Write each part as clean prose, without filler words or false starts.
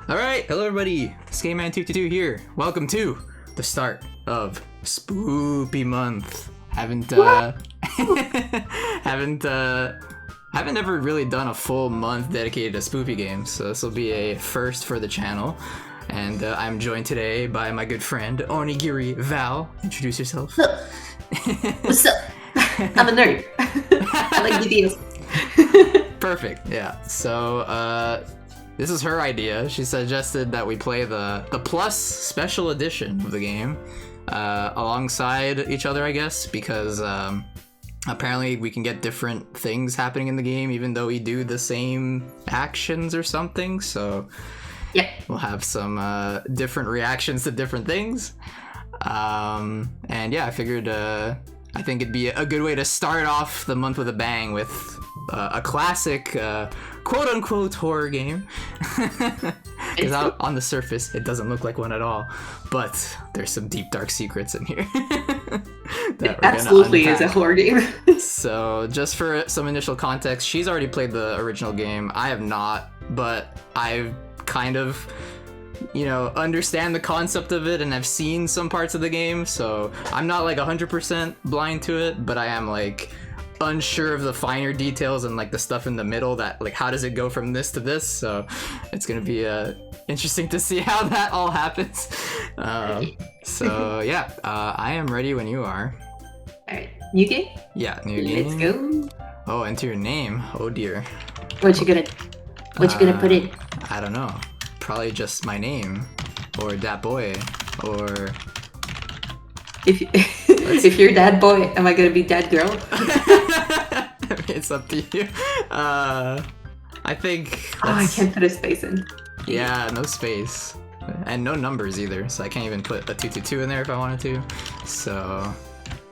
Alright, hello everybody, SkateMan222 here. Welcome to the start of Spoopy Month. Haven't ever really done a full month dedicated to spoopy games, so this will be a first for the channel. And I'm joined today by my good friend OnigiriVal. Introduce yourself. What's up? I'm a nerd. I like videos. Perfect, yeah. So, this is her idea. She suggested that we play the Plus Special Edition of the game alongside each other, I guess, because apparently we can get different things happening in the game even though we do the same actions or something, so yeah, we'll have some different reactions to different things. And yeah, I figured I think it'd be a good way to start off the month with a bang with a classic quote-unquote horror game. Because on the surface it doesn't look like one at all, but there's some deep dark secrets in here. It absolutely is a horror game. So just for some initial context, she's already played the original game. I have not, but I've kind of, you know, understand the concept of it, and I've seen some parts of the game, so I'm not like 100% blind to it, but I am like unsure of the finer details and like the stuff in the middle, that like how does it go from this to this, so it's gonna be interesting to see how that all happens. So yeah, I am ready when you are. Alright, new game? Yeah, new game. Let's go. Oh, enter your name. Oh dear. What you gonna put in? I don't know. Probably just my name, or that boy, or if you're that boy, am I gonna be that girl? It's up to you. I think. I can't put a space in. Yeah, no space, and no numbers either. So I can't even put a 222 in there if I wanted to. So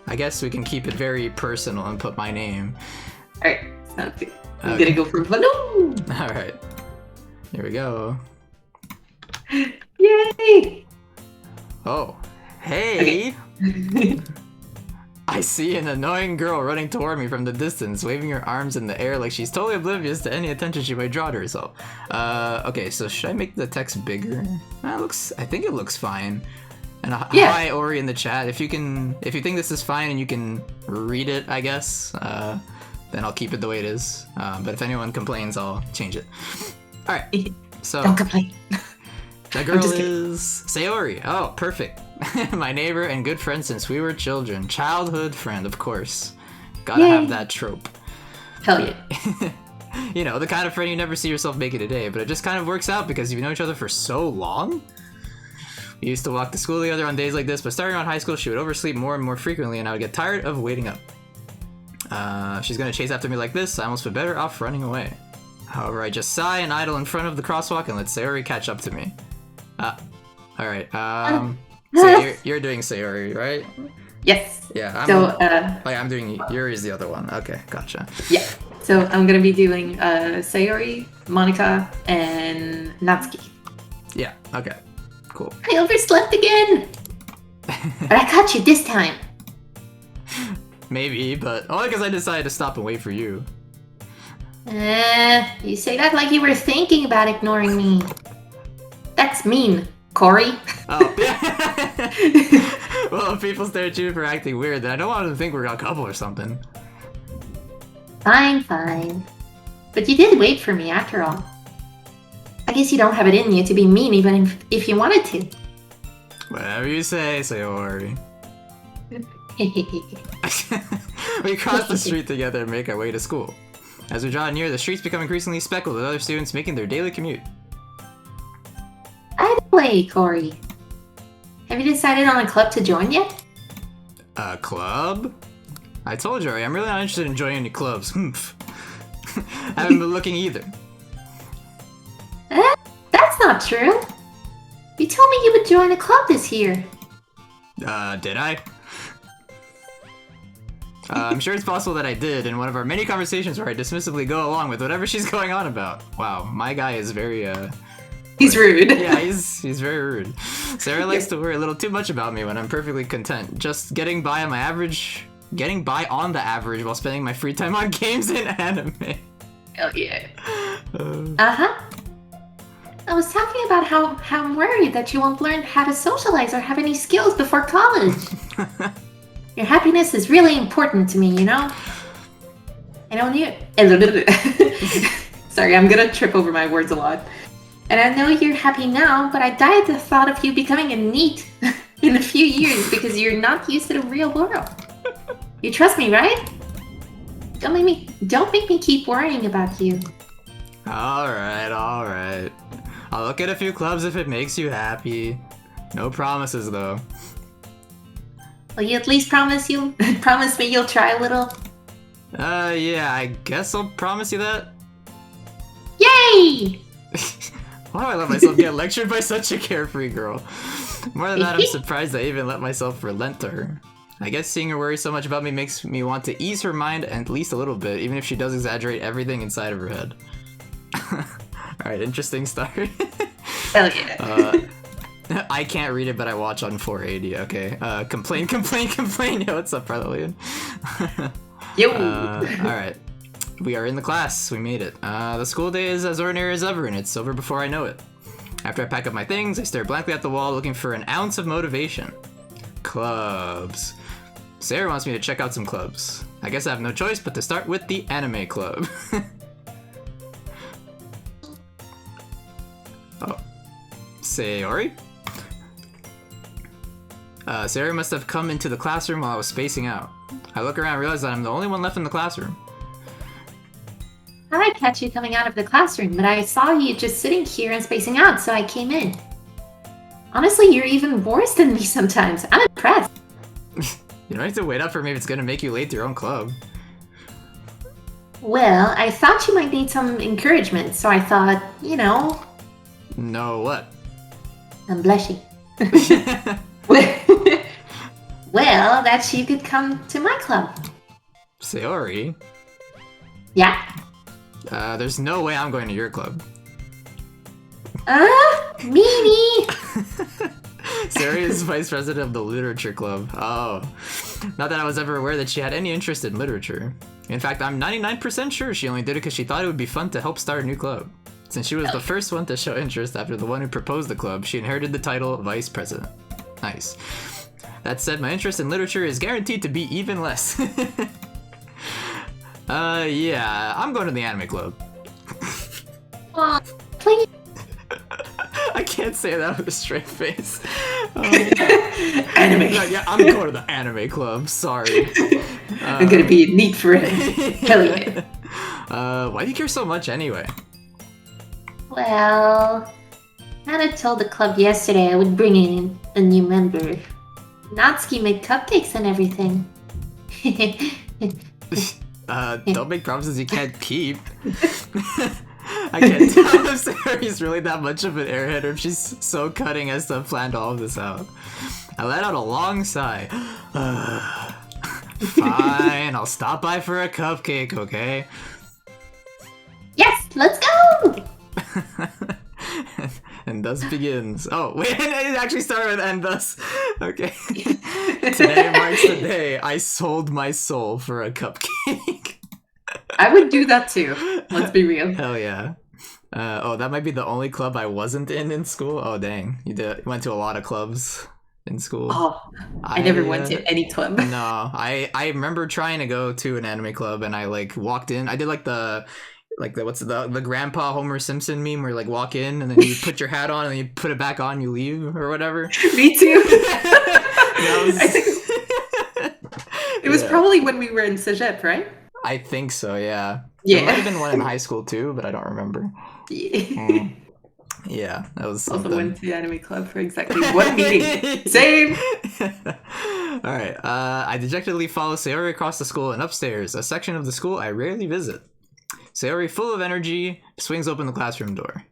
I guess we can keep it very personal and put my name. All right, sounds good. I'm gonna go for balloon. All right, here we go. Yay! Oh, hey! Okay. I see an annoying girl running toward me from the distance, waving her arms in the air like she's totally oblivious to any attention she might draw to herself. Okay, so should I make the text bigger? I think it looks fine. And yeah. Hi Ori in the chat. If you think this is fine and you can read it, I guess, then I'll keep it the way it is. But if anyone complains, I'll change it. All right. So don't complain. The girl is Sayori. Oh, perfect. My neighbor and good friend since we were children. Childhood friend, of course. Gotta have that trope. Hell yeah. You know, the kind of friend you never see yourself making today, but it just kind of works out because you've known each other for so long. We used to walk to school together on days like this, but starting around high school, she would oversleep more and more frequently, and I would get tired of waiting up. She's gonna chase after me like this, I almost feel better off running away. However, I just sigh and idle in front of the crosswalk and let Sayori catch up to me. Alright, so you're doing Sayori, right? Yes. Yeah, I'm doing Yuri's the other one. Okay, gotcha. Yeah, so I'm gonna be doing Sayori, Monica, and Natsuki. Yeah, okay, cool. I overslept again! But I caught you this time! Maybe, but only because I decided to stop and wait for you. You say that like you were thinking about ignoring me. That's mean, Corey. Oh, yeah. Well, if people stare at you for acting weird, then I don't want them to think we're a couple or something. Fine, fine. But you did wait for me after all. I guess you don't have it in you to be mean even if you wanted to. Whatever you say, Sayori. We cross the street together and make our way to school. As we draw near, the streets become increasingly speckled with other students making their daily commute. By the way, Corey, have you decided on a club to join yet? A club? I told you already, I'm really not interested in joining any clubs. I haven't been looking either. That's not true. You told me you would join a club this year. Did I? I'm sure it's possible that I did in one of our many conversations where I dismissively go along with whatever she's going on about. Wow, my guy is very, He's rude. Yeah, he's very rude. Sarah likes to worry a little too much about me when I'm perfectly content, just getting by on the average while spending my free time on games and anime. Hell yeah. I was talking about how I'm worried that you won't learn how to socialize or have any skills before college. Your happiness is really important to me, you know? I don't need Sorry, I'm gonna trip over my words a lot. And I know you're happy now, but I die at the thought of you becoming a NEET in a few years because you're not used to the real world. You trust me, right? Don't make me keep worrying about you. Alright. I'll look at a few clubs if it makes you happy. No promises, though. Will you at least promise me you'll try a little? Yeah, I guess I'll promise you that. Yay! Why do I let myself get lectured by such a carefree girl? More than that, I'm surprised I even let myself relent to her. I guess seeing her worry so much about me makes me want to ease her mind at least a little bit, even if she does exaggerate everything inside of her head. Alright, interesting start. Hell yeah. I can't read it, but I watch on 480, okay? Complain. Yo, what's up, brother Leon? Yo! Alright. We are in the class. We made it. The school day is as ordinary as ever, and it's over before I know it. After I pack up my things, I stare blankly at the wall looking for an ounce of motivation. Clubs. Sarah wants me to check out some clubs. I guess I have no choice but to start with the anime club. Oh. Sayori? Sayori must have come into the classroom while I was spacing out. I look around and realize that I'm the only one left in the classroom. I thought I'd catch you coming out of the classroom, but I saw you just sitting here and spacing out, so I came in. Honestly, you're even worse than me sometimes. I'm impressed. You don't have to wait up for me if it's gonna make you late to your own club. Well, I thought you might need some encouragement, so I thought, you know... No, what? I'm blushing. Well, that you could come to my club. Sayori? Yeah? There's no way I'm going to your club. Meanie! Sayori is vice president of the literature club. Oh. Not that I was ever aware that she had any interest in literature. In fact, I'm 99% sure she only did it because she thought it would be fun to help start a new club. Since she was the first one to show interest after the one who proposed the club, she inherited the title vice president. Nice. That said, my interest in literature is guaranteed to be even less. Yeah, I'm going to the anime club. Aw, please. I can't say that with a straight face. Anime. No, yeah, I'm going to the anime club. Sorry. I'm gonna be neat for it. Hell yeah. Why do you care so much anyway? Well, Hannah told the club yesterday I would bring in a new member. Natsuki made cupcakes and everything. Don't make promises you can't keep. I can't tell if Sayori's really that much of an airhead or if she's so cutting as to have planned all of this out. I let out a long sigh. Fine, I'll stop by for a cupcake, okay? Yes, let's go! And thus begins. Oh, wait, it actually started with and thus. Okay. Today marks the day I sold my soul for a cupcake. I would do that too. Let's be real. Hell yeah. Oh, that might be the only club I wasn't in school. Oh, dang. You went to a lot of clubs in school. Oh, I never went to any club. No, I remember trying to go to an anime club and I like walked in. I did like the what's the grandpa Homer Simpson meme where you like walk in and then you put your hat on and then you put it back on, you leave or whatever. Me too. I think it was probably when we were in Cégep, right? I think so, yeah. Yeah. There might have been one in high school too, but I don't remember. Yeah. Yeah, that was Also something. went to the anime club for exactly one meeting. Same! Alright, I dejectedly follow Sayori across the school and upstairs, a section of the school I rarely visit. Sayori, full of energy, swings open the classroom door.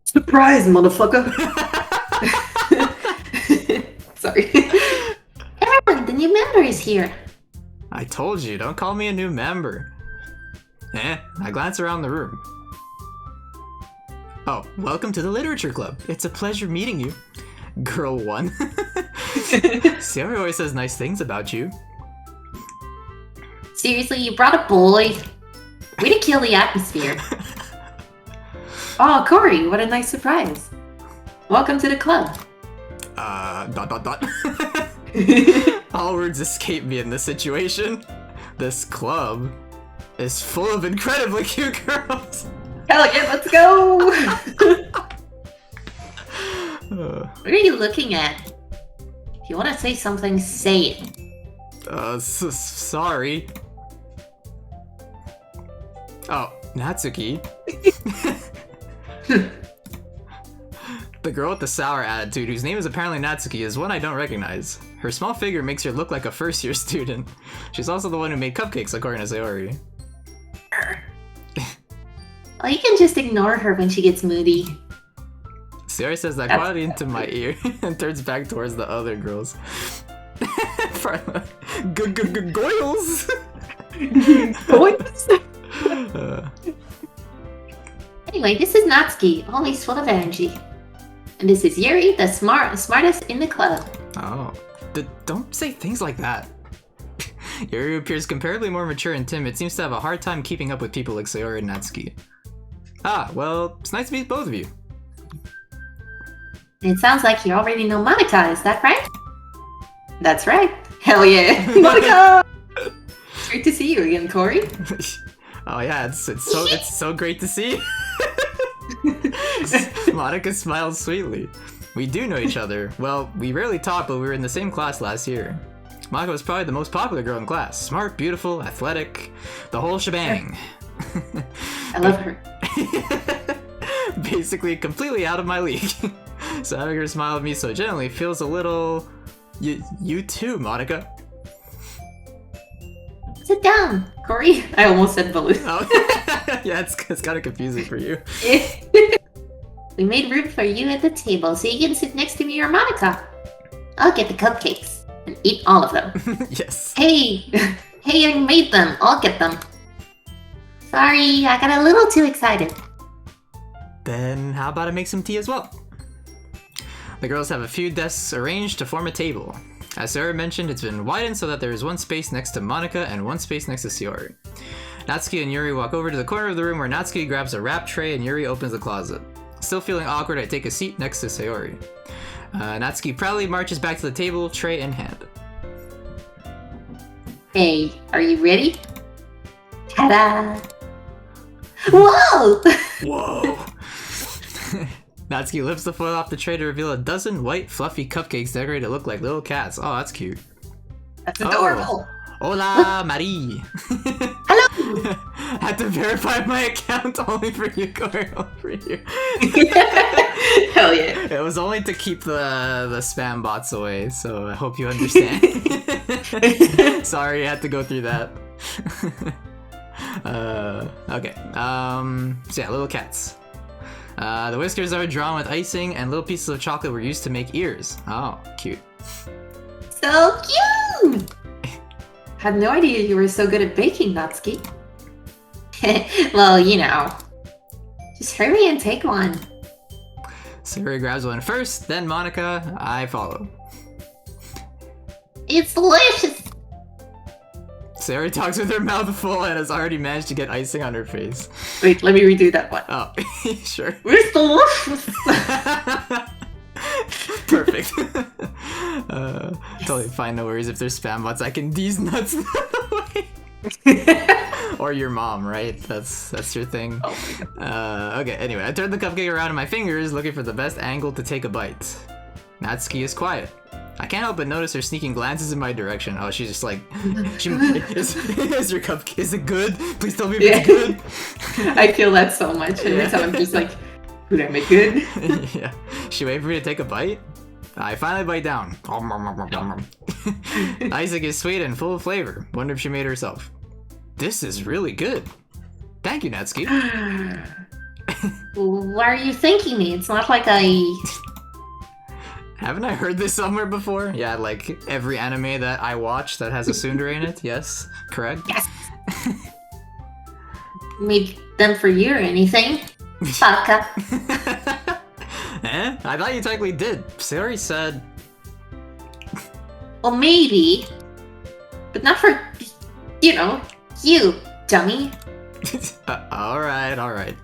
Surprise, motherfucker! Sorry. Everyone, the new member is here. I told you, don't call me a new member. I glance around the room. Oh, welcome to the literature club. It's a pleasure meeting you. Girl 1. Sayori always says nice things about you. Seriously, you brought a boy? Way to kill the atmosphere. Oh, Corey, what a nice surprise. Welcome to the club. Dot. All words escape me in this situation. This club is full of incredibly cute girls. Hell yeah, let's go! What are you looking at? If you want to say something, say it. Sorry. Oh, Natsuki. The girl with the sour attitude, whose name is apparently Natsuki, is one I don't recognize. Her small figure makes her look like a first-year student. She's also the one who made cupcakes, according to Sayori. Well, you can just ignore her when she gets moody. Sayori says that quietly into my ear and turns back towards the other girls. Goyles! Anyway, this is Natsuki, always full of energy. And this is Yuri, the smartest in the club. Oh, don't say things like that. Yuri appears comparably more mature and timid, seems to have a hard time keeping up with people like Sayori and Natsuki. Ah, well, it's nice to meet both of you. It sounds like you already know Monica, is that right? That's right. Hell yeah, Monica! It's great to see you again, Corey. Oh yeah, it's so great to see. Monica smiles sweetly. We do know each other. Well, we rarely talk, but we were in the same class last year. Monica was probably the most popular girl in class. Smart, beautiful, athletic, the whole shebang. I love her. Basically, completely out of my league. So having her smile at me so gently feels a little... You too, Monica. Sit down, Corey. I almost said balloon. Oh. Yeah, it's kind of confusing for you. We made room for you at the table so you can sit next to me or Monica. I'll get the cupcakes and eat all of them. Yes. Hey, I made them. I'll get them. Sorry, I got a little too excited. Then how about I make some tea as well? The girls have a few desks arranged to form a table. As Sarah mentioned, it's been widened so that there is one space next to Monica and one space next to Sayori. Natsuki and Yuri walk over to the corner of the room where Natsuki grabs a wrap tray and Yuri opens the closet. Still feeling awkward, I take a seat next to Sayori. Natsuki proudly marches back to the table, tray in hand. Hey, are you ready? Ta-da! Whoa! Whoa! Natsuki lifts the foil off the tray to reveal a dozen white, fluffy cupcakes decorated to look like little cats. Oh, that's cute. That's adorable. Oh. Hola, Marie. Hello. Had to verify my account only for you, Corey. Only for you. Hell yeah. It was only to keep the spam bots away, so I hope you understand. Sorry, I had to go through that. Okay. So yeah, little cats. The whiskers are drawn with icing, and little pieces of chocolate were used to make ears. Oh, cute. So cute! Had no idea you were so good at baking, Natsuki. Well, you know. Just hurry and take one. Sayori grabs one first, then Monica. I follow. It's delicious! Sayori talks with her mouth full and has already managed to get icing on her face. Wait, let me redo that one. Oh, sure. It's delicious! Perfect. Totally fine, no worries. If there's spam bots, I can these nuts away. Or your mom, right? That's your thing. Oh my God. Okay, anyway, I turn the cupcake around in my fingers, looking for the best angle to take a bite. Natsuki is quiet. I can't help but notice her sneaking glances in my direction. Oh, she's just like, is your cupcake, is it good? Please tell me if it's good. I feel that so much. Every time I'm just like, would I make good? Yeah. She waited for me to take a bite? I finally bite down. Isaac is sweet and full of flavor. Wonder if she made it herself. This is really good. Thank you, Natsuki. Why are you thanking me? It's not like I... Haven't I heard this somewhere before? Yeah, like every anime that I watch that has a tsundere in it. Yes, correct? Yes. Made them for you or anything. Baka. Eh? I thought you technically did. Sayori said... Well, maybe. But not for, you know, you, dummy. Alright.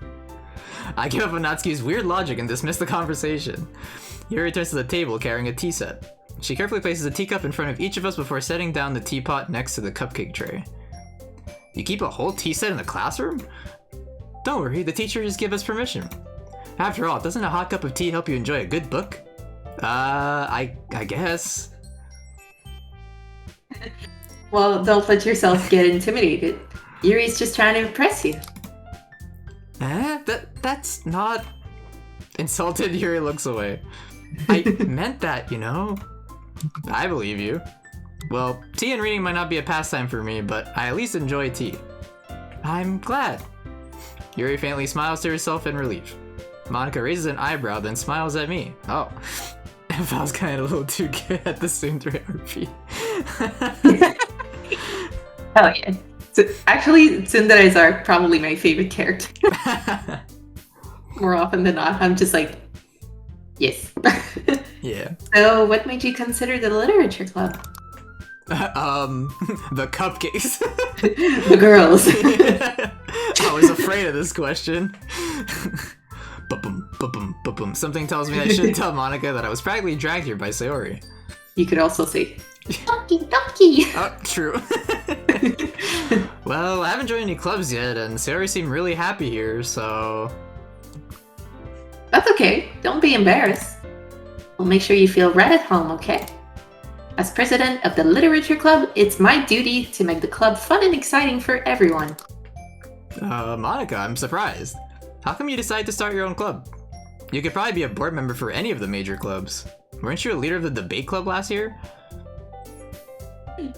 I give up on Natsuki's weird logic and dismiss the conversation. Yuri returns to the table carrying a tea set. She carefully places a teacup in front of each of us before setting down the teapot next to the cupcake tray. You keep a whole tea set in the classroom? Don't worry, the teacher just gave us permission. After all, doesn't a hot cup of tea help you enjoy a good book? I guess. Well, don't let yourself get intimidated. Yuri's just trying to impress you. That's not... Insulted, Yuri looks away. I meant that, you know? I believe you. Well, tea and reading might not be a pastime for me, but I at least enjoy tea. I'm glad. Yuri faintly smiles to herself in relief. Monika raises an eyebrow, then smiles at me. Oh. Val's kind of a little too good at the Tsundere RP. Oh yeah. So, actually, tsunderes are probably my favorite character. More often than not, I'm just like, yes. Yeah. So, what made you consider the literature club? The cupcakes. The girls. I was afraid of this question. Ba-boom, ba-boom, ba-boom. Something tells me I should tell Monika that I was practically dragged here by Sayori. You could also say, Doki Doki! Oh, true. Well, I haven't joined any clubs yet, and Sayori seemed really happy here, so... That's okay. Don't be embarrassed. We'll make sure you feel right at home, okay? As president of the literature club, it's my duty to make the club fun and exciting for everyone. Monika, I'm surprised. How come you decided to start your own club? You could probably be a board member for any of the major clubs. Weren't you a leader of the debate club last year?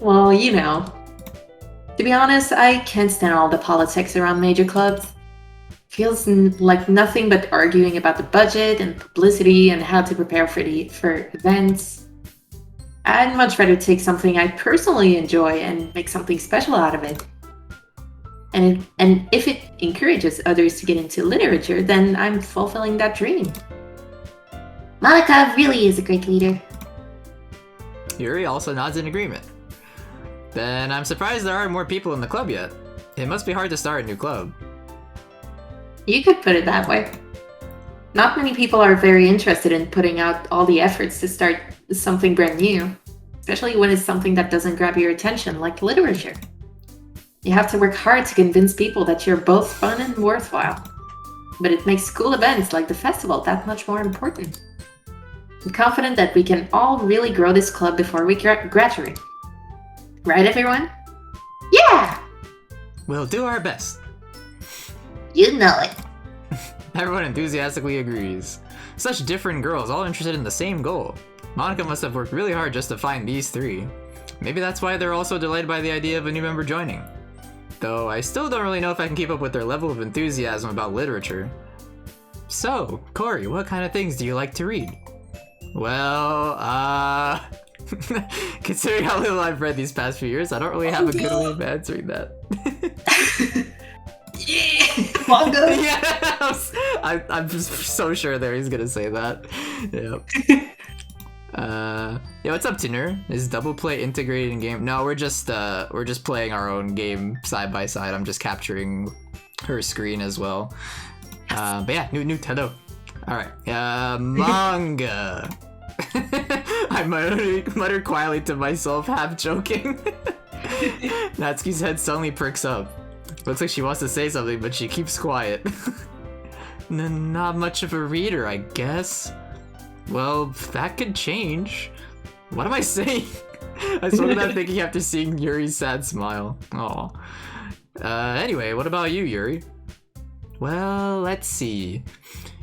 Well, you know. To be honest, I can't stand all the politics around major clubs. Feels like nothing but arguing about the budget and publicity and how to prepare for events. I'd much rather take something I personally enjoy and make something special out of it. And if it encourages others to get into literature, then I'm fulfilling that dream. Monika really is a great leader. Yuri also nods in agreement. Then I'm surprised there aren't more people in the club yet. It must be hard to start a new club. You could put it that way. Not many people are very interested in putting out all the efforts to start something brand new, especially when it's something that doesn't grab your attention, like literature. You have to work hard to convince people that you're both fun and worthwhile. But it makes school events like the festival that much more important. I'm confident that we can all really grow this club before we graduate. Right, everyone? Yeah! We'll do our best. You know it. Everyone enthusiastically agrees. Such different girls, all interested in the same goal. Monika must have worked really hard just to find these three. Maybe that's why they're also delighted by the idea of a new member joining. Though I still don't really know if I can keep up with their level of enthusiasm about literature. So, Corey, what kind of things do you like to read? Well, considering how little I've read these past few years, I don't really have a good way of answering that. Yeah! Manga! Yeah! I'm just so sure that he's gonna say that. Yep. Yeah, what's up, Tinner? Is double play integrated in game? No, we're just playing our own game side by side. I'm just capturing her screen as well. But yeah, new hello. Alright, manga. I muttered quietly to myself, half joking. Natsuki's head suddenly perks up. Looks like she wants to say something, but she keeps quiet. Not much of a reader, I guess. Well, that could change. What am I saying? I swear that thinking after seeing Yuri's sad smile. Aw. Anyway, what about you, Yuri? Well, let's see.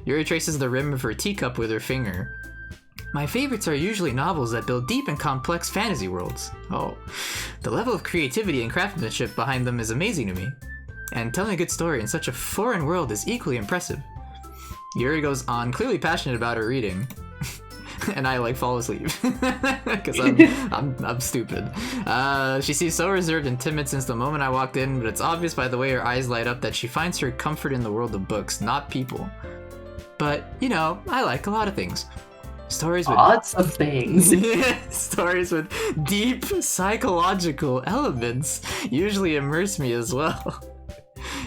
Yuri traces the rim of her teacup with her finger. My favorites are usually novels that build deep and complex fantasy worlds. Oh, the level of creativity and craftsmanship behind them is amazing to me. And telling a good story in such a foreign world is equally impressive. Yuri goes on, clearly passionate about her reading. And I fall asleep. Because I'm stupid. She seems so reserved and timid since the moment I walked in, but it's obvious by the way her eyes light up that she finds her comfort in the world of books, not people. But, you know, I like a lot of things. Stories with lots of things. Stories with deep psychological elements usually immerse me as well.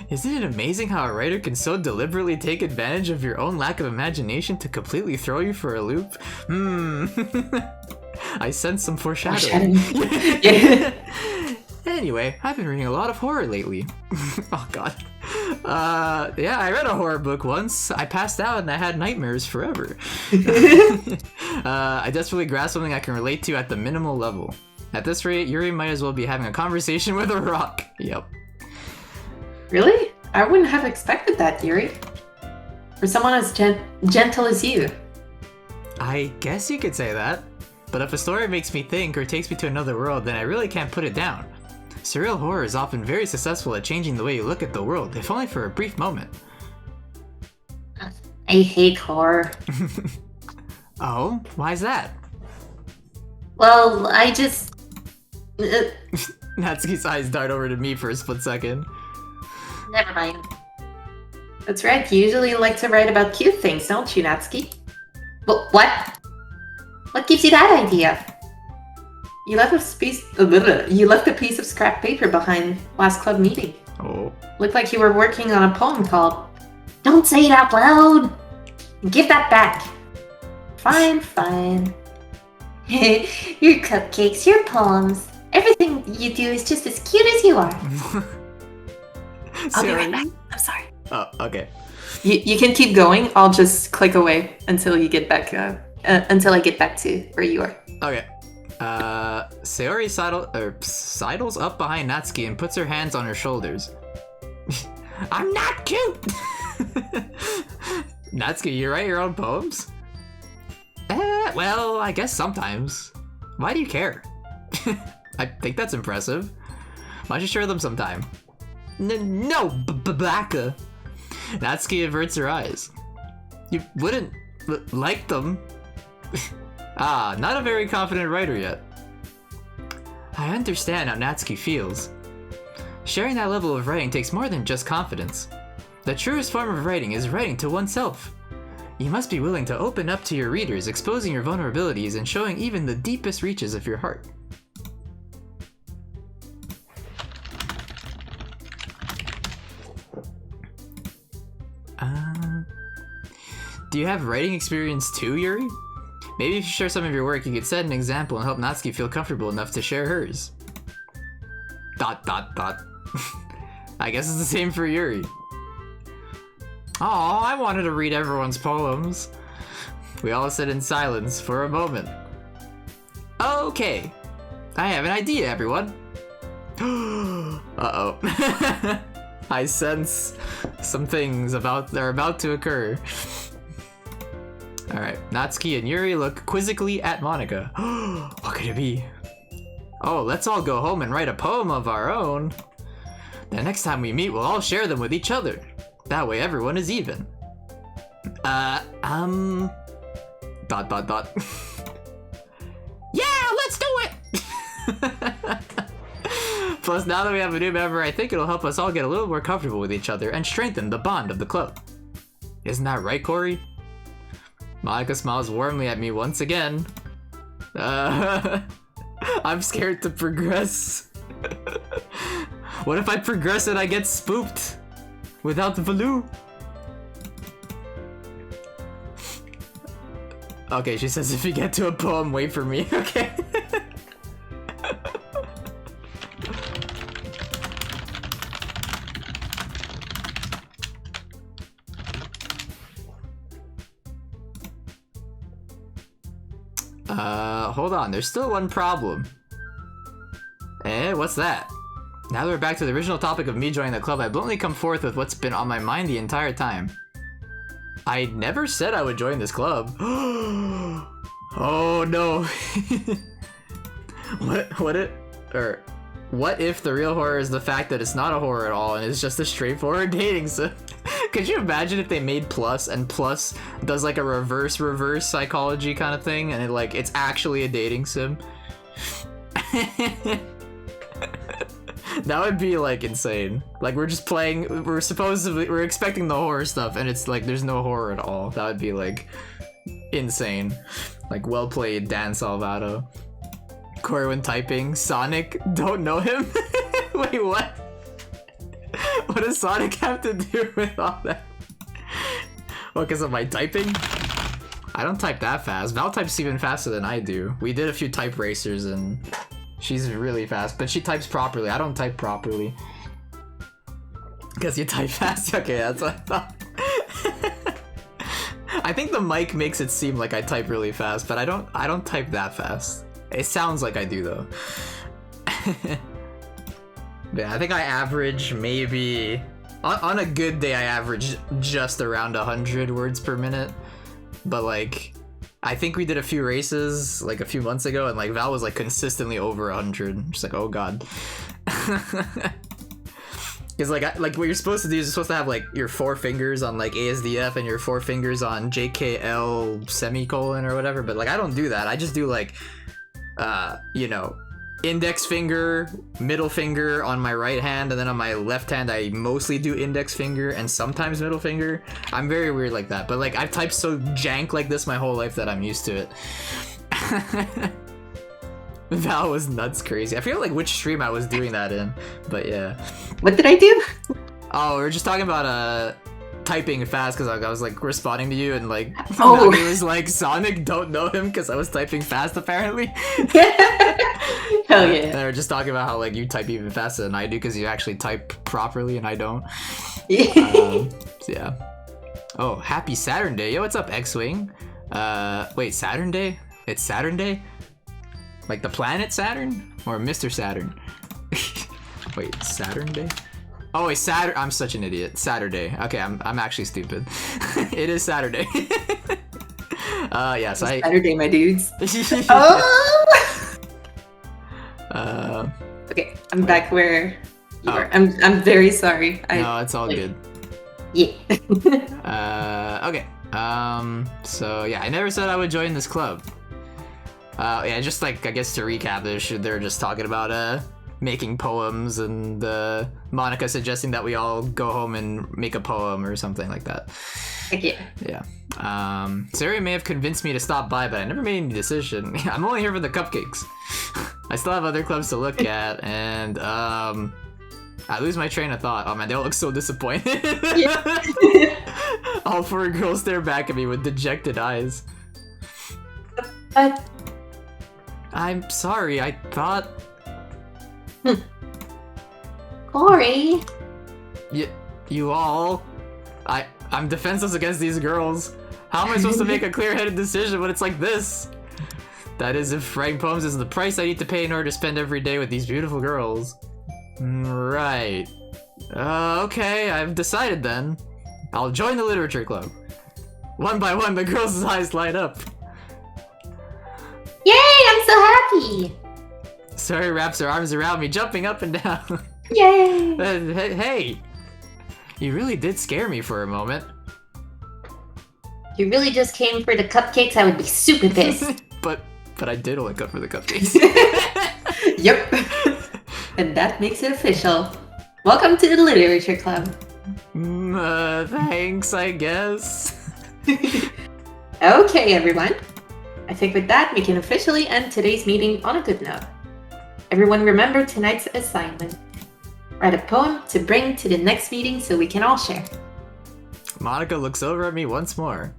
Isn't it amazing how a writer can so deliberately take advantage of your own lack of imagination to completely throw you for a loop? I sense some foreshadowing. Yeah. Anyway, I've been reading a lot of horror lately. Oh god. Yeah, I read a horror book once. I passed out and I had nightmares forever. I desperately grasped something I can relate to at the minimal level. At this rate, Yuri might as well be having a conversation with a rock. Yep. Really? I wouldn't have expected that, Yuri. For someone as gentle as you. I guess you could say that. But if a story makes me think or takes me to another world, then I really can't put it down. Surreal horror is often very successful at changing the way you look at the world, if only for a brief moment. I hate horror. Oh? Why's that? Well, I just... Natsuki's eyes dart over to me for a split second. Never mind. That's right, you usually like to write about cute things, don't you, Natsuki? Well, what? What gives you that idea? You left a piece of scrap paper behind last club meeting. Oh. Looked like you were working on a poem called Don't Say It Out Loud! Give that back! Fine, fine. Your cupcakes, your poems, everything you do is just as cute as you are. I'll be right back. I'm sorry. Oh, okay. You can keep going. I'll just click away until you get back. Until I get back to where you are. Okay. Sayori sidles up behind Natsuki and puts her hands on her shoulders. I'm not cute! Natsuki, you write your own poems? Well, I guess sometimes. Why do you care? I think that's impressive. Why don't you share them sometime? No, Baka! Natsuki averts her eyes. You wouldn't like them? Ah, not a very confident writer yet. I understand how Natsuki feels. Sharing that level of writing takes more than just confidence. The truest form of writing is writing to oneself. You must be willing to open up to your readers, exposing your vulnerabilities and showing even the deepest reaches of your heart. Do you have writing experience too, Yuri? Maybe if you share some of your work, you could set an example and help Natsuki feel comfortable enough to share hers. ... I guess it's the same for Yuri. Aw, I wanted to read everyone's poems. We all sit in silence for a moment. Okay, I have an idea, everyone. Uh-oh. I sense some things are about to occur. Alright, Natsuki and Yuri look quizzically at Monika. What could it be? Oh, let's all go home and write a poem of our own. The next time we meet, we'll all share them with each other. That way everyone is even. ... Yeah, let's do it! Plus, now that we have a new member, I think it'll help us all get a little more comfortable with each other and strengthen the bond of the club. Isn't that right, Corey? Monika smiles warmly at me once again. I'm scared to progress. What if I progress and I get spooped? Without the Valoo? Okay, she says if you get to a poem, wait for me. Okay. Hold on, there's still one problem. What's that? Now that we're back to the original topic of me joining the club, I bluntly come forth with what's been on my mind the entire time. I never said I would join this club. Oh no. What if the real horror is the fact that it's not a horror at all and it's just a straightforward dating sim? Could you imagine if they made Plus and Plus does like a reverse psychology kind of thing and it's actually a dating sim? That would be like insane. Like we're just playing, we're expecting the horror stuff and it's like there's no horror at all. That would be like insane. Like well played, Dan Salvato. Corwin typing, Sonic, don't know him? Wait, what? What does Sonic have to do with all that? What, because of my typing? I don't type that fast. Val types even faster than I do. We did a few type racers and she's really fast, but she types properly. I don't type properly. Because you type fast? Okay, that's what I thought. I think the mic makes it seem like I type really fast, but I don't type that fast. It sounds like I do though. Yeah, I think I average maybe... On a good day, I average just around 100 words per minute. But like, I think we did a few races like a few months ago, and like Val was like consistently over 100. Just like, oh god. Because like what you're supposed to do is you're supposed to have like your 4 fingers on like ASDF and your 4 fingers on JKL semicolon or whatever. But like I don't do that. I just do like, you know, index finger, middle finger on my right hand, and then on my left hand I mostly do index finger and sometimes middle finger. I'm very weird like that, but like I've typed so jank like this my whole life that I'm used to it. Val was nuts crazy. I forget like which stream I was doing that in, but yeah. What did I do? Oh, we were just talking about typing fast because I was like responding to you, and like Oh. he was like, Sonic, don't know him because I was typing fast apparently. Hell yeah. They were just talking about how like you type even faster than I do because you actually type properly and I don't. So yeah. Oh, happy Saturn Day. Yo, what's up, X-Wing? Wait, Saturn Day? It's Saturn Day? Like the planet Saturn? Or Mr. Saturn? Wait, Saturn Day? Oh, wait, Saturday. I'm such an idiot. Saturday. Okay, I'm actually stupid. It is Saturday. Yes, Saturday, my dudes. Okay, I'm back where you are. I'm very sorry. No, it's all good. Yeah. Okay. So yeah, I never said I would join this club. Yeah, just like, I guess to recap, they're just talking about making poems, and Monica suggesting that we all go home and make a poem or something like that. Okay. Yeah. Sari may have convinced me to stop by, but I never made any decision. I'm only here for the cupcakes. I still have other clubs to look at, and I lose my train of thought. Oh man, they all look so disappointed. All 4 girls stare back at me with dejected eyes. I'm sorry, I thought... Corey! You all... I'm defenseless against these girls. How am I supposed to make a clear-headed decision when it's like this? That is, if writing poems is the price I need to pay in order to spend every day with these beautiful girls. Right. Okay, I've decided then. I'll join the literature club. One by one, the girls' eyes light up. Yay, I'm so happy! Sari wraps her arms around me, jumping up and down. Yay! Hey! You really did scare me for a moment. If you really just came for the cupcakes, I would be super pissed. But I did only come for the cupcakes. Yep. And that makes it official. Welcome to the Literature Club. Thanks, I guess. Okay, everyone. I think with that, we can officially end today's meeting on a good note. Everyone remember tonight's assignment. Write a poem to bring to the next meeting so we can all share. Monica looks over at me once more.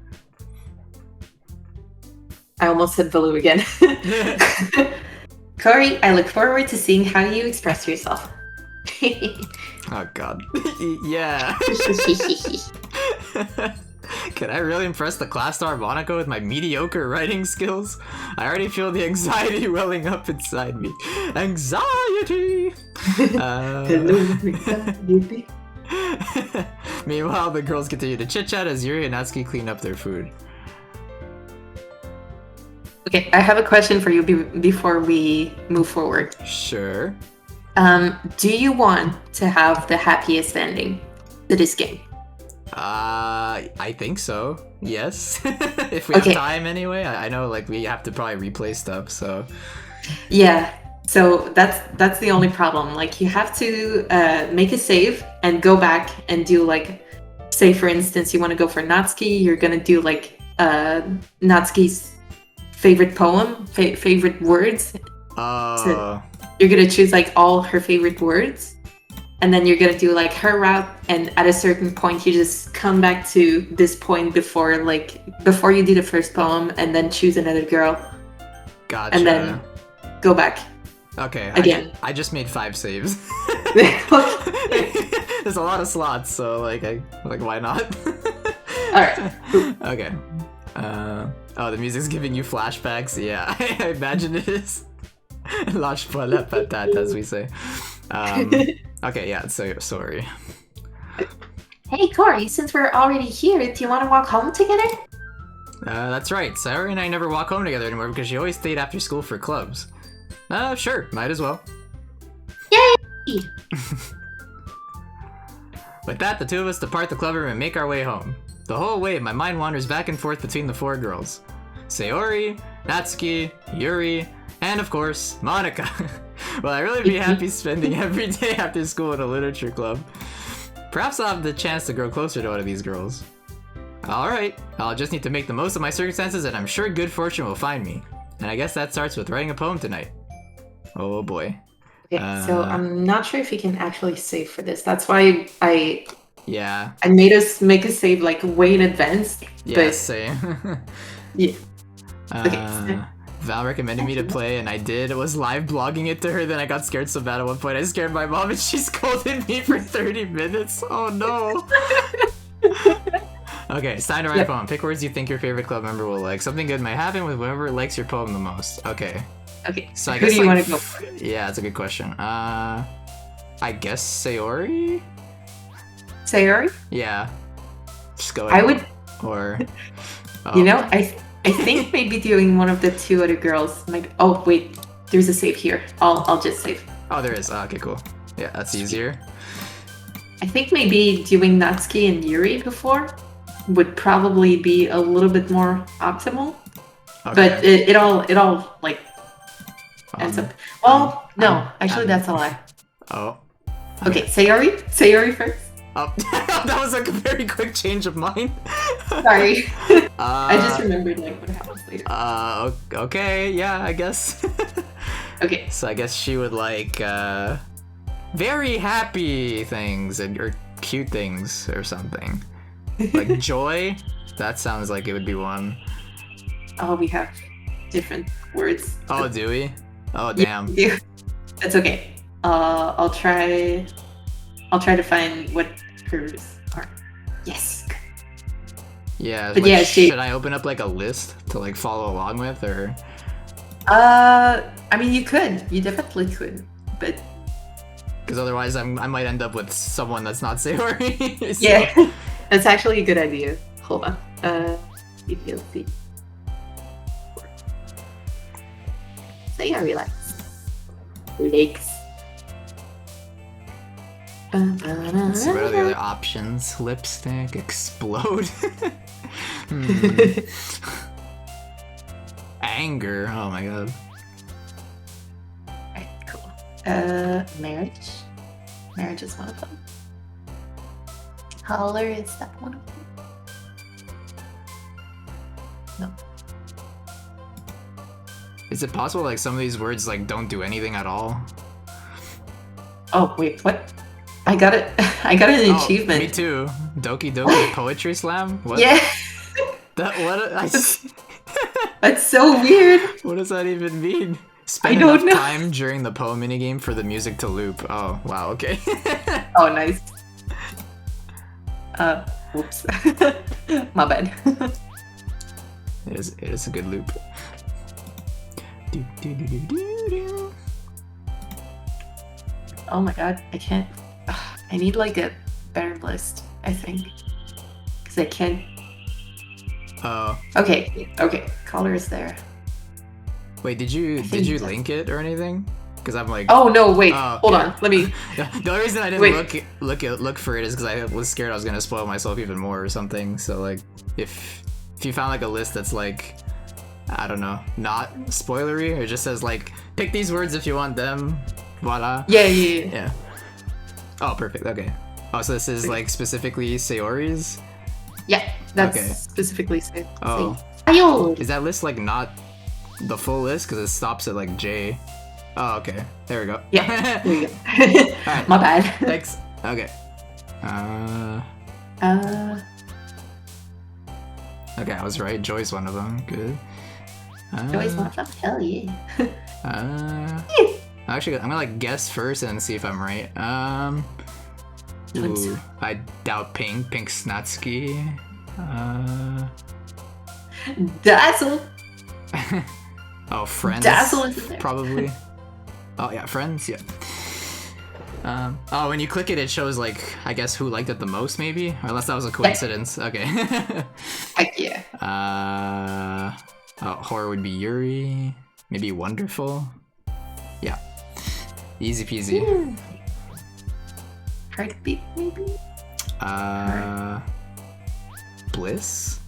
I almost said Baloo again. Corey, I look forward to seeing how you express yourself. Oh god. Yeah. Can I really impress the class star Monica with my mediocre writing skills? I already feel the anxiety welling up inside me. Anxiety! Hello, anxiety. Meanwhile, the girls continue to chit-chat as Yuri and Natsuki clean up their food. Okay, I have a question for you before we move forward. Sure. Do you want to have the happiest ending to this game? I think so. Yes. If we have time anyway. I know like we have to probably replay stuff, so. Yeah. So that's the only problem. Like you have to make a save and go back and do like, say for instance you want to go for Natsuki, you're gonna do like Natsuki's favorite poem, favorite words. So you're gonna choose like all her favorite words, and then you're gonna do like her route, and at a certain point you just come back to this point before you do the first poem, and then choose another girl. Gotcha. And then go back. Okay. Again. I just made 5 saves. Okay. There's a lot of slots, so like why not? Alright. Okay. Oh, the music's giving you flashbacks. Yeah, I imagine it is. Lâche pas la patate, as we say. Okay, yeah. So sorry. Hey Corey, since we're already here, do you want to walk home together? That's right. Sayori and I never walk home together anymore because she always stayed after school for clubs. Sure, might as well. Yay! With that, the two of us depart the club room and make our way home. The whole way, my mind wanders back and forth between the 4 girls. Sayori, Natsuki, Yuri, and of course, Monica. Will I really be happy spending every day after school in a literature club? Perhaps I'll have the chance to grow closer to one of these girls. Alright, I'll just need to make the most of my circumstances and I'm sure good fortune will find me. And I guess that starts with writing a poem tonight. Oh boy. Okay, so I'm not sure if you can actually save for this. That's why I made us make a save like way in advance. Yeah, but... same. Yeah. Okay. Val recommended me to play and I did. It was live blogging it to her, then I got scared so bad at one point I scared my mom and she scolded me for 30 minutes. Oh no. Okay, it's time to write a poem. Pick words you think your favorite club member will like. Something good might happen with whoever likes your poem the most. Okay. Okay, so I who guess do you want to go for? Yeah, that's a good question. I guess Sayori? Sayori? Yeah. Just go I would... Or... You know, I think maybe doing one of the 2 other girls might... Oh, wait. There's a save here. I'll just save. Oh, there is. Okay, cool. Yeah, that's easier. I think maybe doing Natsuki and Yuri before would probably be a little bit more optimal. Okay. But it all like ends up. Well, no, actually that's a lie. Oh. Okay, Sayori first. Oh, that was like a very quick change of mind. Sorry. I just remembered like what happens later. Okay, yeah, I guess. Okay. So I guess she would like very happy things or cute things or something. Like joy? That sounds like it would be one. Oh, we have different words. Oh, do we? Oh, damn. Yeah. That's okay. I'll try to find what hers are. Yes. Yeah, but like, yeah, should I open up like a list to like follow along with, or? I mean, you definitely could, but because otherwise I might end up with someone that's not Sayori. So. Yeah, that's actually a good idea. Hold on. EPLC. Sayori likes lakes. Let's see, what are the other options? Lipstick, explode. Anger. Oh my god. Alright, cool. Marriage. Marriage is one of them. Color, is that one of them? No. Is it possible like some of these words like don't do anything at all? Oh wait, what? I got it. I got an achievement. Me too. Doki Doki Poetry Slam? What? Yeah. That's so weird. What does that even mean? Spend enough time during the poem minigame for the music to loop. Oh, wow, okay. Oh, nice. Whoops. My bad. It is a good loop. Oh my god, I can't. I need like a better list, I think. Because I can't. Oh. Okay, color is there. Wait, did you link it or anything? Because I'm like. Oh no! Wait, hold on. Let me. The only reason I didn't look for it is because I was scared I was gonna spoil myself even more or something. So like, if you found like a list that's like, I don't know, not spoilery, or just says like, pick these words if you want them. Voila. Yeah. Oh, perfect. Okay. Oh, so this is like specifically Sayori's? Yeah, that's specifically Sayori. Oh. Is that list like not the full list? Because it stops at like J. Oh, okay. There we go. Yeah, there you go. Alright. My bad. Thanks. Okay. Okay, I was right. Joy's one of them. Good. Joy's one of them? Hell yeah. Actually, I'm gonna like guess first and see if I'm right. Ooh, I doubt Pink. Pink's Snatsuki. Dazzle. Oh, Friends. Dazzle is in there. Probably. Oh yeah, Friends. Yeah. Oh, when you click it, it shows like I guess who liked it the most, maybe, or unless that was a coincidence. Okay. Heck yeah. Oh, horror would be Yuri. Maybe Wonderful. Yeah. Easy peasy. Heartbeat, maybe? Bliss?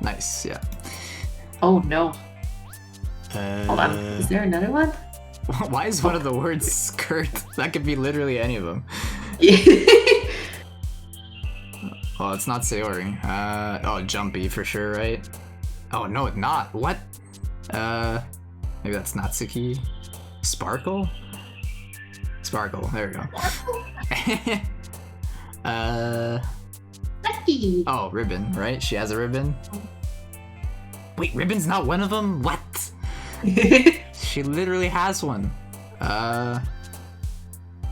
Nice, yeah. Oh no. Hold on. Is there another one? Why is one of the words skirt? That could be literally any of them. Oh, it's not Sayori. Oh, Jumpy for sure, right? Oh, no, it's not. What? Maybe that's Natsuki. Sparkle? Sparkle, there we go. Lucky. Oh, Ribbon, right? She has a ribbon. Wait, Ribbon's not one of them? What? She literally has one.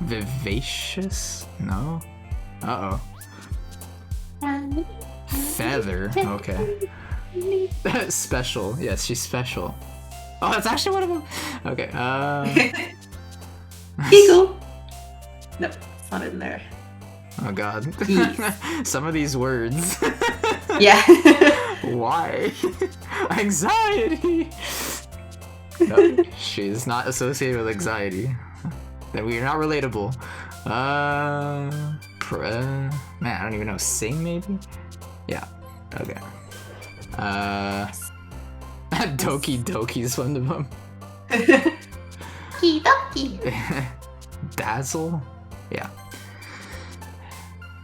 Vivacious? No? Uh-oh. Feather, okay. Special, yes, she's special. Oh, that's actually one of them? Okay, Eagle. Nope, it's not in there. Oh god. Some of these words. Yeah. Why? Anxiety! No, she's not associated with anxiety. Then we are not relatable. Man, I don't even know. Sing, maybe? Yeah. Okay. Doki Doki is one of them. Doki Doki. Dazzle? Yeah.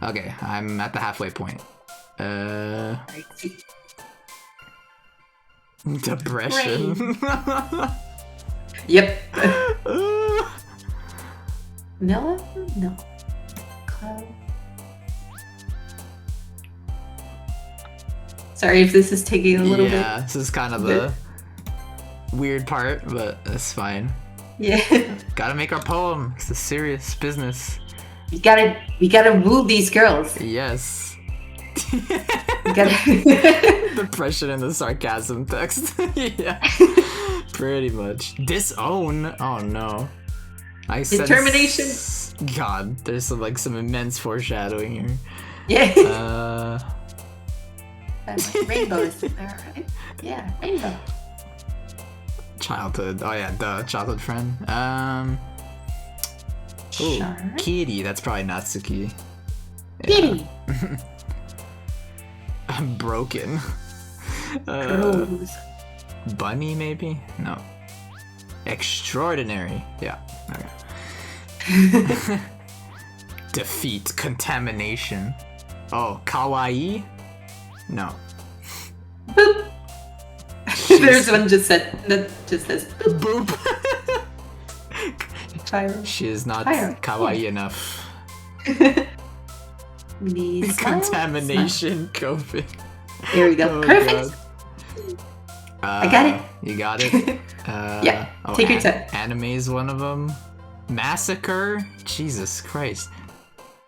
Okay, I'm at the halfway point. Depression. Yep. No? No. Sorry if this is taking a little bit. Yeah, this is kind of the weird part, but it's fine. Yeah. Gotta make our poem. It's a serious business. We gotta woo these girls. Yes. We gotta Depression and the sarcasm text. Yeah. Pretty much. Disown. Oh no. I sense... Determination. God, there's some immense foreshadowing here. Yeah. Rainbow is there, right? Yeah, rainbow. Childhood. Oh yeah, duh. Childhood friend. Ooh, Kitty. That's probably Natsuki. Kitty. Broken. Bunny, maybe? No. Extraordinary. Yeah. Okay. Defeat. Contamination. Oh, kawaii? No. Boop. There's one that just says boop. Boop. She is not kawaii enough. Contamination, COVID. Here we go. Perfect. I got it. You got it? Yeah. Take your time. Anime is one of them. Massacre? Jesus Christ.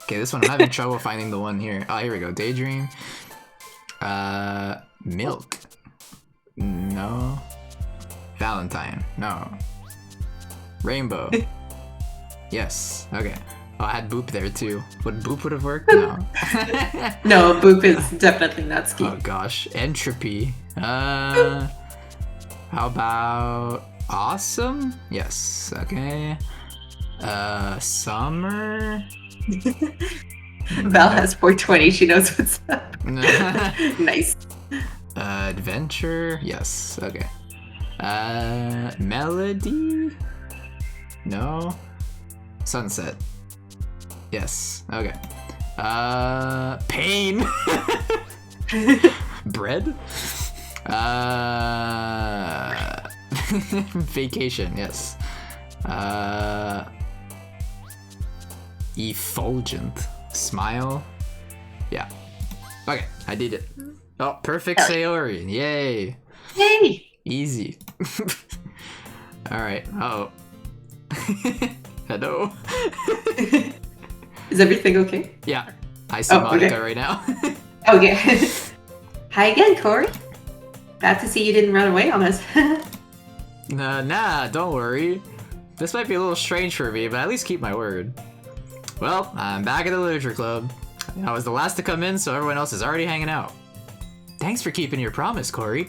Okay, this one, I'm having trouble finding the one here. Oh, here we go. Daydream. Milk. No. Valentine. No. Rainbow. Yes. Okay. Oh, I had Boop there too. Would Boop have worked? No. No, Boop is definitely not ski. Oh gosh. Entropy. How about Awesome? Yes. Okay. Summer? Val has 420. She knows what's up. Nice. Adventure? Yes. Okay. Melody? No. Sunset. Yes. Okay. Pain. Bread. Vacation. Yes. Effulgent. Smile? Yeah. Okay, I did it. Oh, perfect Sayori. Yay. Yay! Easy. Alright, oh. Hello. Is everything okay? Yeah, I see Monica right now. Okay. Hi again, Corey. Glad to see you didn't run away on us. Nah, don't worry. This might be a little strange for me, but at least keep my word. Well, I'm back at the literature club. I was the last to come in, so everyone else is already hanging out. Thanks for keeping your promise, Corey.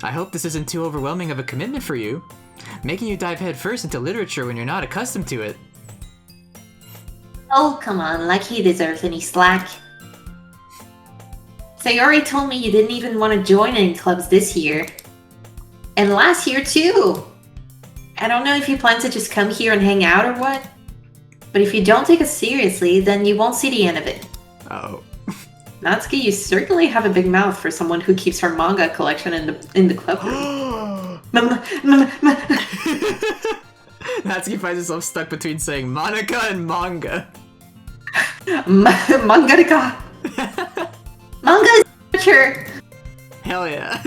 I hope this isn't too overwhelming of a commitment for you. Making you dive headfirst into literature when you're not accustomed to it. Oh, come on, like he deserves any slack. Sayori told me you didn't even want to join any clubs this year. And last year, too. I don't know if you plan to just come here and hang out or what, but if you don't take us seriously, then you won't see the end of it. Uh-oh. Natsuki, you certainly have a big mouth for someone who keeps her manga collection in the club room. Natsuki finds himself stuck between saying Monica and manga. Manga. Manga is literature. Hell yeah.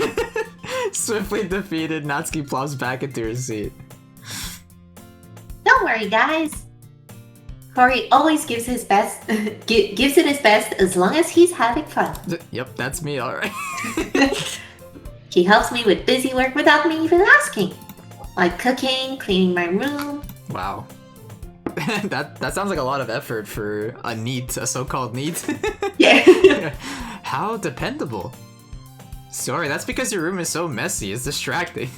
Swiftly defeated, Natsuki plops back into her seat. Don't worry, guys. Corey always gives his best, gives it his best as long as he's having fun. Yep, that's me, alright. He helps me with busy work without me even asking. Like cooking, cleaning my room. Wow. that sounds like a lot of effort for a so-called NEET. Yeah. How dependable. Sorry, that's because your room is so messy, it's distracting.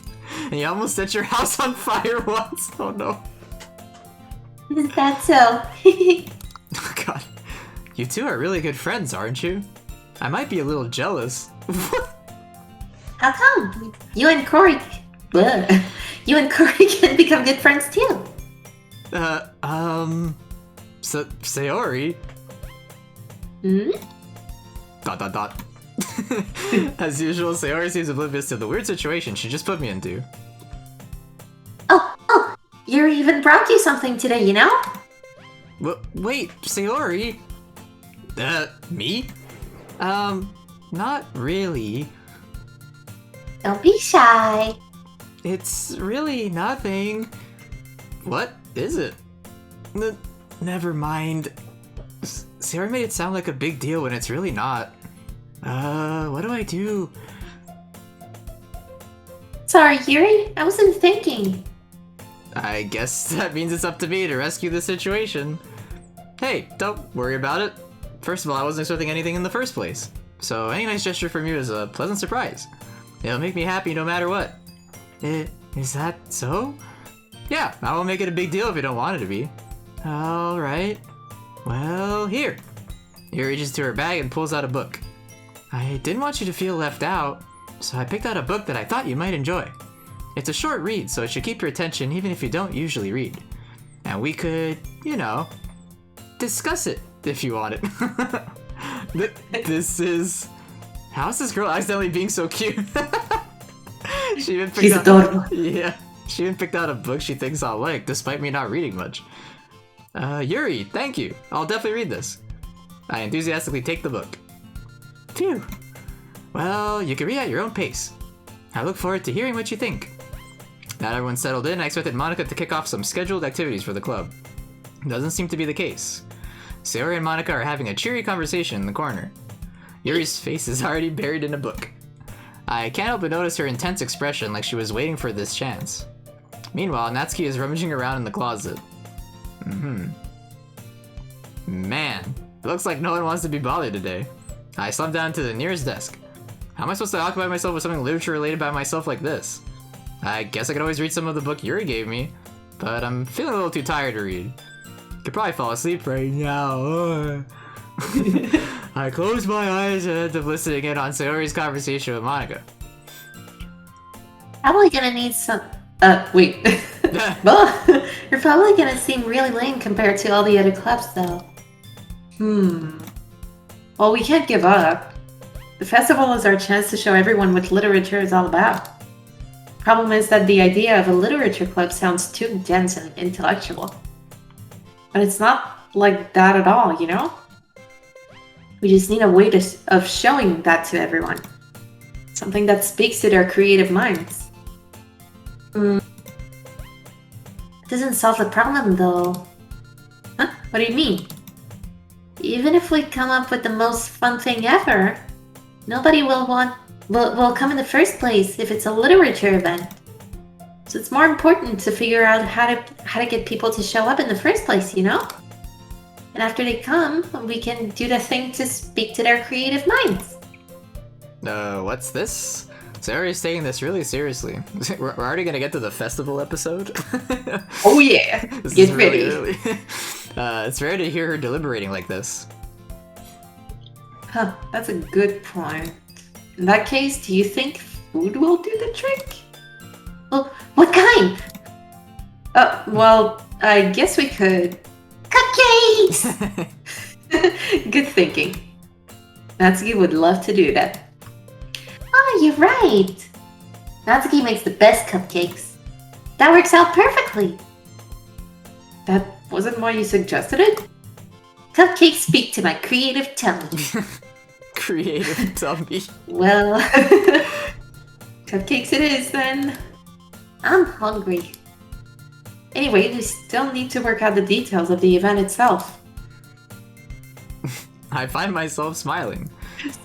And you almost set your house on fire once. Oh no. Is that so? Oh god. You two are really good friends, aren't you? I might be a little jealous. How come? You and Corey can become good friends too. Sayori? Hmm? ... As usual, Sayori seems oblivious to the weird situation she just put me into. Oh, Yuri even brought you something today, you know? Wait, Sayori? Me? Not really. Don't be shy. It's really nothing. What is it? Never mind. Sayori made it sound like a big deal when it's really not. What do I do? Sorry, Yuri. I wasn't thinking. I guess that means it's up to me to rescue the situation. Hey, don't worry about it. First of all, I wasn't expecting anything in the first place. So any nice gesture from you is a pleasant surprise. It'll make me happy no matter what. Is that so? Yeah, I won't make it a big deal if you don't want it to be. Alright. Well, here. He reaches to her bag and pulls out a book. I didn't want you to feel left out, so I picked out a book that I thought you might enjoy. It's a short read, so it should keep your attention even if you don't usually read. And we could, discuss it if you want it. This is... How's this girl accidentally being so cute? She's adorable. Yeah, she even picked out a book she thinks I'll like, despite me not reading much. Yuri, thank you. I'll definitely read this. I enthusiastically take the book. Phew. Well, you can read at your own pace. I look forward to hearing what you think. Now that everyone's settled in, I expected Monica to kick off some scheduled activities for the club. Doesn't seem to be the case. Sayori and Monica are having a cheery conversation in the corner. Yuri's face is already buried in a book. I can't help but notice her intense expression like she was waiting for this chance. Meanwhile, Natsuki is rummaging around in the closet. Man, it looks like no one wants to be bothered today. I slumped down to the nearest desk. How am I supposed to occupy myself with something literature related by myself like this? I guess I could always read some of the book Yuri gave me, but I'm feeling a little too tired to read. Could probably fall asleep right now. I closed my eyes and ended up listening in on Sayori's conversation with Monica. Probably gonna need some... wait. Well, you're probably gonna seem really lame compared to all the other clubs, though. Well, we can't give up. The festival is our chance to show everyone what literature is all about. Problem is that the idea of a literature club sounds too dense and intellectual. But it's not like that at all, you know? We just need a way of showing that to everyone. Something that speaks to their creative minds. It doesn't solve the problem, though. Huh? What do you mean? Even if we come up with the most fun thing ever, nobody will come in the first place if it's a literature event. So it's more important to figure out how to get people to show up in the first place, you know? And after they come, we can do the thing to speak to their creative minds. What's this? Sayori's taking this really seriously. We're already gonna get to the festival episode? Oh yeah! Get ready! Really it's rare to hear her deliberating like this. Huh, that's a good point. In that case, do you think food will do the trick? Well, what kind? Well, I guess we could... Cupcakes! Good thinking. Natsuki would love to do that. Oh, you're right! Natsuki makes the best cupcakes. That works out perfectly. That wasn't why you suggested it? Cupcakes speak to my creative tummy. Creative tummy. Well, cupcakes it is then. I'm hungry. Anyway, we still need to work out the details of the event itself. I find myself smiling.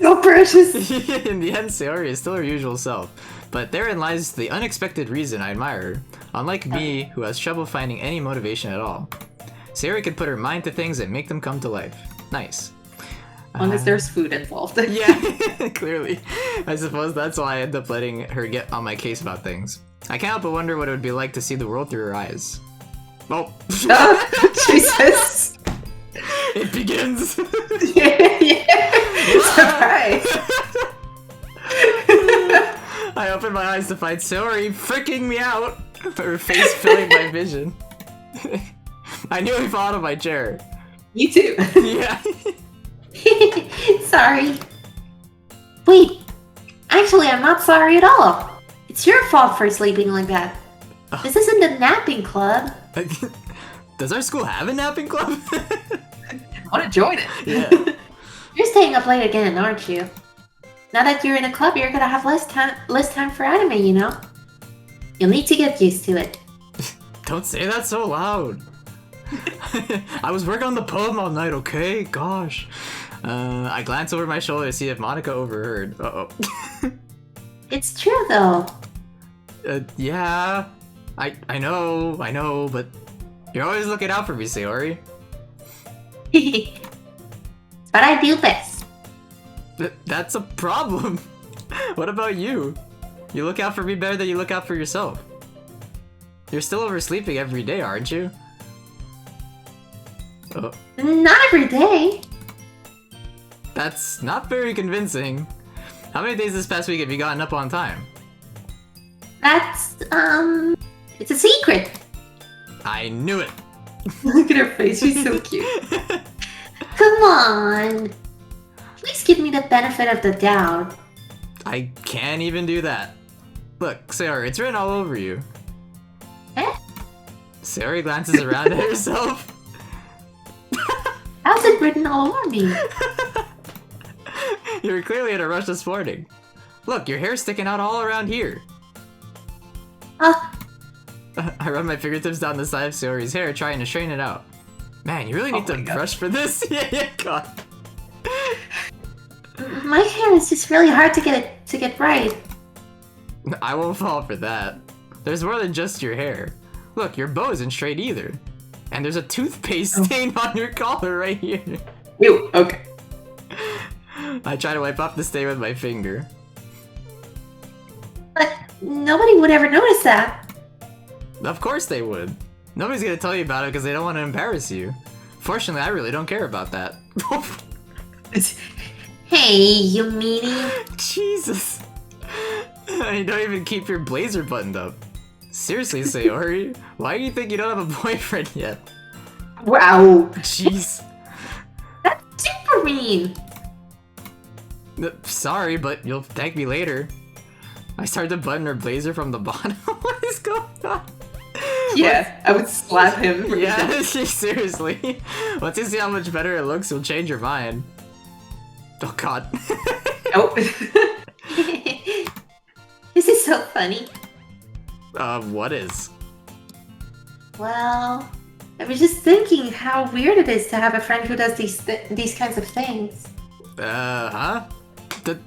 So precious! In the end, Sayori is still her usual self. But therein lies the unexpected reason I admire her. Unlike me, who has trouble finding any motivation at all. Sayori can put her mind to things and make them come to life. Nice. Unless there's food involved. Yeah, clearly. I suppose that's why I end up letting her get on my case about things. I can't help but wonder what it would be like to see the world through her eyes. Oh. Jesus! It begins! Surprise! I opened my eyes to find Sayori freaking me out, her face filling my vision. I nearly fell out of my chair. Me too. Yeah. Sorry. Wait, actually I'm not sorry at all. It's your fault for sleeping like that. This isn't a napping club. Does our school have a napping club? I want to join it. Yeah. You're staying up late again, aren't you? Now that you're in a club, you're gonna have less time for anime, you know? You'll need to get used to it. Don't say that so loud. I was working on the poem all night, okay? Gosh. I glanced over my shoulder to see if Monica overheard. Uh-oh. It's true, though. Yeah. I know, but you're always looking out for me, Sayori. But I do best. That's a problem. What about you? You look out for me better than you look out for yourself. You're still oversleeping every day, aren't you? Oh. Not every day. That's not very convincing. How many days this past week have you gotten up on time? That's, it's a secret. I knew it. Look at her face, she's so cute. Come on. Please give me the benefit of the doubt. I can't even do that. Look, Sayori, it's written all over you. Eh? Sayori glances around at herself. How's it written all over me? You were clearly in a rush this morning. Look, your hair's sticking out all around here. I run my fingertips down the side of Sayori's hair, trying to straighten it out. Man, you really need to brush for this? Yeah, God. My hair is just really hard to get right. I won't fall for that. There's more than just your hair. Look, your bow isn't straight either. And there's a toothpaste stain on your collar right here. Ew, okay. I try to wipe off the stain with my finger. But nobody would ever notice that. Of course they would. Nobody's gonna tell you about it because they don't want to embarrass you. Fortunately, I really don't care about that. Hey, you meanie. Jesus. You don't even keep your blazer buttoned up. Seriously, Sayori, why do you think you don't have a boyfriend yet? Wow. Jeez. That's super mean. Sorry, but you'll thank me later. I started to button her blazer from the bottom. What is going on? Yeah, I would slap him. Yeah, seriously. Once you see how much better it looks, you'll change your mind. Oh god. Oh. This is so funny. What is? Well, I was just thinking how weird it is to have a friend who does these kinds of things. Huh?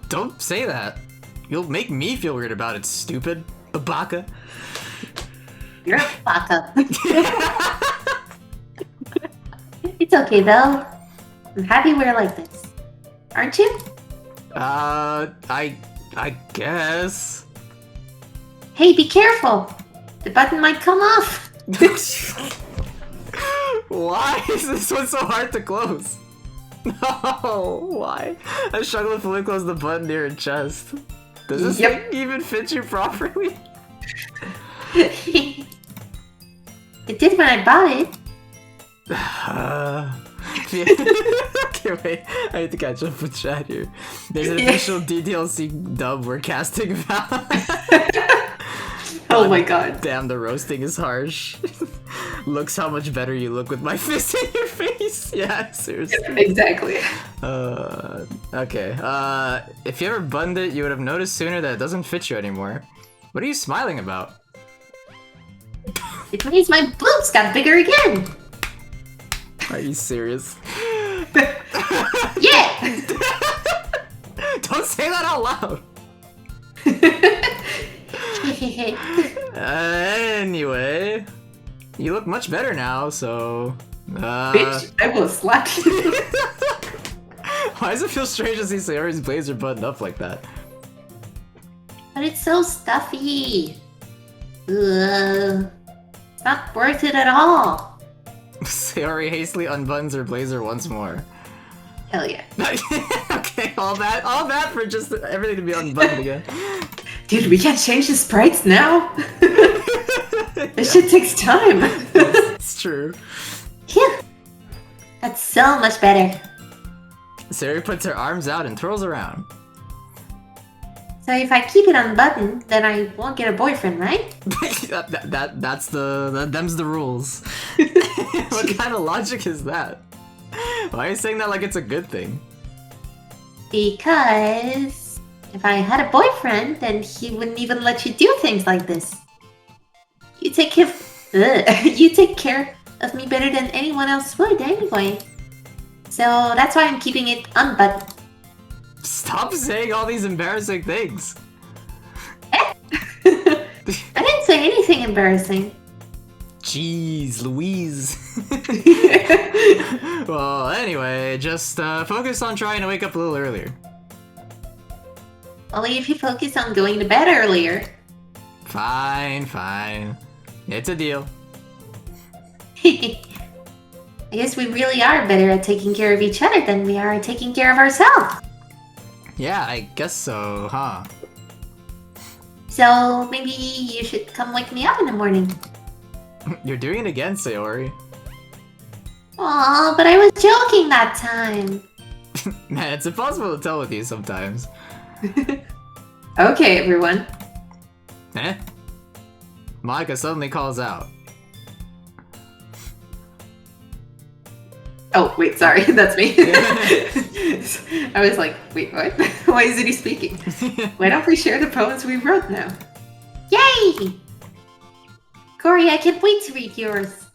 Don't say that. You'll make me feel weird about it, stupid. Baka. You're a baka. It's okay though. I'm happy we're like this. Aren't you? I guess. Hey, be careful! The button might come off! Why is this one so hard to close? No, why? I struggle to fully close the button near your chest. Does this thing even fit you properly? It did when I bought it. Okay, wait. I need to catch up with chat here. There's an official DDLC dub we're casting Val. Oh my god. Damn, the roasting is harsh. Looks how much better you look with my fist in your face. Yeah, seriously. Exactly. Okay. If you ever buttoned it, you would have noticed sooner that it doesn't fit you anymore. What are you smiling about? It means my boobs got bigger again! Are you serious? Yeah! Don't say that out loud! Anyway, you look much better now, so... Bitch, I will slap you. Why does it feel strange to see Sayori's blazer buttoned up like that? But it's so stuffy. Ugh. It's not worth it at all. Sayori hastily unbuttons her blazer once more. Hell yeah. Okay, all that for just everything to be unbuttoned again. Dude, we can't change the sprites now. This shit takes time. It's true. Yeah. That's so much better. Sayori puts her arms out and twirls around. So if I keep it unbuttoned, then I won't get a boyfriend, right? That's them's the rules. What kind of logic is that? Why are you saying that like it's a good thing? Because if I had a boyfriend, then he wouldn't even let you do things like this. You take care of me better than anyone else would anyway. So that's why I'm keeping it unbuttoned. Stop saying all these embarrassing things. I didn't say anything embarrassing. Jeez, Louise. Well, anyway, just focus on trying to wake up a little earlier. Only if you focus on going to bed earlier. Fine. It's a deal. I guess we really are better at taking care of each other than we are at taking care of ourselves. Yeah, I guess so, huh? So maybe you should come wake me up in the morning. You're doing it again, Sayori. Aw, but I was joking that time. Man, it's impossible to tell with you sometimes. Okay, everyone. Eh? Monica suddenly calls out. Oh, wait, sorry, that's me. I was like, wait, what? Why isn't he speaking? Why don't we share the poems we wrote now? Yay! Corey, I can't wait to read yours.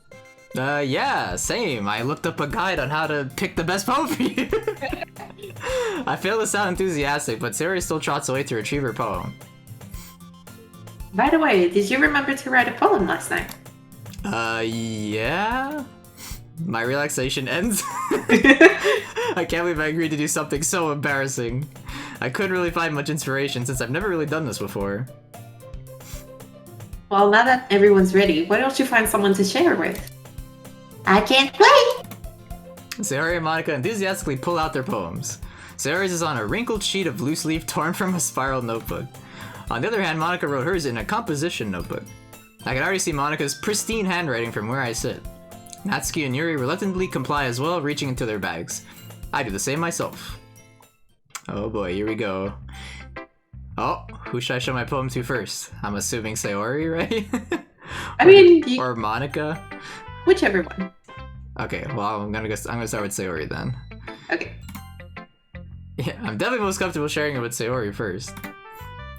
Yeah, same. I looked up a guide on how to pick the best poem for you. I fail to sound enthusiastic, but Sayori still trots away to retrieve her poem. By the way, did you remember to write a poem last night? Yeah? My relaxation ends. I can't believe I agreed to do something so embarrassing. I couldn't really find much inspiration since I've never really done this before. Well, now that everyone's ready, why don't you find someone to share with? I can't wait! Sayori and Monica enthusiastically pull out their poems. Sayori's is on a wrinkled sheet of loose leaf torn from a spiral notebook. On the other hand, Monica wrote hers in a composition notebook. I can already see Monica's pristine handwriting from where I sit. Natsuki and Yuri reluctantly comply as well, reaching into their bags. I do the same myself. Oh boy, here we go. Oh, who should I show my poem to first? I'm assuming Sayori, right? I mean, or Monica. Whichever one. Okay, well I'm gonna start with Sayori then. Okay. Yeah, I'm definitely most comfortable sharing it with Sayori first.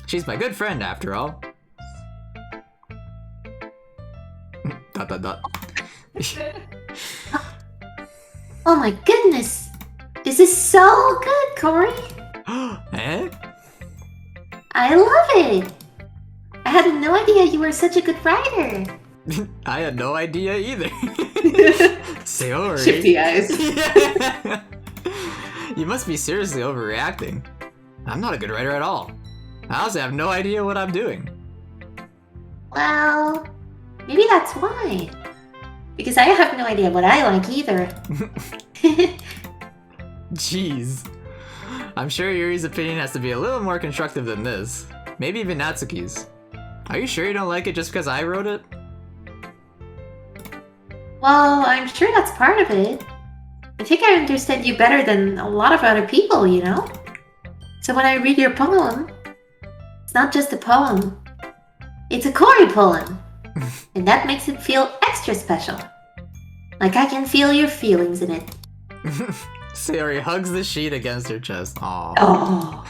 She's my good friend, after all. Dot dot dot. Oh my goodness! This is so good, Corey! Eh? I love it! I had no idea you were such a good writer! I had no idea either. Sayori. Shifty eyes. Yeah. You must be seriously overreacting. I'm not a good writer at all. I also have no idea what I'm doing. Well, maybe that's why. Because I have no idea what I like either. Jeez. I'm sure Yuri's opinion has to be a little more constructive than this. Maybe even Natsuki's. Are you sure you don't like it just because I wrote it? Well, I'm sure that's part of it. I think I understand you better than a lot of other people, you know? So when I read your poem, it's not just a poem. It's a Corey poem. And that makes it feel extra special. Like I can feel your feelings in it. Sayori hugs the sheet against her chest. Aww. Oh.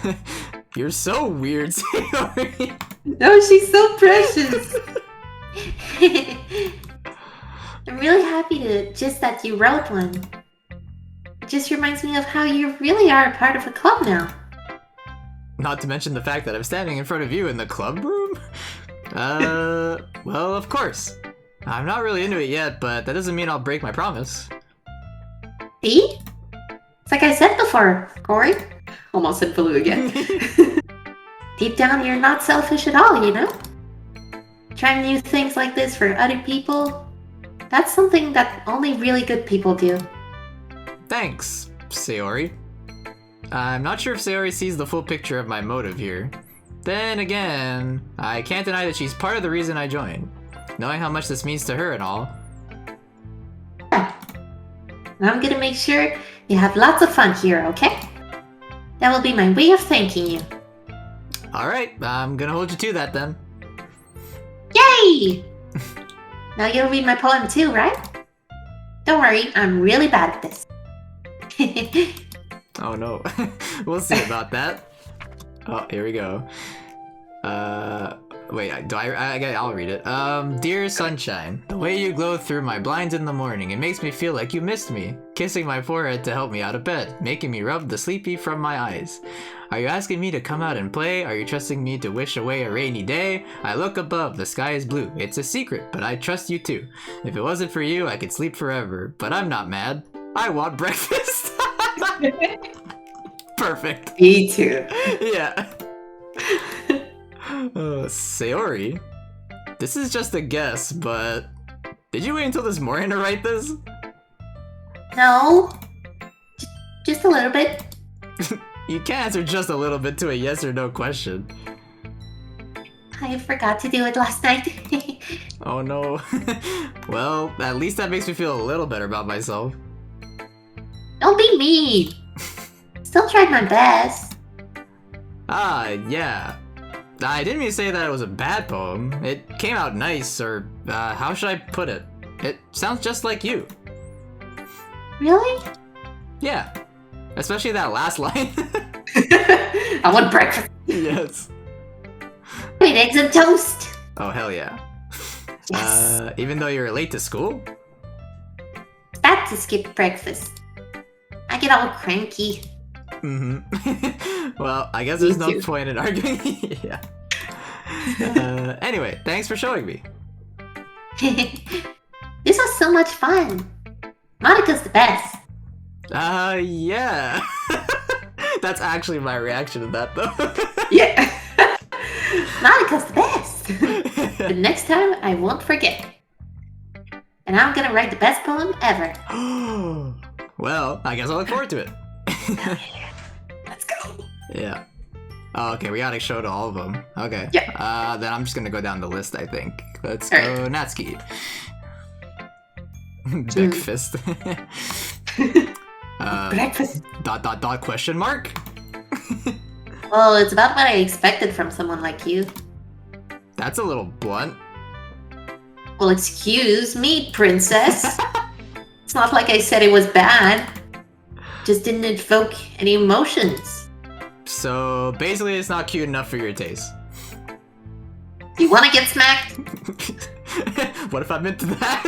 You're so weird, Sayori. No, she's so precious. I'm really happy that you wrote one. It just reminds me of how you really are a part of a club now. Not to mention the fact that I'm standing in front of you in the club room? Well, of course. I'm not really into it yet, but that doesn't mean I'll break my promise. See? It's like I said before, Corey. Almost said Baloo again. Deep down, you're not selfish at all, you know? Trying new things like this for other people, that's something that only really good people do. Thanks, Sayori. I'm not sure if Sayori sees the full picture of my motive here. Then again, I can't deny that she's part of the reason I joined. Knowing how much this means to her and all. Yeah. And I'm gonna make sure you have lots of fun here, okay? That will be my way of thanking you. Alright, I'm gonna hold you to that then. Yay! Now you'll read my poem too, right? Don't worry, I'm really bad at this. Oh no. We'll see about that. Oh, here we go. Wait, I'll read it. Dear sunshine, the way you glow through my blinds in the morning, it makes me feel like you missed me. Kissing my forehead to help me out of bed, making me rub the sleepy from my eyes. Are you asking me to come out and play? Are you trusting me to wish away a rainy day? I look above, the sky is blue. It's a secret, but I trust you too. If it wasn't for you, I could sleep forever. But I'm not mad. I want breakfast. Perfect. Me too. Yeah. Sayori? This is just a guess, but did you wait until this morning to write this? No. Just a little bit. You can't answer just a little bit to a yes or no question. I forgot to do it last night. Oh no. Well, at least that makes me feel a little better about myself. Don't be mean. Still tried my best. Ah, yeah. I didn't mean to say that it was a bad poem. It came out nice, or how should I put it? It sounds just like you. Really? Yeah. Especially that last line. I want breakfast. Yes. Wait, eggs and toast. Oh, hell yeah. Yes. Even though you're late to school? Bad to skip breakfast. I get all cranky. Mm-hmm. Well, I guess there's no point in arguing. Yeah. Anyway, thanks for showing me. This was so much fun. Monica's the best. Yeah. That's actually my reaction to that, though. Yeah. Monica's the best. The next time, I won't forget. And I'm gonna write the best poem ever. Well, I guess I'll look forward to it. Let's go. Yeah. Oh, okay, we gotta show to all of them. Okay. Yeah. Then I'm just gonna go down the list, I think. Let's All go right. Natsuki. Breakfast. Breakfast. Question mark? Well, it's about what I expected from someone like you. That's a little blunt. Well, excuse me, princess. It's not like I said it was bad. Just didn't evoke any emotions. So basically, it's not cute enough for your taste. You want to get smacked? What if I'm into that?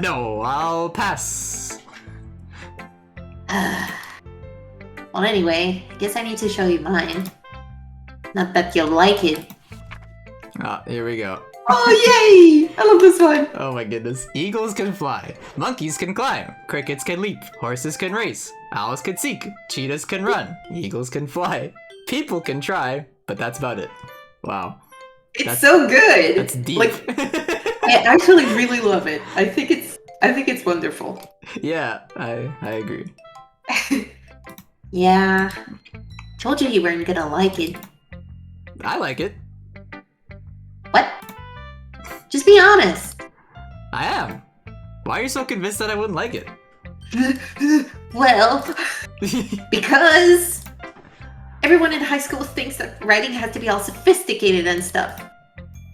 No, I'll pass. Well, anyway, I guess I need to show you mine. Not that you'll like it. Ah, here we go. Oh, yay! I love this one. Oh my goodness. Eagles can fly. Monkeys can climb. Crickets can leap. Horses can race. Owls can seek. Cheetahs can run. Eagles can fly. People can try, but that's about it. Wow. It's so good. That's deep. Like, I actually really love it. I think it's wonderful. Yeah, I agree. Yeah. Told you weren't gonna like it. I like it. What? Just be honest. I am. Why are you so convinced that I wouldn't like it? Well, because everyone in high school thinks that writing has to be all sophisticated and stuff.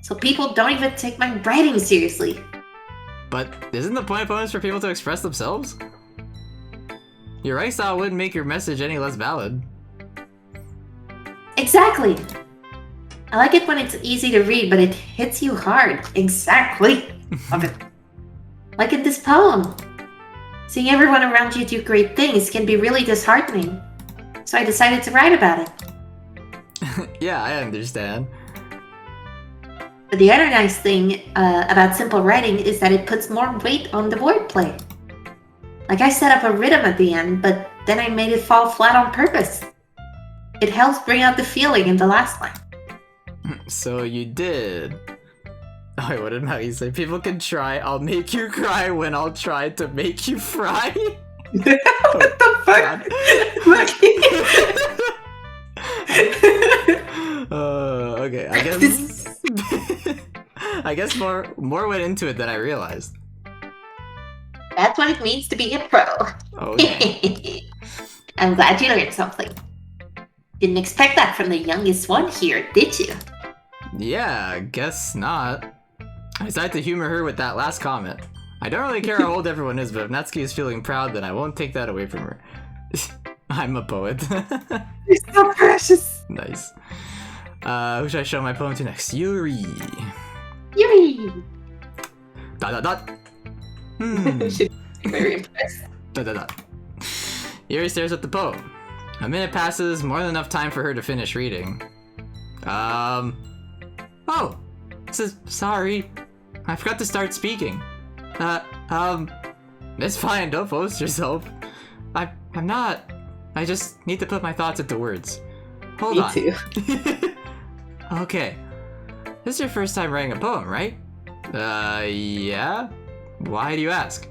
So people don't even take my writing seriously. But isn't the point of poems for people to express themselves? Your writing style wouldn't make your message any less valid. Exactly. I like it when it's easy to read, but it hits you hard. Exactly. Love it. Like in this poem. Seeing everyone around you do great things can be really disheartening. So I decided to write about it. Yeah, I understand. But the other nice thing about simple writing is that it puts more weight on the wordplay. Like I set up a rhythm at the end, but then I made it fall flat on purpose. It helps bring out the feeling in the last line. So you did. Oh, wait, what did Maggie say? People can try. I'll make you cry when I'll try to make you fry. What the fuck? Okay. I guess more went into it than I realized. That's what it means to be a pro. Okay. I'm glad you learned something. Didn't expect that from the youngest one here, did you? Yeah, I guess not. I decided to humor her with that last comment. I don't really care how old everyone is, but if Natsuki is feeling proud, then I won't take that away from her. I'm a poet. You're so precious. Nice. Who should I show my poem to next? Yuri. Yuri. Dot dot dot. She's very impressed. Dot dot dot. Yuri stares at the poem. A minute passes, more than enough time for her to finish reading. Oh! Sorry. I forgot to start speaking. It's fine, don't post yourself. I'm not. I just need to put my thoughts into words. Hold on. Me too. Okay. This is your first time writing a poem, right? Yeah? Why do you ask?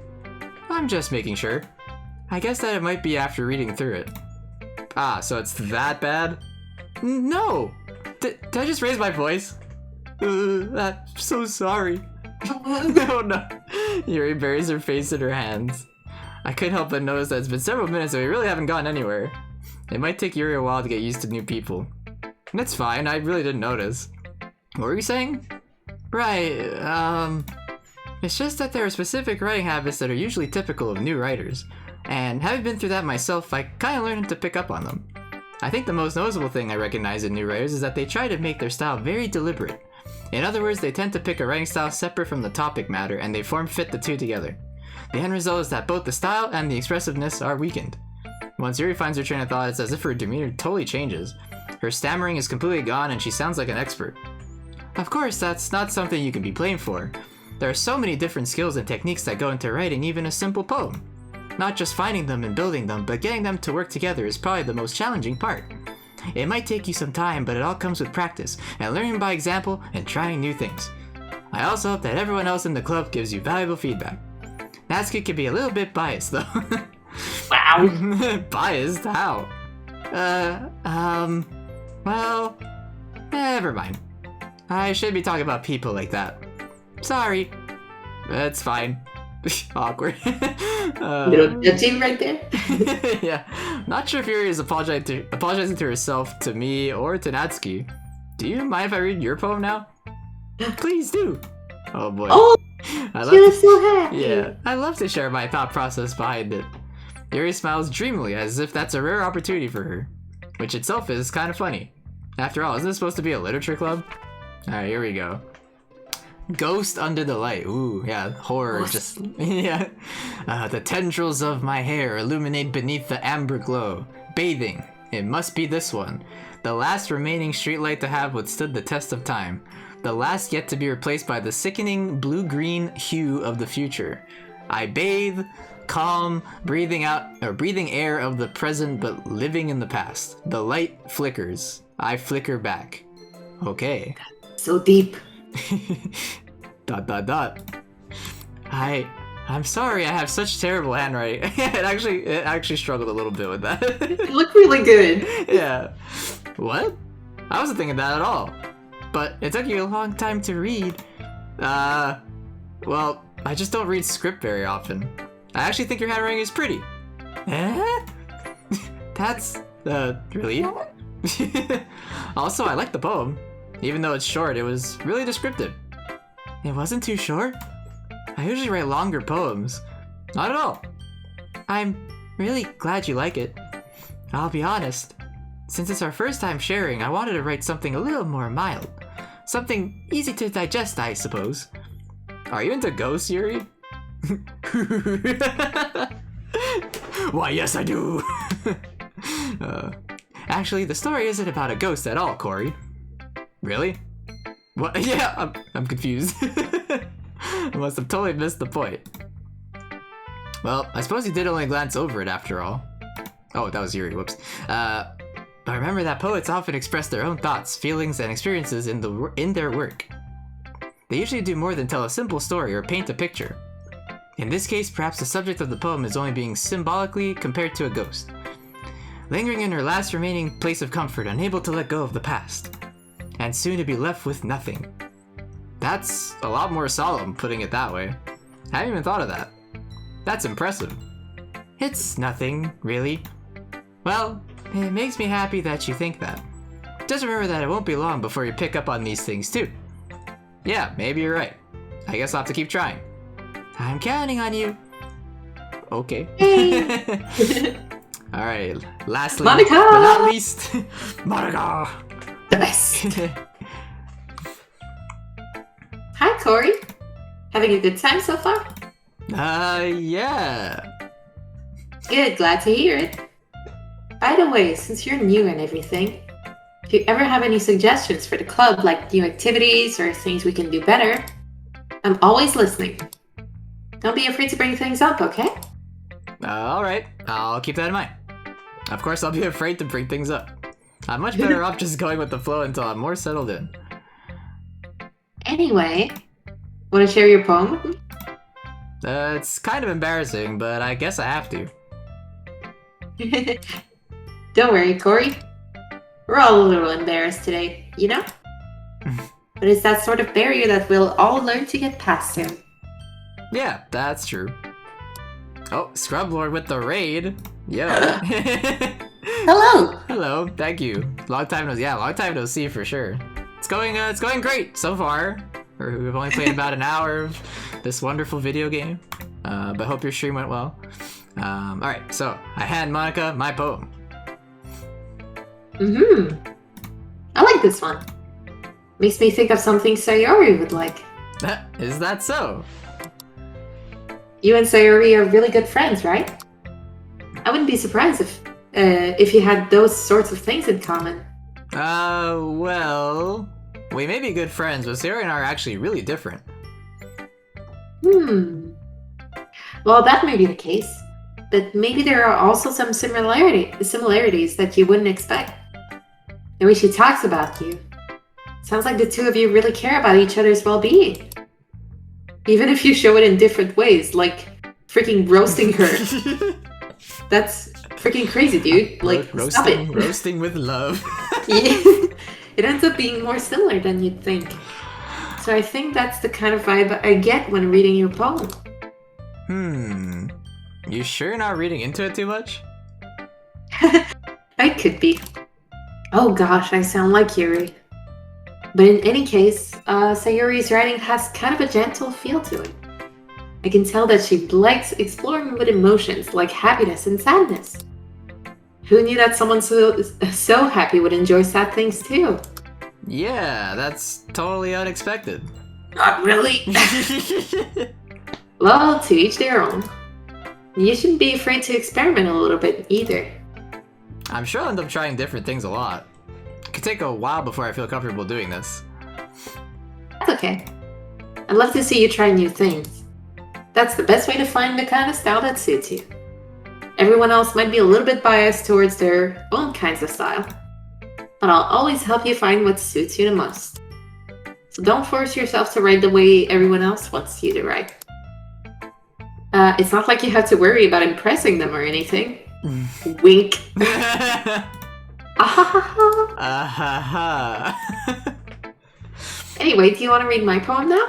I'm just making sure. I guess that it might be after reading through it. Ah, so it's that bad? No! Did I just raise my voice? I'm so sorry. Oh no. Yuri buries her face in her hands. I couldn't help but notice that it's been several minutes and we really haven't gone anywhere. It might take Yuri a while to get used to new people. That's fine, I really didn't notice. What were you saying? Right, it's just that there are specific writing habits that are usually typical of new writers. And having been through that myself, I kinda learned to pick up on them. I think the most noticeable thing I recognize in new writers is that they try to make their style very deliberate. In other words, they tend to pick a writing style separate from the topic matter and they form-fit the two together. The end result is that both the style and the expressiveness are weakened. Once Yuri finds her train of thought, it's as if her demeanor totally changes. Her stammering is completely gone and she sounds like an expert. Of course, that's not something you can be blamed for. There are so many different skills and techniques that go into writing even a simple poem. Not just finding them and building them, but getting them to work together is probably the most challenging part. It might take you some time, but it all comes with practice, and learning by example, and trying new things. I also hope that everyone else in the club gives you valuable feedback. Natsuki can be a little bit biased, though. Wow. Biased? How? Well, never mind. I shouldn't be talking about people like that. Sorry. It's fine. Awkward. Little judging right there. Yeah. Not sure if Yuri is apologizing to herself, to me, or to Natsuki. Do you mind if I read your poem now? Please do. Oh boy. Oh, I she was so happy. Yeah, I love to share my thought process behind it. Yuri smiles dreamily as if that's a rare opportunity for her, which itself is kind of funny. After all, isn't this supposed to be a literature club? Alright, here we go. Ghost under the light. Ooh, yeah, horror. Just yeah. The tendrils of my hair illuminate beneath the amber glow. Bathing. It must be this one. The last remaining streetlight to have withstood the test of time. The last yet to be replaced by the sickening blue-green hue of the future. I bathe, calm, breathing air of the present but living in the past. The light flickers. I flicker back. Okay. So deep. ... I'm sorry I have such terrible handwriting. it actually struggled a little bit with that. It looked really good. Yeah. What? I wasn't thinking that at all. But it took you a long time to read. Well, I just don't read script very often. I actually think your handwriting is pretty. Eh? That's, really? Also, I like the poem. Even though it's short, it was really descriptive. It wasn't too short? I usually write longer poems. Not at all. I'm really glad you like it. I'll be honest. Since it's our first time sharing, I wanted to write something a little more mild. Something easy to digest, I suppose. Are you into ghosts, Yuri? Why, yes, I do. Actually, the story isn't about a ghost at all, Corey. Really? What? Yeah, I'm confused. I must have totally missed the point. Well, I suppose you did only glance over it after all. Oh, that was Yuri, whoops. But remember that poets often express their own thoughts, feelings, and experiences in their work. They usually do more than tell a simple story or paint a picture. In this case, perhaps the subject of the poem is only being symbolically compared to a ghost. Lingering in her last remaining place of comfort, unable to let go of the past. And soon to be left with nothing. That's a lot more solemn, putting it that way. I hadn't even thought of that. That's impressive. It's nothing, really. Well, it makes me happy that you think that. Just remember that it won't be long before you pick up on these things too. Yeah, maybe you're right. I guess I'll have to keep trying. I'm counting on you. Okay. Hey. Alright, lastly, Monica! but not least, Monica! The best. Hi, Corey. Having a good time so far? Yeah. Good, glad to hear it. By the way, since you're new and everything, if you ever have any suggestions for the club, like new activities or things we can do better, I'm always listening. Don't be afraid to bring things up, okay? Alright, I'll keep that in mind. Of course, I'll be afraid to bring things up. I'm much better off just going with the flow until I'm more settled in. Anyway, want to share your poem with me? It's kind of embarrassing, but I guess I have to. Don't worry, Corey. We're all a little embarrassed today, you know? But it's that sort of barrier that we'll all learn to get past soon. Yeah, that's true. Oh, Scrub Lord with the raid. Yo. Hello! Hello, thank you. Long time no see for sure. It's going great so far. We've only played about an hour of this wonderful video game. But hope your stream went well. Alright, so I hand Monica my poem. I like this one. Makes me think of something Sayori would like. Is that so? You and Sayori are really good friends, right? I wouldn't be surprised if you had those sorts of things in common. Well, we may be good friends, but Sayori and I are actually really different. Well, that may be the case, but maybe there are also some similarities that you wouldn't expect. The way she talks about you. Sounds like the two of you really care about each other's well-being. Even if you show it in different ways, like freaking roasting her. That's freaking crazy, dude. Like, stop it. Roasting with love. Yeah. It ends up being more similar than you'd think. So I think that's the kind of vibe I get when reading your poem. You sure you're not reading into it too much? I could be. Oh gosh, I sound like Yuri. But in any case, Sayuri's writing has kind of a gentle feel to it. I can tell that she likes exploring with emotions like happiness and sadness. Who knew that someone so happy would enjoy sad things too? Yeah, that's totally unexpected. Not really. Well, to each their own. You shouldn't be afraid to experiment a little bit either. I'm sure I'll end up trying different things a lot. It could take a while before I feel comfortable doing this. That's okay. I'd love to see you try new things. That's the best way to find the kind of style that suits you. Everyone else might be a little bit biased towards their own kinds of style, but I'll always help you find what suits you the most. So don't force yourself to write the way everyone else wants you to write. It's not like you have to worry about impressing them or anything. Wink. Anyway, do you want to read my poem now?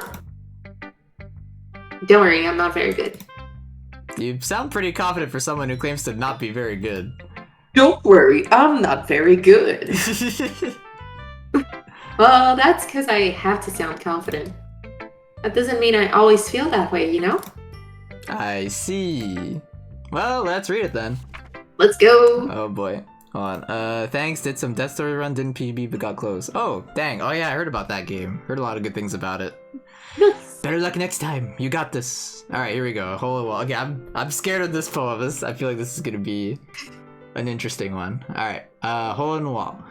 Don't worry, I'm not very good. You sound pretty confident for someone who claims to not be very good. Don't worry, I'm not very good. Well, that's because I have to sound confident. That doesn't mean I always feel that way, you know? I see. Well, let's read it then. Let's go! Oh boy. Hold on. Thanks, did some Death Story run, didn't PB, but got close. Oh, dang. Oh yeah, I heard about that game. Heard a lot of good things about it. Yes. Better luck next time. You got this. Alright, here we go. Hole in the wall. Okay, I'm scared of this poem. I feel like this is gonna be an interesting one. Alright, hole in the wall.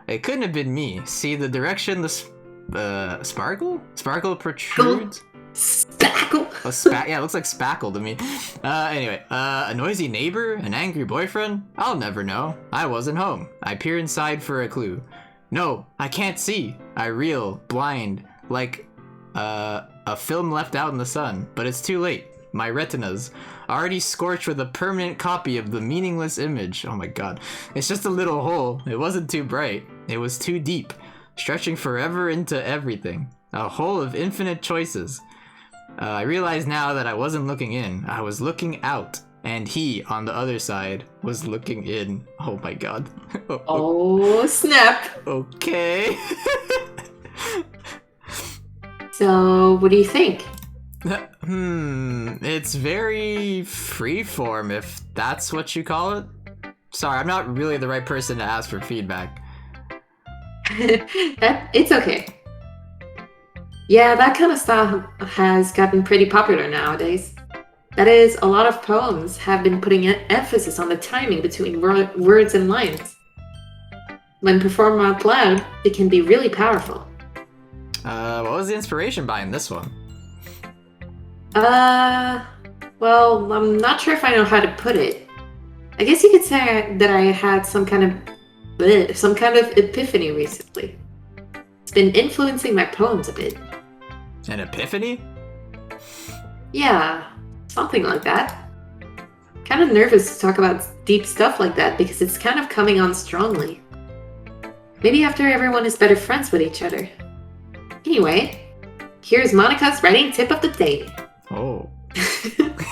It couldn't have been me. See the direction the sparkle? Sparkle protrudes? Spackle! Oh, yeah, it looks like spackle to me. Anyway, a noisy neighbor? An angry boyfriend? I'll never know. I wasn't home. I peer inside for a clue. No, I can't see. I reel, blind, like a film left out in the sun. But it's too late. My retinas, already scorched with a permanent copy of the meaningless image. Oh my god. It's just a little hole. It wasn't too bright. It was too deep, stretching forever into everything. A hole of infinite choices. I realize now that I wasn't looking in, I was looking out, and he, on the other side, was looking in. Oh my god. Oh, snap! Okay. So, what do you think? It's very freeform, if that's what you call it. Sorry, I'm not really the right person to ask for feedback. It's okay. Yeah, that kind of style has gotten pretty popular nowadays. That is, a lot of poems have been putting an emphasis on the timing between words and lines. When performed out loud, it can be really powerful. What was the inspiration behind this one? Well, I'm not sure if I know how to put it. I guess you could say that I had some kind of epiphany recently. It's been influencing my poems a bit. An epiphany? Yeah, something like that. Kind of nervous to talk about deep stuff like that because it's kind of coming on strongly. Maybe after everyone is better friends with each other. Anyway, here's Monica's writing tip of the day. Oh.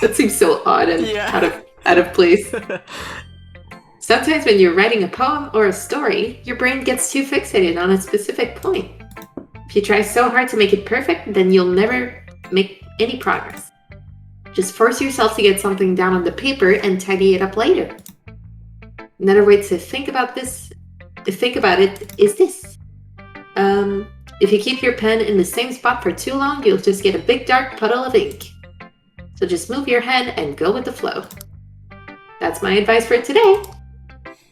That seems so odd and out of place. Sometimes when you're writing a poem or a story, your brain gets too fixated on a specific point. If you try so hard to make it perfect, then you'll never make any progress. Just force yourself to get something down on the paper and tidy it up later. Another way to think about it is this. If you keep your pen in the same spot for too long, you'll just get a big dark puddle of ink. So just move your head and go with the flow. That's my advice for today.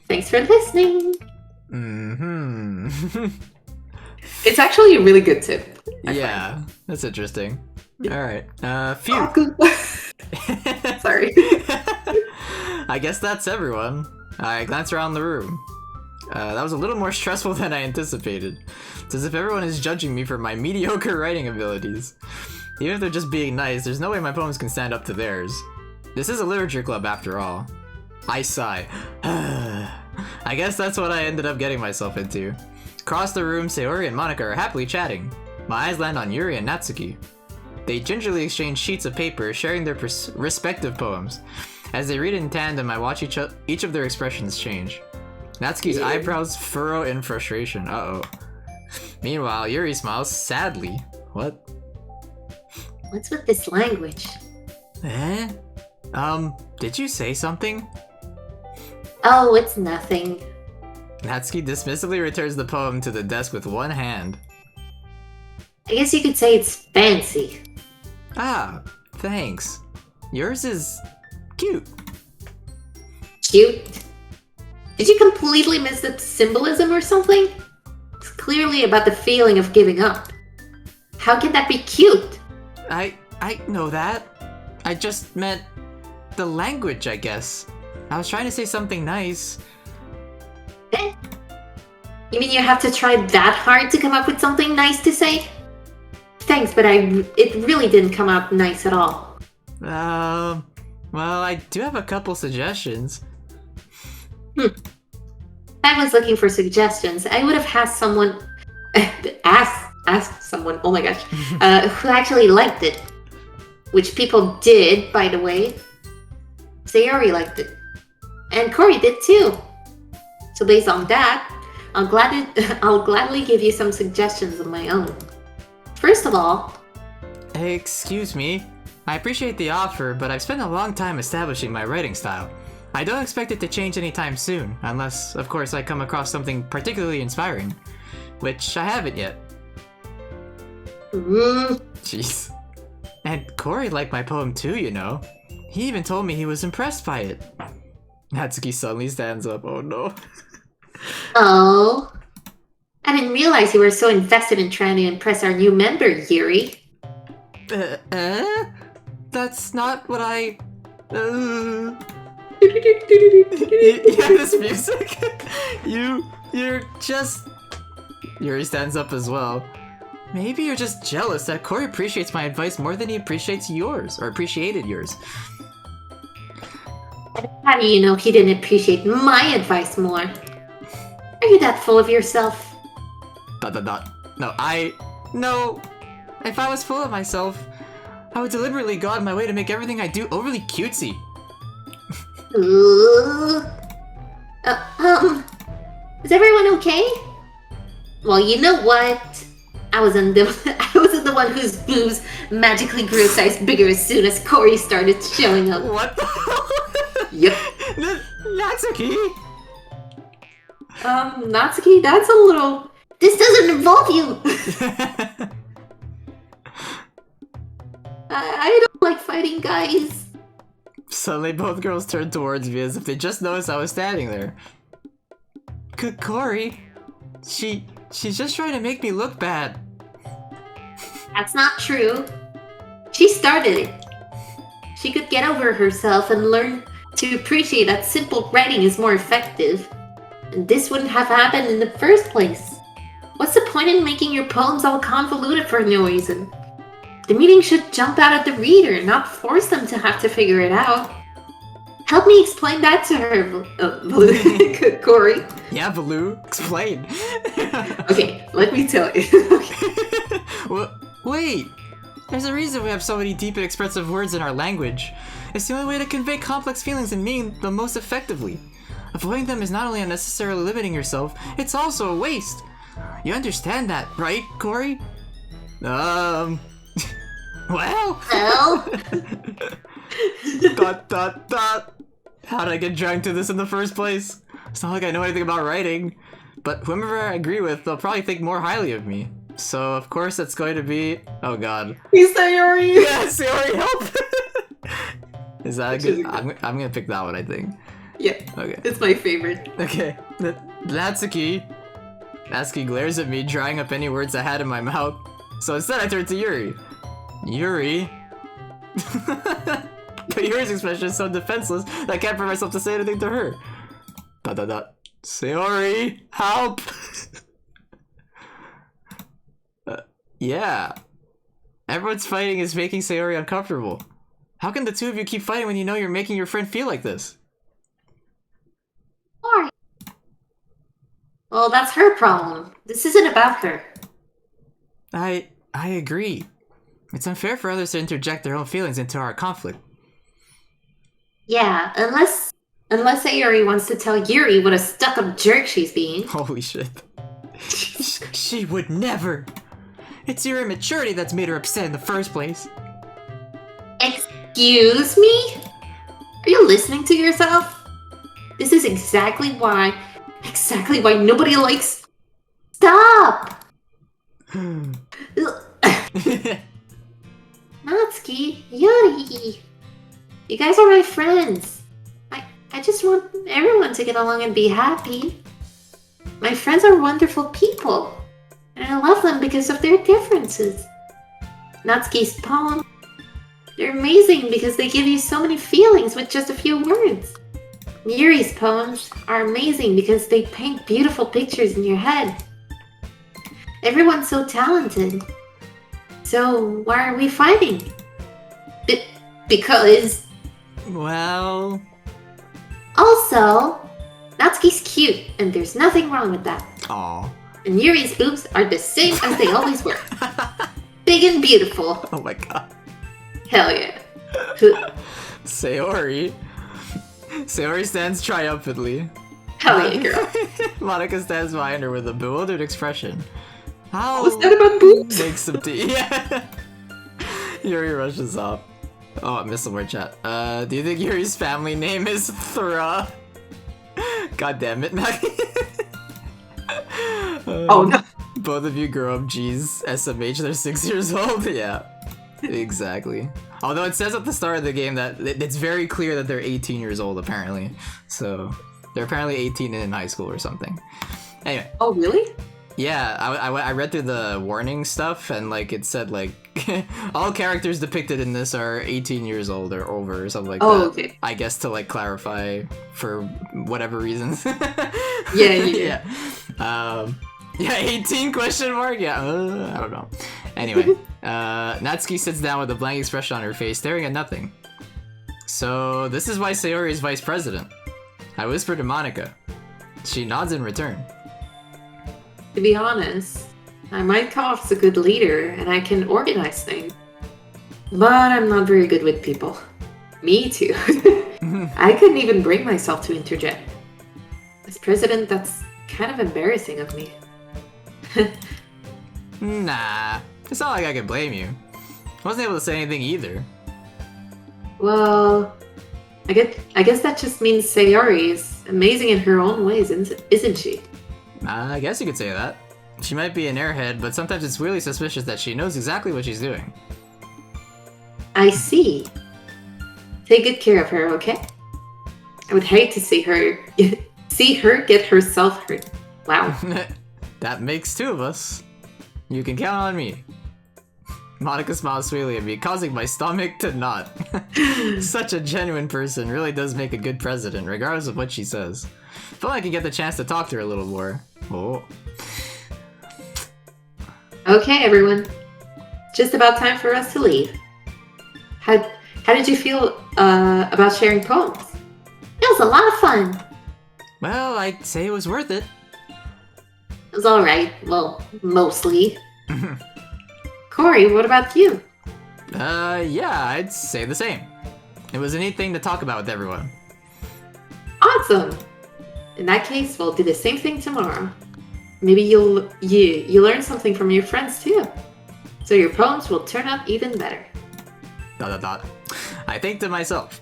Thanks for listening. It's actually a really good tip. Yeah, that's interesting. Alright, phew. Sorry. I guess that's everyone. I glance around the room. That was a little more stressful than I anticipated. It's as if everyone is judging me for my mediocre writing abilities. Even if they're just being nice, there's no way my poems can stand up to theirs. This is a literature club after all. I sigh. I guess that's what I ended up getting myself into. Across the room, Sayori and Monica are happily chatting. My eyes land on Yuri and Natsuki. They gingerly exchange sheets of paper, sharing their respective poems. As they read in tandem, I watch each of their expressions change. Natsuki's eyebrows furrow in frustration. Uh-oh. Meanwhile, Yuri smiles sadly. What? What's with this language? Eh? Did you say something? Oh, it's nothing. Natsuki dismissively returns the poem to the desk with one hand. I guess you could say it's fancy. Ah, thanks. Yours is cute. Cute? Did you completely miss the symbolism or something? It's clearly about the feeling of giving up. How can that be cute? I know that. I just meant the language, I guess. I was trying to say something nice. Eh? You mean you have to try that hard to come up with something nice to say? Thanks, but it really didn't come out nice at all. Well, I do have a couple suggestions. I was looking for suggestions. I would have asked someone, asked someone, oh my gosh, who actually liked it. Which people did, by the way. Sayori liked it. And Corey did too. So based on that, I'll gladly give you some suggestions of my own. First of all... Excuse me. I appreciate the offer, but I've spent a long time establishing my writing style. I don't expect it to change anytime soon, unless, of course, I come across something particularly inspiring. Which I haven't yet. Jeez. And Corey liked my poem too, you know. He even told me he was impressed by it. Natsuki suddenly stands up. Oh no. Oh. I didn't realize you were so invested in trying to impress our new member, Yuri. That's not what I... Yeah, this music? You're just... Yuri stands up as well. Maybe you're just jealous that Corey appreciates my advice more than he appreciates yours, or appreciated yours. How do you know he didn't appreciate my advice more? Are you that full of yourself? No. If I was full of myself, I would deliberately go out of my way to make everything I do overly cutesy. Is everyone okay? Well, you know what? I wasn't the one whose boobs magically grew a size bigger as soon as Corey started showing up. What the hell? Yep. Natsuki? Natsuki, that's a little... This doesn't involve you! I don't like fighting guys. Suddenly both girls turned towards me as if they just noticed I was standing there. Corey? She's just trying to make me look bad. That's not true. She started it. She could get over herself and learn to appreciate that simple writing is more effective. And this wouldn't have happened in the first place. What's the point in making your poems all convoluted for no reason? The meaning should jump out at the reader, not force them to have to figure it out. Help me explain that to her, Corey. Yeah, Baloo, explain. Okay, let me tell you. Well, wait! There's a reason we have so many deep and expressive words in our language. It's the only way to convey complex feelings and meaning the most effectively. Avoiding them is not only unnecessarily limiting yourself, it's also a waste. You understand that, right, Corey? Well... How did I get dragged to this in the first place? It's not like I know anything about writing. But whomever I agree with, they'll probably think more highly of me. So, of course, it's going to be... Oh, God. Sayori! Yeah, Sayori, help! Is that a good... I'm gonna pick that one, I think. Yeah. Okay. It's my favorite. Okay. Natsuki. Natsuki glares at me, drying up any words I had in my mouth. So instead, I turn to Yuri. Yuri? But Yuri's expression is so defenseless that I can't bring myself to say anything to her. Sayori, help! Yeah. Everyone's fighting is making Sayori uncomfortable. How can the two of you keep fighting when you know you're making your friend feel like this? Alright. Well, that's her problem. This isn't about her. I agree. It's unfair for others to interject their own feelings into our conflict. Yeah, unless Sayori wants to tell Yuri what a stuck-up jerk she's being. Holy shit. She would never. It's your immaturity that's made her upset in the first place. Excuse me? Are you listening to yourself? This is exactly why nobody likes... Stop! Natsuki, Yuri, you guys are my friends. I just want everyone to get along and be happy. My friends are wonderful people, and I love them because of their differences. Natsuki's poems, they're amazing because they give you so many feelings with just a few words. Yuri's poems are amazing because they paint beautiful pictures in your head. Everyone's so talented. So why are we fighting? Because... Well... Also, Natsuki's cute, and there's nothing wrong with that. Aw. And Yuri's boobs are the same as they always were. Big and beautiful. Oh my god. Hell yeah. Sayori stands triumphantly. Hell yeah, girl. Monica stands behind her with a bewildered expression. How was that about boobs? Make some tea. Yeah. Yuri rushes up. Oh, I missed some more chat. Do you think Yuri's family name is Thra? God damn it, Maggie. Oh no. Both of you grow up G's. SMH, they're 6 years old. Yeah, exactly. Although it says at the start of the game that it's very clear that they're 18 years old, apparently. So they're apparently 18 and in high school or something. Anyway. Oh, really? Yeah, I read through the warning stuff, and like it said like all characters depicted in this are 18 years old or over or something like that. Okay. I guess to like clarify for whatever reasons. Yeah. Yeah, 18 question mark? Yeah, I don't know. Anyway, Natsuki sits down with a blank expression on her face, staring at nothing. So this is why Sayori is vice president. I whisper to Monica. She nods in return. To be honest, I might come off as a good leader and I can organize things. But I'm not very good with people. Me too. I couldn't even bring myself to interject. As president, that's kind of embarrassing of me. Nah, it's not like I can blame you. I wasn't able to say anything either. Well, I guess that just means Sayori is amazing in her own ways, isn't she? I guess you could say that. She might be an airhead, but sometimes it's really suspicious that she knows exactly what she's doing. I see. Take good care of her, okay? I would hate to see her get herself hurt. Wow. That makes two of us. You can count on me. Monica smiles sweetly at me, causing my stomach to knot. Such a genuine person really does make a good president, regardless of what she says. Feel like I can get the chance to talk to her a little more. Oh. Okay, everyone. Just about time for us to leave. How did you feel about sharing poems? It was a lot of fun. Well, I'd say it was worth it. It was alright. Well, mostly. Corey, what about you? Yeah, I'd say the same. It was a neat thing to talk about with everyone. Awesome! In that case, we'll do the same thing tomorrow. Maybe you learn something from your friends too. So your poems will turn out even better. ... I think to myself.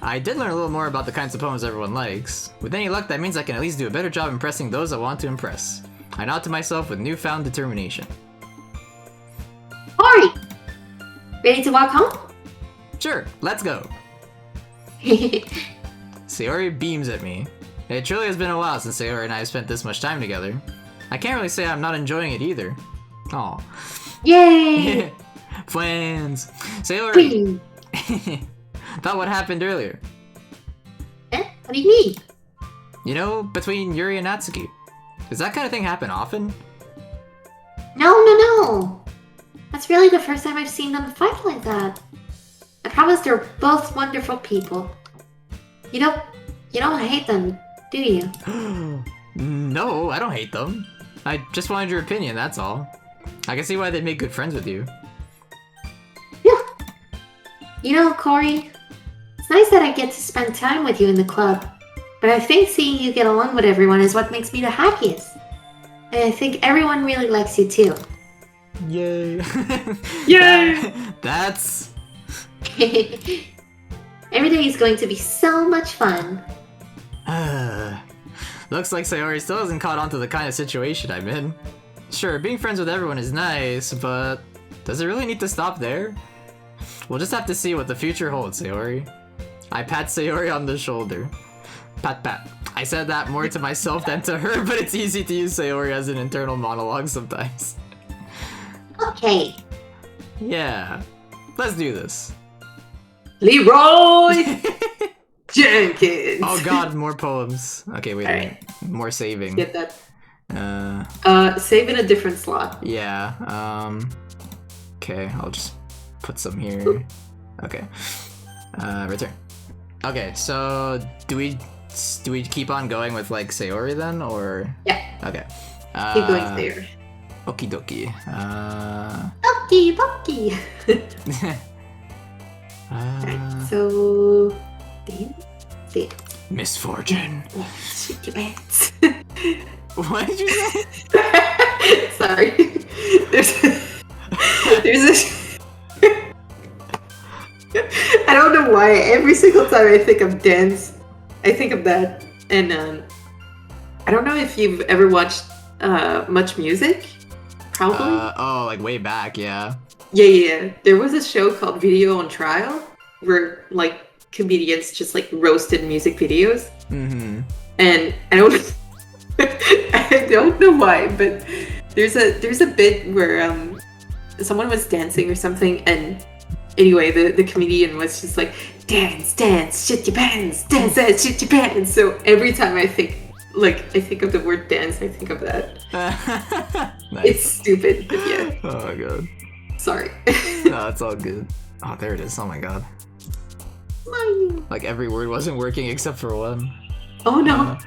I did learn a little more about the kinds of poems everyone likes. With any luck, that means I can at least do a better job impressing those I want to impress. I nod to myself with newfound determination. Corey! Ready to walk home? Sure, let's go. Sayori beams at me. It truly has been a while since Sayori and I have spent this much time together. I can't really say I'm not enjoying it either. Aw. Yay! Plans. Sayori. Thought what happened earlier. Eh? What do you mean? You know, between Yuri and Natsuki. Does that kind of thing happen often? No. That's really the first time I've seen them fight like that. I promise they're both wonderful people. You don't hate them, do you? No, I don't hate them. I just wanted your opinion, that's all. I can see why they'd make good friends with you. You know, Corey, it's nice that I get to spend time with you in the club, but I think seeing you get along with everyone is what makes me the happiest. And I think everyone really likes you too. Yay! Yay! That's... Every day is going to be so much fun. Looks like Sayori still hasn't caught on to the kind of situation I'm in. Sure, being friends with everyone is nice, but does it really need to stop there? We'll just have to see what the future holds, Sayori. I pat Sayori on the shoulder. Pat pat. I said that more to myself than to her, but it's easy to use Sayori as an internal monologue sometimes. Okay. Yeah. Let's do this. Leroy Jenkins! Oh god, more poems. Okay, wait a minute. Alright. More saving. Get that. Save in a different slot. Yeah, okay, I'll just put some here. Okay. Return. Okay, so do we keep on going with like Sayori then, or? Yeah. Okay. Keep going there. Okie dokie. Doki Doki! Alright, so... See. Misfortune. Shake your pants. What did you say? Sorry. There's a... I don't know why. Every single time I think of dance, I think of that. And I don't know if you've ever watched Much Music. Probably. Oh, like way back, yeah. Yeah. There was a show called Video on Trial where like comedians just like roasted music videos. Mm-hmm. And I don't I don't know why, but there's a bit where someone was dancing or something, and anyway the comedian was just like, dance, shit your pants, dance, shit your pants. So every time I think of the word dance, I think of that. Nice. It's stupid, but yeah. Oh my god. Sorry. No, it's all good. Oh, there it is. Oh my god. Like every word wasn't working except for one. Oh no.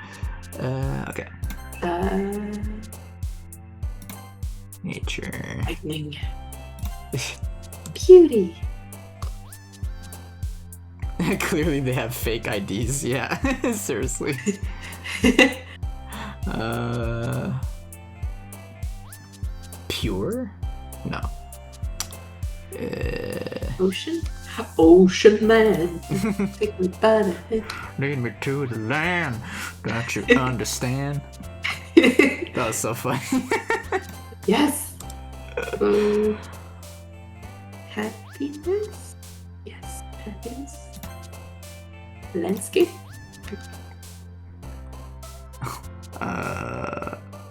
Okay. Nature. Lightning. Beauty. Clearly they have fake IDs, yeah. Seriously. Pure? No. Ocean man. Take me by the head. Lead me to the land. Don't you understand? That was so funny. Yes. Happiness? Yes, happiness. Landscape?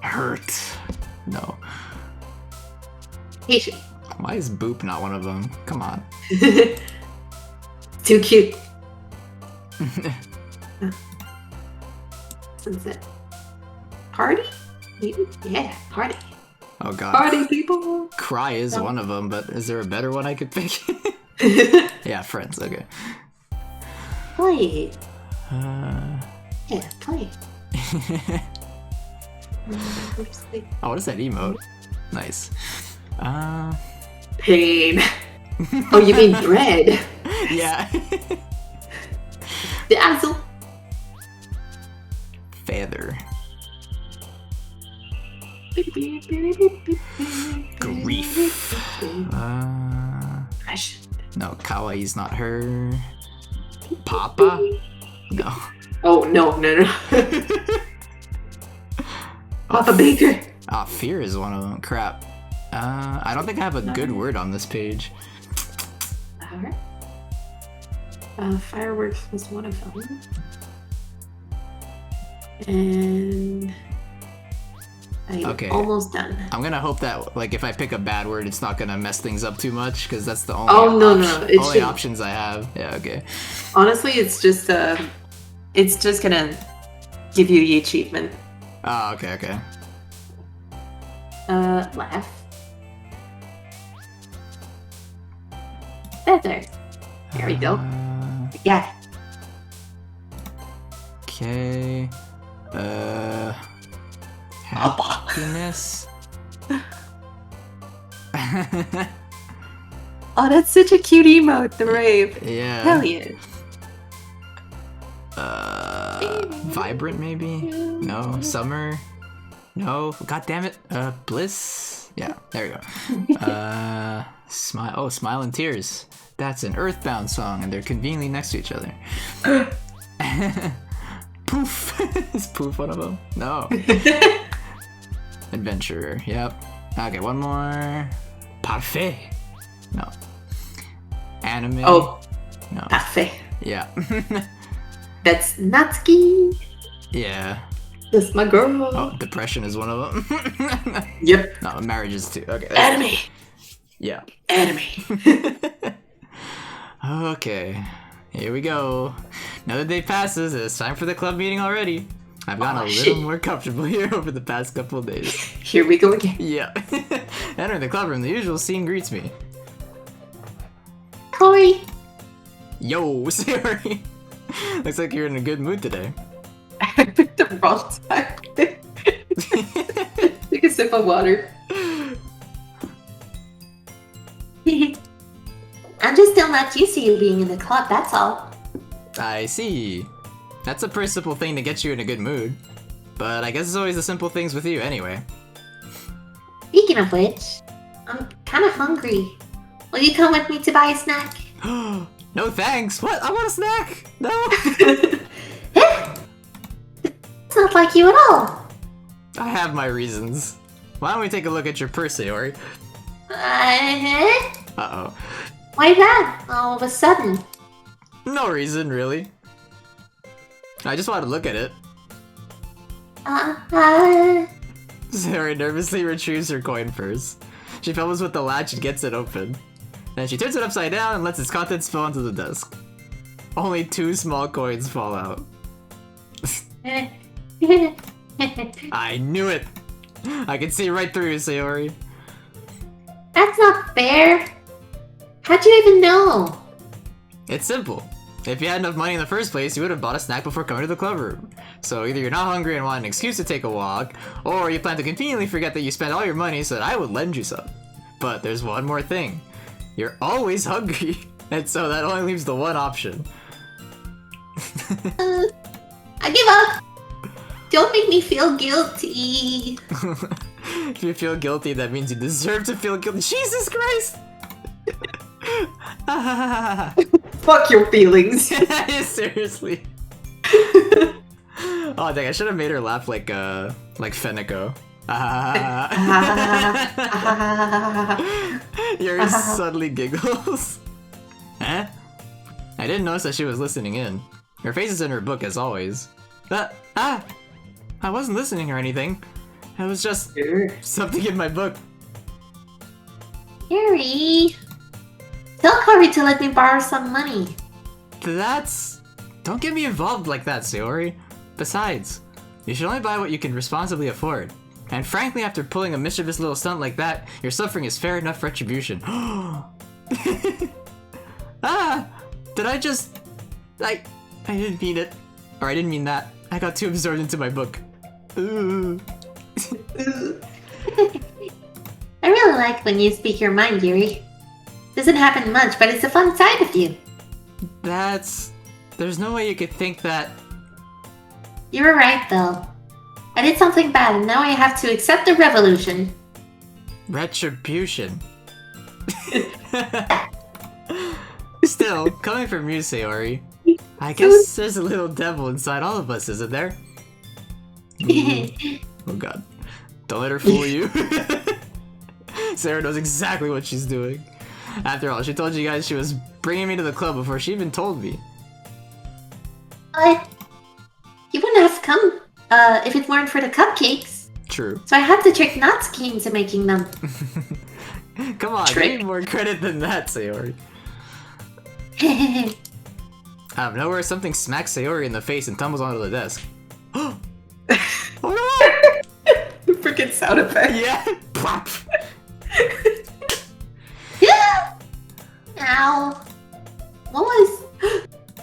Hurt. No. Patient. Why is Boop not one of them? Come on. Too cute. Sunset. Party? Maybe? Yeah, party. Oh god. Party people. Cry is one of them, but is there a better one I could pick? Yeah, friends. Okay. Play. Yeah, play. Oh, what is that emote? Nice. Pain. Oh, you mean bread? Yeah. Dazzle. Feather. Grief. No, Kawaii's not her. Papa? No. Oh, no. Papa Baker. Ah, fear is one of them. Crap. I don't think I have a good word on this page. Alright. Fireworks was one of them. And I'm almost done. I'm gonna hope that, like, if I pick a bad word, it's not gonna mess things up too much, because that's the only only options I have. Yeah, okay. Honestly, it's just gonna give you the achievement. Oh, okay. Laugh. Feather. There we go. Yeah. Okay. Happiness. Oh, that's such a cute emote, the rave. Yeah. Hell yeah. Vibrant maybe? No. Summer? No. God damn it. Bliss? Yeah, there we go. Smile. Oh, Smile and Tears. That's an Earthbound song, and they're conveniently next to each other. Poof. Is Poof one of them? No. Adventurer. Yep. Okay, one more. Parfait. No. Anime. Oh. No. Parfait. Yeah. That's Natsuki. Yeah. That's my girl. Oh, depression is one of them. Yep. No, marriage is too. Okay. Anime. Yeah. Anime. Okay. Here we go. Another day passes, and it's time for the club meeting already. I've gotten a little more comfortable here over the past couple of days. Here we go again. Yeah. Entering the club room, the usual scene greets me. Corey. Yo, sorry. Looks like you're in a good mood today. I picked the wrong time. Take a sip of water. I'm just still not used to you being in the club, that's all. I see. That's a pretty simple thing to get you in a good mood. But I guess it's always the simple things with you anyway. Speaking of which, I'm kind of hungry. Will you come with me to buy a snack? No thanks! What? I want a snack! No! It's not like you at all. I have my reasons. Why don't we take a look at your purse, Sayori? Uh-oh. Why that? All of a sudden. No reason, really. I just wanted to look at it. Sayori nervously retrieves her coin purse. She fumbles with the latch and gets it open. Then she turns it upside down and lets its contents fall onto the desk. Only 2 small coins fall out. I knew it! I can see right through you, Sayori. That's not fair. How'd you even know? It's simple. If you had enough money in the first place, you would have bought a snack before coming to the club room. So either you're not hungry and want an excuse to take a walk, or you plan to conveniently forget that you spent all your money so that I would lend you some. But there's one more thing. You're always hungry, and so that only leaves the one option. I give up. Don't make me feel guilty. If you feel guilty, that means you deserve to feel guilty. Jesus Christ! Fuck your feelings. Seriously. Oh dang, I should have made her laugh like Fenico. Yuri suddenly giggles. Huh? I didn't notice that she was listening in. Her face is in her book as always. I wasn't listening or anything. It was just something in my book. Yuri. Tell Corey to let me borrow some money. Don't get me involved like that, Sayori. Besides, you should only buy what you can responsibly afford. And frankly, after pulling a mischievous little stunt like that, your suffering is fair enough retribution. Did I just... I didn't mean it. Or I didn't mean that. I got too absorbed into my book. Ooh. I really like when you speak your mind, Yuri. Doesn't happen much, but it's a fun side of you. There's no way you could think that... You were right, though. I did something bad, and now I have to accept the revolution. Retribution. Still, coming from you, Sayori, I guess there's a little devil inside all of us, isn't there? Oh god. Don't let her fool you. Sarah knows exactly what she's doing. After all, she told you guys she was bringing me to the club before she even told me. But you wouldn't have come if it weren't for the cupcakes. True. So I had to trick Natsuki into making them. Come on, give me more credit than that, Sayori. Out of nowhere, something smacks Sayori in the face and tumbles onto the desk. Oh no! The freaking sound effect. Yeah! Plop! Ow. What was...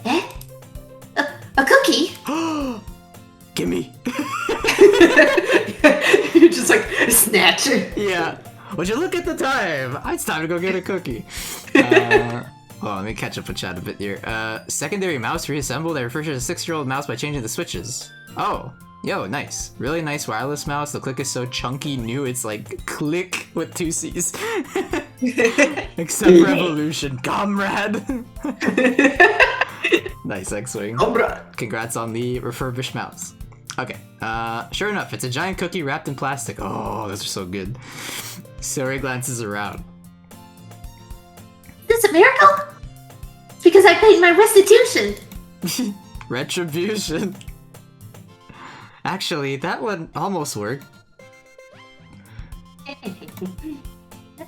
Eh? A cookie? Gimme! You're just like, snatch. Yeah. Would you look at the time? It's time to go get a cookie. Well, let me catch up with chat a bit here. Secondary mouse reassembled. I refresh a 6-year-old mouse by changing the switches. Oh, yo, nice. Really nice wireless mouse. The click is so chunky new, it's like click with 2 C's. Except Revolution, comrade. Nice X-Wing. Congrats on the refurbished mouse. Okay, sure enough, it's a giant cookie wrapped in plastic. Oh, those are so good. Suri glances around. Is this a miracle? It's because I paid my restitution. Retribution. Actually, that one almost worked.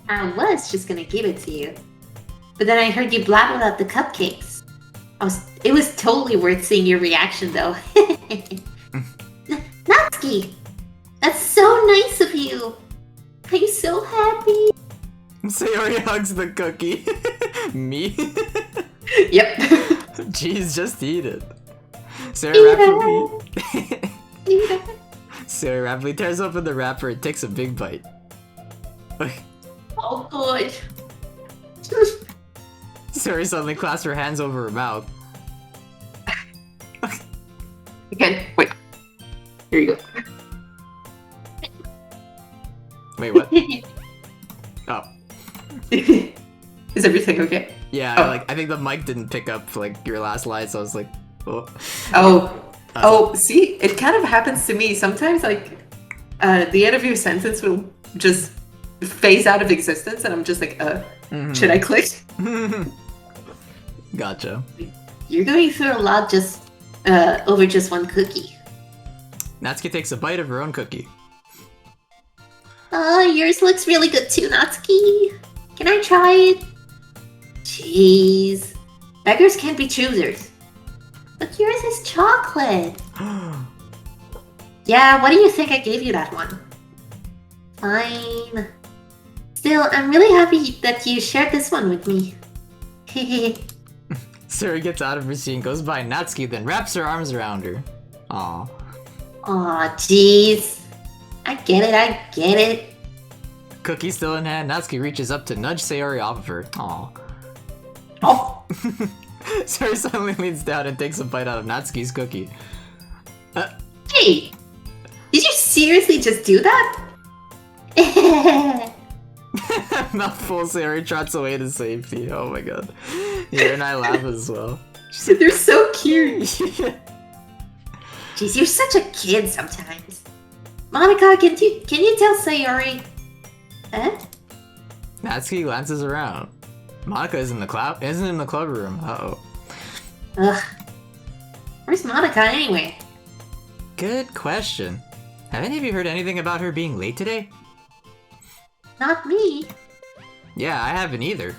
I was just gonna give it to you. But then I heard you blab about the cupcakes. It was totally worth seeing your reaction though. Natsuki! That's so nice of you! Are you so happy? Sayori hugs the cookie. Me? Yep. Jeez, just eat it. Sayori rapidly tears open the wrapper and takes a big bite. Oh, good. Sayori suddenly clasps her hands over her mouth. Again, wait. Here you go. Wait, what? Oh. Is everything okay? Yeah, Oh. like I think the mic didn't pick up like your last line, so I was like, Oh, see, it kind of happens to me sometimes. Like, the end of your sentence will just phase out of existence, and I'm just like, should I click? Gotcha. You're going through a lot just over just one cookie. Natsuki takes a bite of her own cookie. Yours looks really good too, Natsuki. Can I try it? Jeez. Beggars can't be choosers. But yours is chocolate. Yeah, what do you think I gave you that one? Fine. Still, I'm really happy that you shared this one with me. Suri gets out of her seat and goes by Natsuki, then wraps her arms around her. Aw. Aw, jeez. I get it. Cookie still in hand, Natsuki reaches up to nudge Sayori off of her. Aw. Oh. Suri suddenly leans down and takes a bite out of Natsuki's cookie. Hey! Did you seriously just do that? Mouthful, Sayori trots away to safety. Oh my god. Here and I laugh as well. They're so cute. Jeez, you're such a kid sometimes. Monica, can you tell Sayori? Huh? Natsuki glances around. Monica isn't in the club room. Uh-oh. Ugh. Where's Monica anyway? Good question. Have any of you heard anything about her being late today? Not me. Yeah, I haven't either.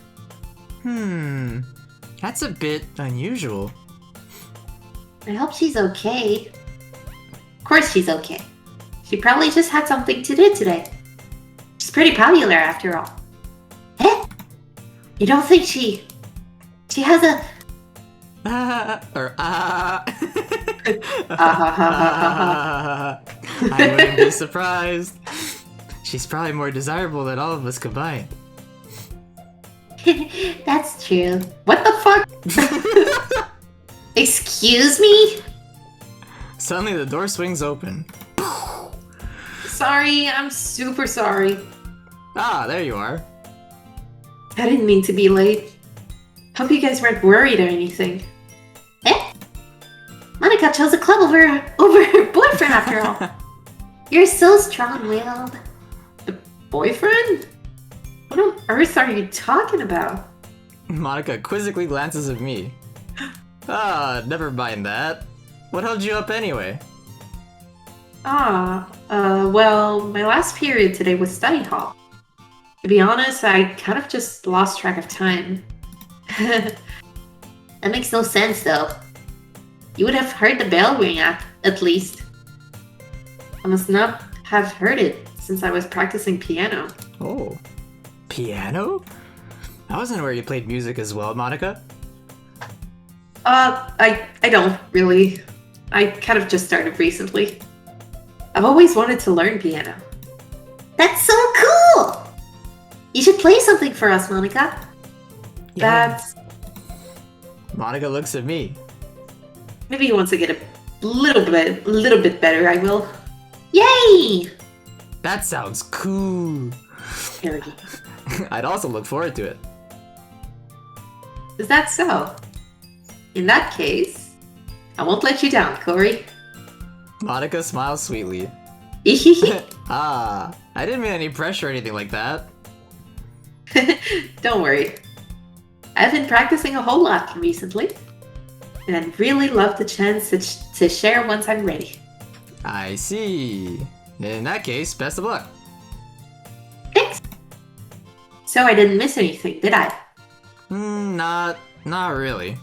That's a bit unusual. I hope she's okay. Of course she's okay. She probably just had something to do today. She's pretty popular after all. Eh? You don't think she has a... I wouldn't be surprised. She's probably more desirable than all of us combined. That's true. What the fuck? Excuse me? Suddenly the door swings open. Sorry, I'm super sorry. Ah, there you are. I didn't mean to be late. Hope you guys weren't worried or anything. Eh? Monica chose a club over her boyfriend after all. You're so strong-willed. The boyfriend? What on earth are you talking about? Monica quizzically glances at me. Ah, never mind that. What held you up anyway? Well, my last period today was study hall. To be honest, I kind of just lost track of time. That makes no sense, though. You would have heard the bell ring at least. I must not have heard it since I was practicing piano. Oh. Piano? I wasn't aware you played music as well, Monica. I don't really. I kind of just started recently. I've always wanted to learn piano. That's so cool! You should play something for us, Monica. That's... Monica looks at me. Maybe he wants to get a little bit better, I will. Yay! That sounds cool. Arrogant. I'd also look forward to it. Is that so? In that case, I won't let you down, Corey. Monica smiles sweetly. Ah, I didn't mean any pressure or anything like that. Don't worry. I've been practicing a whole lot recently, and I'd really love the chance to share once I'm ready. I see. In that case, best of luck. Thanks! So I didn't miss anything, did I? Not really.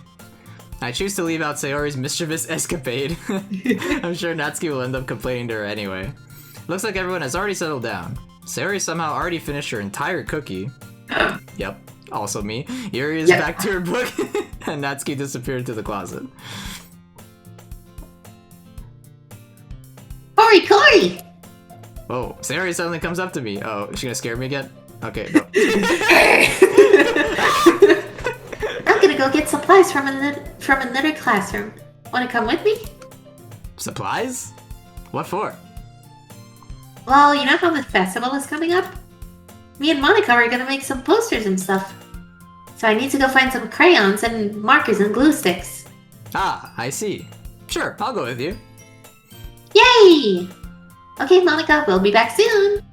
I choose to leave out Sayori's mischievous escapade. I'm sure Natsuki will end up complaining to her anyway. Looks like everyone has already settled down. Sayori somehow already finished her entire cookie. Yep, also me. Yuri is back to her book, and Natsuki disappeared into the closet. Corey! Whoa, Sayori suddenly comes up to me. Oh, is she gonna scare me again? Okay, no. I'm gonna go get supplies from another classroom. Wanna come with me? Supplies? What for? Well, you know how the festival is coming up? Me and Monica are gonna make some posters and stuff. So I need to go find some crayons and markers and glue sticks. Ah, I see. Sure, I'll go with you. Yay! Okay, Monica, we'll be back soon.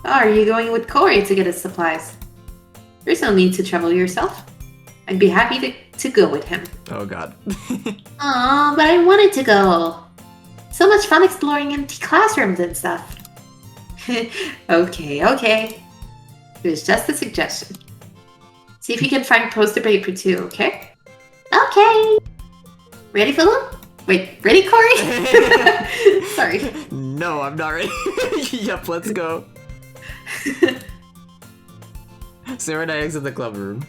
Oh, are you going with Corey to get us supplies? There's no need to trouble yourself. I'd be happy to go with him. Oh god. Aw, but I wanted to go. So much fun exploring empty classrooms and stuff. Okay. It was just a suggestion. See if you can find poster paper too, okay? Okay. Ready, Philip? Wait, ready, Corey? Sorry. No, I'm not ready. Yep, let's go. Sayori and I exit the club room.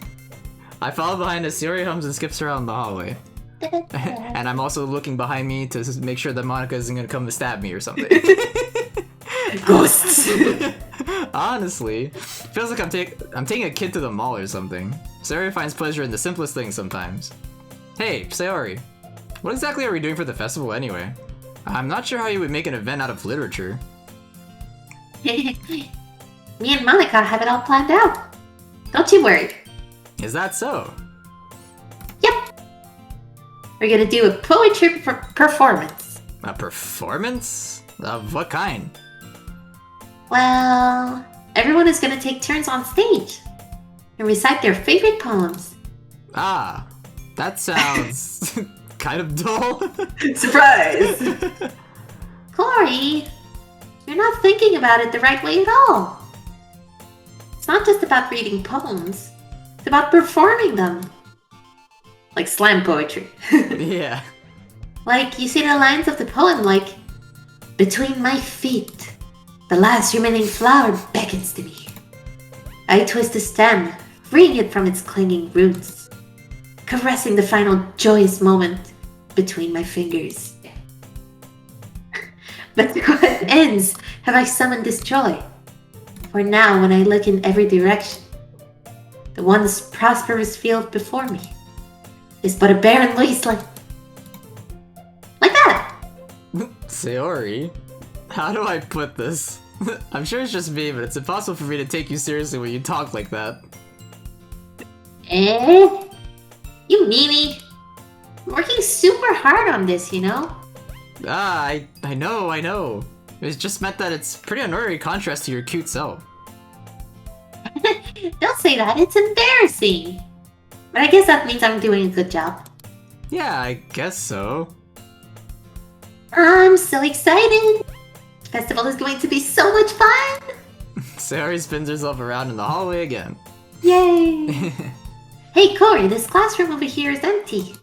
I follow behind as Sayori hums and skips around the hallway. And I'm also looking behind me to make sure that Monica isn't gonna come to stab me or something. Ghosts! Honestly, feels like I'm taking a kid to the mall or something. Sayori finds pleasure in the simplest things sometimes. Hey, Sayori. What exactly are we doing for the festival anyway? I'm not sure how you would make an event out of literature. Me and Monica have it all planned out. Don't you worry. Is that so? Yep. We're gonna do a poetry performance. A performance? Of what kind? Well, everyone is gonna take turns on stage and recite their favorite poems. Ah, that sounds kind of dull. Surprise! Corey, you're not thinking about it the right way at all. It's not just about reading poems. It's about performing them. Like slam poetry. Yeah. Like, you see the lines of the poem like, between my feet, the last remaining flower beckons to me. I twist the stem, freeing it from its clinging roots, caressing the final joyous moment between my fingers. But to what ends have I summoned this joy? For now, when I look in every direction, the once prosperous field before me is but a barren wasteland. Like that! Sayori, how do I put this? I'm sure it's just me, but it's impossible for me to take you seriously when you talk like that. Eh? You meanie. I'm working super hard on this, you know? Ah, I know. It's just meant that it's pretty honorary contrast to your cute self. Don't say that, it's embarrassing. But I guess that means I'm doing a good job. Yeah, I guess so. I'm so excited! Festival is going to be so much fun! Sayori spins herself around in the hallway again. Yay! Hey Corey, this classroom over here is empty.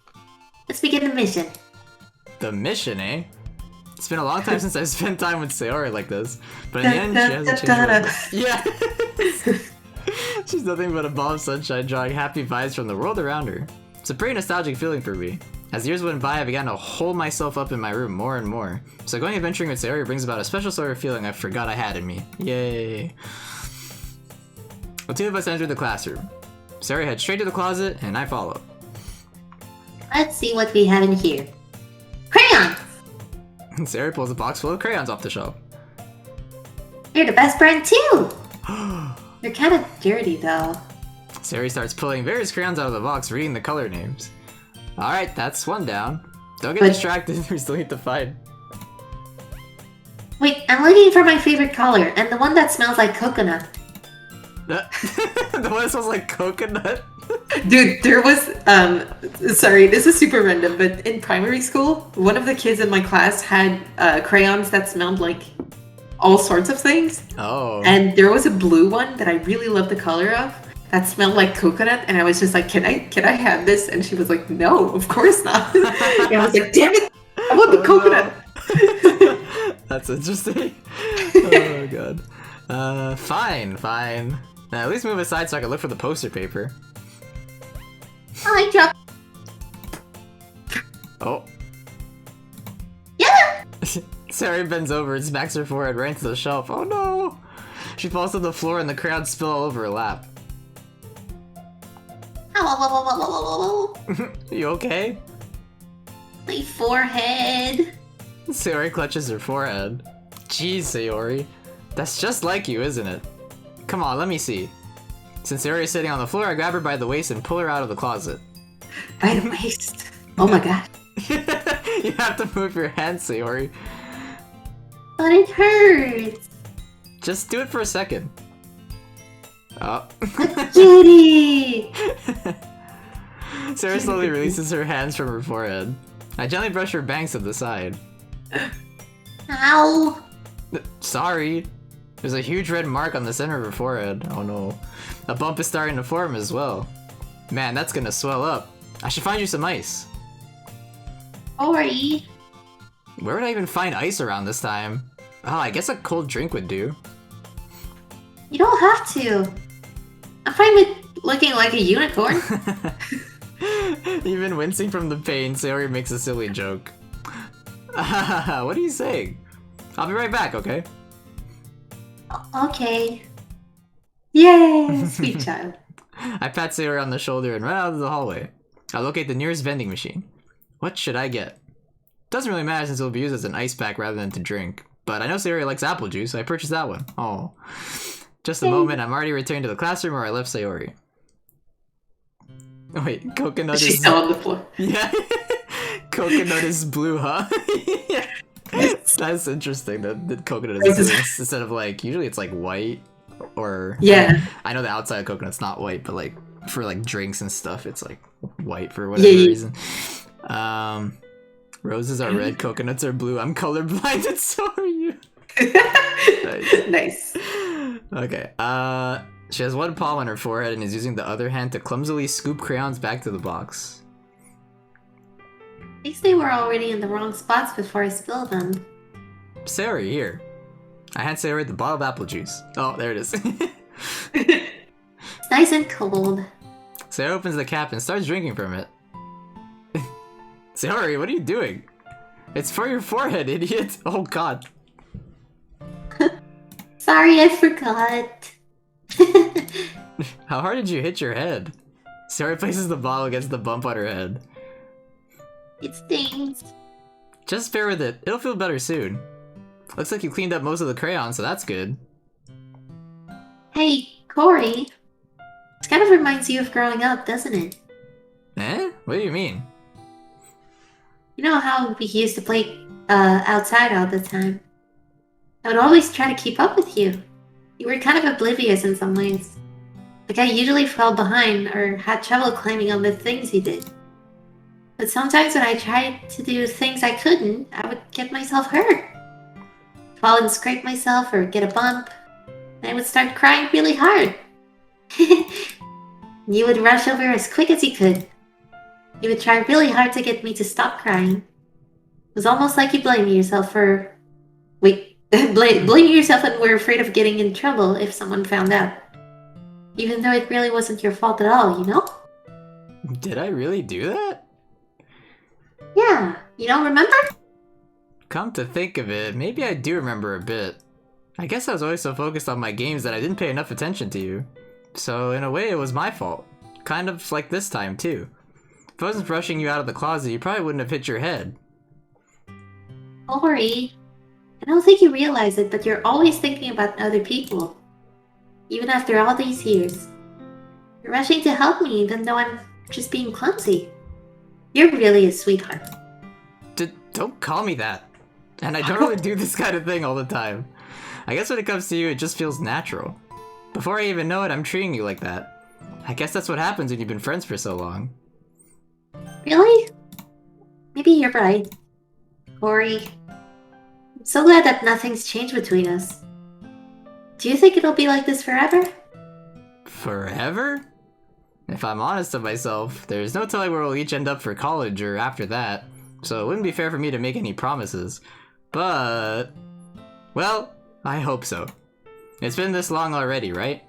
Let's begin the mission. The mission, eh? It's been a long time since I've spent time with Sayori like this, but in the end, she hasn't changed. Yeah! She's nothing but a ball of sunshine drawing happy vibes from the world around her. It's a pretty nostalgic feeling for me. As years went by, I began to hole myself up in my room more and more. So going adventuring with Sayori brings about a special sort of feeling I forgot I had in me. Yay! The two of us entered the classroom. Sayori heads straight to the closet, and I follow. Let's see what we have in here. Crayons! Sayori pulls a box full of crayons off the shelf. You're the best brand too! They're kind of dirty though. Sayori starts pulling various crayons out of the box, reading the color names. Alright, that's one down. Don't get distracted, we still need to find. Wait, I'm looking for my favorite color, and the one that smells like coconut. The one that smells like coconut? Dude, there was, sorry, this is super random, but in primary school, one of the kids in my class had crayons that smelled like all sorts of things. Oh. And there was a blue one that I really loved the color of that smelled like coconut, and I was just like, can I have this? And she was like, no, of course not. And I was like, damn it, I want the coconut. No. That's interesting. Oh god. Fine. At least move aside so I can look for the poster paper. I dropped. Oh. Yeah! Sayori bends over and smacks her forehead right into the shelf. Oh no! She falls to the floor and the crayons spill all over her lap. You okay? My forehead. Sayori clutches her forehead. Jeez, Sayori. That's just like you, isn't it? Come on, let me see. Since Sayori is sitting on the floor, I grab her by the waist and pull her out of the closet. By the waist? Oh my god. You have to move your hands, Sayori. But it hurts. Just do it for a second. Oh. Kitty! Sayori slowly releases her hands from her forehead. I gently brush her bangs to the side. Ow! Sorry. There's a huge red mark on the center of her forehead. Oh no. A bump is starting to form as well. Man, that's gonna swell up. I should find you some ice. Sorry. Where would I even find ice around this time? Oh, I guess a cold drink would do. You don't have to. I'm fine with looking like a unicorn. Even wincing from the pain, Sayori makes a silly joke. What are you saying? I'll be right back, okay? Okay. Yay, sweet child. I pat Sayori on the shoulder and run out of the hallway. I locate the nearest vending machine. What should I get? Doesn't really matter since it'll be used as an ice pack rather than to drink. But I know Sayori likes apple juice, so I purchased that one. Oh. Just a moment, I'm already returned to the classroom where I left Sayori. Oh, wait, coconut She's is... still on the floor. Yeah. Coconut is blue, huh? Yeah. That's interesting that coconut is blue instead of like, usually it's like white or... Yeah. I know the outside of coconut's not white, but like for like drinks and stuff, it's like white for whatever reason. Roses are red, coconuts are blue. I'm colorblind and so are you. Nice. Okay, she has one palm on her forehead and is using the other hand to clumsily scoop crayons back to the box. At least they were already in the wrong spots before I spilled them. Sayori, here. I hand Sayori the bottle of apple juice. Oh, there it is. It's nice and cold. Sayori opens the cap and starts drinking from it. Sayori, what are you doing? It's for your forehead, idiot! Oh god. Sorry, I forgot. How hard did you hit your head? Sayori places the bottle against the bump on her head. It stings. Just bear with it. It'll feel better soon. Looks like you cleaned up most of the crayons, so that's good. Hey, Corey. This kind of reminds you of growing up, doesn't it? Eh? What do you mean? You know how we used to play outside all the time? I would always try to keep up with you. You were kind of oblivious in some ways. Like I usually fell behind or had trouble climbing on the things you did. But sometimes when I tried to do things I couldn't, I would get myself hurt. Fall and scrape myself or get a bump. And I would start crying really hard. You would rush over as quick as you could. You would try really hard to get me to stop crying. It was almost like you blamed yourself for... Wait, blaming yourself and were afraid of getting in trouble if someone found out. Even though it really wasn't your fault at all, you know? Did I really do that? Yeah, you don't remember? Come to think of it, maybe I do remember a bit. I guess I was always so focused on my games that I didn't pay enough attention to you. So in a way it was my fault. kind of like this time, too. If I wasn't brushing you out of the closet, you probably wouldn't have hit your head. Ori, I don't think you realize it, but you're always thinking about other people. Even after all these years. You're rushing to help me even though I'm just being clumsy. You're really a sweetheart. Don't call me that. And I don't really do this kind of thing all the time. I guess when it comes to you, it just feels natural. Before I even know it, I'm treating you like that. I guess that's what happens when you've been friends for so long. Really? Maybe you're right. Ori, I'm so glad that nothing's changed between us. Do you think it'll be like this forever? Forever? If I'm honest with myself, there's no telling where we'll each end up for college or after that, so it wouldn't be fair for me to make any promises. But... well, I hope so. It's been this long already, right?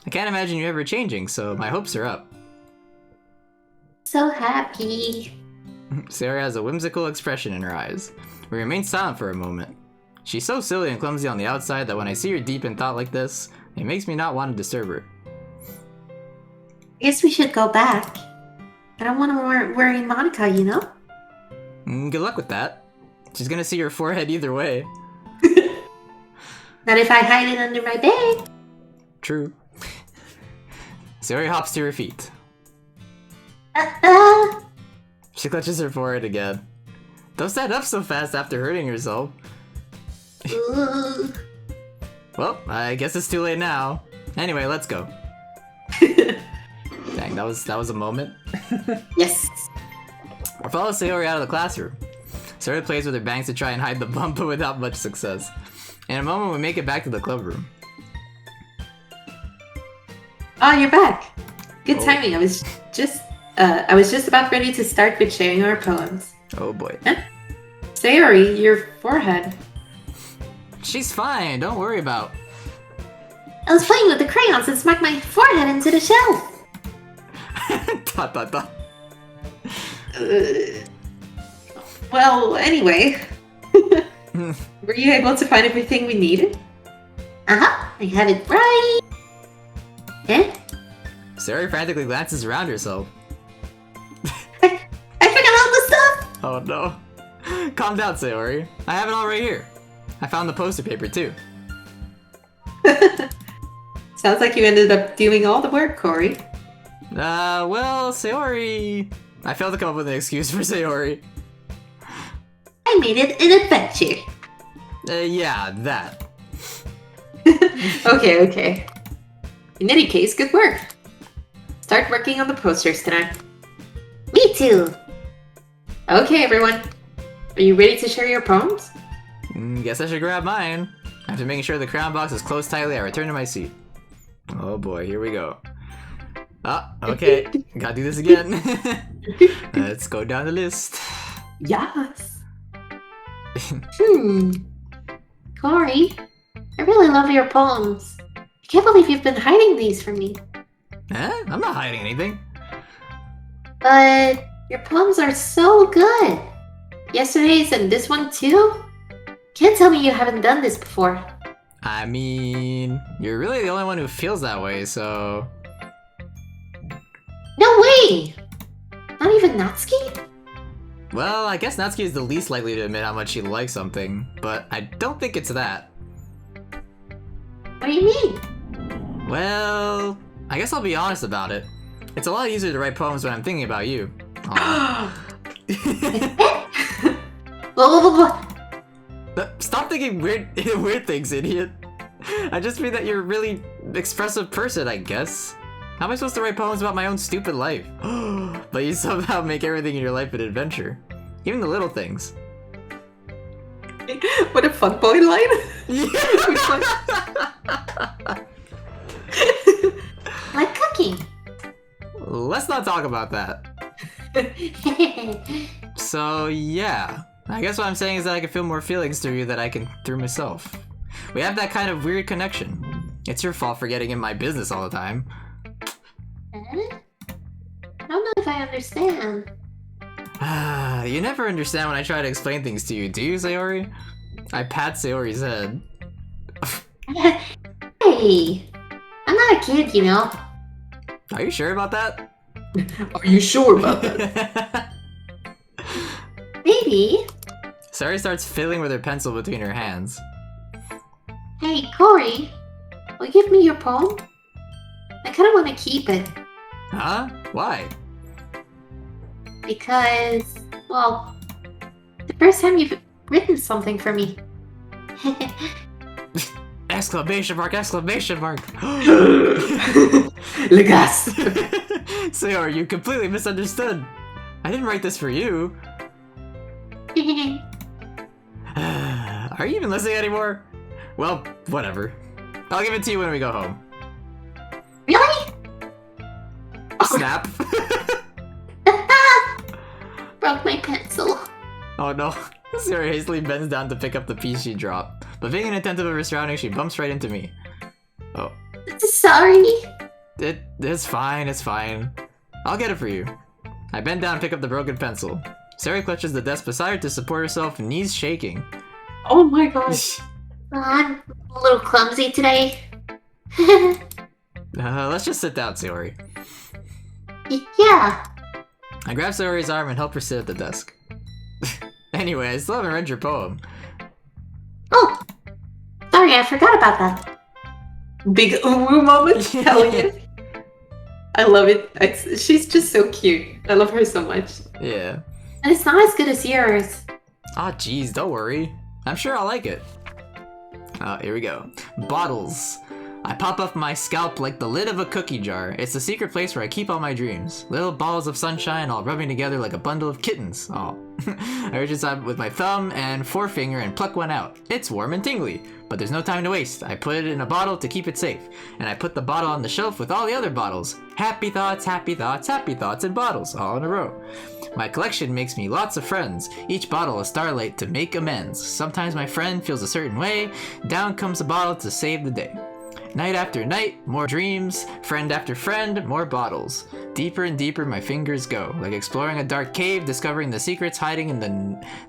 I can't imagine you ever changing, so my hopes are up. So happy. Sarah has a whimsical expression in her eyes. We remain silent for a moment. She's so silly and clumsy on the outside that when I see her deep in thought like this, it makes me not want to disturb her. I guess we should go back. I don't want to worry Monica, you know? Good luck with that. She's gonna see your forehead either way. Not if I hide it under my bed. True. Sayori hops to her feet. She clutches her forehead again. Don't stand up so fast after hurting yourself. Well, I guess it's too late now. Anyway, let's go. Dang, that was a moment. Yes. I follow Sayori out of the classroom. Sayori plays with her bangs to try and hide the bump, but without much success. In a moment, we make it back to the club room. Oh, you're back. Good Oh. timing. I was just about ready to start with sharing our poems. Oh boy. Huh? Sayori, your forehead. She's fine, don't worry about. I was playing with the crayons and smacked my forehead into the shelf. Dot dot dot. Well, anyway. Were you able to find everything we needed? Uh-huh, I have it right. Eh? Sayori frantically glances around herself. I forgot all the stuff! Oh no. Calm down, Sayori. I have it all right here. I found the poster paper too. Sounds like you ended up doing all the work, Corey. Well, Sayori... I failed to come up with an excuse for Sayori. I made it an adventure. Yeah, that. Okay. In any case, good work. Start working on the posters tonight. Me too. Okay, everyone. Are you ready to share your poems? Guess I should grab mine. After making sure the crayon box is closed tightly, I return to my seat. Oh boy, here we go. Ah, okay. Gotta do this again. Let's go down the list. Yes. Corey, I really love your poems. I can't believe you've been hiding these from me. I'm not hiding anything. But your poems are so good. Yesterday's and this one too? Can't tell me you haven't done this before. I mean, you're really the only one who feels that way, so... No way! Not even Natsuki? Well, I guess Natsuki is the least likely to admit how much she likes something, but I don't think it's that. What do you mean? Well, I guess I'll be honest about it. It's a lot easier to write poems when I'm thinking about you. Aw. Stop thinking weird things, idiot. I just mean that you're a really expressive person, I guess. How am I supposed to write poems about my own stupid life? But you somehow make everything in your life an adventure. Even the little things. What a fun boy line. Like cooking. Let's not talk about that. So, yeah. I guess what I'm saying is that I can feel more feelings through you than I can through myself. We have that kind of weird connection. It's your fault for getting in my business all the time. I don't know if I understand. You never understand when I try to explain things to you, do you, Sayori? I pat Sayori's head. Hey, I'm not a kid, you know. Are you sure about that? Are you sure about that? Maybe. Sayori starts fiddling with her pencil between her hands. Hey, Corey, will you give me your poem? I kind of want to keep it. Huh? Why? Because, well, the first time you've written something for me. Exclamation mark, exclamation mark. Legas. Sayori, you completely misunderstood. I didn't write this for you. Are you even listening anymore? Well, whatever. I'll give it to you when we go home. Really? Snap. Broke my pencil. Oh no. Sayori hastily bends down to pick up the piece she dropped. But being inattentive of her surroundings, she bumps right into me. Oh. Sorry. It's fine, it's fine. I'll get it for you. I bend down and pick up the broken pencil. Sayori clutches the desk beside her to support herself, knees shaking. Oh my gosh. I'm a little clumsy today. Let's just sit down, Sayori. Yeah. I grab Sayori's arm and help her sit at the desk. Anyway, I still haven't read your poem. Oh, sorry, I forgot about that. Big uwu moment, hell yeah. I love it. She's just so cute. I love her so much. Yeah. And it's not as good as yours. Ah, jeez, don't worry. I'm sure I'll like it. Here we go. Bottles. I pop up my scalp like the lid of a cookie jar. It's the secret place where I keep all my dreams. Little balls of sunshine all rubbing together like a bundle of kittens. Oh. I reach inside with my thumb and forefinger and pluck one out. It's warm and tingly, but there's no time to waste. I put it in a bottle to keep it safe, and I put the bottle on the shelf with all the other bottles. Happy thoughts, happy thoughts, happy thoughts in bottles, all in a row. My collection makes me lots of friends, each bottle a starlight to make amends. Sometimes my friend feels a certain way, down comes a bottle to save the day. Night after night, more dreams, friend after friend, more bottles. Deeper and deeper my fingers go, like exploring a dark cave, discovering the secrets hiding in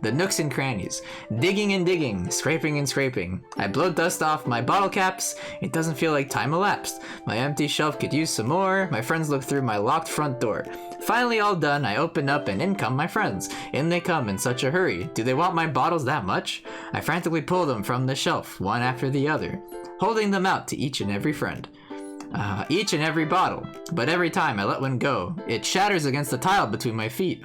the nooks and crannies. Digging and digging, scraping and scraping. I blow dust off my bottle caps, it doesn't feel like time elapsed. My empty shelf could use some more, my friends look through my locked front door. Finally all done, I open up and in come my friends. In they come in such a hurry. Do they want my bottles that much? I frantically pull them from the shelf, one after the other, holding them out to each and every friend. Each and every bottle. But every time I let one go, it shatters against the tile between my feet.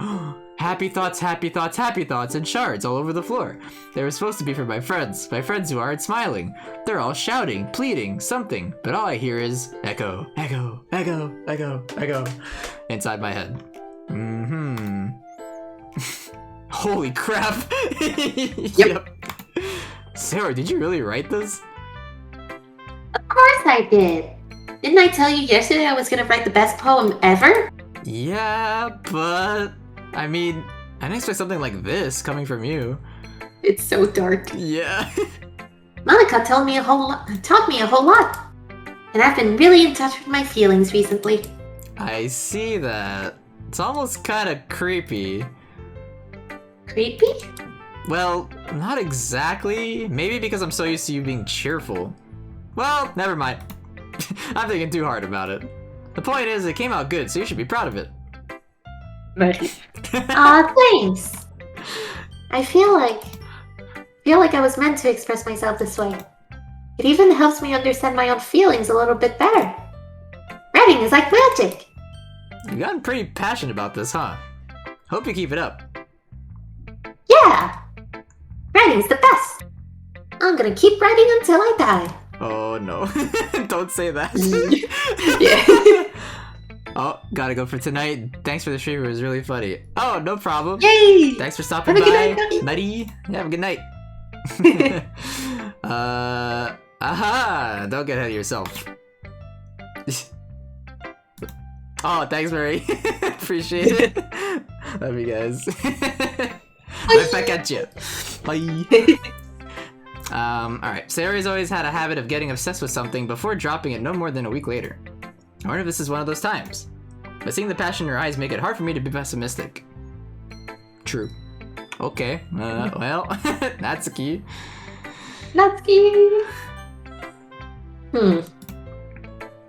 Happy thoughts, happy thoughts, happy thoughts, and shards all over the floor. They were supposed to be for my friends who aren't smiling. They're all shouting, pleading, something, but all I hear is echo, echo, echo, echo, echo, inside my head. Holy crap! Yep. Sarah, did you really write this? Of course I did. Didn't I tell you yesterday I was gonna write the best poem ever? Yeah, but I mean, I didn't expect something like this coming from you. It's so dark. Yeah. Monica taught me a whole lot. And I've been really in touch with my feelings recently. I see that. It's almost kind of creepy. Creepy? Well, not exactly. Maybe because I'm so used to you being cheerful. Well, never mind. I'm thinking too hard about it. The point is, it came out good, so you should be proud of it. Nice. Thanks. I feel like I was meant to express myself this way. It even helps me understand my own feelings a little bit better. Writing is like magic. You've gotten pretty passionate about this, huh? Hope you keep it up. Yeah. Writing's the best. I'm gonna keep writing until I die. Oh no. Don't say that. Yeah. Oh, gotta go for tonight. Thanks for the stream, it was really funny. Oh, no problem. Yay! Thanks for stopping Have a by. good night, Nutty. Yeah, have a good night. Aha! Don't get ahead of yourself. Oh, thanks, Mary. Appreciate it. Love you guys. Right back at you. Bye. Alright. Sayori's always had a habit of getting obsessed with something before dropping it no more than a week later. I wonder if this is one of those times. But seeing the passion in her eyes make it hard for me to be pessimistic. True. Okay. Well, Natsuki. Natsuki. Well,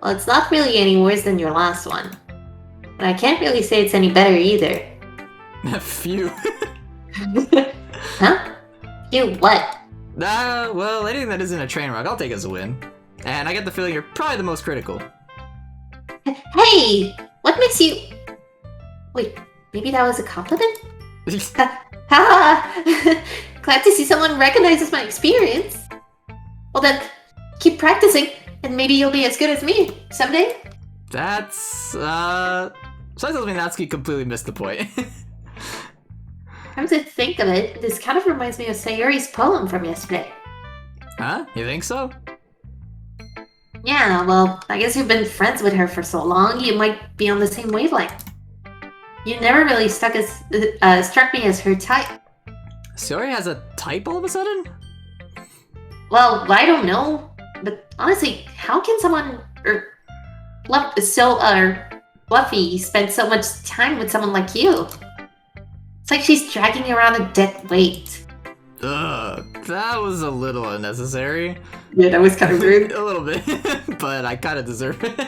it's not really any worse than your last one. But I can't really say it's any better either. Phew. Huh? You what? Well, anything that isn't a train wreck, I'll take as a win. And I get the feeling you're probably the most critical. Hey! What makes you... Wait, maybe that was a compliment? Ha! Glad to see someone recognizes my experience. Well then, keep practicing, and maybe you'll be as good as me someday. That's, so I told me Natsuki completely missed the point. Come to think of it, this kind of reminds me of Sayori's poem from yesterday. Huh? You think so? Yeah, well, I guess you've been friends with her for so long, you might be on the same wavelength. You never really struck me as her type. Sayori has a type all of a sudden? Well, I don't know, but honestly, how can someone Fluffy spend so much time with someone like you? It's like she's dragging around a dead weight. Ugh, that was a little unnecessary. Yeah, that was kind of rude. A little bit, but I kind of deserve it.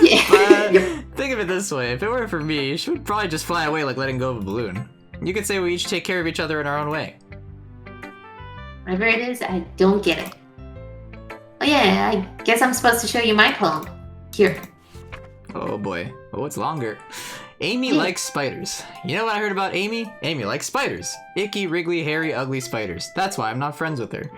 Yeah. But think of it this way, if it weren't for me, she would probably just fly away like letting go of a balloon. You could say we each take care of each other in our own way. Whatever it is, I don't get it. Oh yeah, I guess I'm supposed to show you my poem. Here. Oh boy. Oh, what's longer? Amy likes spiders. You know what I heard about Amy? Amy likes spiders. Icky, wriggly, hairy, ugly spiders. That's why I'm not friends with her.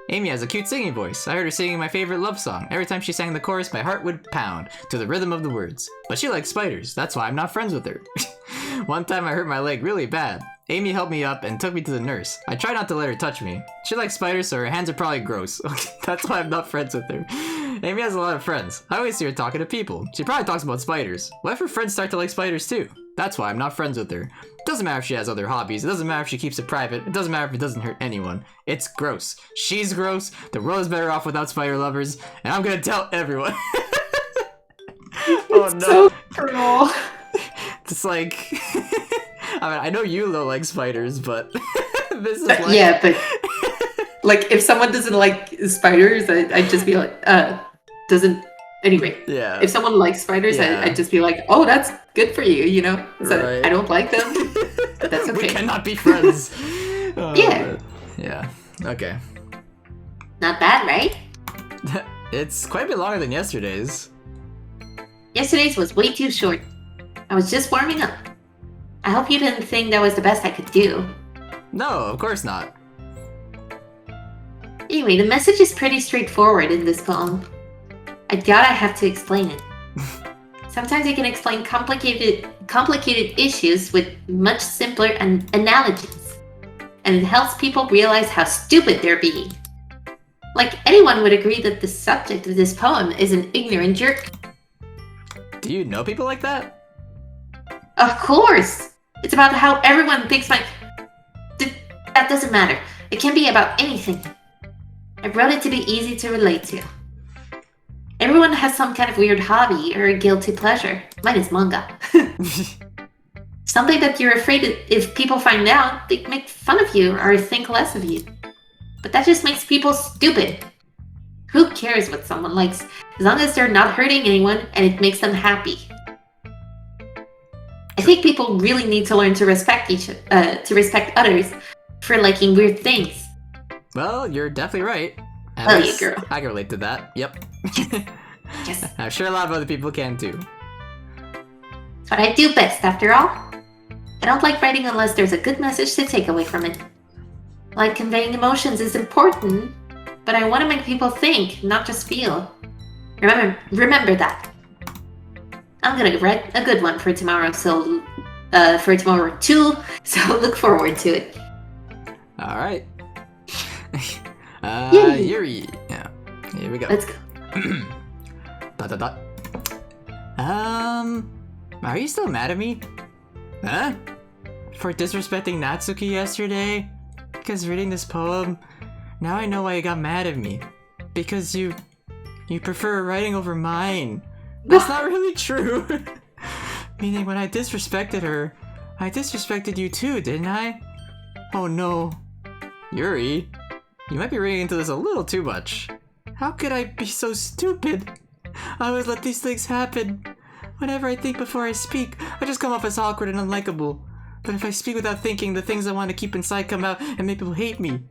Amy has a cute singing voice. I heard her singing my favorite love song. Every time she sang the chorus, my heart would pound to the rhythm of the words. But she likes spiders. That's why I'm not friends with her. One time I hurt my leg really bad. Amy helped me up and took me to the nurse. I tried not to let her touch me. She likes spiders, so her hands are probably gross. That's why I'm not friends with her. Amy has a lot of friends. I always see her talking to people. She probably talks about spiders. What if her friends start to like spiders too? That's why I'm not friends with her. Doesn't matter if she has other hobbies. It doesn't matter if she keeps it private. It doesn't matter if it doesn't hurt anyone. It's gross. She's gross. The world is better off without spider lovers. And I'm gonna tell everyone. Oh no. So cruel. It's like... I mean, I know you don't like spiders, but this is like... Yeah, but... Like, if someone doesn't like spiders, I'd just be like, doesn't... Anyway, yeah. If someone likes spiders, Yeah. I'd just be like, oh, that's good for you, you know? So Right. I don't like them, but that's okay. We cannot be friends. Yeah. Yeah. Okay. Not bad, right? It's quite a bit longer than yesterday's. Yesterday's was way too short. I was just warming up. I hope you didn't think that was the best I could do. No, of course not. Anyway, the message is pretty straightforward in this poem. I doubt I have to explain it. Sometimes you can explain complicated issues with much simpler analogies, and it helps people realize how stupid they're being. Like, anyone would agree that the subject of this poem is an ignorant jerk. Do you know people like that? Of course! It's about how everyone thinks that doesn't matter. It can be about anything. I wrote it to be easy to relate to. Everyone has some kind of weird hobby or a guilty pleasure. Mine is manga. Something that you're afraid that if people find out, they make fun of you or think less of you. But that just makes people stupid. Who cares what someone likes, as long as they're not hurting anyone and it makes them happy. I think people really need to learn to respect others for liking weird things. Well, you're definitely right. At Oh, least yeah, girl. I can relate to that. Yep. Yes. I'm sure a lot of other people can too. It's what I do best, after all. I don't like writing unless there's a good message to take away from it. Like, conveying emotions is important, but I want to make people think, not just feel. Remember that. I'm gonna write a good one for tomorrow, for tomorrow too, so look forward to it. Alright. Yay. Yuri. Yeah. Here we go. Let's go. Dot. Are you still mad at me? Huh? For disrespecting Natsuki yesterday? Because reading this poem, now I know why you got mad at me. Because you prefer writing over mine. That's not really true. Meaning when I disrespected her, I disrespected you too, didn't I? Oh no. Yuri, you might be reading into this a little too much. How could I be so stupid? I always let these things happen. Whenever I think before I speak, I just come off as awkward and unlikable. But if I speak without thinking, the things I want to keep inside come out and make people hate me.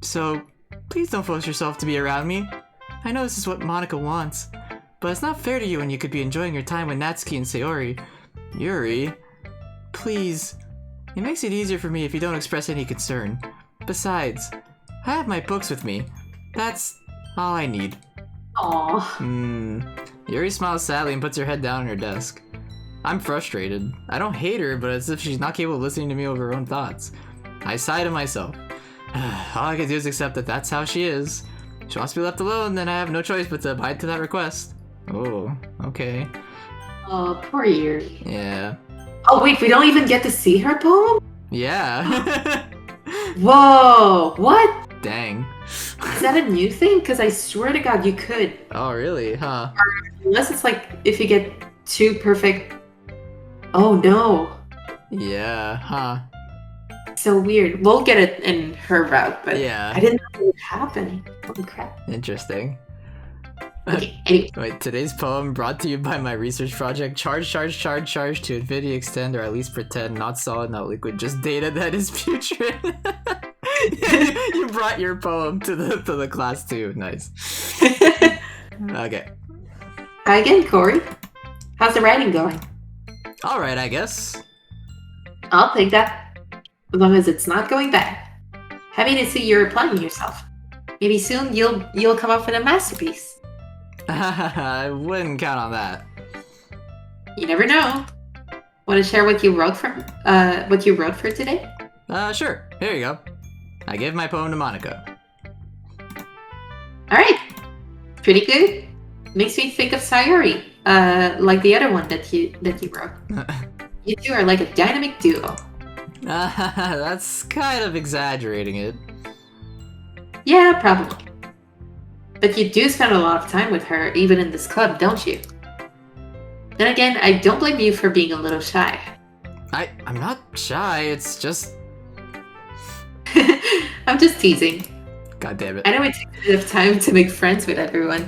So, please don't force yourself to be around me. I know this is what Monika wants, but it's not fair to you when you could be enjoying your time with Natsuki and Sayori. Yuri, please. It makes it easier for me if you don't express any concern. Besides, I have my books with me. That's all I need. Aww. Yuri smiles sadly and puts her head down on her desk. I'm frustrated. I don't hate her, but it's as if she's not capable of listening to me over her own thoughts. I sigh to myself. All I can do is accept that that's how she is. She wants to be left alone, then I have no choice but to abide to that request. Oh, okay. Oh, poor Yuri. Yeah. Oh wait, we don't even get to see her poem? Yeah. Whoa, what? Dang. Is that a new thing? Because I swear to God you could. Oh, really? Huh. Unless it's like, if you get 2 perfect... Oh no. Yeah, huh. So weird. We'll get it in her route, but Yeah. I didn't know it would happen. Holy crap. Interesting. Okay, anyway. Wait, today's poem brought to you by my research project. Charge to infinity extend, or at least pretend, not solid, not liquid, just data that is putrid. You brought your poem to the class too. Nice. Okay. Hi again, Corey. How's the writing going? All right, I guess. I'll take that. As long as it's not going bad. Happy to see you're applying yourself. Maybe soon you'll come up with a masterpiece. I wouldn't count on that. You never know. Want to share what you wrote for today? Sure. Here you go. I give my poem to Monika. All right. Pretty good. Makes me think of Sayori, like the other one that you wrote. You two are like a dynamic duo. That's kind of exaggerating it. Yeah, probably. But you do spend a lot of time with her, even in this club, don't you? Then again, I don't blame you for being a little shy. I'm not shy, it's just... I'm just teasing. God damn it. I know it takes a bit of time to make friends with everyone.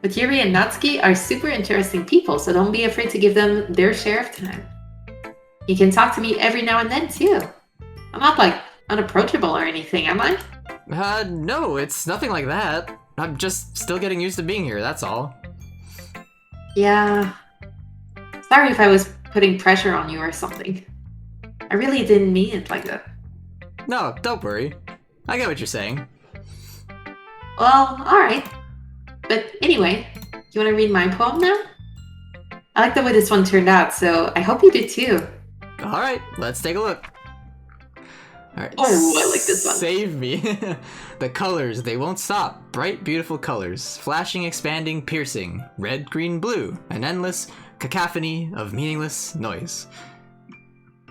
But Yuri and Natsuki are super interesting people, so don't be afraid to give them their share of time. You can talk to me every now and then, too. I'm not, like, unapproachable or anything, am I? No, it's nothing like that. I'm just still getting used to being here, that's all. Yeah. Sorry if I was putting pressure on you or something. I really didn't mean it like that. No, don't worry. I get what you're saying. Well, alright. But anyway, you want to read my poem now? I like the way this one turned out, so I hope you do too. Alright, let's take a look. Alright. Oh, I like this one. Save me. The colors, they won't stop. Bright, beautiful colors. Flashing, expanding, piercing. Red, green, blue. An endless cacophony of meaningless noise.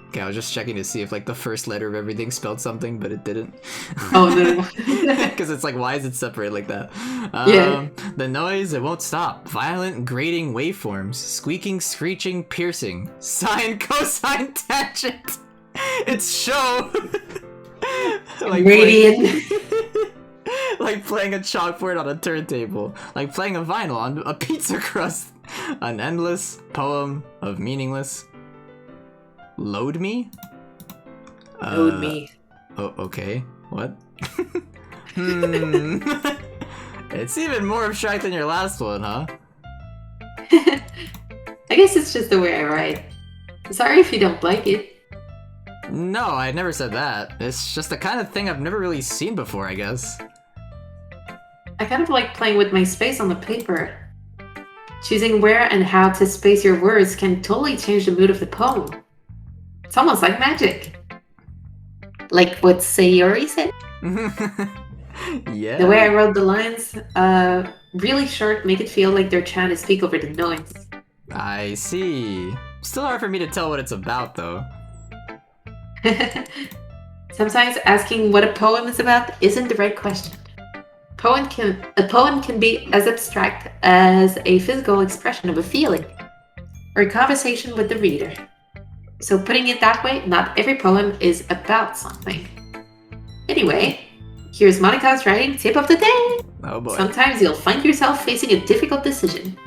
Okay, I was just checking to see if like the first letter of everything spelled something, but it didn't. Oh, no. Because it's like, why is it separated like that? Yeah. The noise, it won't stop. Violent, grating waveforms. Squeaking, screeching, piercing. Sine, cosine, tangent. It's show. Like Radiant. like playing a chalkboard on a turntable. Like playing a vinyl on a pizza crust. An endless poem of meaningless. Load me? Load me. Oh, okay. What? It's even more abstract than your last one, huh? I guess it's just the way I write. Sorry if you don't like it. No, I never said that. It's just the kind of thing I've never really seen before, I guess. I kind of like playing with my space on the paper. Choosing where and how to space your words can totally change the mood of the poem. It's almost like magic. Like what Sayori said. Yeah. The way I wrote the lines, really short, make it feel like they're trying to speak over the noise. I see. Still hard for me to tell what it's about, though. Sometimes asking what a poem is about isn't the right question. A poem can be as abstract as a physical expression of a feeling, or a conversation with the reader. So putting it that way, not every poem is about something. Anyway, here's Monika's writing tip of the day. Oh boy. Sometimes you'll find yourself facing a difficult decision.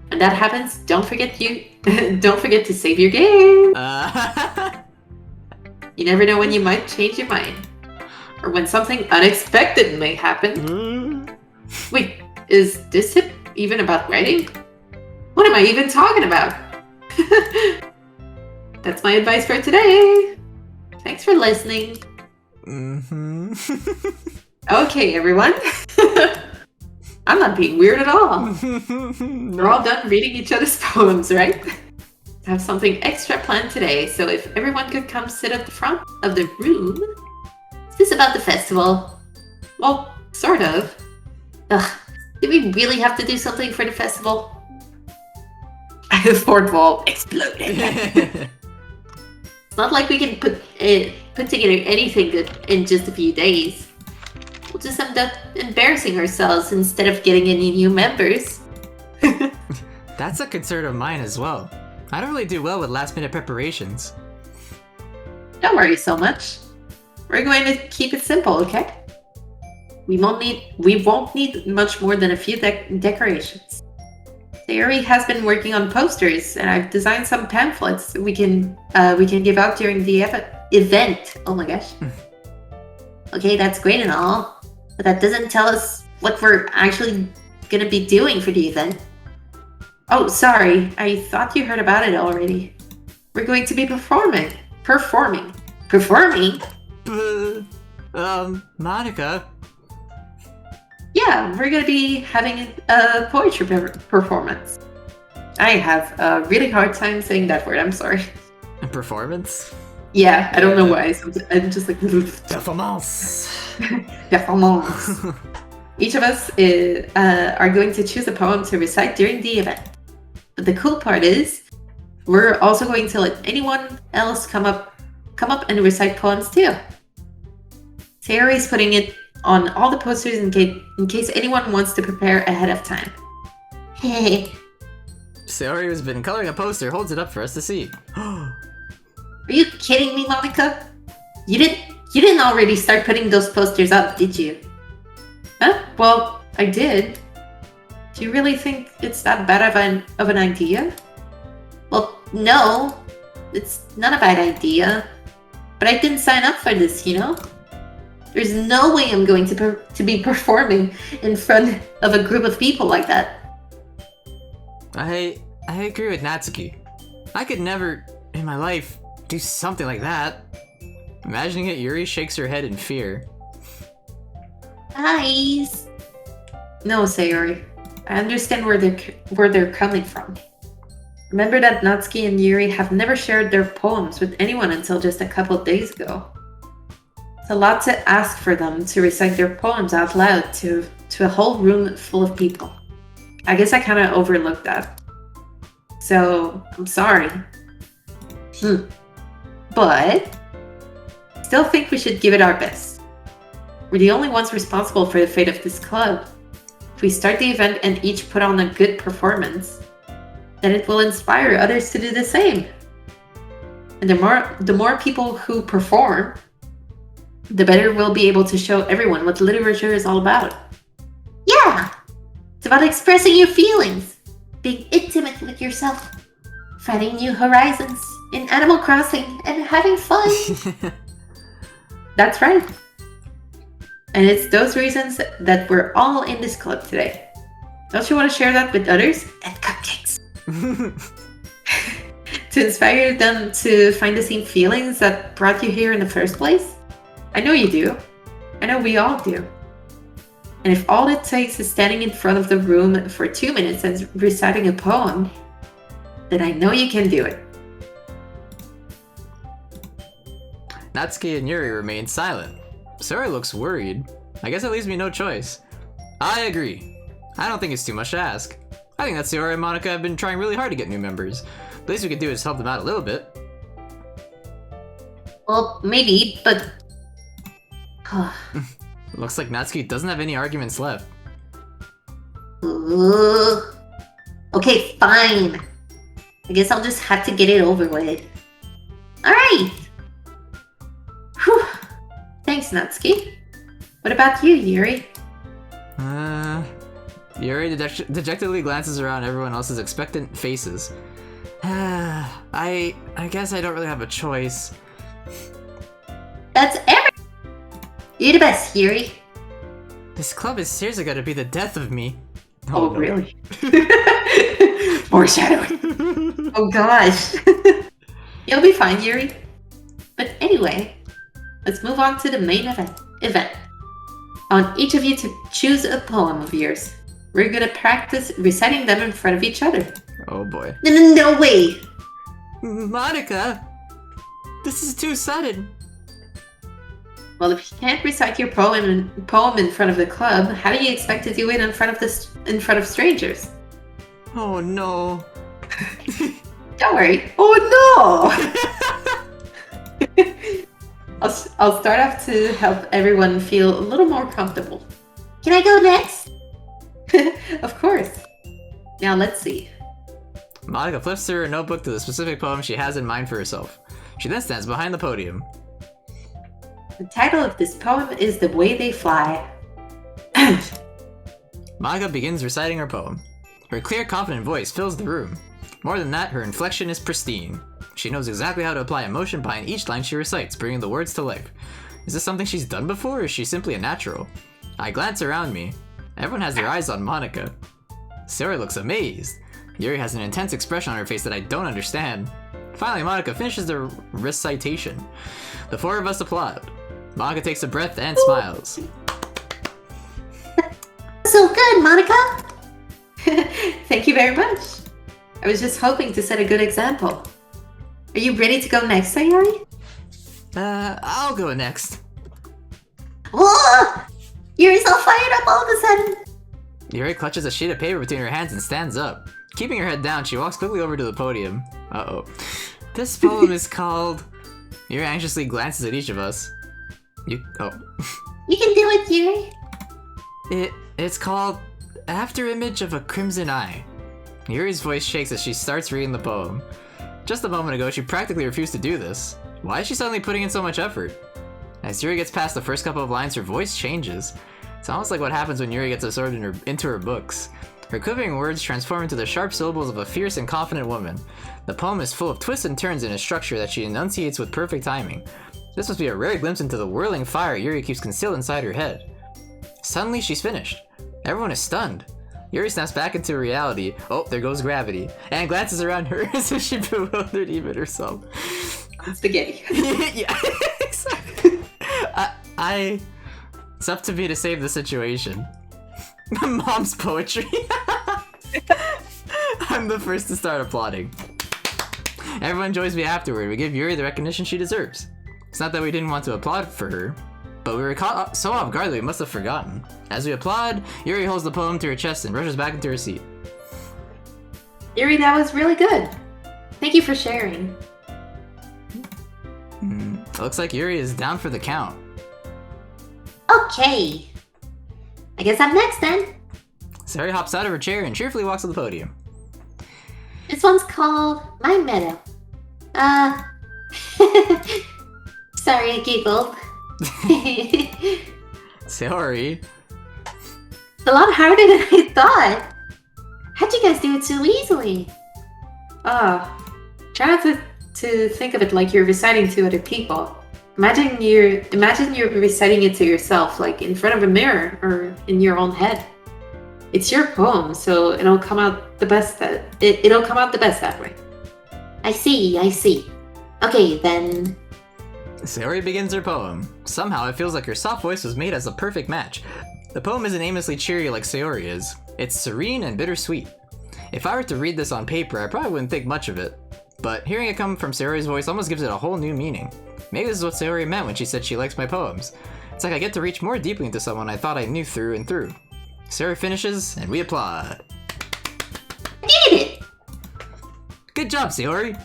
When that happens, don't forget to save your game. You never know when you might change your mind. Or when something unexpected may happen. Wait, is this tip even about writing? What am I even talking about? That's my advice for today. Thanks for listening. Okay, everyone. I'm not being weird at all. We're all done reading each other's poems, right? I have something extra planned today, so if everyone could come sit at the front of the room. Is this about the festival? Well, sort of. Ugh, do we really have to do something for the festival? The fourth wall exploded. It's not like we can put together anything good in just a few days. We'll just end up embarrassing ourselves instead of getting any new members. That's a concern of mine as well. I don't really do well with last-minute preparations. Don't worry so much. We're going to keep it simple, okay? We won't need much more than a few decorations. Sayori has been working on posters, and I've designed some pamphlets we can give out during the event. Oh my gosh. Okay, that's great and all, but that doesn't tell us what we're actually gonna be doing for the event. Oh, sorry. I thought you heard about it already. We're going to be performing. Monica. Yeah, we're gonna be having a poetry performance. I have a really hard time saying that word, I'm sorry. A performance? Yeah, I don't know why. I'm just like... Performance! Performance! Each of us are going to choose a poem to recite during the event. But the cool part is, we're also going to let anyone else come up and recite poems too. Sayori's putting it on all the posters in case anyone wants to prepare ahead of time. Hey. Sayori, who's been coloring a poster, holds it up for us to see. Are you kidding me, Monica? You didn't already start putting those posters up, did you? Huh? Well, I did. Do you really think it's that bad of an idea? Well, no. It's not a bad idea. But I didn't sign up for this, you know? There's no way I'm going to be performing in front of a group of people like that. I agree with Natsuki. I could never, in my life, do something like that. Imagining it, Yuri shakes her head in fear. Guys. No, Sayori. I understand where they're coming from. Remember that Natsuki and Yuri have never shared their poems with anyone until just a couple days ago. It's a lot to ask for them to recite their poems out loud to a whole room full of people. I guess I kind of overlooked that. So, I'm sorry. But, still think we should give it our best. We're the only ones responsible for the fate of this club. If we start the event and each put on a good performance, then it will inspire others to do the same. And the more people who perform, the better we'll be able to show everyone what literature is all about. Yeah! It's about expressing your feelings, being intimate with yourself, finding new horizons in Animal Crossing, and having fun. That's right. And it's those reasons that we're all in this club today. Don't you want to share that with others? And cupcakes. To inspire them to find the same feelings that brought you here in the first place? I know you do. I know we all do. And if all it takes is standing in front of the room for 2 minutes and reciting a poem, then I know you can do it. Natsuki and Yuri remain silent. Sayori looks worried. I guess it leaves me no choice. I agree. I don't think it's too much to ask. I think that Sayori and Monica have been trying really hard to get new members. The least we could do is help them out a little bit. Well, maybe, but... Looks like Natsuki doesn't have any arguments left. Okay, fine. I guess I'll just have to get it over with. Alright! Whew. Thanks, Natsuki. What about you, Yuri? Yuri dejectedly glances around everyone else's expectant faces. I guess I don't really have a choice. That's everything. You're the best, Yuri. This club is seriously gonna be the death of me. Oh, no. Really? Foreshadowing. Oh gosh. You'll be fine, Yuri. But anyway, let's move on to the main event. I want each of you to choose a poem of yours. We're gonna practice reciting them in front of each other. Oh boy. No way! Monika! This is too sudden. Well, if you can't recite your poem in front of the club, how do you expect to do it in front of strangers? Oh no. Don't worry. Oh no! I'll start off to help everyone feel a little more comfortable. Can I go next? Of course. Now let's see. Monika flips through her notebook to the specific poem she has in mind for herself. She then stands behind the podium. The title of this poem is The Way They Fly. Monika begins reciting her poem. Her clear, confident voice fills the room. More than that, her inflection is pristine. She knows exactly how to apply emotion behind each line she recites, bringing the words to life. Is this something she's done before, or is she simply a natural? I glance around me. Everyone has their eyes on Monika. Sayori looks amazed. Yuri has an intense expression on her face that I don't understand. Finally, Monika finishes the recitation. The four of us applaud. Monika takes a breath and smiles. So good, Monika! Thank you very much. I was just hoping to set a good example. Are you ready to go next, Sayori? I'll go next. Whoa! Yuri's all fired up all of a sudden. Yuri clutches a sheet of paper between her hands and stands up. Keeping her head down, she walks quickly over to the podium. Uh-oh. This poem is called... Yuri anxiously glances at each of us. You can do it, Yuri. It's called After Image of a Crimson Eye. Yuri's voice shakes as she starts reading the poem. Just a moment ago, she practically refused to do this. Why is she suddenly putting in so much effort? As Yuri gets past the first couple of lines, her voice changes. It's almost like what happens when Yuri gets absorbed into her books. Her quivering words transform into the sharp syllables of a fierce and confident woman. The poem is full of twists and turns in a structure that she enunciates with perfect timing. This must be a rare glimpse into the whirling fire Yuri keeps concealed inside her head. Suddenly, she's finished. Everyone is stunned. Yuri snaps back into reality. Oh, there goes gravity. And glances around her as if she bewildered even herself. Spaghetti. Yeah, exactly. It's up to me to save the situation. Mom's poetry. I'm the first to start applauding. Everyone joins me afterward. We give Yuri the recognition she deserves. It's not that we didn't want to applaud for her, but we were caught so off guard that we must have forgotten. As we applaud, Yuri holds the poem to her chest and rushes back into her seat. Yuri, that was really good. Thank you for sharing. Looks like Yuri is down for the count. Okay. I guess I'm next then. Sayori hops out of her chair and cheerfully walks to the podium. This one's called My Meadow. Sorry, I giggled. Sayori. It's a lot harder than I thought. How'd you guys do it so easily? Try not to think of it like you're reciting to other people. Imagine you're reciting it to yourself, like in front of a mirror or in your own head. It's your poem, so it'll come out the best. It'll come out the best that way. I see. Okay, then. Sayori begins her poem. Somehow it feels like her soft voice was made as a perfect match. The poem isn't aimlessly cheery like Sayori is. It's serene and bittersweet. If I were to read this on paper, I probably wouldn't think much of it. But hearing it come from Sayori's voice almost gives it a whole new meaning. Maybe this is what Sayori meant when she said she likes my poems. It's like I get to reach more deeply into someone I thought I knew through and through. Sayori finishes, and we applaud. I did it! Good job, Sayori!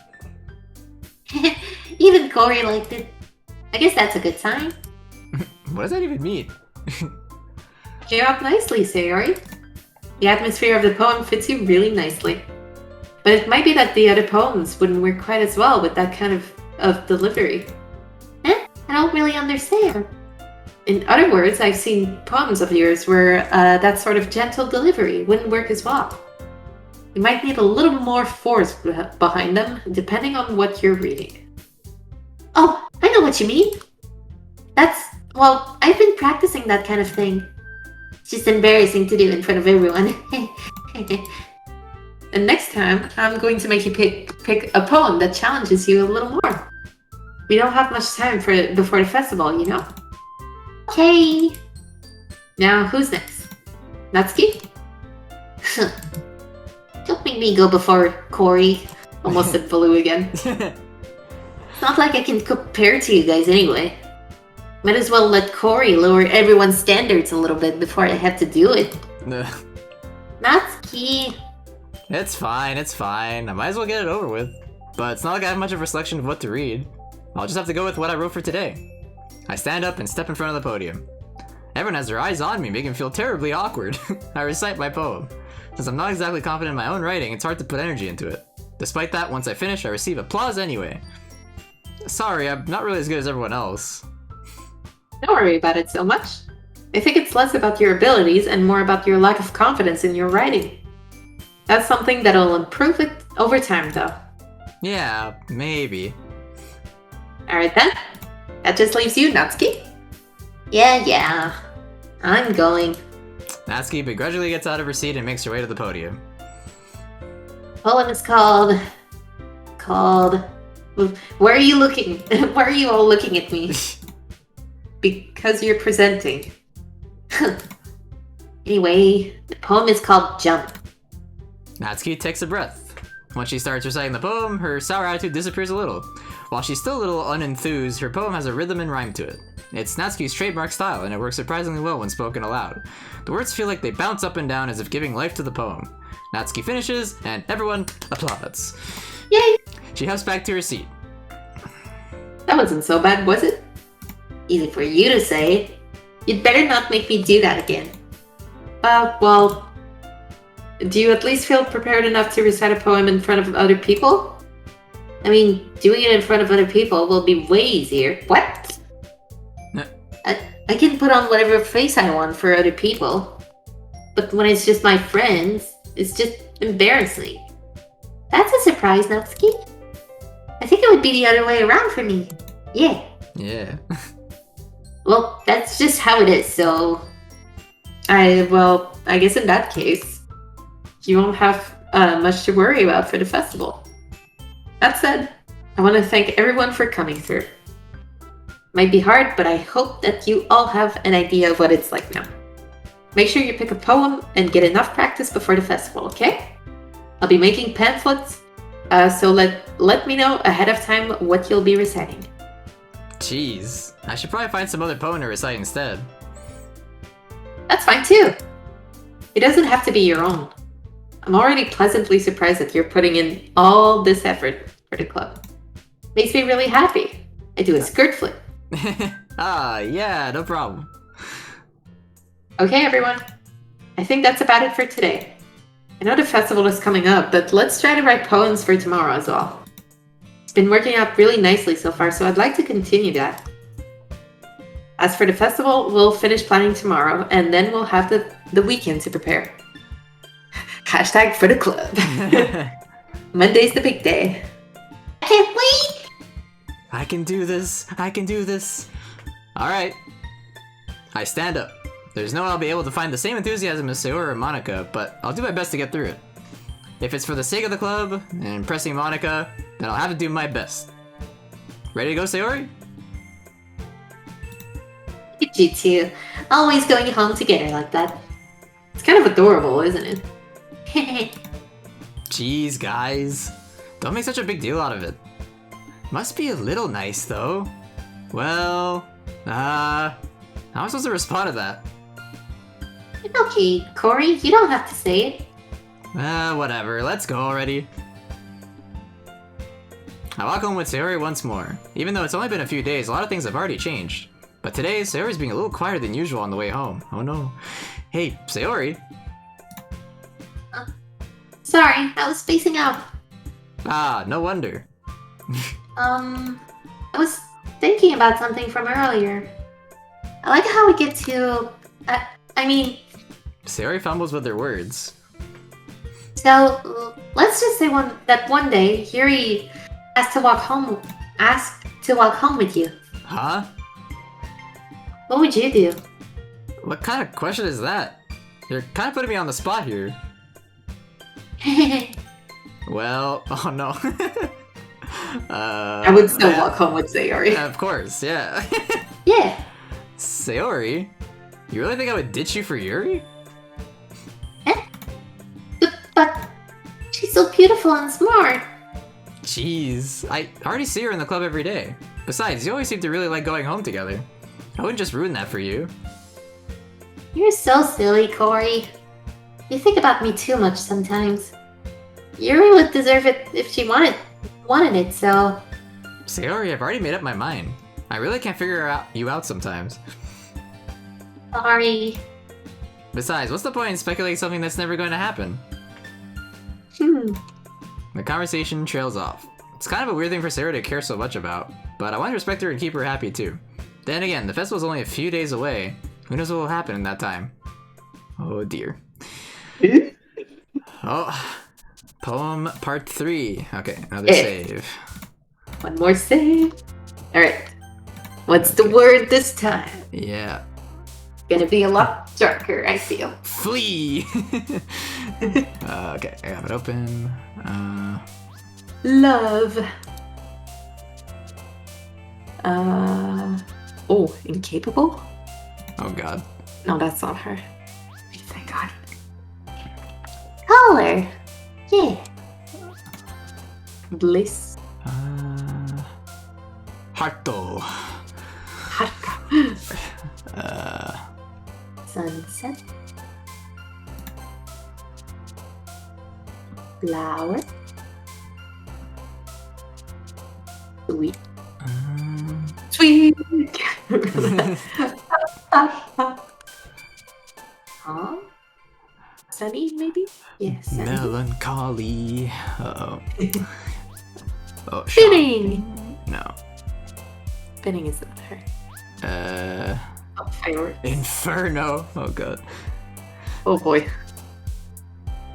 Even Corey liked it. I guess that's a good sign. What does that even mean? Came up nicely, Sayori. The atmosphere of the poem fits you really nicely. But it might be that the other poems wouldn't work quite as well with that kind of delivery. I don't really understand. In other words, I've seen poems of yours where that sort of gentle delivery wouldn't work as well. You might need a little more force behind them, depending on what you're reading. Oh, I know what you mean. Well, I've been practicing that kind of thing. It's just embarrassing to do in front of everyone. And next time, I'm going to make you pick a poem that challenges you a little more. We don't have much time before the festival, you know? Okay. Now, who's next? Natsuki? Don't make me go before Corey. Almost said Baloo again. It's not like I can compare to you guys anyway. Might as well let Corey lower everyone's standards a little bit before I have to do it. Natsuki. It's fine, it's fine. I might as well get it over with. But it's not like I have much of a selection of what to read. I'll just have to go with what I wrote for today. I stand up and step in front of the podium. Everyone has their eyes on me, making me feel terribly awkward. I recite my poem. Since I'm not exactly confident in my own writing, it's hard to put energy into it. Despite that, once I finish, I receive applause anyway. Sorry, I'm not really as good as everyone else. Don't worry about it so much. I think it's less about your abilities and more about your lack of confidence in your writing. That's something that'll improve it over time, though. Yeah, maybe. Alright then. That just leaves you, Natsuki. Yeah. I'm going. Natsuki begrudgingly gets out of her seat and makes her way to the podium. Poem is called... Where are you looking? Why are you all looking at me? Because you're presenting. Anyway, the poem is called Jump. Natsuki takes a breath. Once she starts reciting the poem, her sour attitude disappears a little. While she's still a little unenthused, her poem has a rhythm and rhyme to it. It's Natsuki's trademark style, and it works surprisingly well when spoken aloud. The words feel like they bounce up and down as if giving life to the poem. Natsuki finishes, and everyone applauds. Yay! She hops back to her seat. That wasn't so bad, was it? Easy for you to say. You'd better not make me do that again. Well... Do you at least feel prepared enough to recite a poem in front of other people? I mean, doing it in front of other people will be way easier. What? I can put on whatever face I want for other people. But when it's just my friends, it's just embarrassing. That's a surprise, Natsuki. I think it would be the other way around for me. Yeah. Yeah. Well, that's just how it is, so... I guess in that case... You won't have much to worry about for the festival. That said, I want to thank everyone for coming through. Might be hard, but I hope that you all have an idea of what it's like now. Make sure you pick a poem and get enough practice before the festival, okay? I'll be making pamphlets, so let me know ahead of time what you'll be reciting. Jeez, I should probably find some other poem to recite instead. That's fine too. It doesn't have to be your own. I'm already pleasantly surprised that you're putting in all this effort for the club. Makes me really happy. I do a skirt flip. Yeah, no problem. Okay, everyone. I think that's about it for today. I know the festival is coming up, but let's try to write poems for tomorrow as well. It's been working out really nicely so far, so I'd like to continue that. As for the festival, we'll finish planning tomorrow, and then we'll have the weekend to prepare. Hashtag for the club. Monday's the big day. I can't wait! I can do this. Alright. I stand up. There's no way I'll be able to find the same enthusiasm as Sayori or Monica, but I'll do my best to get through it. If it's for the sake of the club and impressing Monica, then I'll have to do my best. Ready to go, Sayori? You two, always going home together like that. It's kind of adorable, isn't it? Jeez, guys. Don't make such a big deal out of it. Must be a little nice, though. Well, how am I supposed to respond to that? It's okay, Corey. You don't have to say it. Whatever. Let's go already. I walk home with Sayori once more. Even though it's only been a few days, a lot of things have already changed. But today, Sayori's being a little quieter than usual on the way home. Oh no. Hey, Sayori. Sorry, I was spacing out. Ah, no wonder. I was thinking about something from earlier. I like how we get to. I mean, Sayori fumbles with their words. so let's just say one day Yuri asked to walk home with you. Huh? What would you do? What kind of question is that? You're kind of putting me on the spot here. Well, oh no. I would still walk home with Sayori. Of course, yeah. Yeah. Sayori? You really think I would ditch you for Yuri? But she's so beautiful and smart. Jeez, I already see her in the club every day. Besides, you always seem to really like going home together. I wouldn't just ruin that for you. You're so silly, Corey. You think about me too much sometimes. Yuri would deserve it if she wanted it, so... Sayori, I've already made up my mind. I really can't figure you out sometimes. Sorry. Besides, what's the point in speculating something that's never going to happen? The conversation trails off. It's kind of a weird thing for Sarah to care so much about, but I want to respect her and keep her happy too. Then again, the festival's only a few days away. Who knows what will happen in that time? Oh dear. Oh, poem part 3. Okay, another save. One more save. Alright. What's the word this time? Yeah. Gonna be a lot darker, I feel. Flee! Okay, I have it open. Love. Oh, incapable? Oh god. No, that's not her. Thank God. Color. Yeah. Bliss. Harto. Harka. Sunset. Flower. Sweet. Sweet. Huh? Sunny, maybe? Yes. Yeah, Melancholy. Uh-oh. Oh, Spinning. No. Spinning is not her. Oh, fireworks. Inferno. Oh god. Oh boy.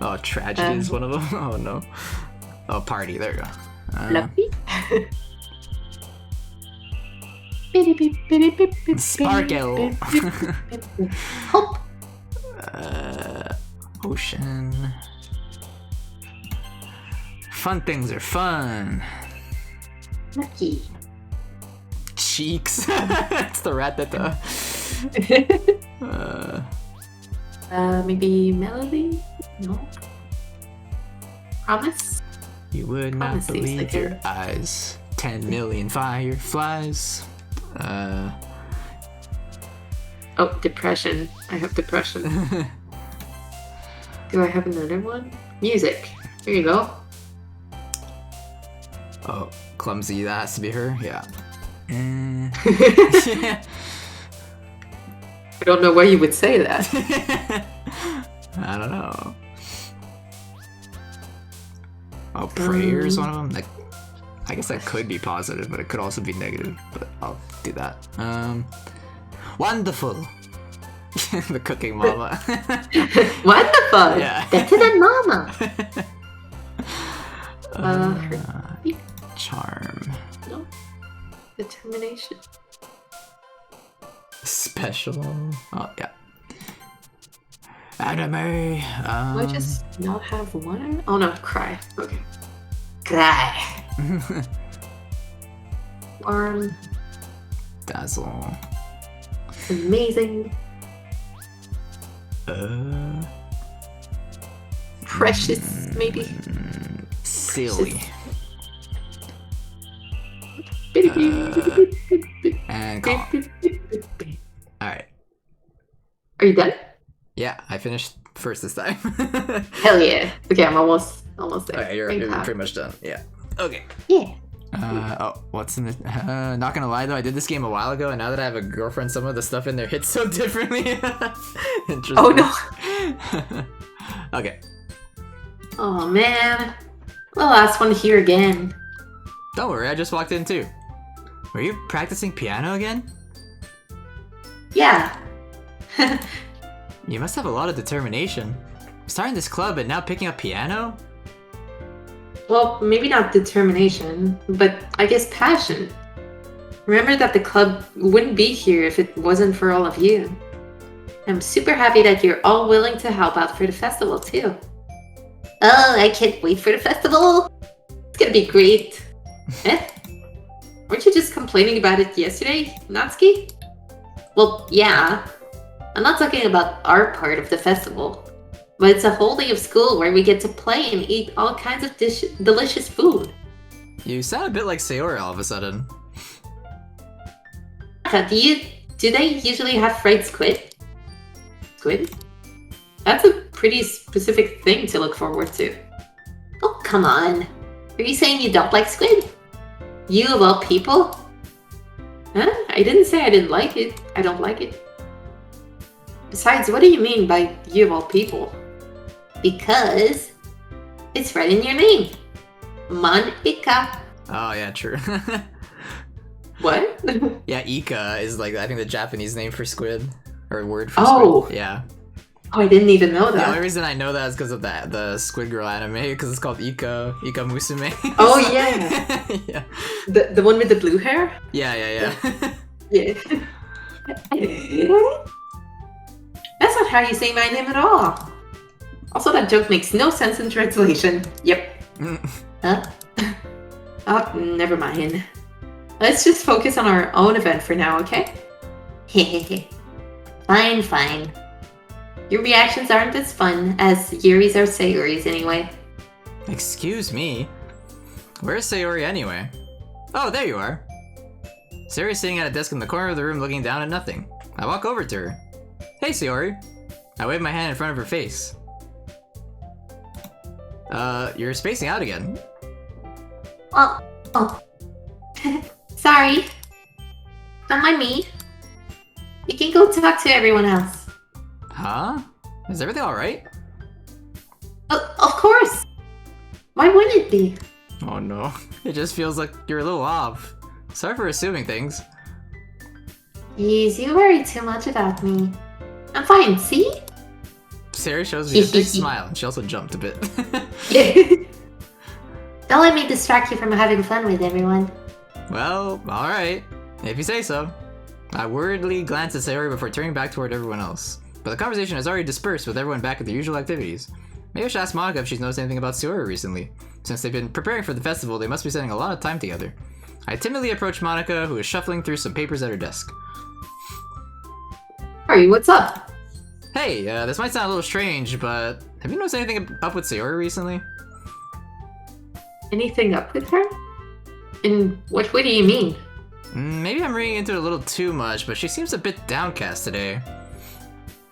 Oh, tragedy is one of them. Oh no. Oh, party. There you go. Fluffy. Sparkle. Hope. Ocean. Fun things are fun. Lucky. Cheeks. It's the rat that Maybe melody? No. Promise? You would not Promise seems believe like your a- eyes. 10 million fireflies. Oh, depression. I have depression. Do I have another one? Music. Here you go. Oh, clumsy. That has to be her. Yeah. I don't know why you would say that. I don't know. Oh, prayer is one of them. Like, I guess that could be positive, but it could also be negative. But I'll do that. Wonderful. The cooking mama. Wonderful. Yeah. Better than mama. Charm. No. Determination. Special. Oh yeah. Anime. Do I just not have one? Oh no, cry. Okay. Cry. Warm. Dazzle. Amazing. Precious, maybe. Silly. And calm. Alright. Are you done? Yeah, I finished first this time. Hell yeah. Okay, I'm almost there. Alright, you're Thank God. pretty much done. Yeah. Okay. Yeah. Oh, what's in the... not gonna lie though, I did this game a while ago, and now that I have a girlfriend, some of the stuff in there hits so differently. Interesting. Oh no. Okay. Oh man. The last one here again. Don't worry, I just walked in too. Were you practicing piano again? Yeah. You must have a lot of determination. Starting this club and now picking up piano? Well, maybe not determination, but I guess passion. Remember that the club wouldn't be here if it wasn't for all of you. I'm super happy that you're all willing to help out for the festival too. Oh, I can't wait for the festival! It's gonna be great. Eh? Weren't you just complaining about it yesterday, Natsuki? Well, yeah. I'm not talking about our part of the festival. But it's a whole day of school where we get to play and eat all kinds of delicious food. You sound a bit like Sayori all of a sudden. Do they usually have fried squid? Squid? That's a pretty specific thing to look forward to. Oh, come on. Are you saying you don't like squid? You of all people? Huh? I didn't say I didn't like it. I don't like it. Besides, what do you mean by you of all people? Because it's right in your name. Mon-ika. Oh yeah, true. What? Yeah, Ika is like, I think, the Japanese name for squid. Or word for squid. Yeah. Oh, I didn't even know that. The only reason I know that is because of the Squid Girl anime, because it's called Ika Musume. Oh, yeah. Yeah. The one with the blue hair? Yeah. Yeah. That's not how you say my name at all. Also, that joke makes no sense in translation. Yep. Huh? Oh, never mind. Let's just focus on our own event for now, okay? Hehehe. Fine. Your reactions aren't as fun as Yuri's or Sayori's anyway. Excuse me? Where's Sayori anyway? Oh, there you are. Sayori's sitting at a desk in the corner of the room looking down at nothing. I walk over to her. Hey, Sayori. I wave my hand in front of her face. You're spacing out again. Oh. Sorry. Don't mind me. You can go talk to everyone else. Huh? Is everything alright? Of course. Why wouldn't it be? Oh no. It just feels like you're a little off. Sorry for assuming things. Jeez, you worry too much about me. I'm fine, see? Sayori shows me a big smile, and she also jumped a bit. Don't let me distract you from having fun with everyone. Well, alright. If you say so. I worriedly glance at Sayori before turning back toward everyone else. But the conversation has already dispersed with everyone back at their usual activities. Maybe I should ask Monica if she's noticed anything about Sayori recently. Since they've been preparing for the festival, they must be spending a lot of time together. I timidly approach Monica, who is shuffling through some papers at her desk. Sorry, what's up? Hey, this might sound a little strange, but have you noticed anything up with Sayori recently? Anything up with her? In what way do you mean? Maybe I'm reading into it a little too much, but she seems a bit downcast today.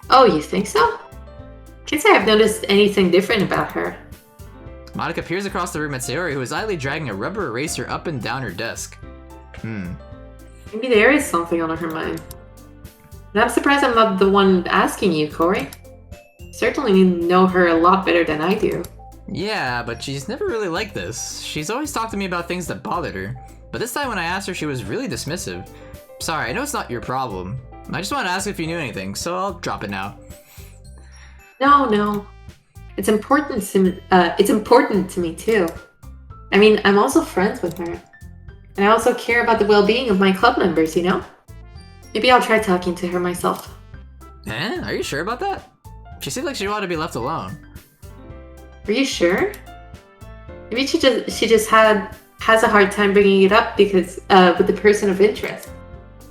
Oh, you think so? Can't say I've noticed anything different about her. Monica peers across the room at Sayori, who is idly dragging a rubber eraser up and down her desk. Maybe there is something on her mind. But I'm surprised I'm not the one asking you, Corey. You certainly know her a lot better than I do. Yeah, but she's never really like this. She's always talked to me about things that bothered her. But this time when I asked her, she was really dismissive. Sorry, I know it's not your problem. I just wanted to ask if you knew anything, so I'll drop it now. No. It's important to me too. I mean, I'm also friends with her. And I also care about the well-being of my club members, you know? Maybe I'll try talking to her myself. Are you sure about that? She seemed like she wanted to be left alone. Are you sure? Maybe she just has a hard time bringing it up because with the person of interest.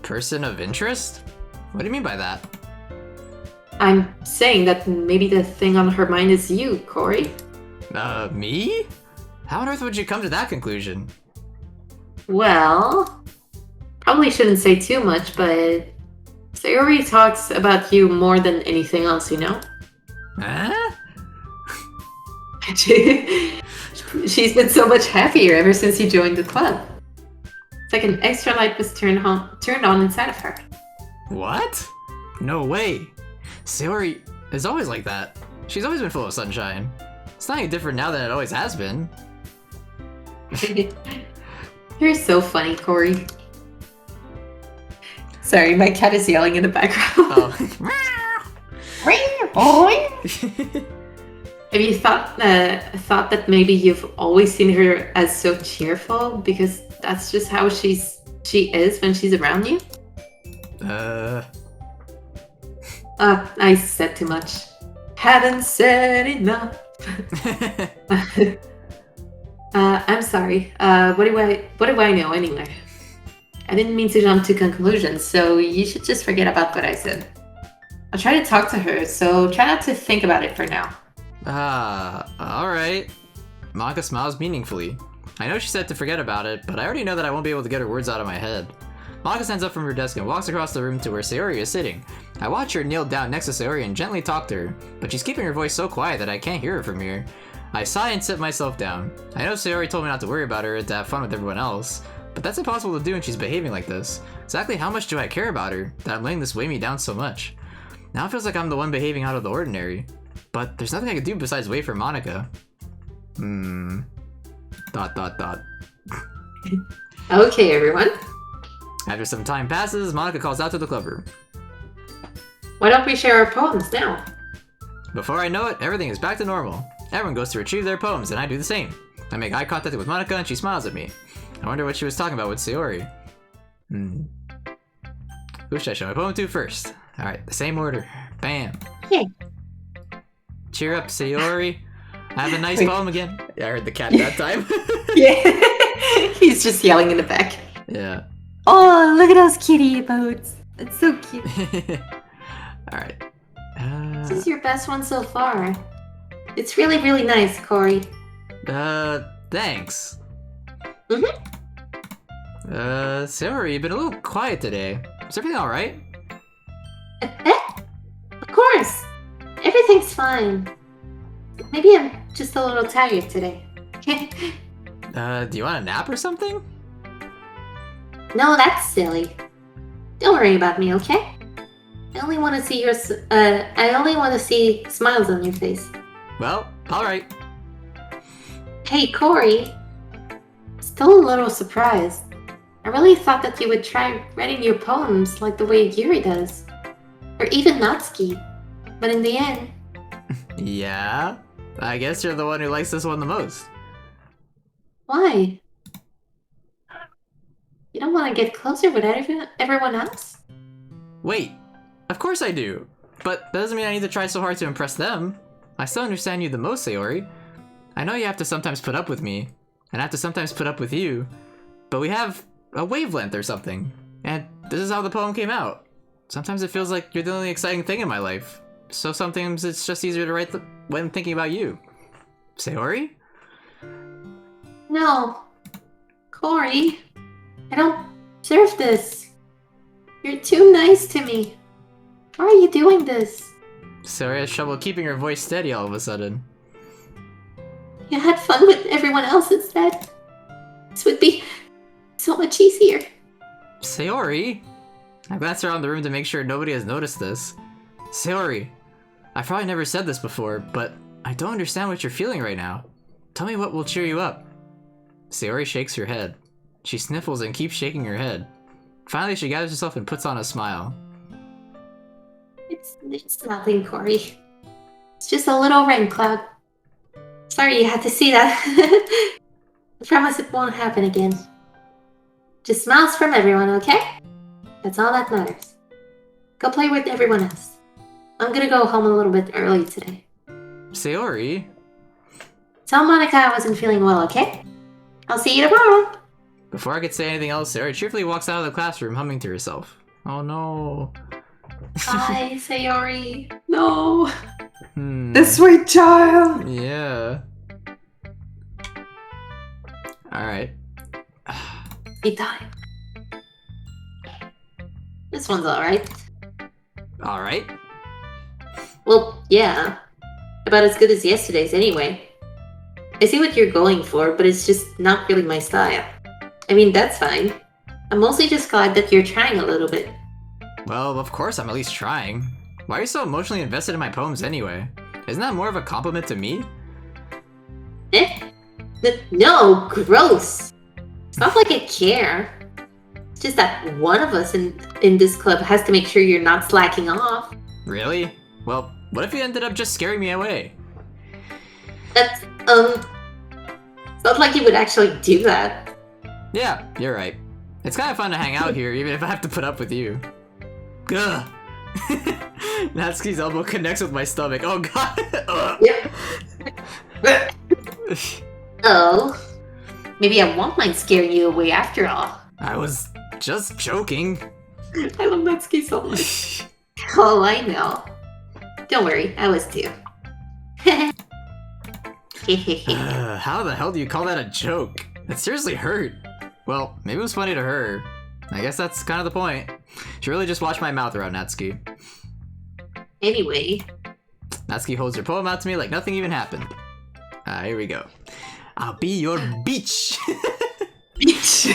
Person of interest? What do you mean by that? I'm saying that maybe the thing on her mind is you, Corey. Me? How on earth would you come to that conclusion? Well, probably shouldn't say too much, but Sayori talks about you more than anything else, you know? She's been so much happier ever since you joined the club. It's like an extra light was turned on inside of her. What? No way. Sayori is always like that. She's always been full of sunshine. It's not any different now than it always has been. You're so funny, Corey. Sorry, my cat is yelling in the background. Have you thought that maybe you've always seen her as so cheerful because that's just how she is when she's around you? I said too much. Haven't said enough. I'm sorry. What do I know anyway? I didn't mean to jump to conclusions, so you should just forget about what I said. I'll try to talk to her, so try not to think about it for now. Alright. Monika smiles meaningfully. I know she said to forget about it, but I already know that I won't be able to get her words out of my head. Monika stands up from her desk and walks across the room to where Sayori is sitting. I watch her kneel down next to Sayori and gently talk to her, but she's keeping her voice so quiet that I can't hear her from here. I sigh and sit myself down. I know Sayori told me not to worry about her and to have fun with everyone else, but that's impossible to do when she's behaving like this. Exactly how much do I care about her, that I'm letting this weigh me down so much? Now it feels like I'm the one behaving out of the ordinary. But there's nothing I can do besides wait for Monika. Okay, everyone. After some time passes, Monika calls out to the club room. Why don't we share our poems now? Before I know it, everything is back to normal. Everyone goes to retrieve their poems, and I do the same. I make eye contact with Monika, and she smiles at me. I wonder what she was talking about with Sayori. Who should I show my poem to first? Alright, the same order. Bam. Yay. Cheer up, Sayori. I have a nice poem again. Yeah, I heard the cat that time. Yeah. He's just yelling in the back. Yeah. Oh, look at those kitty emotes. It's so cute. Alright. This is your best one so far. It's really, really nice, Corey. Thanks. Mm-hmm. Sayori, you've been a little quiet today. Is everything alright? Of course. Everything's fine. Maybe I'm just a little tired today. Do you want a nap or something? No, that's silly. Don't worry about me, okay? I only want to see smiles on your face. Well, alright. Hey, Corey. Still a little surprised. I really thought that you would try writing your poems like the way Yuri does. Or even Natsuki. But in the end... Yeah? I guess you're the one who likes this one the most. Why? You don't want to get closer with everyone else? Wait, of course I do. But that doesn't mean I need to try so hard to impress them. I still understand you the most, Sayori. I know you have to sometimes put up with me, and I have to sometimes put up with you, but we have a wavelength or something, and this is how the poem came out. Sometimes it feels like you're the only exciting thing in my life, so sometimes it's just easier to write when thinking about you. Sayori? No. Corey. I don't deserve this. You're too nice to me. Why are you doing this? Sayori has trouble keeping her voice steady all of a sudden. You had fun with everyone else instead. This would be so much easier. Sayori? I glance around the room to make sure nobody has noticed this. Sayori, I've probably never said this before, but I don't understand what you're feeling right now. Tell me what will cheer you up. Sayori shakes her head. She sniffles and keeps shaking her head. Finally, she gathers herself and puts on a smile. It's nothing, Corey. It's just a little rain cloud. Sorry you had to see that. I promise it won't happen again. Just smiles from everyone, okay? That's all that matters. Go play with everyone else. I'm gonna go home a little bit early today. Sayori? Tell Monika I wasn't feeling well, okay? I'll see you tomorrow. Before I could say anything else, Sayori cheerfully walks out of the classroom, humming to herself. Oh no. Bye, Sayori. No. The sweet child. Yeah. Alright. Be time. This one's alright. Alright? Well, yeah. About as good as yesterday's anyway. I see what you're going for, but it's just not really my style. I mean, that's fine. I'm mostly just glad that you're trying a little bit. Well, of course I'm at least trying. Why are you so emotionally invested in my poems anyway? Isn't that more of a compliment to me? No, gross. It's not like I care. It's just that one of us in this club has to make sure you're not slacking off. Really? Well, what if you ended up just scaring me away? That's, it's not like you would actually do that. Yeah, you're right. It's kind of fun to hang out here, even if I have to put up with you. Gah! Natsuki's elbow connects with my stomach. Oh god! Yep. Oh. Maybe I won't mind scaring you away after all. I was just joking. I love Natsuki so much. Oh, I know. Don't worry, I was too. How the hell do you call that a joke? It seriously hurt. Well, maybe it was funny to her. I guess that's kind of the point. She really just watched my mouth around Natsuki. Anyway. Natsuki holds her poem out to me like nothing even happened. Here we go. I'll be your beach. Beach.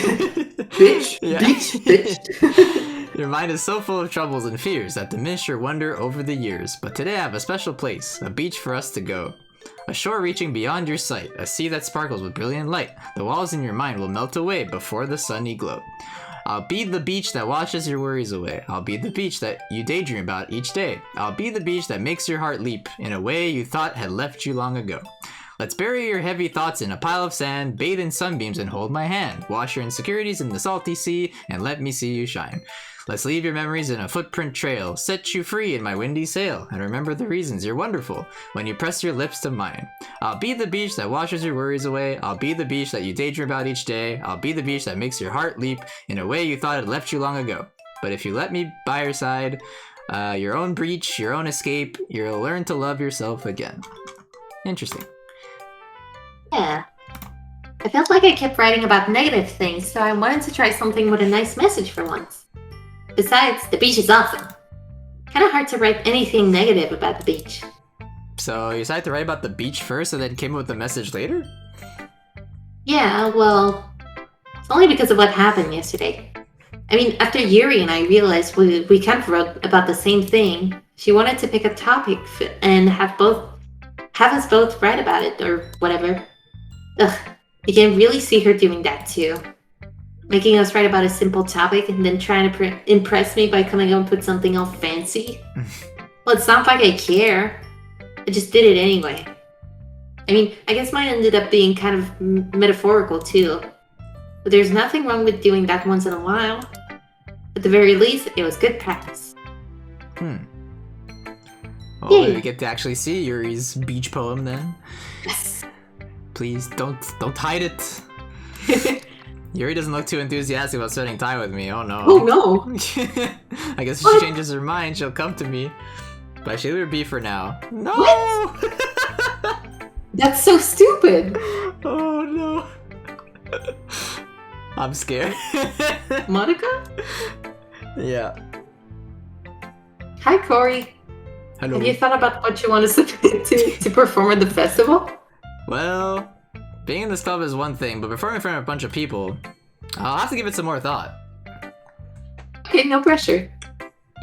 Bitch. Yeah. Beach. Bitch. Your mind is so full of troubles and fears that diminish your wonder over the years. But today I have a special place, a beach for us to go. A shore reaching beyond your sight, a sea that sparkles with brilliant light. The walls in your mind will melt away before the sunny glow. I'll be the beach that washes your worries away. I'll be the beach that you daydream about each day. I'll be the beach that makes your heart leap in a way you thought had left you long ago. Let's bury your heavy thoughts in a pile of sand, bathe in sunbeams and hold my hand. Wash your insecurities in the salty sea and let me see you shine. Let's leave your memories in a footprint trail, set you free in my windy sail, and remember the reasons you're wonderful when you press your lips to mine. I'll be the beach that washes your worries away. I'll be the beach that you daydream about each day. I'll be the beach that makes your heart leap in a way you thought had left you long ago. But if you let me by your side, your own breach, your own escape, you'll learn to love yourself again. Interesting. Yeah. I felt like I kept writing about negative things, so I wanted to try something with a nice message for once. Besides, the beach is awesome. Kinda hard to write anything negative about the beach. So you decided to write about the beach first and then came up with the message later? Yeah, well, it's only because of what happened yesterday. I mean, after Yuri and I realized we kind of wrote about the same thing, she wanted to pick a topic and have us both write about it, or whatever. Ugh, you can really see her doing that too. Making us write about a simple topic and then trying to impress me by coming up with something all fancy. Well, it's not like I care. I just did it anyway. I mean, I guess mine ended up being kind of metaphorical too. But there's nothing wrong with doing that once in a while. At the very least, it was good practice. Well, Yay. we get to actually see Yuri's beach poem then. Yes. Please don't hide it. Yuri doesn't look too enthusiastic about spending time with me. Oh no. Oh no. I guess if What? she changes her mind, she'll come to me. But she'll leave her be for now. No! That's so stupid. Oh no. I'm scared. Monica? Yeah. Hi, Corey. Hello. Have you thought about what you want to perform at the festival? Well, being in this club is one thing, but performing in front of a bunch of people, I'll have to give it some more thought. Okay, no pressure.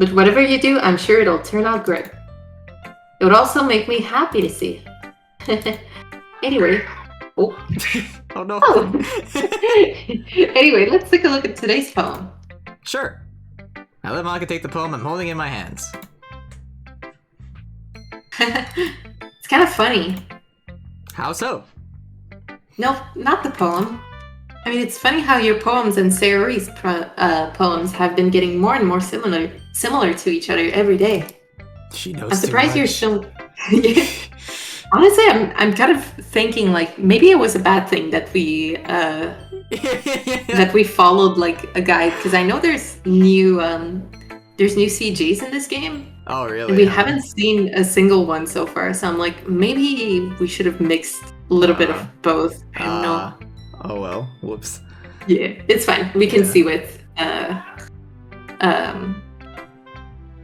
But whatever you do, I'm sure it'll turn out great. It would also make me happy to see. Anyway. Oh. Oh no. Oh. Anyway, let's take a look at today's poem. Sure. I let Monica take the poem I'm holding in my hands. It's kind of funny. How so? No, not the poem. I mean, it's funny how your poems and Sayori's poems have been getting more and more similar to each other every day. She knows I'm surprised too you're much. still. Honestly, I'm kind of thinking like maybe it was a bad thing that we followed like a guide, because I know there's new CGs in this game. Oh really? And we haven't seen a single one so far, so I'm like, maybe we should have mixed a little bit of both. I don't know. Oh well. Whoops. Yeah, it's fine. We can see with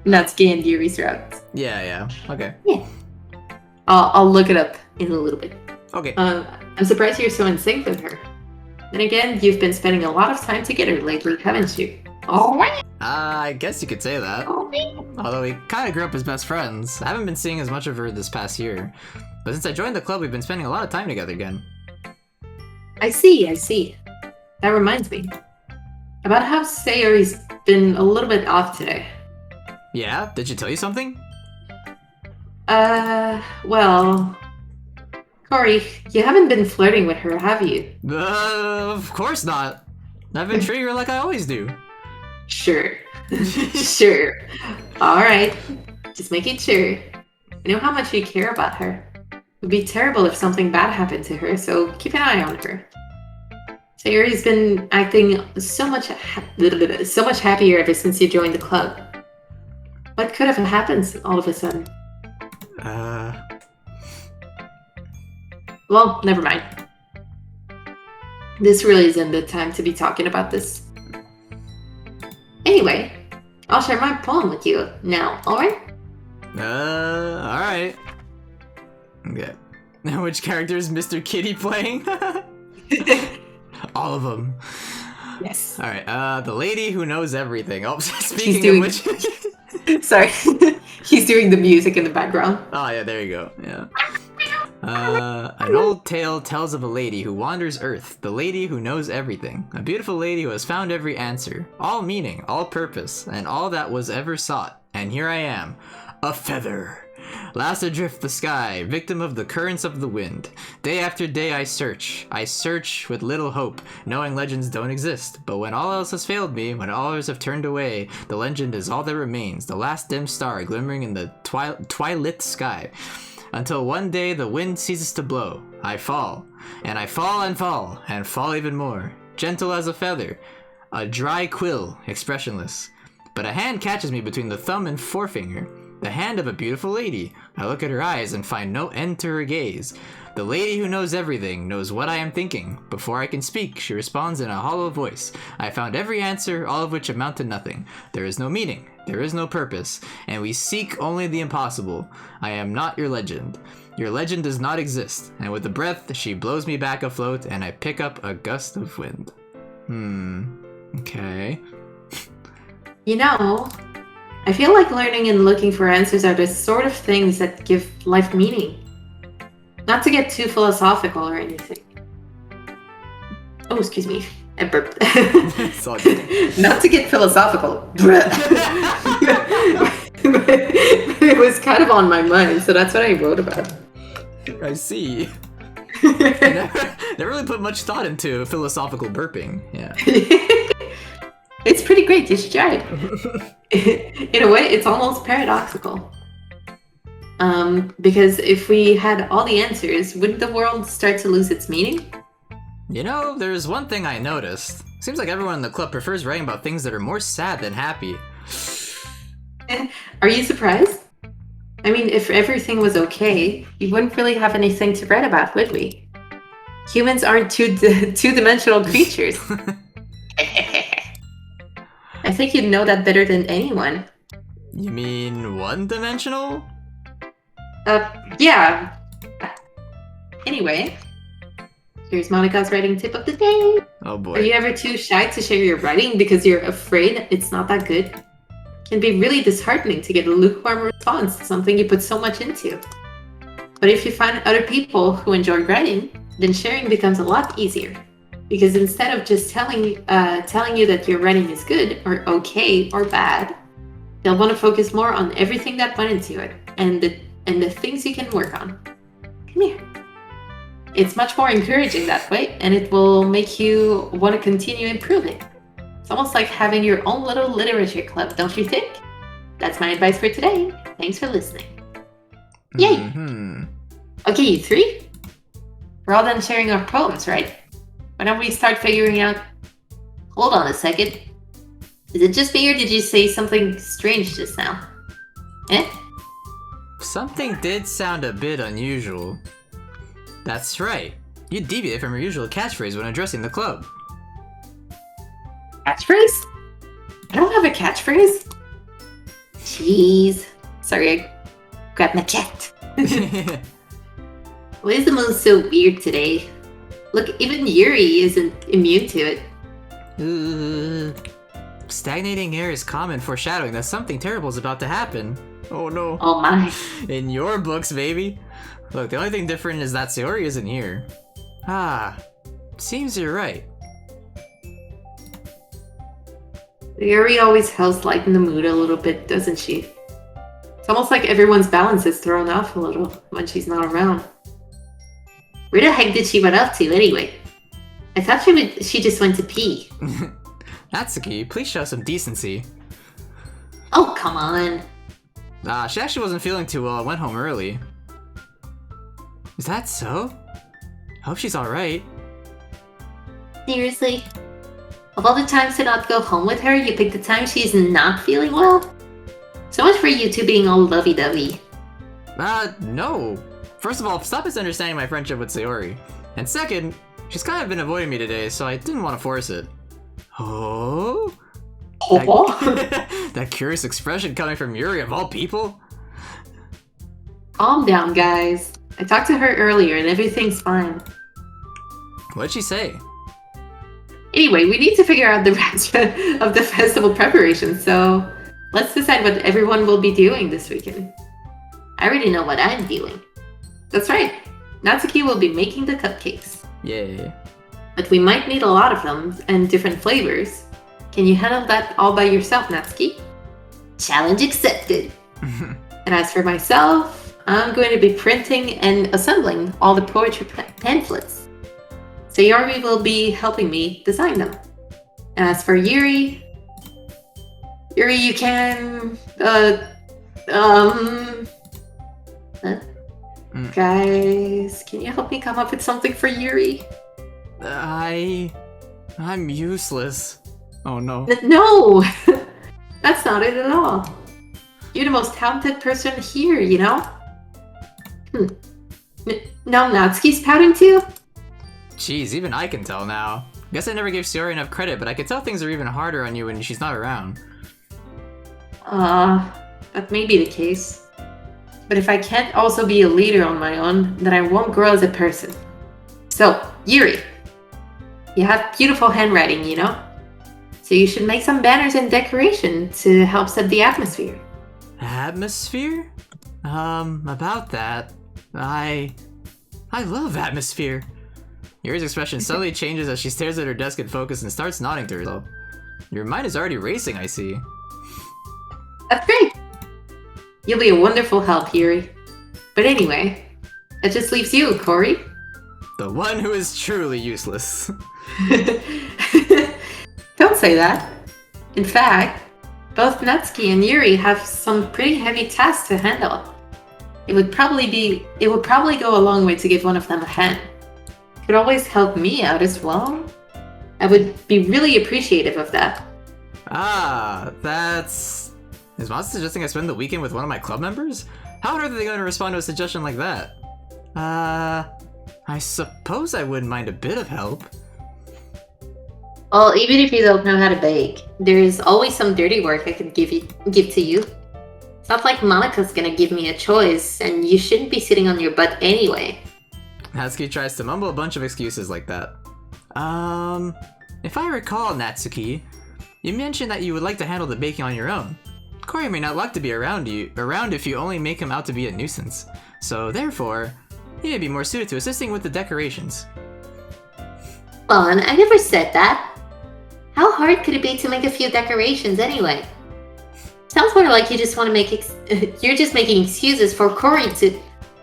Natsuki and Yuri's routes. Yeah. Okay. Yeah. I'll look it up in a little bit. Okay. I'm surprised you're so in sync with her. Then again, you've been spending a lot of time together lately, haven't you? Oh. I guess you could say that. Although we kind of grew up as best friends. I haven't been seeing as much of her this past year. But since I joined the club, we've been spending a lot of time together again. I see. That reminds me. About how Sayori's been a little bit off today. Yeah? Did she tell you something? Well... Corey, you haven't been flirting with her, have you? Of course not. I've been treating her like I always do. Sure. Sure. Alright. Just making sure. I know how much you care about her. It would be terrible if something bad happened to her, so keep an eye on her. Sayori's been acting so much happier ever since you joined the club. What could have happened all of a sudden? Well, never mind. This really isn't the time to be talking about this. Anyway, I'll share my poem with you now, alright? Alright. Okay. Which character is Mr. Kitty playing? All of them. Yes. Alright, the lady who knows everything. Oh, speaking of which... Sorry. He's doing the music in the background. Oh, yeah, there you go. Yeah. An old tale tells of a lady who wanders Earth, the lady who knows everything. A beautiful lady who has found every answer, all meaning, all purpose, and all that was ever sought. And here I am, a feather. Last adrift the sky, victim of the currents of the wind. Day after day I search with little hope, knowing legends don't exist. But when all else has failed me, when all others have turned away, the legend is all that remains, the last dim star glimmering in the twilit sky. Until one day the wind ceases to blow. I fall, and I fall and fall, and fall even more. Gentle as a feather, a dry quill, expressionless. But a hand catches me between the thumb and forefinger. The hand of a beautiful lady. I look at her eyes and find no end to her gaze. The lady who knows everything knows what I am thinking. Before I can speak, she responds in a hollow voice. I found every answer, all of which amount to nothing. There is no meaning, there is no purpose, and we seek only the impossible. I am not your legend. Your legend does not exist. And with a breath, she blows me back afloat, and I pick up a gust of wind. Okay. You know, I feel like learning and looking for answers are the sort of things that give life meaning. Not to get too philosophical or anything. Oh, excuse me. I burped. It's all good. Not to get philosophical. It was kind of on my mind, so that's what I wrote about. I see. Never really put much thought into philosophical burping. Yeah. It's pretty great. You should try it. In a way, it's almost paradoxical. Because if we had all the answers, wouldn't the world start to lose its meaning? You know, there's one thing I noticed. Seems like everyone in the club prefers writing about things that are more sad than happy. Are you surprised? I mean, if everything was okay, we wouldn't really have anything to write about, would we? Humans aren't two-dimensional creatures. I think you'd know that better than anyone. You mean one-dimensional? Yeah. Anyway, here's Monica's writing tip of the day. Oh boy. Are you ever too shy to share your writing because you're afraid it's not that good? It can be really disheartening to get a lukewarm response to something you put so much into. But if you find other people who enjoy writing, then sharing becomes a lot easier. Because instead of just telling you that your writing is good, or okay, or bad, they'll want to focus more on everything that went into it, and the things you can work on. Come here. It's much more encouraging that way, and it will make you want to continue improving. It's almost like having your own little literature club, don't you think? That's my advice for today. Thanks for listening. Yay! Mm-hmm. Okay, you three? We're all done sharing our poems, right? Why don't we start figuring out... Hold on a second. Is it just me or did you say something strange just now? Eh? Something did sound a bit unusual. That's right. You deviate from your usual catchphrase when addressing the club. Catchphrase? I don't have a catchphrase. Jeez. Sorry, I grabbed my cat. Why is the mood so weird today? Look, even Yuri isn't immune to it. Stagnating air is common foreshadowing that something terrible is about to happen. Oh no. Oh my. In your books, baby. Look, the only thing different is that Sayori isn't here. Ah, seems you're right. Yuri always helps lighten the mood a little bit, doesn't she? It's almost like everyone's balance is thrown off a little when she's not around. Where the heck did she run up to, anyway? I thought she just went to pee. Natsuki, please show some decency. Oh, come on. She actually wasn't feeling too well and went home early. Is that so? Hope she's alright. Seriously? Of all the times to not go home with her, you picked the time she's not feeling well? So much for you two being all lovey-dovey. No. First of all, stop misunderstanding my friendship with Sayori. And second, she's kind of been avoiding me today, so I didn't want to force it. Oh? That curious expression coming from Yuri of all people? Calm down, guys. I talked to her earlier and everything's fine. What'd she say? Anyway, we need to figure out the rest of the festival preparation, so let's decide what everyone will be doing this weekend. I already know what I'm doing. That's right. Natsuki will be making the cupcakes. Yay. But we might need a lot of them and different flavors. Can you handle that all by yourself, Natsuki? Challenge accepted. And as for myself, I'm going to be printing and assembling all the poetry pamphlets. Sayori will be helping me design them. And as for Yuri, you can, Guys, can you help me come up with something for Yuri? I'm useless. Oh no. No! That's not it at all. You're the most talented person here, you know? Now Natsuki's pouting too? Jeez, even I can tell now. Guess I never gave Sayori enough credit, but I can tell things are even harder on you when she's not around. That may be the case. But if I can't also be a leader on my own, then I won't grow as a person. So, Yuri, you have beautiful handwriting, you know? So you should make some banners and decoration to help set the atmosphere. Atmosphere? About that, I love atmosphere. Yuri's expression suddenly changes as she stares at her desk in focus and starts nodding to herself. Your mind is already racing, I see. That's great! You'll be a wonderful help, Yuri. But anyway, that just leaves you, Corey. The one who is truly useless. Don't say that. In fact, both Natsuki and Yuri have some pretty heavy tasks to handle. It would probably go a long way to give one of them a hand. Could always help me out as well. I would be really appreciative of that. Is Maz suggesting I spend the weekend with one of my club members? How on earth are they going to respond to a suggestion like that? I suppose I wouldn't mind a bit of help. Well, even if you don't know how to bake, there's always some dirty work I could give to you. It's not like Monika's gonna give me a choice, and you shouldn't be sitting on your butt anyway. Natsuki tries to mumble a bunch of excuses like that. If I recall, Natsuki, you mentioned that you would like to handle the baking on your own. Corey may not like to be around if you only make him out to be a nuisance. So therefore, he may be more suited to assisting with the decorations. Fun, I never said that. How hard could it be to make a few decorations anyway? Sounds more like you just want to you're just making excuses for Corey to...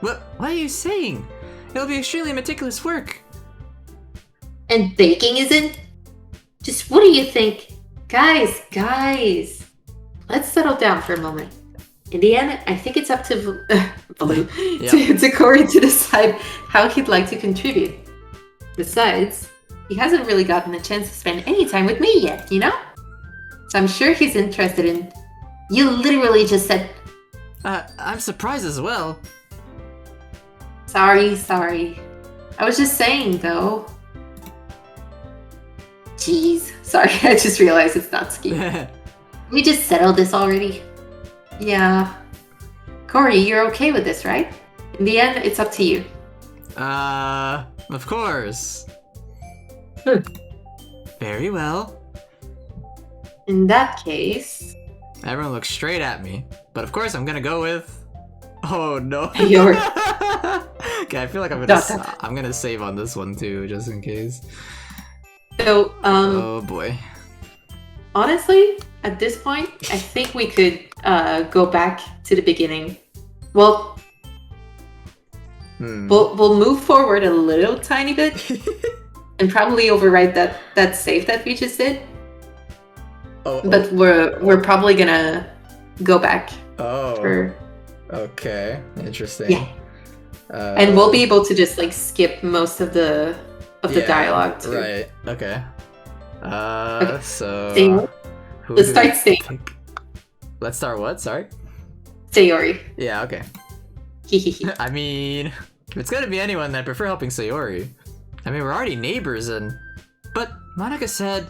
What are you saying? It'll be extremely meticulous work. And baking isn't? Just what do you think? Guys, let's settle down for a moment. In the end, I think it's up to to Corey to decide how he'd like to contribute. Besides, he hasn't really gotten a chance to spend any time with me yet, you know? So I'm sure he's interested in... You literally just said... I'm surprised as well. Sorry. I was just saying, though. Jeez. Sorry, I just realized it's Natsuki. We just settled this already. Yeah. Corey, you're okay with this, right? In the end, it's up to you. Of course. Very well. In that case... Everyone looks straight at me. But of course I'm gonna go with... Oh no. Your... Okay, I feel like I'm gonna save on this one too, just in case. So, Oh boy. Honestly, at this point, I think we could go back to the beginning. Well, we'll move forward a little tiny bit and probably overwrite that save that we just did. But we're probably gonna go back. Okay, interesting. Yeah. And we'll be able to just like skip most of the dialogue too. Right. Okay. Okay. So let's start Sayori. Let's start what? Sorry? Sayori. Yeah, okay. I mean, if it's gonna be anyone, I prefer helping Sayori. I mean, we're already neighbors but Monica said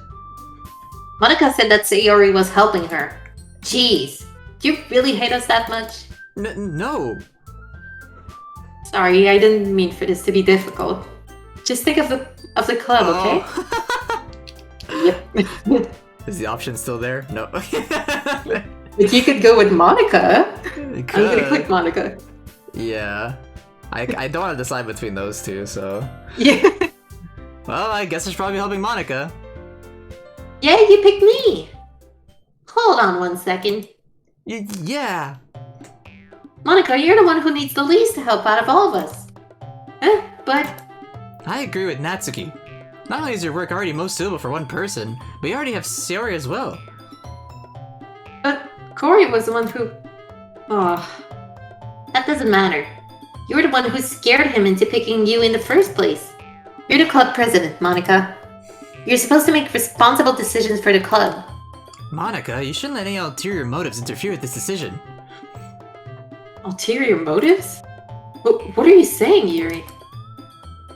that Sayori was helping her. Jeez. Do you really hate us that much? No. Sorry, I didn't mean for this to be difficult. Just think of the club, okay? Yep. Is the option still there? No. If you could go with Monica, I'm gonna click Monica. Yeah. I don't want to decide between those two, so... Yeah. Well, I guess I should probably be helping Monica. Yeah, you picked me! Hold on one second. Yeah. Monica, you're the one who needs the least help out of all of us. But... I agree with Natsuki. Not only is your work already most suitable for one person, but you already have Sayori as well. But Corey was the one who... Oh, that doesn't matter. You're the one who scared him into picking you in the first place. You're the club president, Monica. You're supposed to make responsible decisions for the club. Monica, you shouldn't let any ulterior motives interfere with this decision. Ulterior motives? What are you saying, Yuri?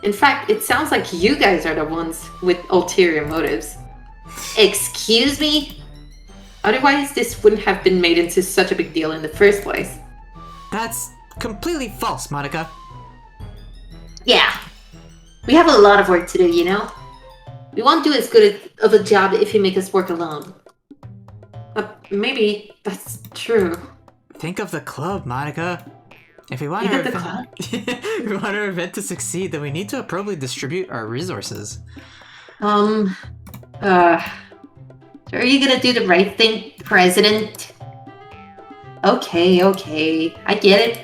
In fact, it sounds like you guys are the ones with ulterior motives. Excuse me? Otherwise, this wouldn't have been made into such a big deal in the first place. That's completely false, Monica. Yeah. We have a lot of work to do, you know? We won't do as good of a job if you make us work alone. Maybe that's true. Think of the club, Monica. If we want if we want our event to succeed, then we need to appropriately distribute our resources. Are you gonna do the right thing, President? Okay, I get it.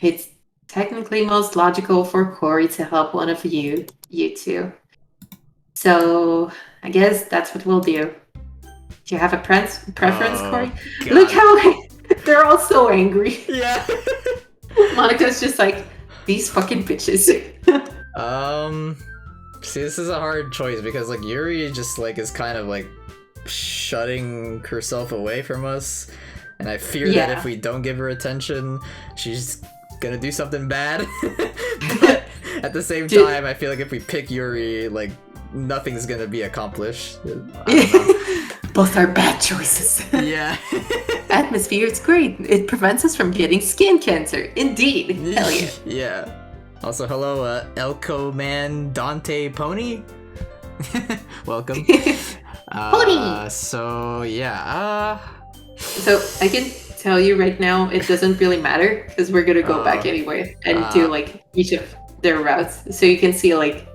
It's technically most logical for Corey to help one of you two. So, I guess that's what we'll do. Do you have a preference, Corey? God. Look how they're all so angry. Yeah. Monica's just like, these fucking bitches. See, this is a hard choice because like Yuri just like is kind of like shutting herself away from us, and I fear that if we don't give her attention, she's gonna do something bad. But at the same time, I feel like if we pick Yuri, like nothing's gonna be accomplished. Both are bad choices. Yeah. Atmosphere is great. It prevents us from getting skin cancer. Indeed. Hell yeah. Yeah. Also, hello, Elko Man Dante Pony. Welcome. Pony. So yeah. So I can tell you right now, it doesn't really matter because we're gonna go back anyway and do like each of their routes. So you can see like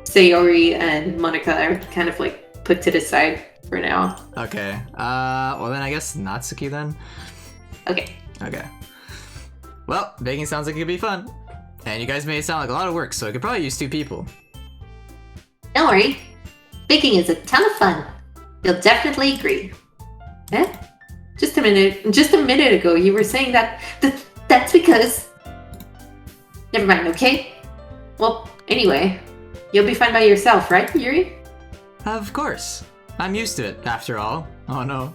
Sayori and Monica are kind of like put to the side for now. Okay. Well then I guess Natsuki then. Okay. Well, baking sounds like it could be fun. And you guys made it sound like a lot of work, so I could probably use 2 people. Don't worry. Baking is a ton of fun. You'll definitely agree. Eh? Just a minute ago, you were saying that's because... Never mind, okay? Well, anyway, you'll be fine by yourself, right, Yuri? Of course. I'm used to it, after all. Oh no.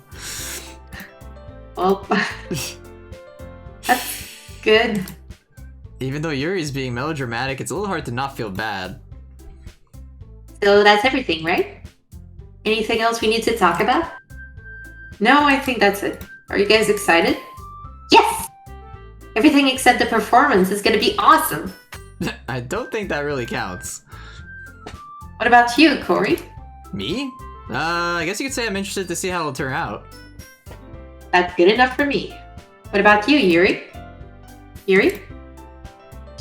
Well, that's good. Even though Yuri's being melodramatic, it's a little hard to not feel bad. So that's everything, right? Anything else we need to talk about? No, I think that's it. Are you guys excited? Yes! Everything except the performance is gonna be awesome. I don't think that really counts. What about you, Corey? Me? I guess you could say I'm interested to see how it'll turn out. That's good enough for me. What about you, Yuri? Yuri?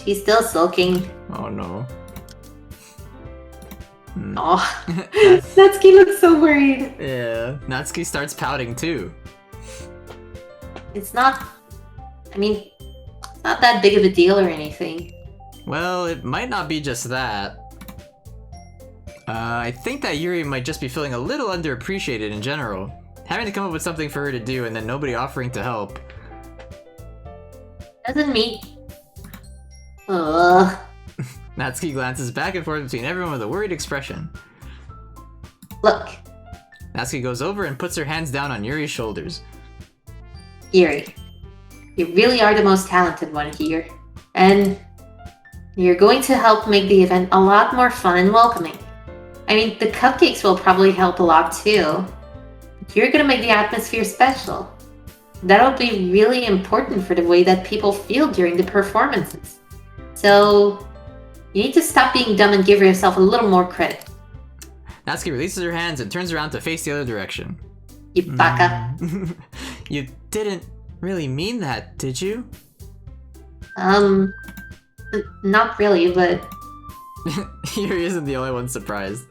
She's still sulking. Oh no. Aw, Natsuki looks so worried. Yeah, Natsuki starts pouting too. It's not... I mean, it's not that big of a deal or anything. Well, it might not be just that. I think that Yuri might just be feeling a little underappreciated in general. Having to come up with something for her to do and then nobody offering to help. Doesn't mean... Ugh. Natsuki glances back and forth between everyone with a worried expression. Look, Natsuki goes over and puts her hands down on Yuri's shoulders. Yuri, you really are the most talented one here. And you're going to help make the event a lot more fun and welcoming. I mean, the cupcakes will probably help a lot too. You're gonna make the atmosphere special. That'll be really important for the way that people feel during the performances. So, you need to stop being dumb and give yourself a little more credit. Natsuki releases her hands and turns around to face the other direction. You baka. You didn't really mean that, did you? Not really, but... Yuri isn't the only one surprised.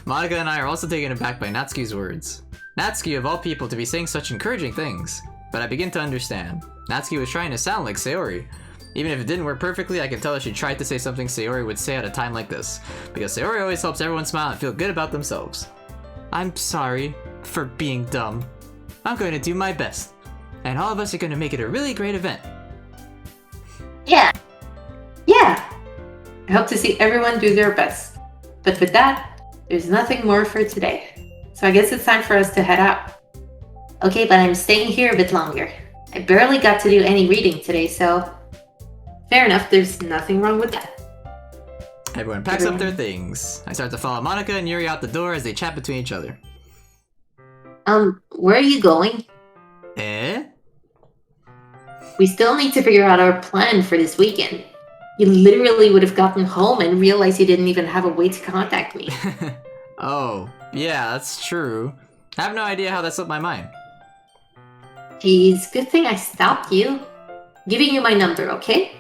Monica and I are also taken aback by Natsuki's words. Natsuki, of all people, to be saying such encouraging things. But I begin to understand. Natsuki was trying to sound like Sayori. Even if it didn't work perfectly, I can tell that she tried to say something Sayori would say at a time like this. Because Sayori always helps everyone smile and feel good about themselves. I'm sorry for being dumb. I'm going to do my best. And all of us are going to make it a really great event. Yeah. I hope to see everyone do their best. But with that, there's nothing more for today. So I guess it's time for us to head out. Okay, but I'm staying here a bit longer. I barely got to do any reading today, so... Fair enough, there's nothing wrong with that. Everyone packs up their things. I start to follow Monica and Yuri out the door as they chat between each other. Where are you going? Eh? We still need to figure out our plan for this weekend. You literally would have gotten home and realized you didn't even have a way to contact me. Oh, yeah, that's true. I have no idea how that slipped my mind. Geez, good thing I stopped you. Giving you my number, okay?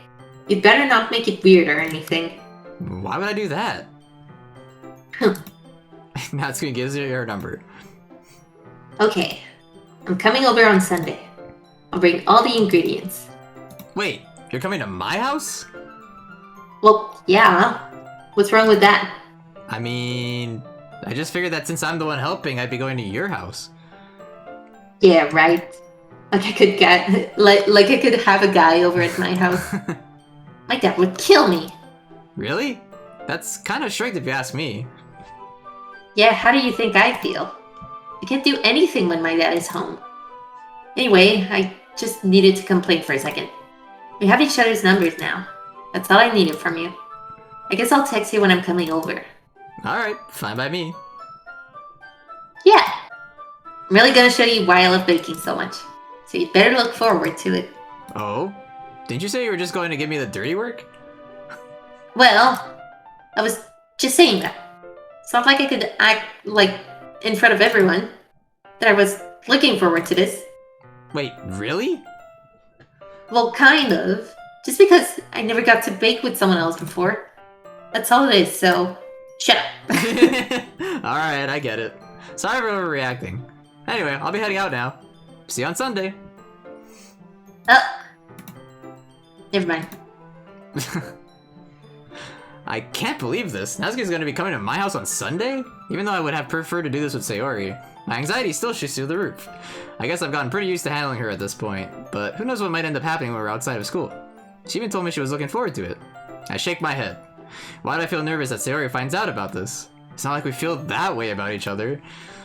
You better not make it weird or anything. Why would I do that? Natsuki gives you her number. Okay, I'm coming over on Sunday. I'll bring all the ingredients. Wait, you're coming to my house? Well, yeah. What's wrong with that? I mean, I just figured that since I'm the one helping, I'd be going to your house. Yeah, right. Like I could get, like I could have a guy over at my house. My dad would kill me. Really? That's kind of strict if you ask me. Yeah, how do you think I feel? I can't do anything when my dad is home. Anyway, I just needed to complain for a second. We have each other's numbers now. That's all I needed from you. I guess I'll text you when I'm coming over. Alright, fine by me. Yeah. I'm really gonna show you why I love baking so much. So you better look forward to it. Oh? Didn't you say you were just going to give me the dirty work? Well, I was just saying that. It's not like I could act, like, in front of everyone. That I was looking forward to this. Wait, really? Well, kind of. Just because I never got to bake with someone else before. That's all it is, so... Shut up. Alright, I get it. Sorry for overreacting. Anyway, I'll be heading out now. See you on Sunday. Never mind. I can't believe this. Natsuki's gonna be coming to my house on Sunday? Even though I would have preferred to do this with Sayori. My anxiety still shoots through the roof. I guess I've gotten pretty used to handling her at this point, but who knows what might end up happening when we're outside of school. She even told me she was looking forward to it. I shake my head. Why do I feel nervous that Sayori finds out about this? It's not like we feel that way about each other.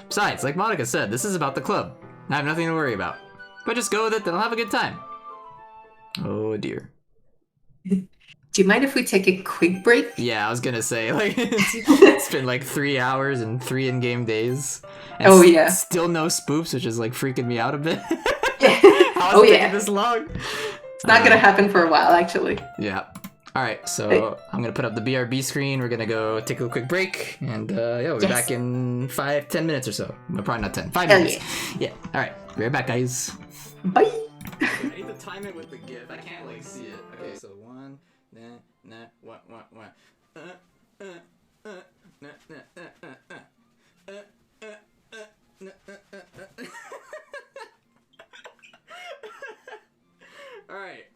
Besides, like Monica said, this is about the club. I have nothing to worry about. But just go with it, then I'll have a good time. Oh dear. Do you mind if we take a quick break? Yeah, I was gonna say, like, it's been like 3 hours and 3 in-game days. And Oh, yeah. Still no spoops, which is like freaking me out a bit. How is Oh, it yeah. taking this long? It's not gonna happen for a while, actually. Yeah. Alright, so I'm gonna put up the BRB screen. We're gonna go take a quick break. And yeah, we'll be Yes. back in 5-10 minutes or so. Well, probably not 10. 5 Hell minutes. Yeah. Alright, be right back, guys. Bye! I need to time it with the GIF. I can't like see it. Okay, so 1, 1. Alright.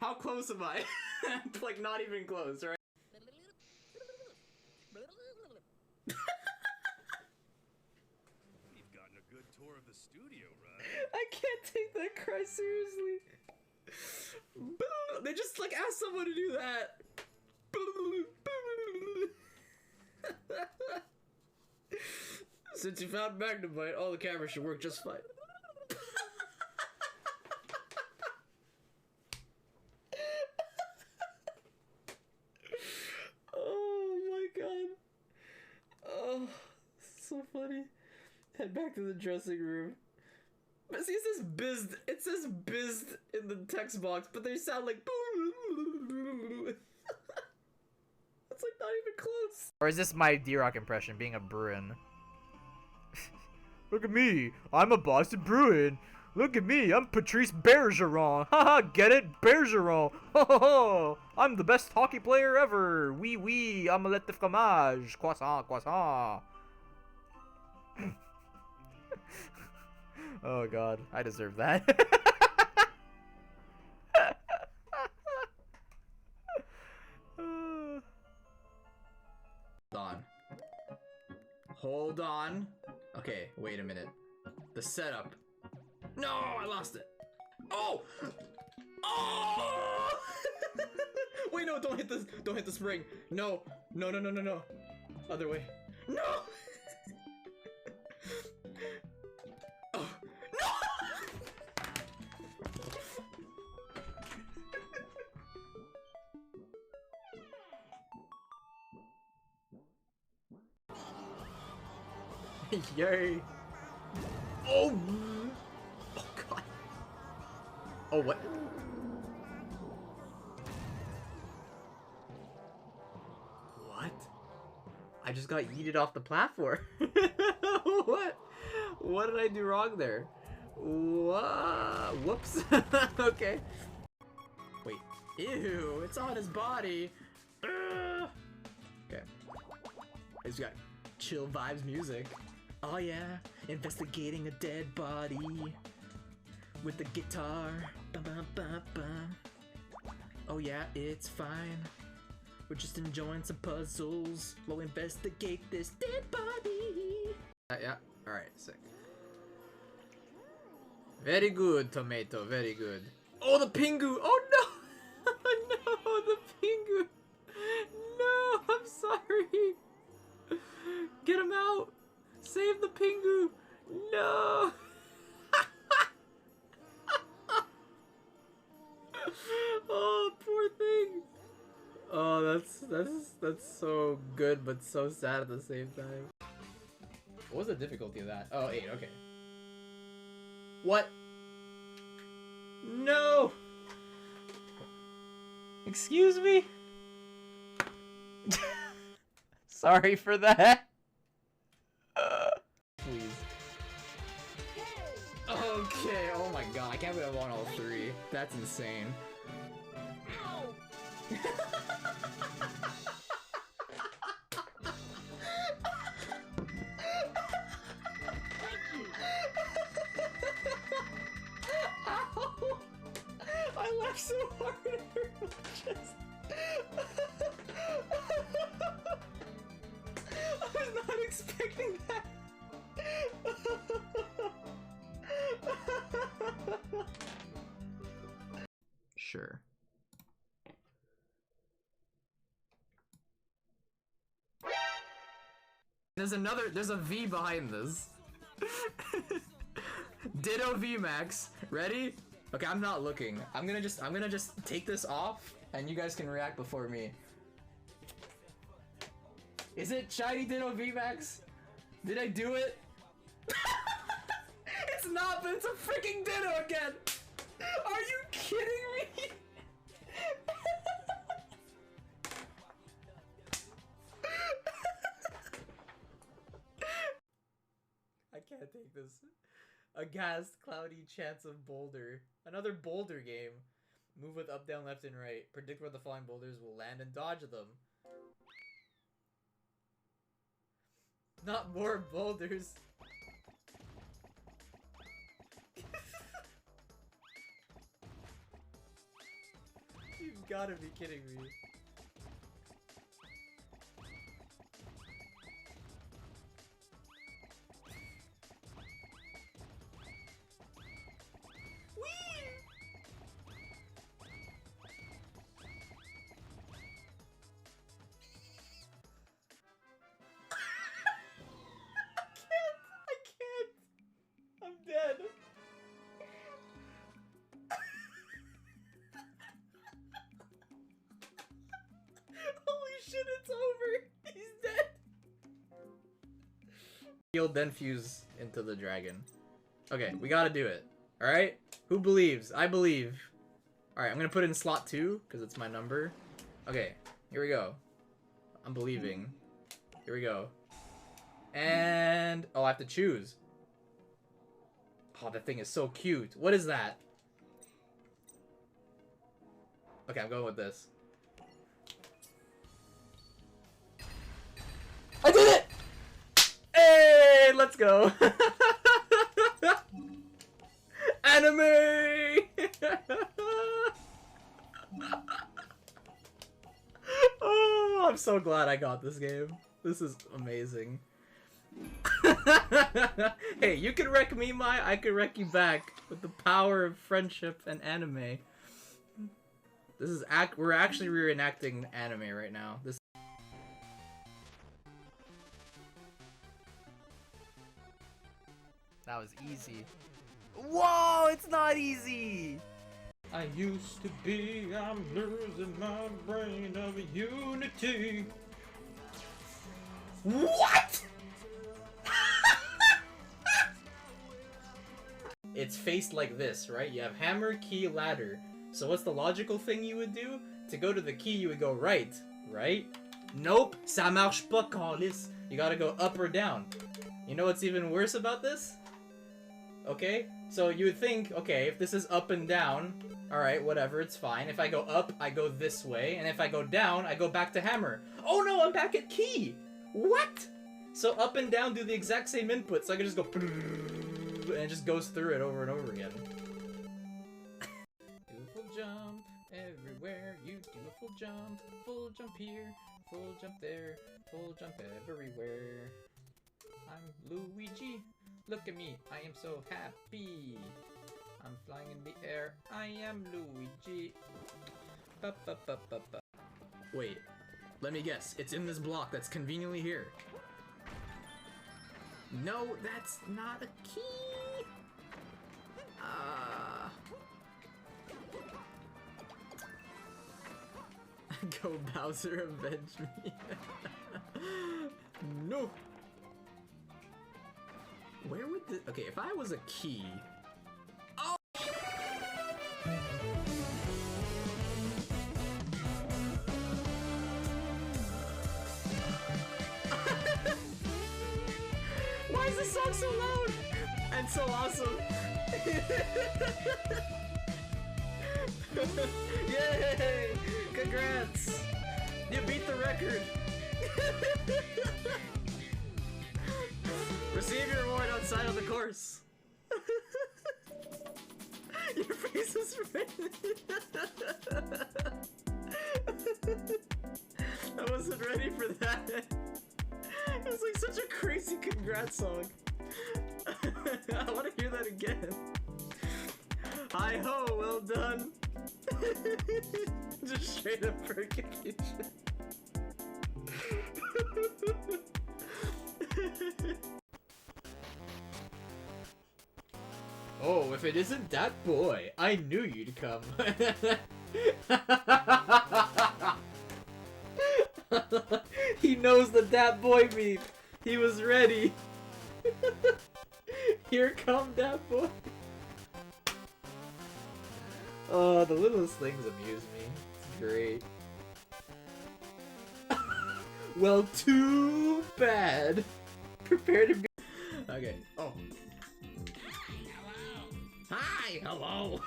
How close am I? Like, not even close, right? You've gotten a good tour of the studio, right? I can't take that cry seriously. They just, like, asked someone to do that. Since you found Magnavite, all the cameras should work just fine. Oh my god. Oh, so funny. Head back to the dressing room. But see, it says bizzed in the text box, but they sound like that's like not even close. Or is this my D-Rock impression, being a Bruin? Look at me, I'm a Boston Bruin. Look at me, I'm Patrice Bergeron. Haha, get it? Bergeron. Ho ho ho. I'm the best hockey player ever. Oui oui, omelette de fromage. Croissant, croissant. Oh god, I deserve that. Hold on. Okay, wait a minute. The setup. No, I lost it. Oh! Oh! Wait, no, don't hit this. Don't hit the spring. No. No, no, no, no, no. Other way. No! Oh. No! Yay! Oh! Oh god! Oh, what? What? I just got yeeted off the platform. What? What did I do wrong there? What? Whoops. Okay. Wait. Ew, it's on his body. Okay. I just got chill vibes music. Oh yeah, investigating a dead body with the guitar. Bum, bum, bum, bum. Oh yeah, it's fine. We're just enjoying some puzzles while we investigate this dead body. Yeah, alright, sick. Very good, Tomato, very good. Oh, the Pingu! Oh no! No, the Pingu! No, I'm sorry! Get him out! Save the Pingu! No! Oh, poor thing! Oh, that's so good, but so sad at the same time. What was the difficulty of that? Oh, 8, okay. What? No! Excuse me? Sorry for that. Please. Okay, oh my god, I can't believe I won all 3. That's insane. Ow! I laughed so hard it hurt my chest. I was not expecting that. Sure. There's a V behind this. Ditto VMAX. Ready? Okay, I'm not looking. I'm gonna just take this off and you guys can react before me. Is it shiny Ditto VMAX? Did I do it? It's not, but it's a freaking Ditto again! Are you kidding me? I can't take this. A gas, cloudy chance of boulder. Another boulder game. Move with up, down, left, and right. Predict where the falling boulders will land and dodge them. Not more boulders. You've gotta be kidding me. I'm dead. Holy shit, it's over. He's dead. He'll then fuse into the dragon. Okay, we gotta do it. Alright? Who believes? I believe. Alright, I'm gonna put it in slot 2, because it's my number. Okay, here we go. I'm believing. Here we go. And... oh, I have to choose. Oh, that thing is so cute. What is that? Okay, I'm going with this. I did it! Hey, let's go. Anime! Oh, I'm so glad I got this game. This is amazing. Hey, you can wreck me, I can wreck you back with the power of friendship and anime. This is we're actually reenacting anime right now. This. That was easy. Whoa, it's not easy. I used to be, I'm losing my brain of unity. What? It's faced like this, right? You have hammer, key, ladder. So what's the logical thing you would do? To go to the key, you would go right, right? Nope, ça marche pas, Carlis. You gotta go up or down. You know what's even worse about this? Okay, so you would think, okay, if this is up and down, alright, whatever, it's fine. If I go up, I go this way, and if I go down, I go back to hammer. Oh no, I'm back at key! What? So up and down do the exact same input, so I can just go and it just goes through it over and over again. Do a full jump everywhere, you do a full jump here, full jump there, full jump everywhere. I'm Luigi, look at me, I am so happy. I'm flying in the air, I am Luigi. Ba, ba, ba, ba, ba. Wait, let me guess, it's in this block that's conveniently here. No, that's not a key! Go Bowser, avenge me. No! Where would the... okay, if I was a key... oh! Why is this song so loud? And so awesome! Yay! Congrats! You beat the record! Receive your reward outside of the course! Your face is red! I wasn't ready for that! It was like such a crazy congrats song! I want to hear that again! Hi ho, well done! Just straight up persecution. Oh, if it isn't that boy, I knew you'd come. He knows the that boy meme. He was ready. Here come that boy. Oh, the littlest things amuse me. It's great. Well, too bad. Prepare to be. Okay. Oh. Hi, hello.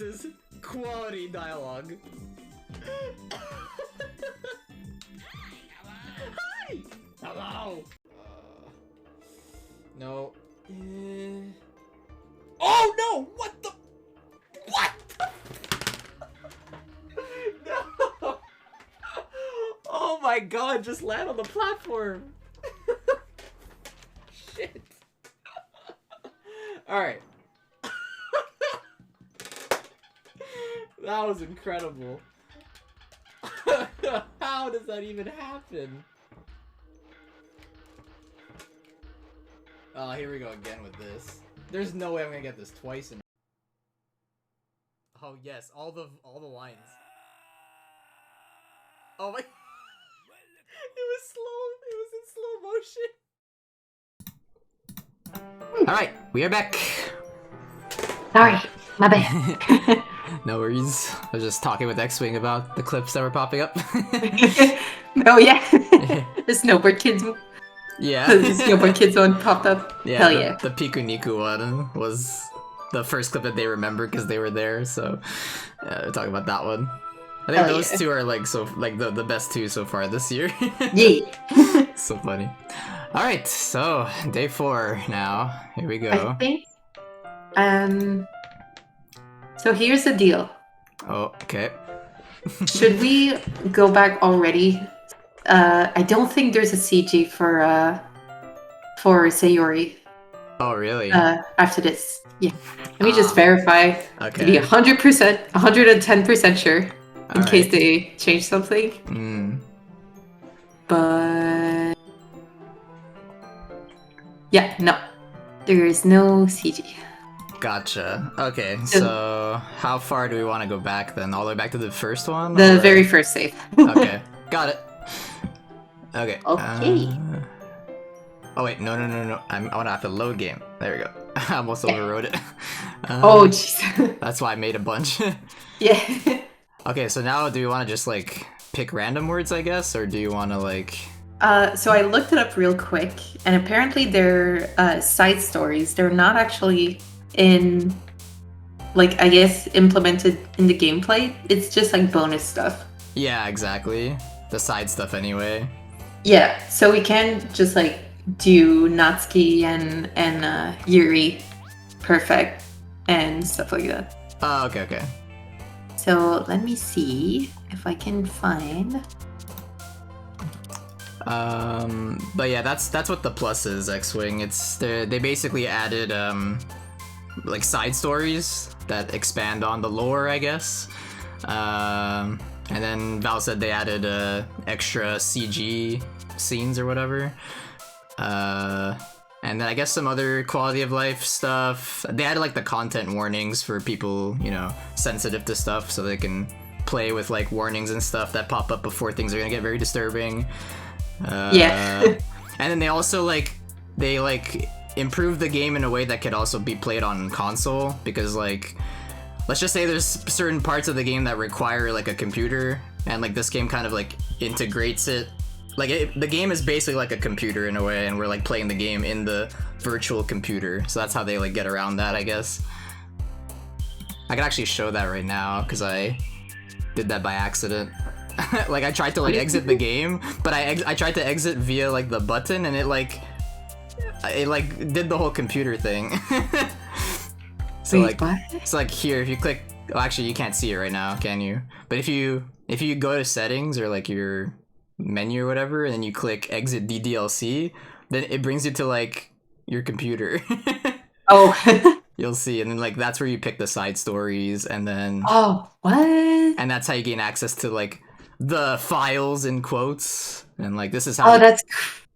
is quality dialogue. Hi! Hello! No. Oh no! What the? What? No! Oh my god, just land on the platform! Shit. Alright. That was incredible. How does that even happen? Oh, here we go again with this. There's no way I'm gonna get this twice in. Oh yes, all the lines. Oh my. It was slow. It was in slow motion. All right, we are back. Sorry, my bad. No worries. I was just talking with X-Wing about the clips that were popping up. Oh yeah, the Snowboard Kids. Yeah. The Snowboard Kids one popped up. Yeah, Hell yeah. The Piku Niku one was the first clip that they remember because they were there. So, yeah, we're talking about that one. I think Hell those yeah. two are like the best two so far this year. Yeah. So funny. All right, so day 4 now. Here we I go. think. So here's the deal. Oh, okay. Should we go back already? I don't think there's a CG for Sayori. Oh, really? After this. Yeah. Let me just verify to be Okay. 100%, 110% sure in All case right. they change something. Mm. But yeah, no. There is no CG. Gotcha. Okay, so how far do we want to go back then? All the way back to the first one? The or- very first save. Okay, got it. Okay. Okay. Oh wait, no. I want to have to load game. There we go. I almost overrode it. Oh jeez. That's why I made a bunch. Yeah. Okay, so now do we want to just like pick random words, I guess, or do you want to like? So I looked it up real quick, and apparently they're side stories. They're not actually in, like, I guess, implemented in the gameplay. It's just like bonus stuff. Yeah, exactly. The side stuff anyway. Yeah, so we can just like do Natsuki and Yuri perfect and stuff like that. Oh, okay. So let me see if I can find. But yeah, that's what the plus is, X-Wing. It's they basically added like side stories that expand on the lore, I guess. And then Val said they added extra CG scenes or whatever. And then I guess some other quality of life stuff. They added like the content warnings for people, you know, sensitive to stuff, so they can play with like warnings and stuff that pop up before things are gonna get very disturbing. Yeah. And then they also they improved the game in a way that could also be played on console, because like, let's just say there's certain parts of the game that require like a computer, and like this game kind of like integrates it. Like the game is basically like a computer in a way, and we're like playing the game in the virtual computer. So that's how they like get around that, I guess. I can actually show that right now because I did that by accident. Like I tried to like exit the game, but I tried to exit via like the button, and it did the whole computer thing. So Wait, like what? so like here, if you click, oh, actually you can't see it right now, can you? But if you go to settings or like your menu or whatever, and then you click exit DDLC, then it brings you to like your computer. Oh. You'll see, and then like that's where you pick the side stories, and then Oh, what? and that's how you gain access to like the files in quotes, and like this is how. Oh, that's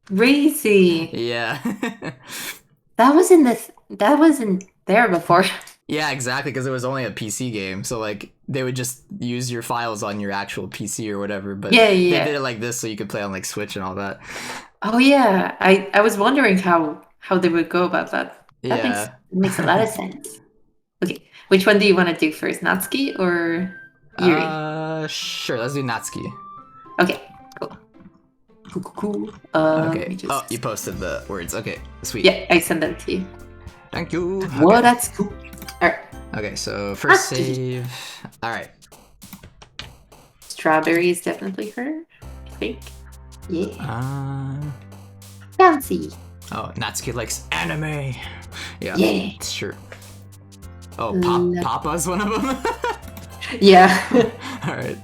crazy. Yeah. That wasn't there before. Yeah, exactly, because it was only a PC game, so like they would just use your files on your actual PC or whatever. But Yeah. they did it like this so you could play on like Switch and all that. Oh yeah, I was wondering how they would go about that. That Yeah. makes a lot of sense. Okay, which one do you want to do first, Natsuki or Yuri? Sure. Let's do Natsuki. Okay, cool. Cool. Let Okay. me just... Oh, you posted the words. Okay, sweet. Yeah, I sent them to you. Thank you. Well, Okay. that's cool. Alright. Okay, so first Natsuki. save. Alright. Strawberry is definitely her. I think. Yeah. Fancy. Oh, Natsuki likes anime. Yeah, Yeah. it's true. Oh, Mm. Papa's one of them? Yeah. Alright.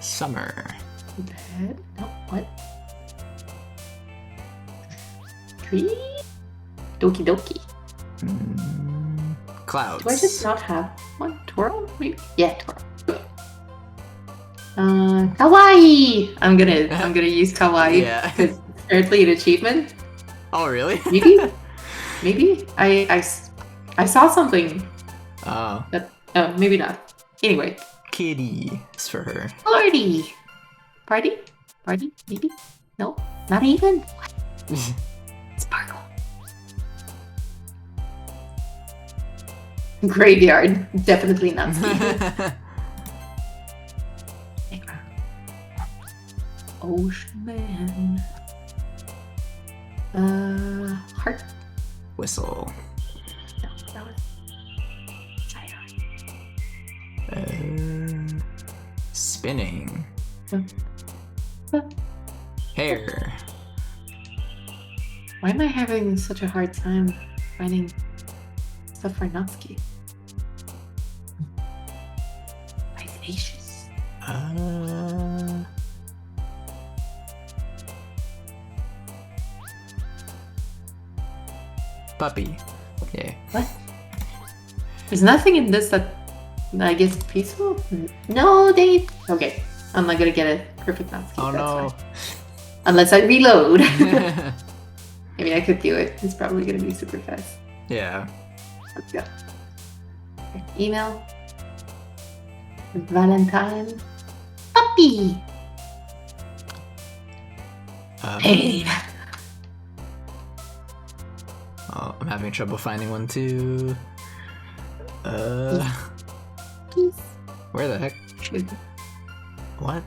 Summer. Bed? No, what? Tree? Doki Doki. Clouds. Do I just not have one? Toro? Maybe? Yeah, Toro. Kawaii! I'm gonna use Kawaii Yeah. because it's currently an achievement. Oh, really? Maybe? Maybe? I saw something. Oh. Oh, maybe not. Anyway. Kitty is for her. Party! Party? Party? Maybe? No? Not even? Sparkle. Graveyard. Definitely not Steve. Ocean Man. Heart. Whistle. No, that was Gyro. Spinning. Uh, Hair. Why am I having such a hard time finding stuff for Natsuki? Vivacious. Puppy. Yeah. What? There's nothing in this that I guess peaceful? No, they. Okay. I'm not gonna get a perfect Natsuki. Oh that's no. fine. Unless I reload. I mean, I could do it. It's probably gonna be super fast. Yeah. Let's go. Email. Valentine. Puppy! Pain. Oh, I'm having trouble finding one too. Peace. Where the heck? What?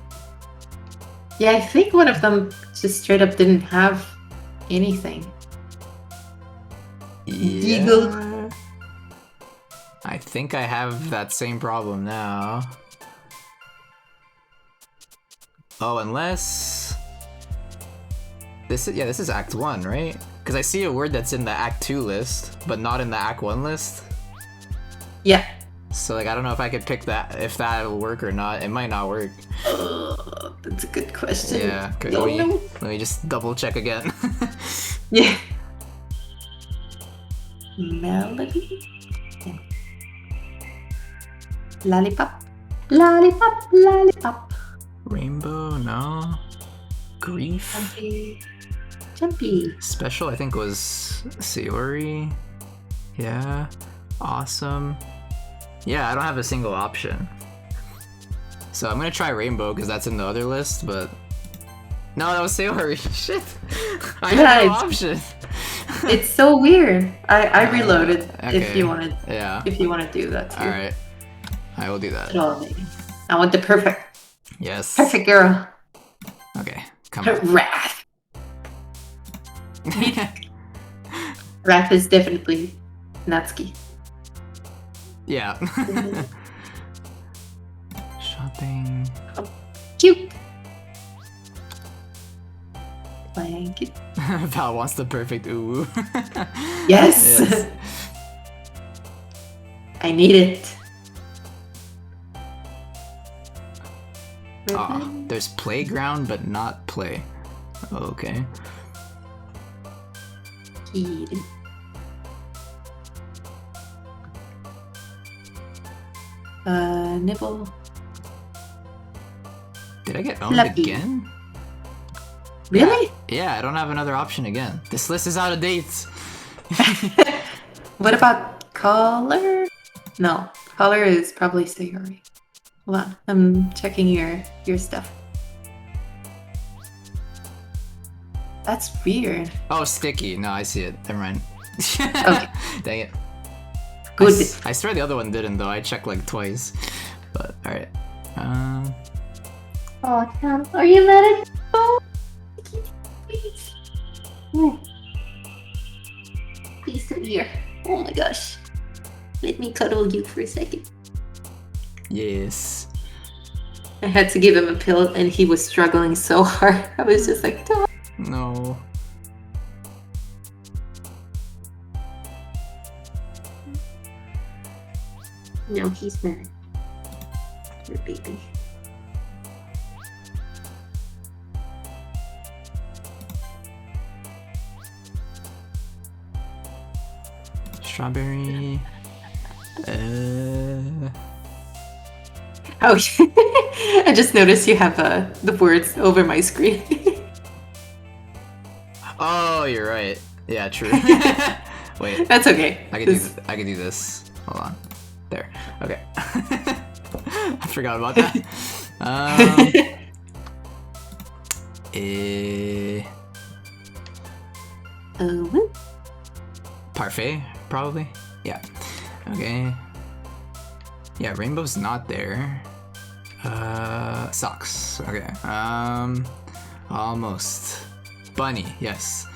Yeah, I think one of them just straight up didn't have anything. Eagle. Yeah. I think I have that same problem now. Oh, unless this is Act 1, right? Because I see a word that's in the Act 2 list, but not in the Act 1 list. Yeah. So like I don't know if I could pick that, if that'll work or not. It might not work. That's a good question. Yeah. Okay, Don't know. let me just double check again. Yeah. Melody. Lollipop. Lollipop. Lollipop. Rainbow, no. Grief. Jumpy. Jumpy. Special, I think was Sayori. Yeah. Awesome. Yeah, I don't have a single option. So I'm gonna try Rainbow because that's in the other list, but no, that was Sayori. Shit. I had no option. It's so weird. I reloaded if okay. you wanted. Yeah. If you want to do that too. All right. I will do that. Oh, baby. I want the perfect. Yes. Perfect girl. Okay. Come on. Wrath. Wrath is definitely Natsuki. Yeah. Shopping. Cute. Blanket. Val wants the perfect ooh. Yes. Yes. I need it. Aw, there's playground but not play. Okay. Kid. Nibble. Did I get owned Fluffy. again? Really? Yeah, I don't have another option again. This list is out of date. What about color? No, color is probably Sayori. Hold on, I'm checking your stuff. That's weird. Oh, sticky. No, I see it. Never mind. Okay. Dang it. Good. I swear the other one didn't though. I checked like twice. But alright. Oh, Cam, are you mad at me? Oh, Please come here. Oh my gosh. Let me cuddle you for a second. Yes. I had to give him a pill and he was struggling so hard. I was just like, "Don't." No. No, he's mad. Your baby. Strawberry. Oh, I just noticed you have the words over my screen. Oh, you're right. Yeah, true. Wait, That's okay. I can do this. Hold on. There. Okay. I forgot about that. Parfait, probably. Yeah. Okay. Yeah, rainbow's not there. Socks. Okay. Almost. Bunny, yes.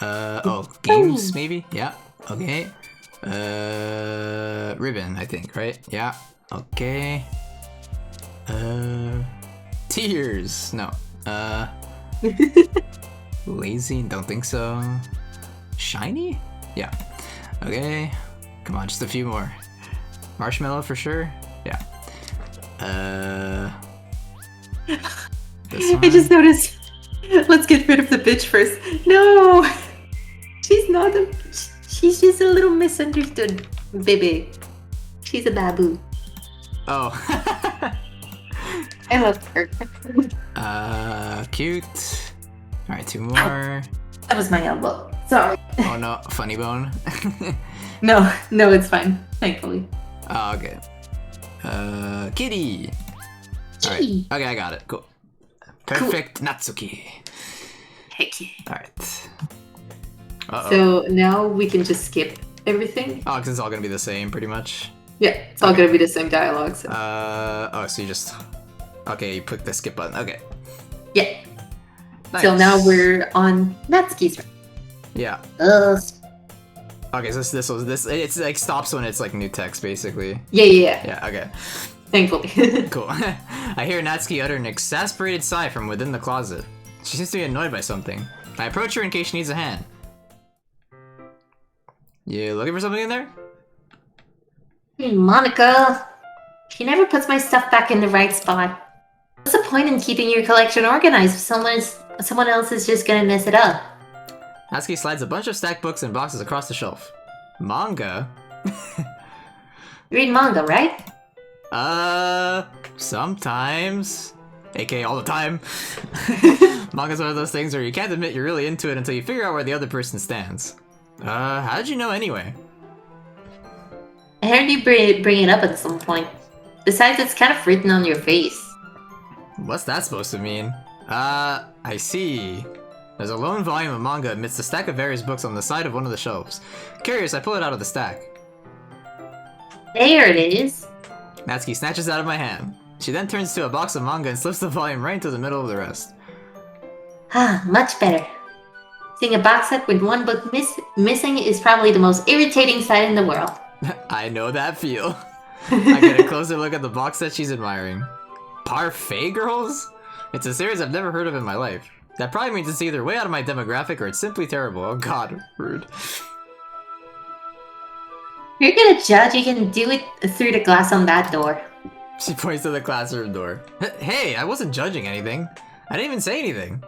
Oh, games, maybe? Yeah. Okay. Ribbon, I think, right? Yeah. Okay. Tears. No. Lazy, don't think so. Shiny? Yeah. Okay. Come on, just a few more. Marshmallow for sure? Yeah. This one? I just noticed. Let's get rid of the bitch first. No! She's not a... She's just a little misunderstood baby. She's a babu. Oh. I love her. Cute. Alright, two more. That was my elbow. Sorry. Oh no, funny bone. No, it's fine. Thankfully. Oh, okay. Kitty. Alright. Gee. Okay, I got it. Cool. Perfect Natsuki. Heck yeah. Alright. Uh-oh. So now we can just skip everything. Oh, because it's all gonna be the same, pretty much. Yeah, it's all gonna be the same dialogue. So. Oh, so you just... Okay, you click the skip button. Okay. Yeah. Nice. So now we're on Natsuki's round. Yeah. Ugh. Okay, so this it's like stops when it's like new text, basically. Yeah. Yeah, okay. Thankfully. Cool. I hear Natsuki utter an exasperated sigh from within the closet. She seems to be annoyed by something. I approach her in case she needs a hand. You looking for something in there? Hey, Monica. She never puts my stuff back in the right spot. What's the point in keeping your collection organized if someone else is just gonna mess it up? Natsuki slides a bunch of stacked books and boxes across the shelf. Manga? You read manga, right? Sometimes. AKA all the time. Manga's one of those things where you can't admit you're really into it until you figure out where the other person stands. How did you know anyway? I heard you bring it up at some point. Besides, it's kind of written on your face. What's that supposed to mean? I see. There's a lone volume of manga amidst a stack of various books on the side of one of the shelves. Curious, I pull it out of the stack. There it is. Natsuki snatches it out of my hand. She then turns to a box of manga and slips the volume right into the middle of the rest. Ah, much better. Seeing a box set with one book missing is probably the most irritating sight in the world. I know that feel. I get a closer look at the box set she's admiring. Parfait Girls? It's a series I've never heard of in my life. That probably means it's either way out of my demographic or it's simply terrible. Oh god, rude. You're gonna judge, you can do it through the glass on that door. She points to the classroom door. Hey, I wasn't judging anything. I didn't even say anything.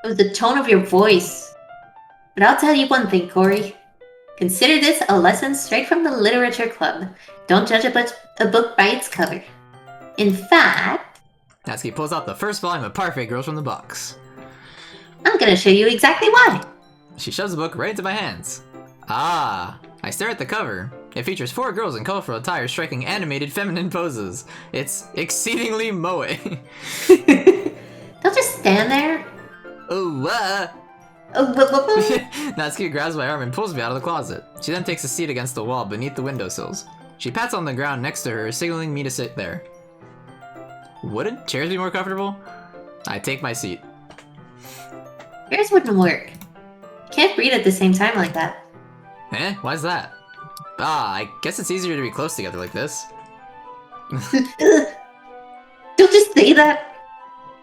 It was the tone of your voice. But I'll tell you one thing, Corey. Consider this a lesson straight from the literature club. Don't judge a book by its cover. In fact... Natsuki pulls out the first volume of Parfait Girls from the box. I'm gonna show you exactly why. She shoves the book right into my hands. Ah, I stare at the cover. It features 4 girls in colorful attire striking animated feminine poses. It's exceedingly moe. Don't just stand there. Ooh, Oh, Natsuki grabs my arm and pulls me out of the closet. She then takes a seat against the wall beneath the windowsills. She pats on the ground next to her, signaling me to sit there. Wouldn't chairs be more comfortable? I take my seat. Yours wouldn't work. Can't read at the same time like that. Eh? Why's that? Ah, I guess it's easier to be close together like this. Ugh. Don't just say that.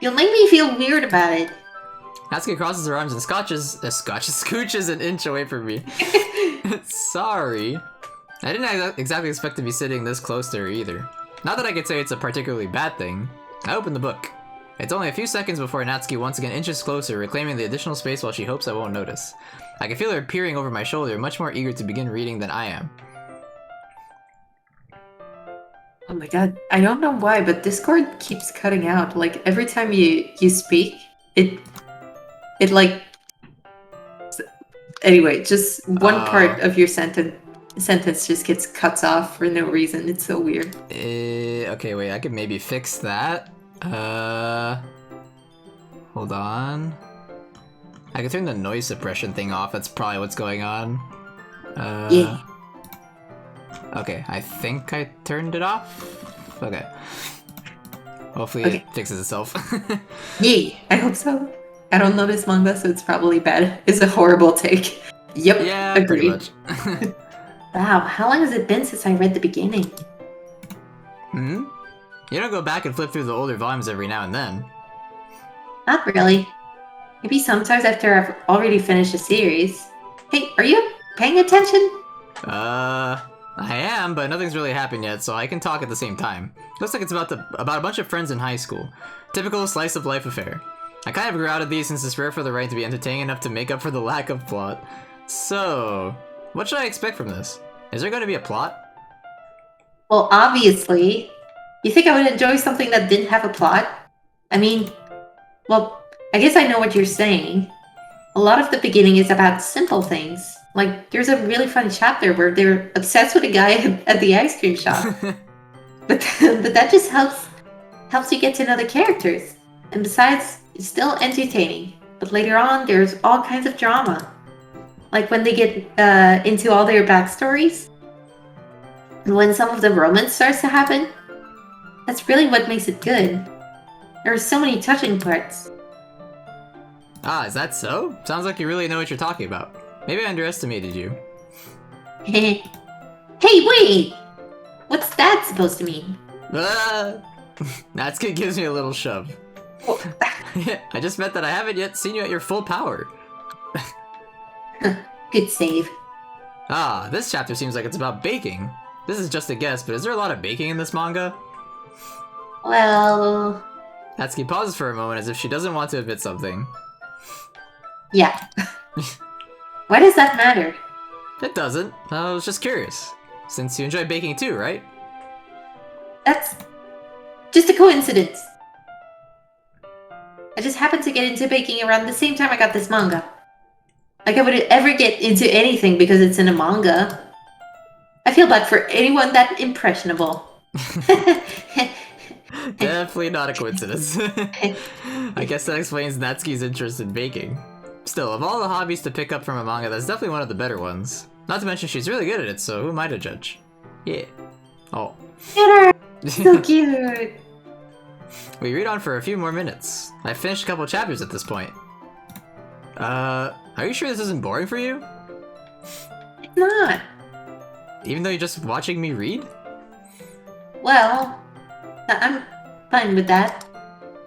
You'll make me feel weird about it. Natsuki crosses her arms and scooches an inch away from me. Sorry. I didn't exactly expect to be sitting this close to her either. Not that I could say it's a particularly bad thing. I opened the book. It's only a few seconds before Natsuki once again inches closer, reclaiming the additional space while she hopes I won't notice. I can feel her peering over my shoulder, much more eager to begin reading than I am. Oh my god, I don't know why, but Discord keeps cutting out. Like every time you speak, it like anyway, just one part of your sentence just gets cut off for no reason. It's so weird. Okay, wait, I could maybe fix that. Hold on. I can turn the noise suppression thing off, that's probably what's going on. Yeah. Okay, I think I turned it off? Okay. Hopefully Okay. it fixes itself. Yeah. I hope so. I don't know this manga, so it's probably bad. It's a horrible take. Yep, Yeah, agreed. pretty much. Wow, how long has it been since I read the beginning? Hmm? You don't go back and flip through the older volumes every now and then. Not really. Maybe sometimes after I've already finished a series. Hey, are you paying attention? I am, but nothing's really happened yet, so I can talk at the same time. Looks like it's about a bunch of friends in high school. Typical slice of life affair. I kind of grew out of these since it's rare for the writing to be entertaining enough to make up for the lack of plot. So, what should I expect from this? Is there going to be a plot? Well, obviously. You think I would enjoy something that didn't have a plot? I mean, well, I guess I know what you're saying. A lot of the beginning is about simple things. Like, there's a really fun chapter where they're obsessed with a guy at the ice cream shop. but that just helps you get to know the characters. And besides, it's still entertaining. But later on, there's all kinds of drama. Like when they get into all their backstories. And when some of the romance starts to happen. That's really what makes it good. There are so many touching parts. Ah, is that so? Sounds like you really know what you're talking about. Maybe I underestimated you. Hey, wait! What's that supposed to mean? Natsuki gives me a little shove. I just meant that I haven't yet seen you at your full power. Good save. Ah, this chapter seems like it's about baking. This is just a guess, but is there a lot of baking in this manga? Well... Natsuki pauses for a moment as if she doesn't want to admit something. yeah. Why does that matter? It doesn't. I was just curious. Since you enjoy baking too, right? That's just a coincidence. I just happened to get into baking around the same time I got this manga. Like I would ever get into anything because it's in a manga. I feel bad for anyone that impressionable. Definitely not a coincidence. I guess that explains Natsuki's interest in baking. Still, of all the hobbies to pick up from a manga, that's definitely one of the better ones. Not to mention she's really good at it, so who am I to judge? Yeah. Oh. So cute. We read on for a few more minutes. I've finished a couple chapters at this point. Are you sure this isn't boring for you? It's not. Even though you're just watching me read? Well, I'm fine with that.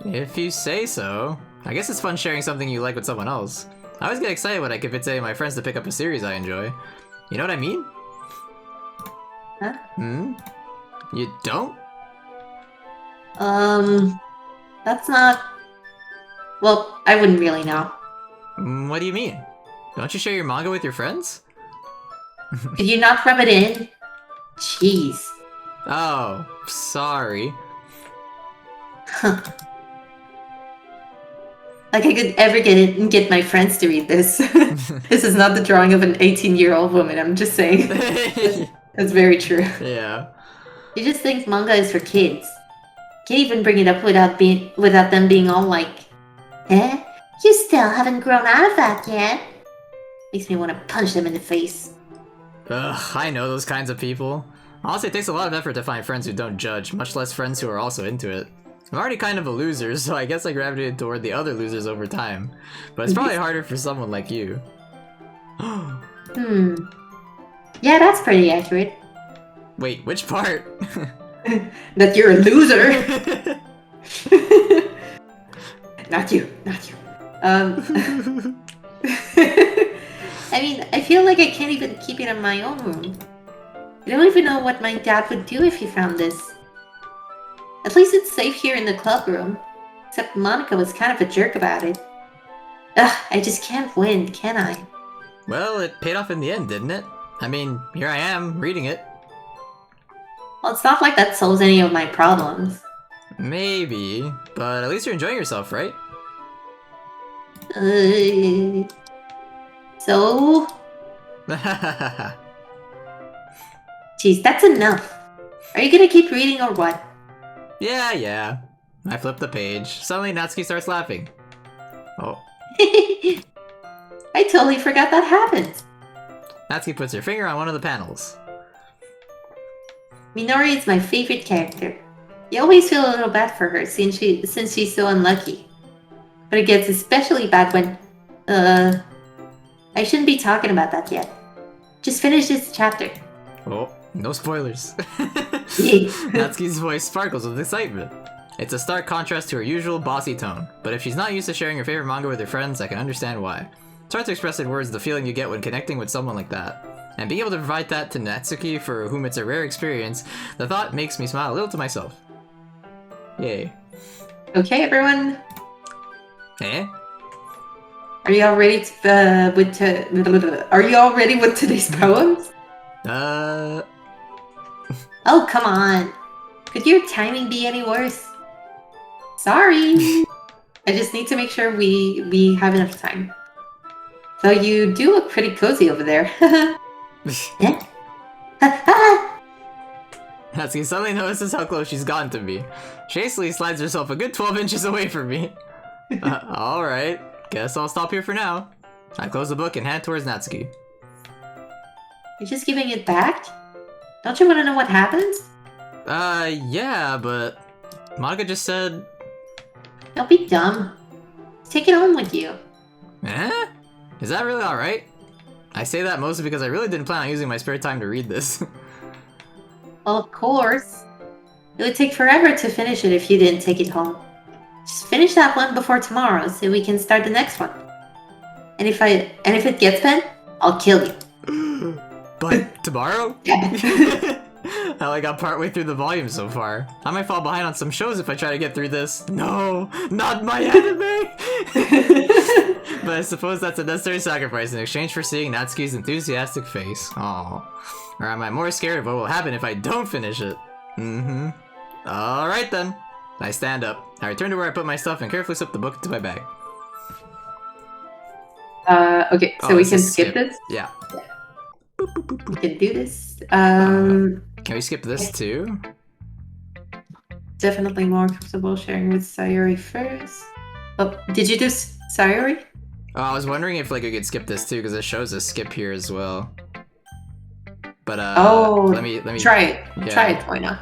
If you say so. I guess it's fun sharing something you like with someone else. I always get excited when I convince any of my friends to pick up a series I enjoy. You know what I mean? Huh? Hmm? You don't? That's not... Well, I wouldn't really know. What do you mean? Don't you share your manga with your friends? Could you not rub it in? Jeez. Oh, sorry. Like I could ever get it and get my friends to read this. This is not the drawing of an 18-year-old woman, I'm just saying. That's very true. Yeah. You just think manga is for kids. Can't even bring it up without them being all like, eh? You still haven't grown out of that yet. Makes me want to punch them in the face. Ugh, I know those kinds of people. Honestly, it takes a lot of effort to find friends who don't judge, much less friends who are also into it. I'm already kind of a loser, so I guess I gravitated toward the other losers over time. But it's probably harder for someone like you. Hmm. Yeah, that's pretty accurate. Wait, which part? That you're a loser. Not you. I mean, I feel like I can't even keep it in my own room. I don't even know what my dad would do if he found this. At least it's safe here in the club room. Except Monica was kind of a jerk about it. Ugh, I just can't win, can I? Well, it paid off in the end, didn't it? I mean, here I am, reading it. Well, it's not like that solves any of my problems. Maybe, but at least you're enjoying yourself, right? So? Jeez, that's enough. Are you gonna keep reading or what? Yeah. I flip the page. Suddenly Natsuki starts laughing. Oh. I totally forgot that happened. Natsuki puts her finger on one of the panels. Minori is my favorite character. You always feel a little bad for her since she's so unlucky. But it gets especially bad when... I shouldn't be talking about that yet. Just finish this chapter. Oh, no spoilers. Yay. Natsuki's voice sparkles with excitement. It's a stark contrast to her usual bossy tone, but if she's not used to sharing her favorite manga with her friends, I can understand why. It's hard to express in words the feeling you get when connecting with someone like that. And being able to provide that to Natsuki, for whom it's a rare experience, the thought makes me smile a little to myself. Yay. Okay, everyone. Eh? Are you all ready Are you all ready with today's poems? Oh, come on. Could your timing be any worse? Sorry. I just need to make sure we have enough time. Though you do look pretty cozy over there. Yeah? Natsuki suddenly notices how close she's gotten to me. She hastily slides herself a good 12 inches away from me. Alright, guess I'll stop here for now. I close the book and hand towards Natsuki. You're just giving it back? Don't you want to know what happens? Yeah, but Monica just said... Don't be dumb. Take it home with you. Eh? Is that really alright? I say that mostly because I really didn't plan on using my spare time to read this. Well, of course. It would take forever to finish it if you didn't take it home. Just finish that one before tomorrow so we can start the next one. And if it gets bad, I'll kill you. But tomorrow? Yeah. I only got partway through the volume so far. I might fall behind on some shows if I try to get through this. No, not my anime! But I suppose that's a necessary sacrifice in exchange for seeing Natsuki's enthusiastic face. Aww. Or am I more scared of what will happen if I don't finish it? Mm-hmm. Alright then. I stand up. I return to where I put my stuff and carefully slip the book into my bag. Okay, so we can skip this? Yeah. We can do this. Can we skip this too? Definitely more comfortable sharing with Sayori first. Oh, did you do Sayori? Oh, I was wondering if like we could skip this too, because it shows a skip here as well. But let me try it. Yeah. Try it, why not?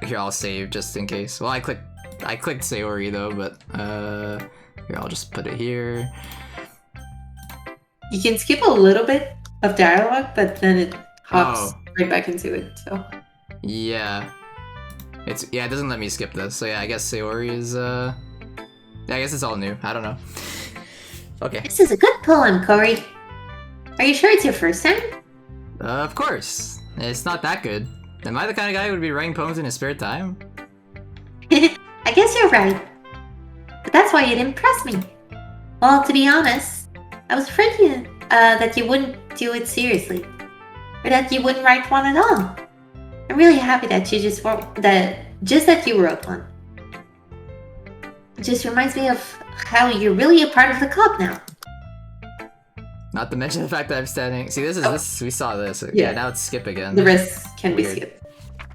Here, I'll save just in case. Well, I clicked Sayori though, but here, I'll just put it here. You can skip a little bit of dialogue, but then it hops right back into it. So yeah, it doesn't let me skip this. So yeah, I guess Sayori is I guess it's all new. I don't know. Okay. this is a good poem, Corey. Are you sure it's your first time? Of course. It's not that good. Am I the kind of guy who would be writing poems in his spare time? I guess you're right. But that's why it impressed me. Well, to be honest, I was afraid that you wouldn't do it seriously. Or that you wouldn't write one at all. I'm really happy that you that you wrote one. It just reminds me of how you're really a part of the club now. Not to mention the fact that I'm standing. See, this. We saw this. Yeah. Now it's skip again. The rest can be Weird. skipped.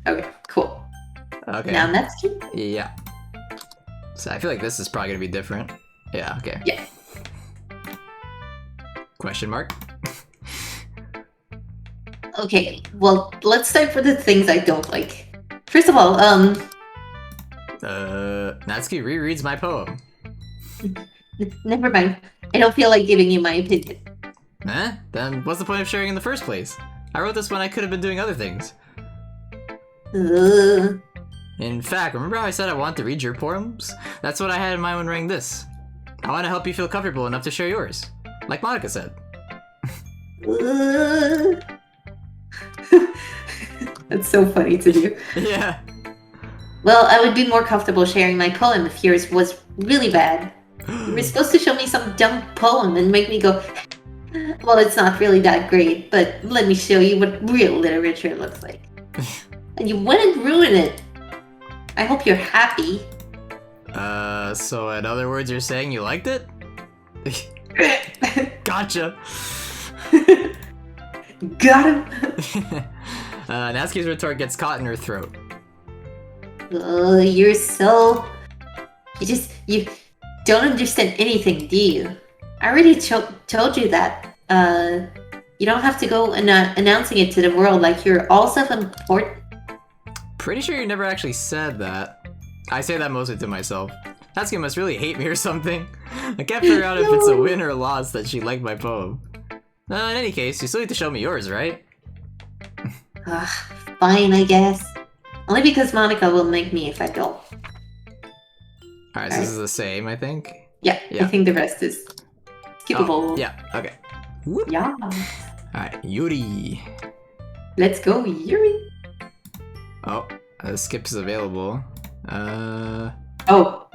Okay, cool. Okay. Now Natsuki? Yeah. So I feel like this is probably gonna be different. Yeah. Okay. Yeah. Question mark? Okay, well, let's start with the things I don't like. First of all, Natsuki rereads my poem. Never mind. I don't feel like giving you my opinion. Eh? Then what's the point of sharing in the first place? I wrote this when I could have been doing other things. In fact, remember how I said I wanted to read your poems? That's what I had in mind when writing this. I want to help you feel comfortable enough to share yours. Like Monica said. That's so funny to do. Yeah. Well, I would be more comfortable sharing my poem if yours was really bad. You were supposed to show me some dumb poem and make me go, well, it's not really that great, but let me show you what real literature looks like. And you wouldn't ruin it. I hope you're happy. So in other words, you're saying you liked it? Gotcha! Got him! Natsuki's retort gets caught in her throat. Oh, you're so... You don't understand anything, do you? I already told you that. You don't have to go announcing it to the world like you're all self-important. Pretty sure you never actually said that. I say that mostly to myself. Natsuki must really hate me or something. I can't figure out if it's a win or a loss that she liked my poem. In any case, you still need to show me yours, right? Fine, I guess. Only because Monica will make me if I don't. Alright, so this is the same, I think? Yeah, I think the rest is skippable. Oh, yeah, okay. Whoop. Yeah. Alright, Yuri. Let's go, Yuri. Oh, skip is available. Oh.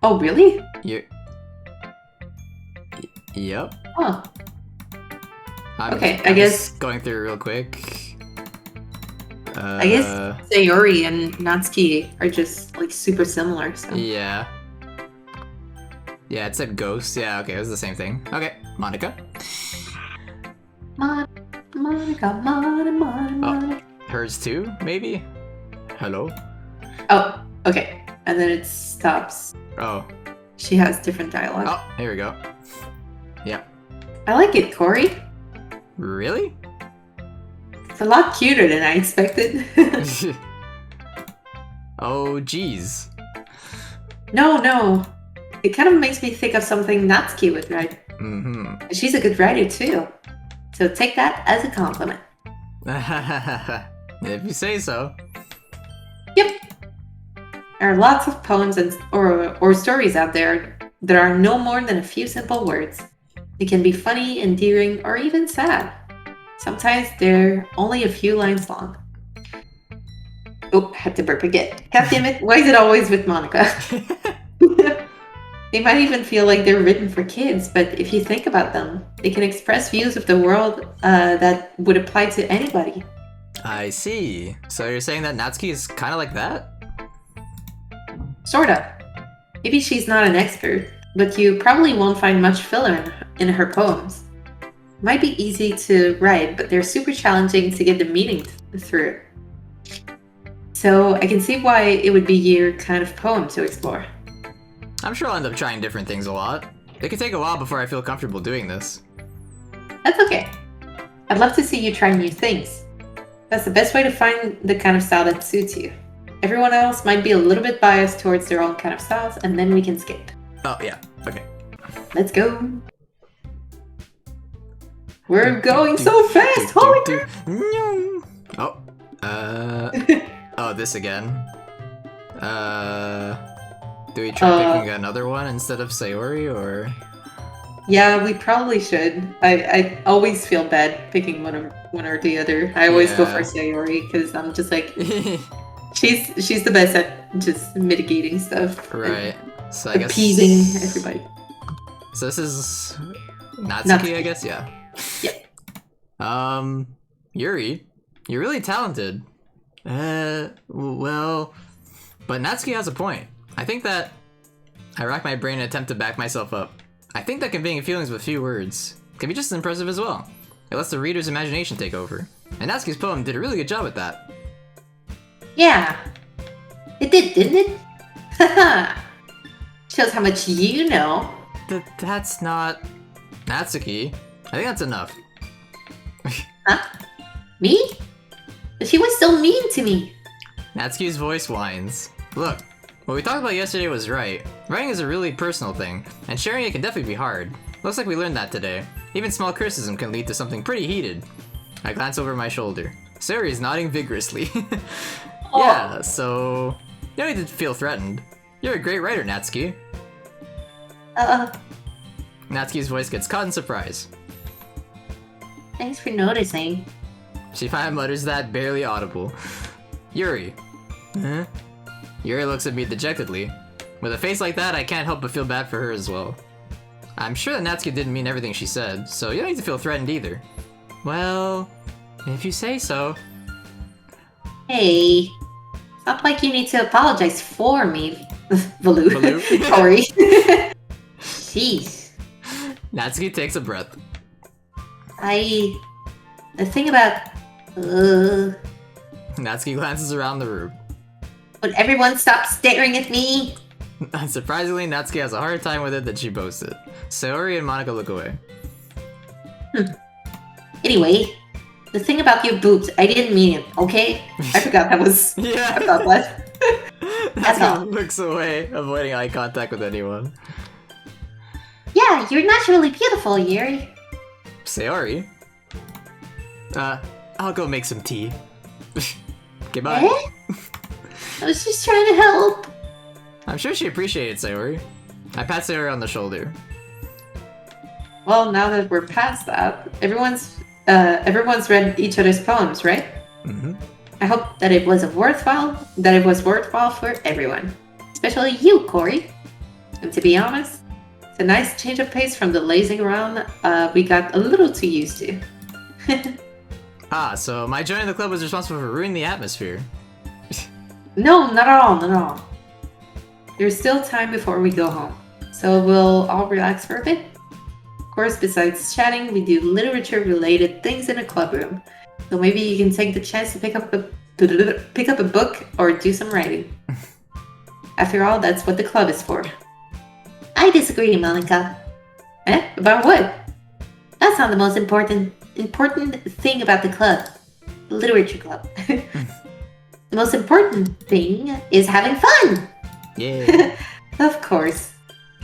Oh, really? Yep. Huh. I'm I guess... going through real quick. I guess Sayori and Natsuki are just, like, super similar, so... Yeah. Yeah, it said ghost. Yeah, okay, it was the same thing. Okay, Monica. Monica. Oh, hers too, maybe? Hello? Oh, okay. And then it stops. Oh. She has different dialogue. Oh, here we go. Yeah. I like it, Corey. Really? It's a lot cuter than I expected. Oh, geez. No. It kind of makes me think of something Natsuki would write. Mm-hmm. She's a good writer, too. So take that as a compliment. If you say so. Yep. There are lots of poems or stories out there that are no more than a few simple words. They can be funny, endearing, or even sad. Sometimes they're only a few lines long. Oh, had to burp again. God damn it, why is it always with Monica? They might even feel like they're written for kids, but if you think about them, they can express views of the world that would apply to anybody. I see. So you're saying that Natsuki is kind of like that? Sorta. Maybe she's not an expert, but you probably won't find much filler in her poems. Might be easy to write, but they're super challenging to get the meaning through. So I can see why it would be your kind of poem to explore. I'm sure I'll end up trying different things a lot. It could take a while before I feel comfortable doing this. That's okay. I'd love to see you try new things. That's the best way to find the kind of style that suits you. Everyone else might be a little bit biased towards their own kind of styles, and then we can skip. Oh, yeah. Okay. Let's go. We're going so fast! Holy crap! Oh. Oh, this again. Do we try picking another one instead of Sayori, or...? Yeah, we probably should. I always feel bad picking one or the other. I always go for Sayori, because I'm just like... she's the best at just mitigating stuff. Right. So I guess... Appeasing everybody. So this is... Natsuki, I guess? Yeah. Yeah. Yuri, you're really talented. Well... But Natsuki has a point. I think that... I rack my brain and attempt to back myself up. I think that conveying feelings with few words can be just as impressive as well. It lets the reader's imagination take over. And Natsuki's poem did a really good job at that. Yeah. It did, didn't it? Haha. Shows how much you know. That's not... Natsuki. I think that's enough. Huh? Me? But she was so mean to me. Natsuki's voice whines. Look, What we talked about yesterday was right. Writing is a really personal thing, and sharing it can definitely be hard. Looks like we learned that today. Even small criticism can lead to something pretty heated. I glance over my shoulder. Sayori is nodding vigorously. Yeah, so... You don't need to feel threatened. You're a great writer, Natsuki. Natsuki's voice gets caught in surprise. Thanks for noticing. She finally mutters that, barely audible. Yuri. Huh? Yuri looks at me dejectedly. With a face like that, I can't help but feel bad for her as well. I'm sure that Natsuki didn't mean everything she said, so you don't need to feel threatened either. Well, if you say so. Hey, it's not like you need to apologize for me, Baloo. Baloo? Sorry. Jeez. Natsuki takes a breath. The thing about... Natsuki glances around the room. Would everyone stop staring at me? Surprisingly, Natsuki has a harder time with it than she boasted. Sayori and Monica look away. Anyway, the thing about your boobs, I didn't mean it, okay? I forgot that was... Yeah. I forgot that. That's all. Natsuki looks away, avoiding eye contact with anyone. Yeah, you're naturally beautiful, Yuri. Sayori? I'll go make some tea. Goodbye. Eh? I was just trying to help. I'm sure she appreciated Sayori. I pat Sayori on the shoulder. Well, now that we're past that, everyone's read each other's poems, right? Mm-hmm. I hope that it was worthwhile for everyone. Especially you, Corey. And to be honest, it's a nice change of pace from the lazing around we got a little too used to. So my joining the club was responsible for ruining the atmosphere. No, not at all, not at all. There's still time before we go home, so we'll all relax for a bit. Of course, besides chatting, we do literature-related things in a club room. So maybe you can take the chance to pick up a book or do some writing. After all, that's what the club is for. I disagree, Monica. Eh? About what? That's not the most important thing about the club. The literature club. The most important thing is having fun! Yeah. Of course.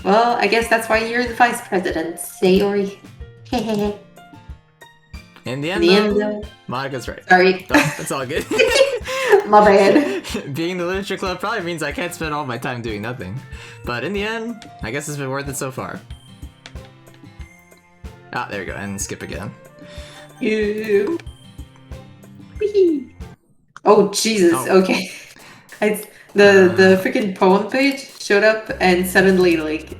Well, I guess that's why you're the vice president, Sayori. Hehehe. In the In end, the end, though, Monica's right. sorry. Oh, that's all good. My bad. Being in the literature club probably means I can't spend all my time doing nothing. But in the end, I guess it's been worth it so far. Ah, there we go, and skip again. Ew. Whee. Oh, Jesus, Oh. okay. The freaking poem page showed up and suddenly, like,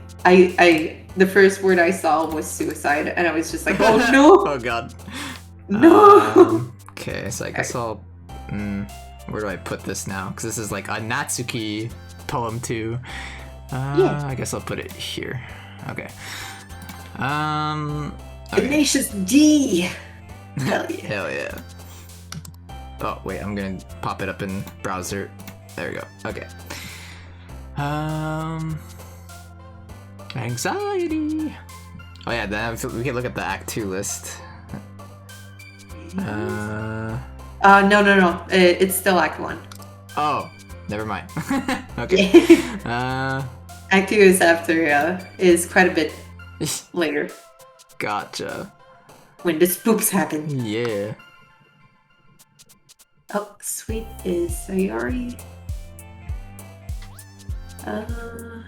the first word I saw was suicide, and I was just like, oh no! Oh god. No! Okay, so I guess I'll... where do I put this now? Because this is like a Natsuki poem too. Yeah. I guess I'll put it here. Okay. Okay. Tenacious D! Hell yeah. Hell yeah. Oh, wait, I'm gonna pop it up in browser. There we go. Okay. Anxiety. Oh yeah, then we can look at the Act 2 list. No. It's still Act 1. Oh, never mind. Okay. Act 2 is after, is quite a bit later. Gotcha. When the spooks happen. Yeah. Oh, sweet is Sayori. Summer?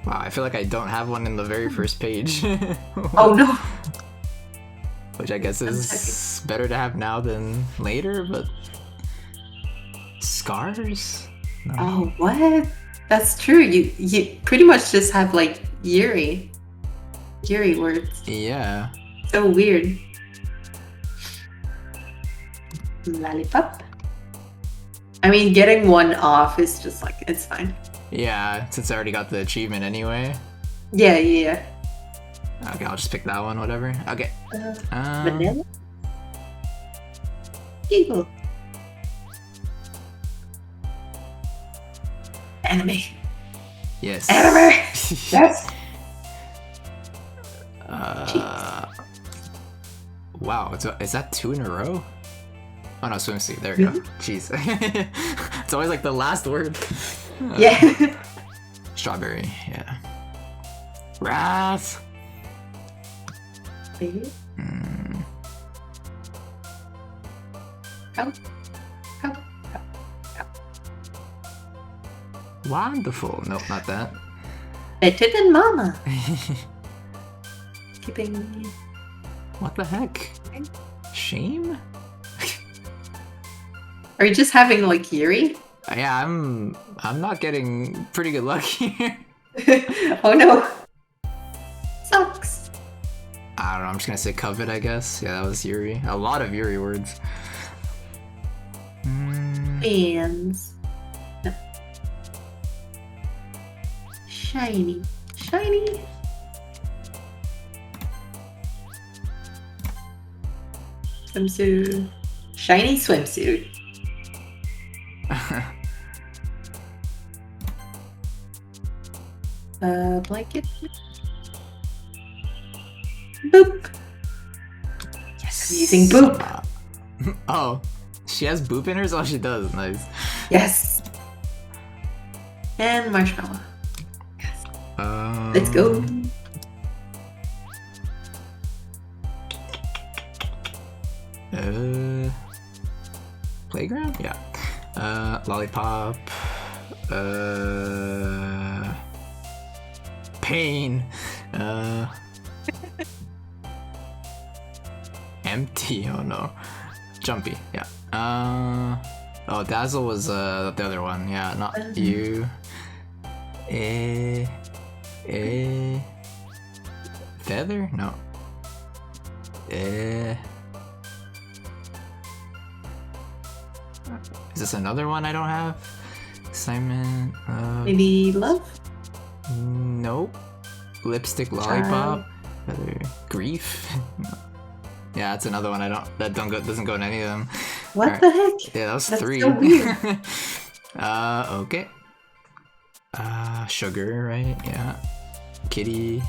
Wow, I feel like I don't have one in the very first page. Oh no! Which I guess is better to have now than later, but... Scars? No. Oh, what? That's true. You pretty much just have like Yuri words. Yeah. So weird. Lollipop. I mean, getting one off is just like, it's fine. Yeah, since I already got the achievement anyway. Yeah. Okay, I'll just pick that one, whatever. Okay. Vanilla? Eagle. Anime. Yes. Anime! Yes! Wow, is that 2 in a row? Oh no, swimsuit. There we go. Jeez. It's always like the last word. Yeah. Strawberry, yeah. Wrath. How? Wonderful. Nope, not that. Better than mama. Skipping. What the heck? Shame? Are you just having like Yuri? Yeah, I'm not getting pretty good luck here. Oh no. Sucks. I don't know, I'm just gonna say covet, I guess. Yeah, that was Yuri. A lot of Yuri words. Fans. No. Shiny. Shiny. Swimsuit. Shiny swimsuit. Blanket. Boop. Yes, I'm using boop. Oh, she has boop in hers? Oh, she does. Nice. Yes. And marshmallow. Yes. Let's go. Playground? Yeah. Lollipop. Pain. Empty. Oh no. Jumpy. Yeah. Oh, Dazzle was the other one. Yeah, not you. Feather? No. Is this another one I don't have? Assignment. Maybe love? Nope. Lipstick lollipop. Feather. Grief. No. Yeah, that's another one I don't. That doesn't go in any of them. What Right. the heck? Yeah, that was That's 3. so weird. Okay. Sugar, right? Yeah. Kitty.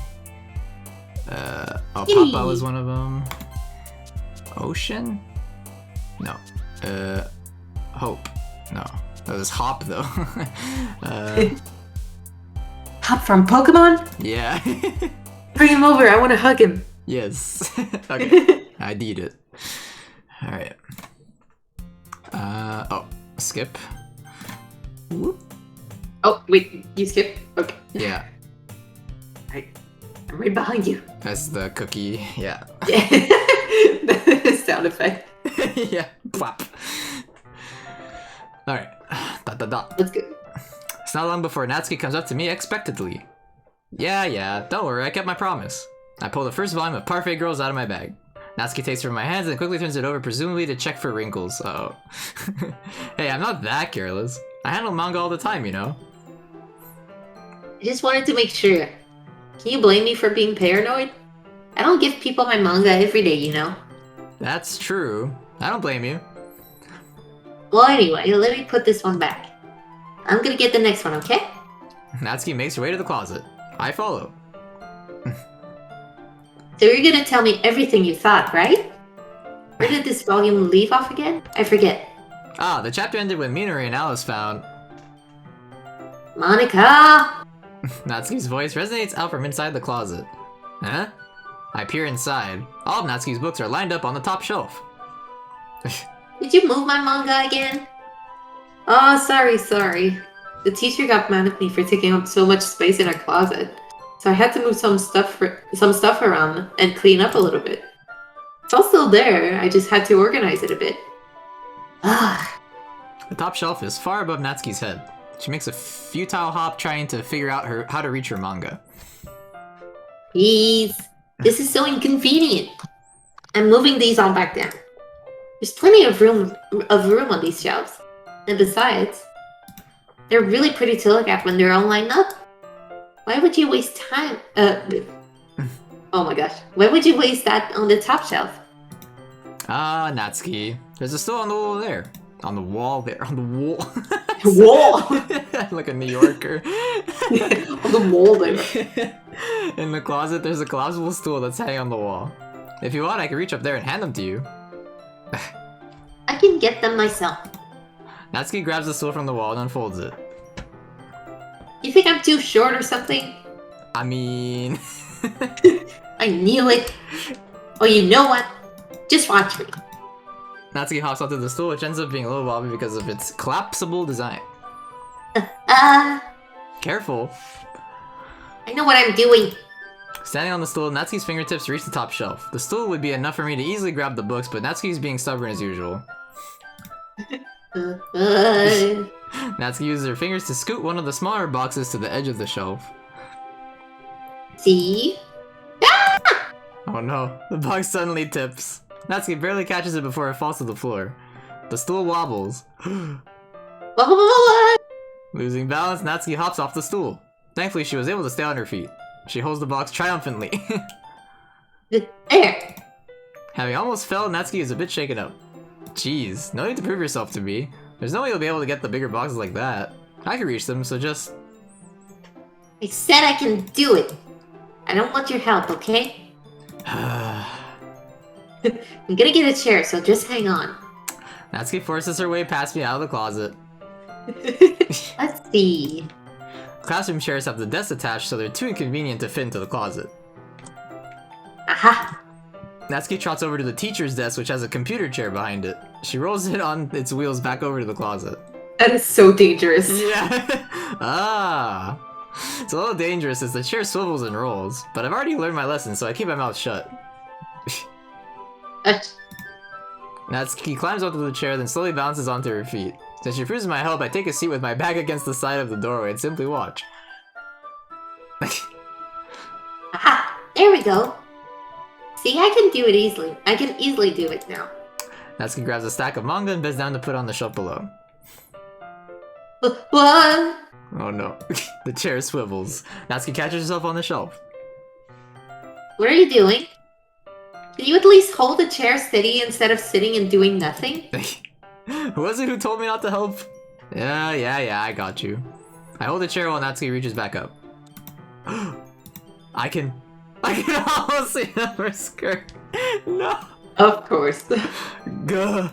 Oh, Kitty. Papa was one of them. Ocean? No. Hope. No. That was Hop, though. Hop from Pokemon? Yeah. Bring him over. I want to hug him. Yes. Okay. I need it. Alright. Oh. Skip. Whoop. Oh, wait. You skip? Okay. Yeah. I'm right behind you. That's the cookie. Yeah. Yeah. Sound effect. Yeah. Plop. Alright. Dot dot dot. Let's go. It's not long before Natsuki comes up to me expectedly. Yeah, don't worry, I kept my promise. I pull the first volume of Parfait Girls out of my bag. Natsuki takes it from my hands and quickly turns it over, presumably to check for wrinkles. Uh oh. Hey, I'm not that careless. I handle manga all the time, you know? I just wanted to make sure. Can you blame me for being paranoid? I don't give people my manga every day, you know? That's true. I don't blame you. Well, anyway, let me put this one back. I'm gonna get the next one, okay? Natsuki makes her way to the closet. I follow. So you're gonna tell me everything you thought, right? Where did this volume leave off again? I forget. Ah, the chapter ended when Minori and Alice found... Monica! Natsuki's voice resonates out from inside the closet. Huh? I peer inside. All of Natsuki's books are lined up on the top shelf. Did you move my manga again? Oh, sorry. The teacher got mad at me for taking up so much space in our closet. So I had to move some stuff around and clean up a little bit. It's all still there, I just had to organize it a bit. Ah. The top shelf is far above Natsuki's head. She makes a futile hop trying to figure out how to reach her manga. Please. This is so inconvenient. I'm moving these all back down. There's plenty of room on these shelves. And besides, they're really pretty to look at when they're all lined up. Why would you waste time? Oh my gosh. Why would you waste that on the top shelf? Ah, Natsuki. There's a stool on the wall there. On the wall there. On the wall. Wall! Like a New Yorker. On the wall there. In the closet, there's a collapsible stool that's hanging on the wall. If you want, I can reach up there and hand them to you. I can get them myself. Natsuki grabs the stool from the wall and unfolds it. You think I'm too short or something? I mean... I knew it. Oh, you know what? Just watch me. Natsuki hops onto the stool, which ends up being a little wobbly because of its collapsible design. Careful. I know what I'm doing. Standing on the stool, Natsuki's fingertips reach the top shelf. The stool would be enough for me to easily grab the books, but Natsuki's being stubborn as usual. Natsuki uses her fingers to scoot one of the smaller boxes to the edge of the shelf. See? Oh no, the box suddenly tips. Natsuki barely catches it before it falls to the floor. The stool wobbles. Losing balance, Natsuki hops off the stool. Thankfully, she was able to stay on her feet. She holds the box triumphantly. There. Having almost fell, Natsuki is a bit shaken up. Jeez, no need to prove yourself to me. There's no way you'll be able to get the bigger boxes like that. I can reach them, so just... I said I can do it. I don't want your help, okay? I'm gonna get a chair, so just hang on. Natsuki forces her way past me out of the closet. Let's see. Classroom chairs have the desks attached, so they're too inconvenient to fit into the closet. Aha! Natsuki trots over to the teacher's desk, which has a computer chair behind it. She rolls it on its wheels back over to the closet. That is so dangerous. Yeah. Ah. It's a little dangerous as the chair swivels and rolls, but I've already learned my lesson, so I keep my mouth shut. Natsuki climbs onto the chair, then slowly bounces onto her feet. Since she refuses my help, I take a seat with my back against the side of the doorway and simply watch. Aha! There we go. See, I can do it easily. I can easily do it now. Natsuki grabs a stack of manga and bends down to put on the shelf below. What? Oh no. The chair swivels. Natsuki catches herself on the shelf. What are you doing? Can you at least hold the chair steady instead of sitting and doing nothing? Who was it who told me not to help? Yeah, I got you. I hold the chair while Natsuki reaches back up. I can almost see her skirt. No. Of course. Gah.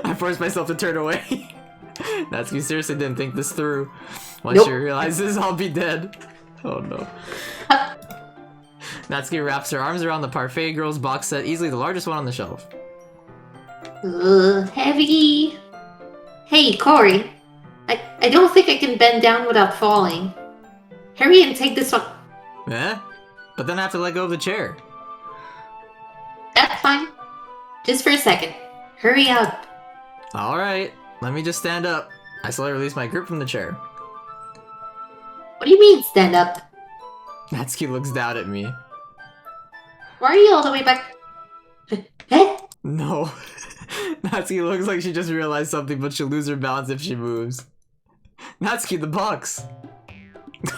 I forced myself to turn away. Natsuki seriously didn't think this through. Once Nope. she realizes I'll be dead. Oh no. Natsuki wraps her arms around the Parfait Girls box set, easily the largest one on the shelf. Heavy. Hey, Corey. I don't think I can bend down without falling. Hurry and take this one. Eh? But then I have to let go of the chair. That's fine. Just for a second. Hurry up. Alright, let me just stand up. I slowly release my grip from the chair. What do you mean, stand up? Natsuki looks down at me. Why are you all the way back? Eh? No. Natsuki looks like she just realized something, but she'll lose her balance if she moves. Natsuki, the box!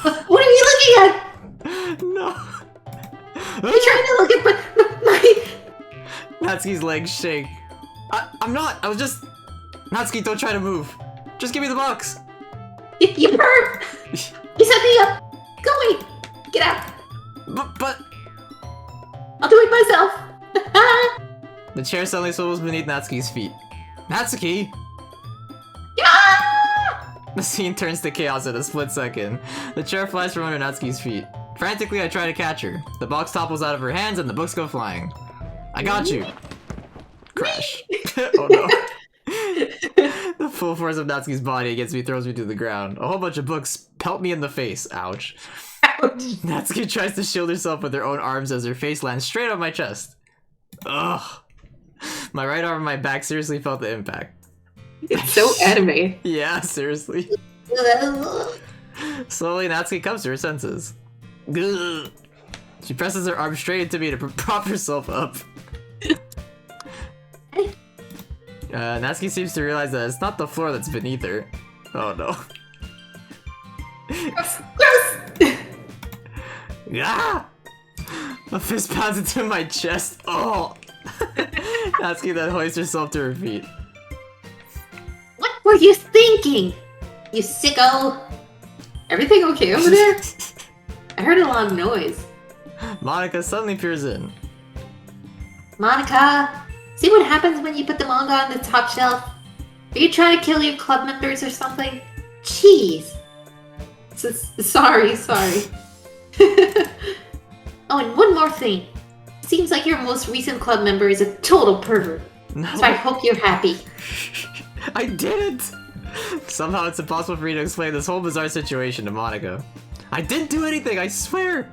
What are you looking at? No. You're trying to look at my... Natsuki's legs shake. I'm not. I was just... Natsuki, don't try to move. Just give me the box. You perv! You set me up! Go away! Get out! But... I'll do it myself! The chair suddenly swivels beneath Natsuki's feet. Natsuki! Ah! The scene turns to chaos in a split second. The chair flies from under Natsuki's feet. Frantically, I try to catch her. The box topples out of her hands and the books go flying. I got you! Crash. Oh no. The full force of Natsuki's body against me throws me to the ground. A whole bunch of books pelt me in the face. Ouch. Ouch. Natsuki tries to shield herself with her own arms as her face lands straight on my chest. Ugh. My right arm and my back seriously felt the impact. It's so anime. Yeah, seriously. Slowly, Natsuki comes to her senses. Gah. She presses her arm straight into me to prop herself up. Natsuki seems to realize that it's not the floor that's beneath her. Oh no. Gross! Ah! A fist pounds into my chest. Oh! Natsuki then hoists herself to her feet. What were you thinking? You sicko! Everything okay over there? I heard a loud noise. Monica suddenly peers in. Monica, see what happens when you put the manga on the top shelf? Are you trying to kill your club members or something? Jeez. Sorry. Oh, and one more thing. Seems like your most recent club member is a total pervert. No. So I hope you're happy. I didn't! Somehow it's impossible for me to explain this whole bizarre situation to Monica. I didn't do anything, I swear!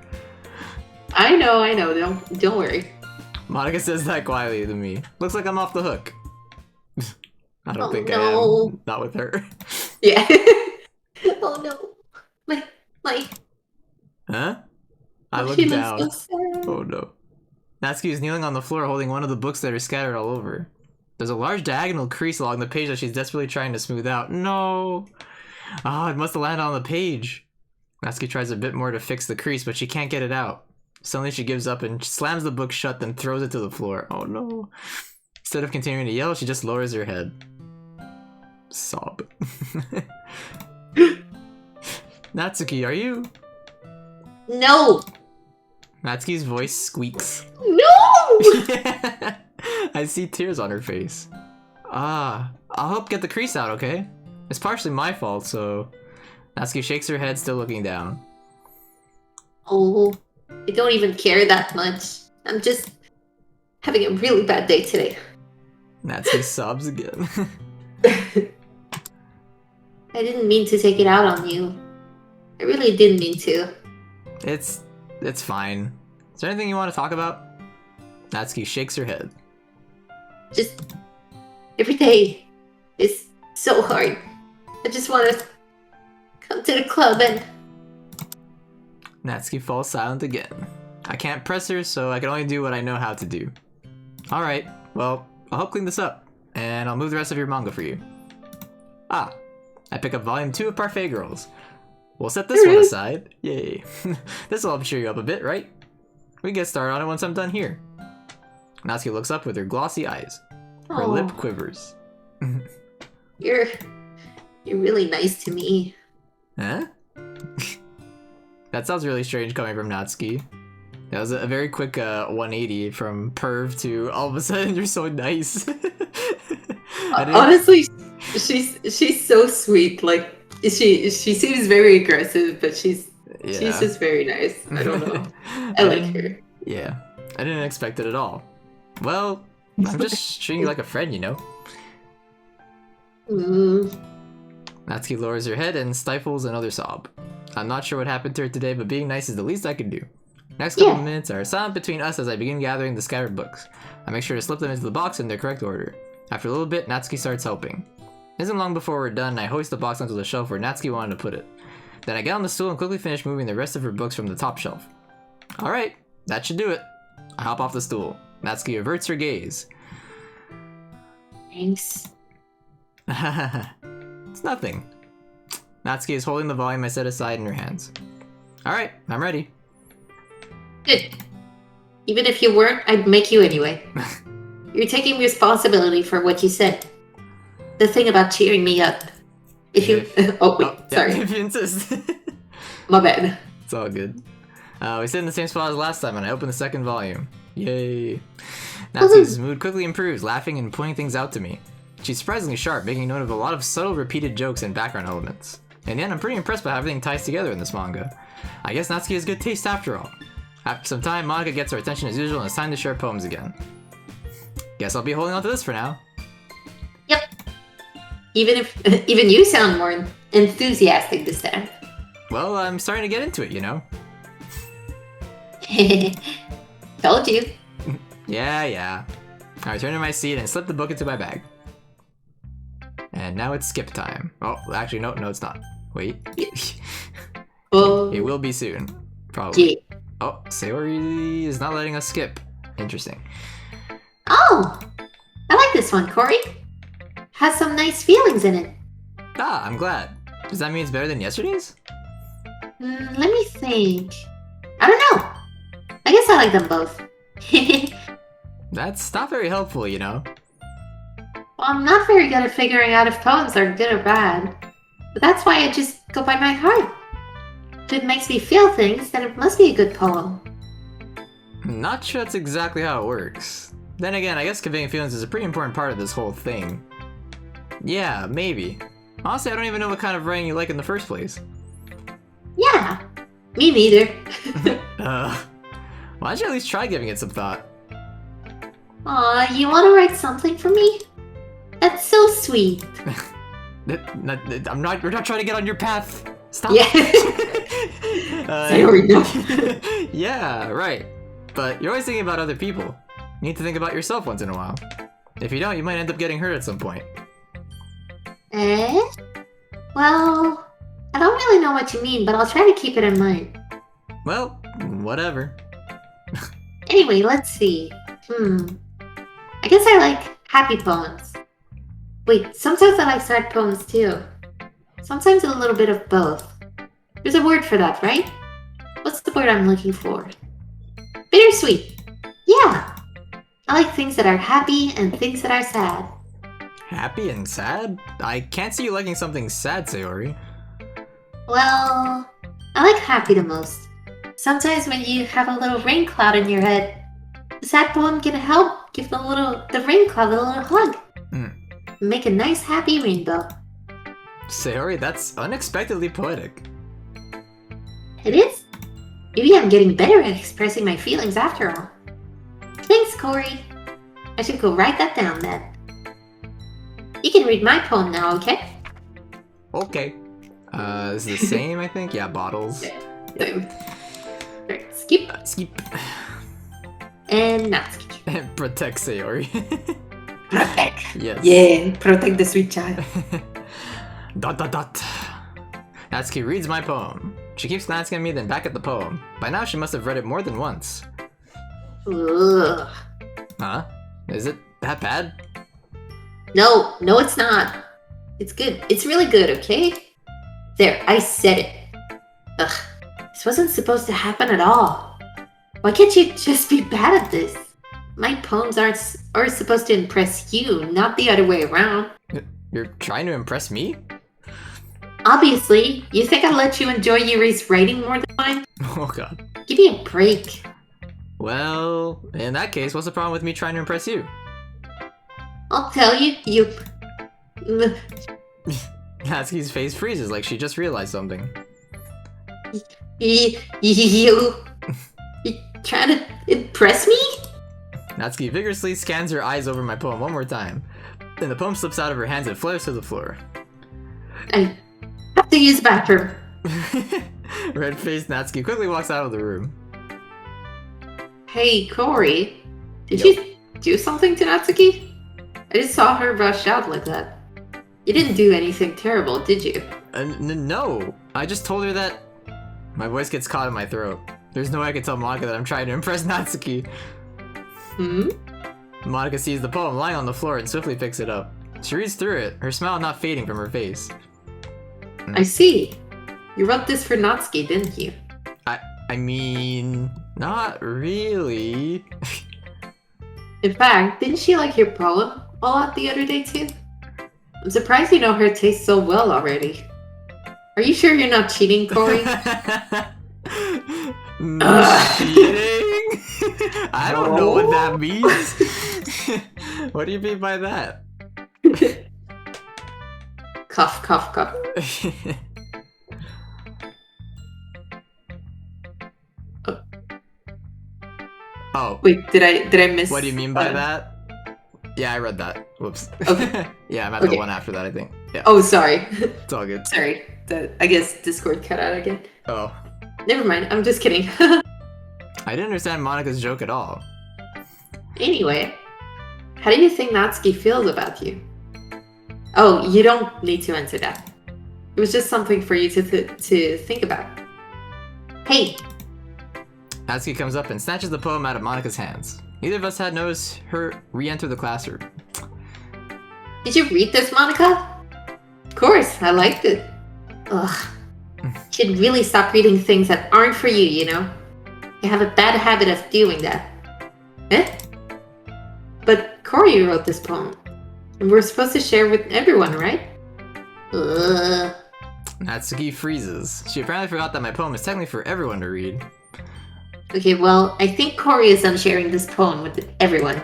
I know. Don't worry. Monica says that quietly to me. Looks like I'm off the hook. I don't think I no. am. Not with her. Yeah. Oh no. My. Huh? I look she down. looks so sad. Oh no. Natsuki is kneeling on the floor holding one of the books that are scattered all over. There's a large diagonal crease along the page that she's desperately trying to smooth out. No! Oh, it must have landed on the page. Natsuki tries a bit more to fix the crease, but she can't get it out. Suddenly she gives up and slams the book shut, then throws it to the floor. Oh no. Instead of continuing to yell, she just lowers her head. Sob. Natsuki, are you? No! Natsuki's voice squeaks. No! I see tears on her face. I'll help get the crease out, okay? It's partially my fault, so... Natsuki shakes her head, still looking down. Oh, I don't even care that much. I'm just having a really bad day today. Natsuki sobs again. I didn't mean to take it out on you. I really didn't mean to. It's fine. Is there anything you want to talk about? Natsuki shakes her head. Just every day is so hard. I just want to come to the club and... Natsuki falls silent again. I can't press her, so I can only do what I know how to do. Alright, well, I'll help clean this up, and I'll move the rest of your manga for you. Ah, I pick up volume 2 of Parfait Girls. We'll set this one aside. Yay. This'll help cheer you up a bit, right? We can get started on it once I'm done here. Natsuki looks up with her glossy eyes. Her lip quivers. You're really nice to me. Huh? That sounds really strange coming from Natsuki. That was a very quick 180 from perv to all of a sudden you're so nice. Honestly, she's so sweet. Like she seems very aggressive, but she's just very nice. I don't know. I like her. Yeah, I didn't expect it at all. Well, I'm just treating you like a friend, you know. Natsuki lowers her head and stifles another sob. I'm not sure what happened to her today, but being nice is the least I can do. Next couple of minutes are silent between us as I begin gathering the scattered books. I make sure to slip them into the box in their correct order. After a little bit, Natsuki starts helping. It isn't long before we're done, and I hoist the box onto the shelf where Natsuki wanted to put it. Then I get on the stool and quickly finish moving the rest of her books from the top shelf. Alright, that should do it. I hop off the stool. Natsuki averts her gaze. Thanks. It's nothing. Natsuki is holding the volume I set aside in her hands. Alright, I'm ready. Good. Even if you weren't, I'd make you anyway. You're taking responsibility for what you said. The thing about cheering me up. If you... sorry. If you insist. My bad. It's all good. We sit in the same spot as last time and I open the second volume. Yay. Natsuki's mood quickly improves, laughing and pointing things out to me. She's surprisingly sharp, making note of a lot of subtle repeated jokes and background elements. In the end, I'm pretty impressed by how everything ties together in this manga. I guess Natsuki has good taste after all. After some time, Monica gets her attention as usual and it's time to share poems again. Guess I'll be holding on to this for now. Yep. Even you sound more enthusiastic this time. Well, I'm starting to get into it, you know? Told you. Yeah. I return to my seat and slip the book into my bag. And now it's skip time. Oh, actually, no, it's not. Wait. It will be soon. Probably. Yeah. Oh, Sayori is not letting us skip. Interesting. Oh! I like this one, Corey. Has some nice feelings in it. Ah, I'm glad. Does that mean it's better than yesterday's? Let me think. I don't know. I guess I like them both. That's not very helpful, you know? Well, I'm not very good at figuring out if poems are good or bad. But that's why I just go by my heart. If it makes me feel things, then it must be a good poem. Not sure that's exactly how it works. Then again, I guess conveying feelings is a pretty important part of this whole thing. Yeah, maybe. Honestly, I don't even know what kind of writing you like in the first place. Yeah, me neither. Why don't you at least try giving it some thought? Aw, you want to write something for me? That's so sweet. We're not trying to get on your path. Stop. Yeah. Sayori, no. Yeah, right. But you're always thinking about other people. You need to think about yourself once in a while. If you don't, you might end up getting hurt at some point. Eh? Well, I don't really know what you mean, but I'll try to keep it in mind. Well, whatever. Anyway, let's see. I guess I like happy poems. Wait, sometimes I like sad poems too. Sometimes a little bit of both. There's a word for that, right? What's the word I'm looking for? Bittersweet. Yeah. I like things that are happy and things that are sad. Happy and sad? I can't see you liking something sad, Sayori. Well, I like happy the most. Sometimes when you have a little rain cloud in your head, the sad poem can help give the rain cloud a little hug. Make a nice happy rainbow. Sayori, that's unexpectedly poetic. It is? Maybe I'm getting better at expressing my feelings after all. Thanks, Corey. I should go write that down then. You can read my poem now, okay? Okay. Is the same, I think? Yeah, bottles. Alright, skip. Skip. And not skip. Protect Sayori. Protect. Yes. Yeah, protect the sweet child. ... Natsuki reads my poem. She keeps glancing at me, then back at the poem. By now, she must have read it more than once. Ugh. Huh? Is it that bad? No, it's not. It's good. It's really good, okay? There, I said it. Ugh, this wasn't supposed to happen at all. Why can't you just be bad at this? My poems are supposed to impress you, not the other way around. You're trying to impress me? Obviously, you think I let you enjoy Yuri's writing more than mine? Oh god. Give me a break. Well, in that case, what's the problem with me trying to impress you? I'll tell you, you... Natsuki's face freezes like she just realized something. You trying to impress me? Natsuki vigorously scans her eyes over my poem one more time. Then the poem slips out of her hands and flares to the floor. I have to use the bathroom. Red-faced Natsuki quickly walks out of the room. Hey, Corey. Did Yo. you do something to Natsuki? I just saw her rush out like that. You didn't do anything terrible, did you? No. I just told her that... My voice gets caught in my throat. There's no way I can tell Monika that I'm trying to impress Natsuki. Monika sees the poem lying on the floor and swiftly picks it up. She reads through it, her smile not fading from her face. I see. You wrote this for Natsuki, didn't you? I mean... Not really. In fact, didn't she like your poem a lot the other day too? I'm surprised you know her taste so well already. Are you sure you're not cheating, Corey? Cheating? I don't know what that means. What do you mean by that? Cough, cough, cough. Oh. Wait, did I miss? What do you mean by that? Yeah, I read that. Whoops. Okay. Yeah, I'm at the one after that, I think. Yeah, Oh, sorry. it's all good. Sorry. I guess Discord cut out again. Oh. Never mind. I'm just kidding. I didn't understand Monika's joke at all. Anyway, how do you think Natsuki feels about you? Oh, you don't need to answer that. It was just something for you to think about. Hey, Natsuki comes up and snatches the poem out of Monika's hands. Neither of us had noticed her re-enter the classroom. did you read this, Monika? Of course, I liked it. Ugh. You should really stop reading things that aren't for you, you know? You have a bad habit of doing that. Eh? But Corey wrote this poem. And we're supposed to share with everyone, right? Ugh. Natsuki freezes. She apparently forgot that my poem is technically for everyone to read. Okay, well, I think Corey is done sharing this poem with everyone.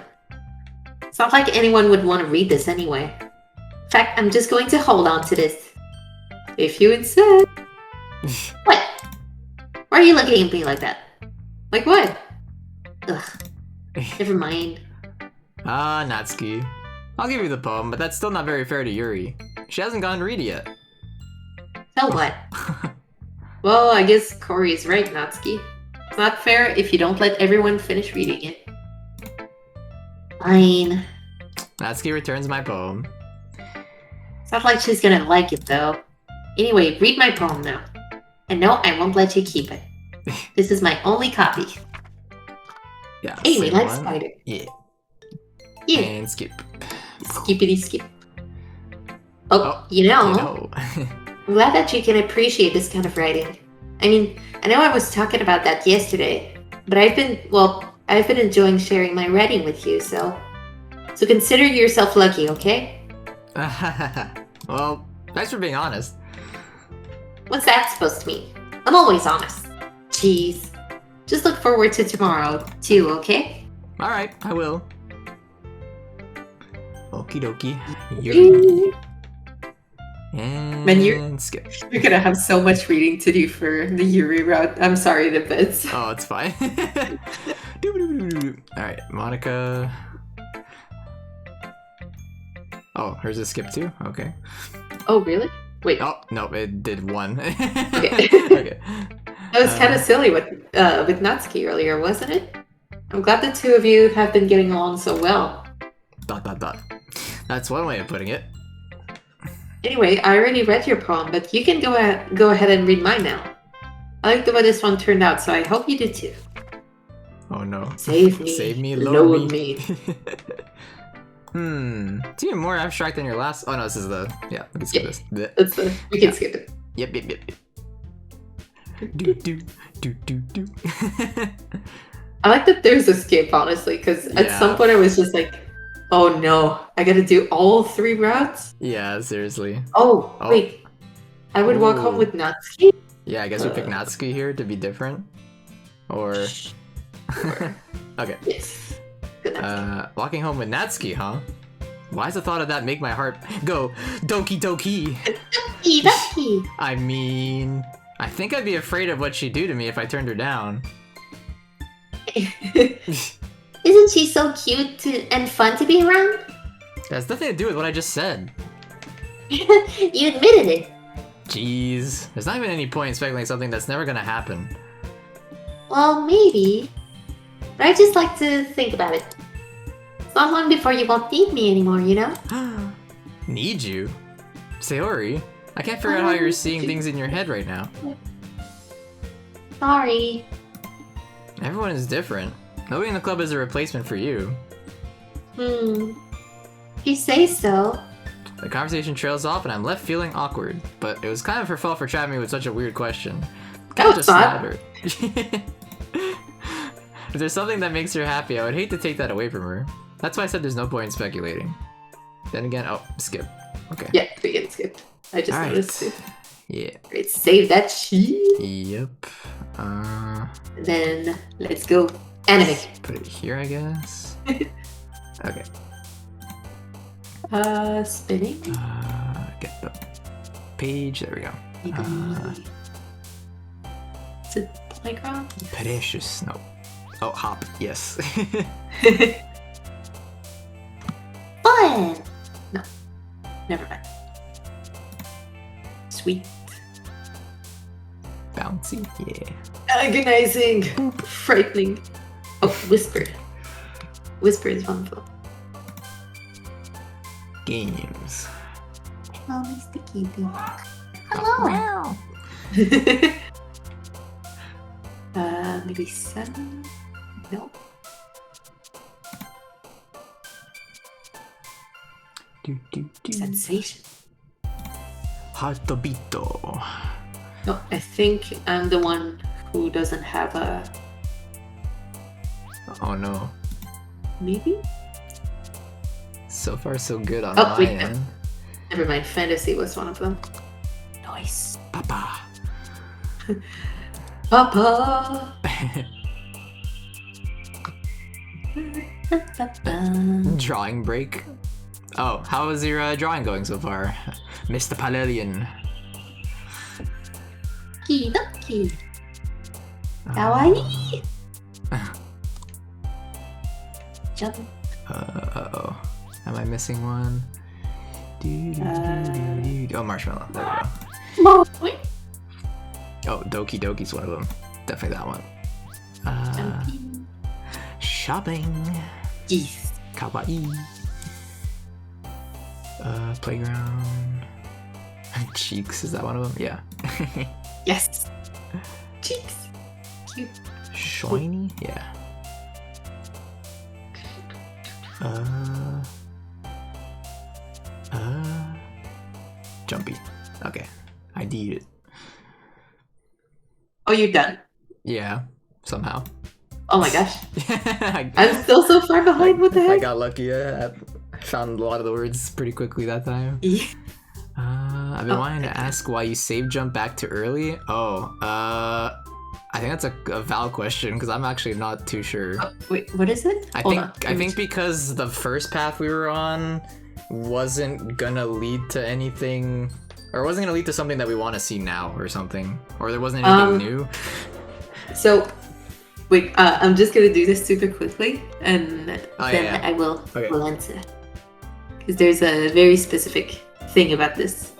It's not like anyone would want to read this anyway. In fact, I'm just going to hold on to this. If you insist. What? Why are you looking at me like that? Like what? Ugh. Never mind. Ah, Natsuki. I'll give you the poem, but that's still not very fair to Yuri. She hasn't gotten to read it yet. So what? Well, I guess Corey's right, Natsuki. It's not fair if you don't let everyone finish reading it. Fine. Natsuki returns my poem. It's not like she's gonna like it, though. Anyway, read my poem now. And no, I won't let you keep it. This is my only copy. Yeah. Anyway, same like one. Spider. Yeah. Yeah. And skip. Skippity skip. Oh, you know, I'm glad that you can appreciate this kind of writing. I mean, I know I was talking about that yesterday, but I've been enjoying sharing my writing with you, so consider yourself lucky, okay? Well, thanks for being honest. What's that supposed to mean? I'm always honest. Jeez. Just look forward to tomorrow, too, okay? Alright, I will. Okie dokie. Yuri. And Man, skip. You're gonna have so much reading to do for the Yuri route. I'm sorry, the bits. Oh, it's fine. Alright, Monica. Oh, hers is skip too? Okay. Oh, really? Wait, Oh, no, it did one. Okay. Okay. that was kind of silly with Natsuki earlier, wasn't it? I'm glad the two of you have been getting along so well. ... That's one way of putting it. Anyway, I already read your poem, but you can go ahead and read mine now. I like the way this one turned out, so I hope you do too. Oh no. Save me. Save me, load load me. It's even more abstract than your last. Oh no, this is the. Yeah, we can skip this. Blech. That's we can skip it. Yep. Do do do do do. I like that there's a skip, honestly, because at Yeah. some point I was just like, oh no, I gotta do all 3 routes? Yeah, seriously. Oh, Oh. wait. I would walk home Ooh. with Natsuki? Yeah, I guess we pick Natsuki here to be different. Or. Okay. Yes. Good Natsuki. Walking home with Natsuki, huh? Why does the thought of that make my heart go Doki Doki? Doki! I mean, I think I'd be afraid of what she'd do to me if I turned her down. Isn't she so cute and fun to be around? That's nothing to do with what I just said. You admitted it. Jeez, there's not even any point in speculating something that's never gonna happen. Well, maybe. But I just like to think about it. It's not long before you won't need me anymore, you know? Need you? Sayori, I can't figure out how you're seeing things in your head right now. Sorry. Everyone is different. Nobody in the club is a replacement for you. If you say so. The conversation trails off and I'm left feeling awkward, but it was kind of her fault for trapping me with such a weird question. Kinda No, it's not. her. If there's something that makes her happy, I would hate to take that away from her. That's why I said there's no point in speculating. Then again, oh, skip. Okay. Yeah, we can skip. I just Alright. noticed it. Yeah. Great, save that sheet. Yep. Then let's go. Anime. Put it here, I guess. Okay. Spinning. Get the page. There we go. Is it playground? Precious. No. Oh, hop. Yes. Fun! No. Never mind. Sweet. Bouncy. Yeah. Agonizing. Frightening. Oh, whisper. Whisper is wonderful. Games. Hello, Mr. Kitty. Hello. Maybe 7? No. Sensation. Heartobito. No, I think I'm the one who doesn't have a... Oh no. Maybe? So far so good on Oh, my wait, no. end. Never mind, fantasy was one of them. Nice. Papa. Papa! Drawing break. Oh, how is your drawing going so far, Mr. Palelian? Doki Doki. Kawaii. Jump. Uh-oh. Am I missing one? Oh, Marshmallow. There we go. Oh, Doki Doki's one of them. Definitely that one. Shopping. Yes. Kawaii. Playground. Cheeks, is that one of them? Yeah. Yes. Cheeks. Cute. Shiny? Yeah. Jumpy. Okay. I did it. Oh, you're done? Yeah, somehow. Oh my gosh. I I'm still so far behind. What the heck? got lucky. I found a lot of the words pretty quickly that time. Yeah. I've been wanting to ask why you save jump back to early. Oh, I think that's a Val question because I'm actually not too sure. Oh, wait, what is it? I think because the first path we were on wasn't gonna lead to anything, or wasn't gonna lead to something that we want to see now or something, or there wasn't anything new. So, wait, I'm just gonna do this super quickly, and then yeah. I will Okay. will answer. Because there's a very specific thing about this.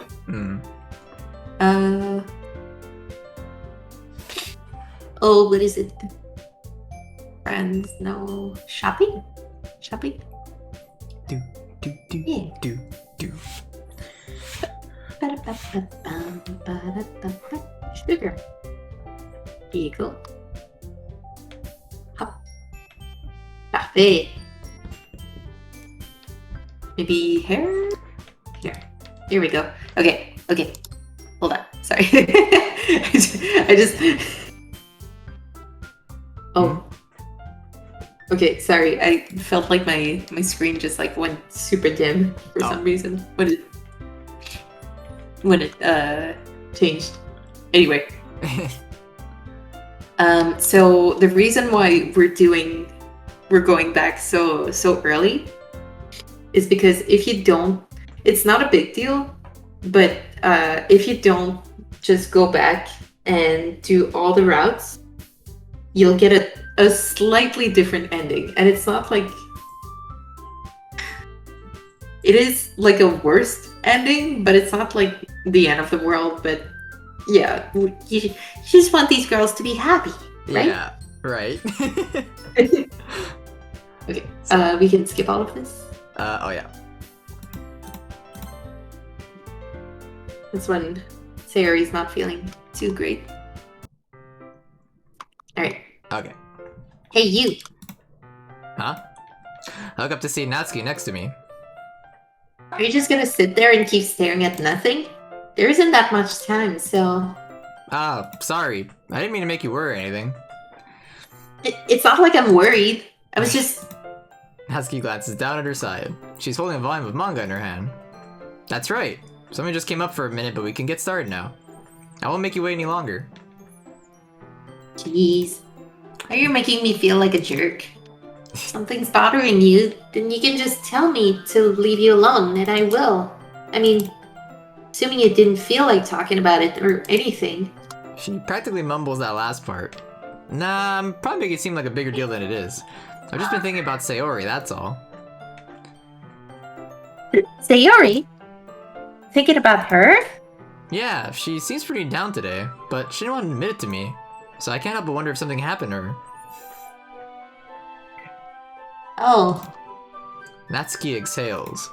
Oh, what is it? Friends, no. Shopping? Shopping? Do Yeah. do. Sugar. Vehicle. Hop. Cafe. Maybe hair? Here we go. Okay. Hold on. Sorry. I just... Oh. Okay, sorry. I felt like my screen just like went super dim for some reason when it changed. Anyway. So the reason why we're going back so early is because if you don't, it's not a big deal, but if you don't just go back and do all the routes, you'll get a slightly different ending. And it's not like... It is like a worst ending, but it's not like the end of the world. But yeah, you just want these girls to be happy, right? Yeah, right. Okay, we can skip all of this. Oh yeah. That's when Sayori's not feeling too great. Alright. Okay. Hey, you! Huh? I look up to see Natsuki next to me. Are you just gonna sit there and keep staring at nothing? There isn't that much time, so... Ah, sorry. I didn't mean to make you worry or anything. It's not like I'm worried. I was just... Natsuki glances down at her side. She's holding a volume of manga in her hand. That's right. Something just came up for a minute, but we can get started now. I won't make you wait any longer. Jeez. Are you making me feel like a jerk? If something's bothering you, then you can just tell me to leave you alone, and I will. I mean, assuming you didn't feel like talking about it or anything. She practically mumbles that last part. Nah, I'm probably making it seem like a bigger deal than it is. I've just been thinking about Sayori, that's all. Sayori? Thinking about her? Yeah, she seems pretty down today, but she didn't want to admit it to me. So I can't help but wonder if something happened to her. Oh. Natsuki exhales.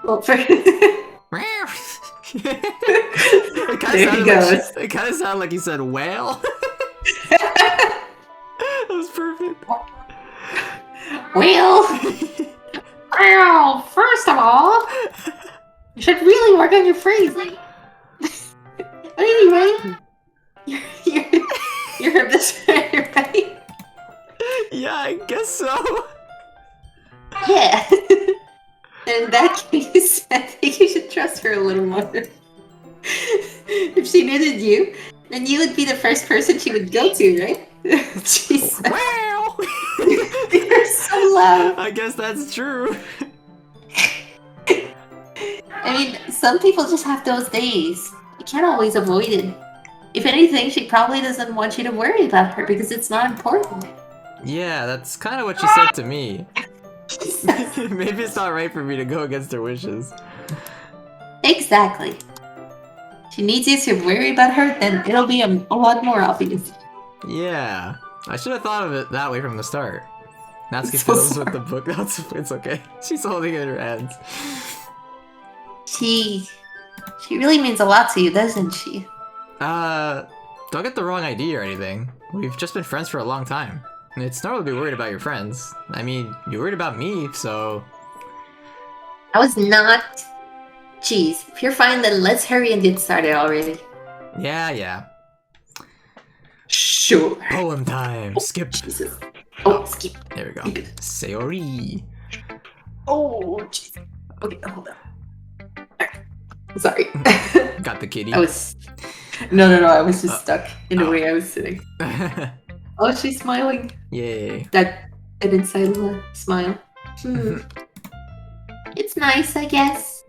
Well, for... There he goes. It kind of sounded like he said whale. That was perfect. Well, first of all, you should really work on your phrasing. But anyway, you heard this right? Yeah, I guess so. Yeah. In that case, I think you should trust her a little more. If she needed you, then you would be the first person she would go to, right? Jesus. Wow! You're so loud. I guess that's true. I mean, some people just have those days. You can't always avoid it. If anything, she probably doesn't want you to worry about her because it's not important. Yeah, that's kind of what she said to me. Maybe it's not right for me to go against her wishes. Exactly. She needs you to worry about her, then it'll be a lot more obvious. Yeah, I should have thought of it that way from the start. Natsuki So fiddles with the book. It's okay. She's holding it in her hands. She really means a lot to you, doesn't she? Don't get the wrong idea or anything. We've just been friends for a long time. And it's normal to be worried about your friends. I mean, you're worried about me, so... I was not. Jeez, if you're fine, then let's hurry and get started already. Yeah. Sure. Poem time. Skip. Jesus. Oh, skip. There we go. Skip it. Sayori. Oh, jeez. Okay, hold on. Alright. Sorry. Got the kitty. I was... No, I was just stuck in the way I was sitting. Oh, she's smiling. Yay. That inside smile. It's nice, I guess.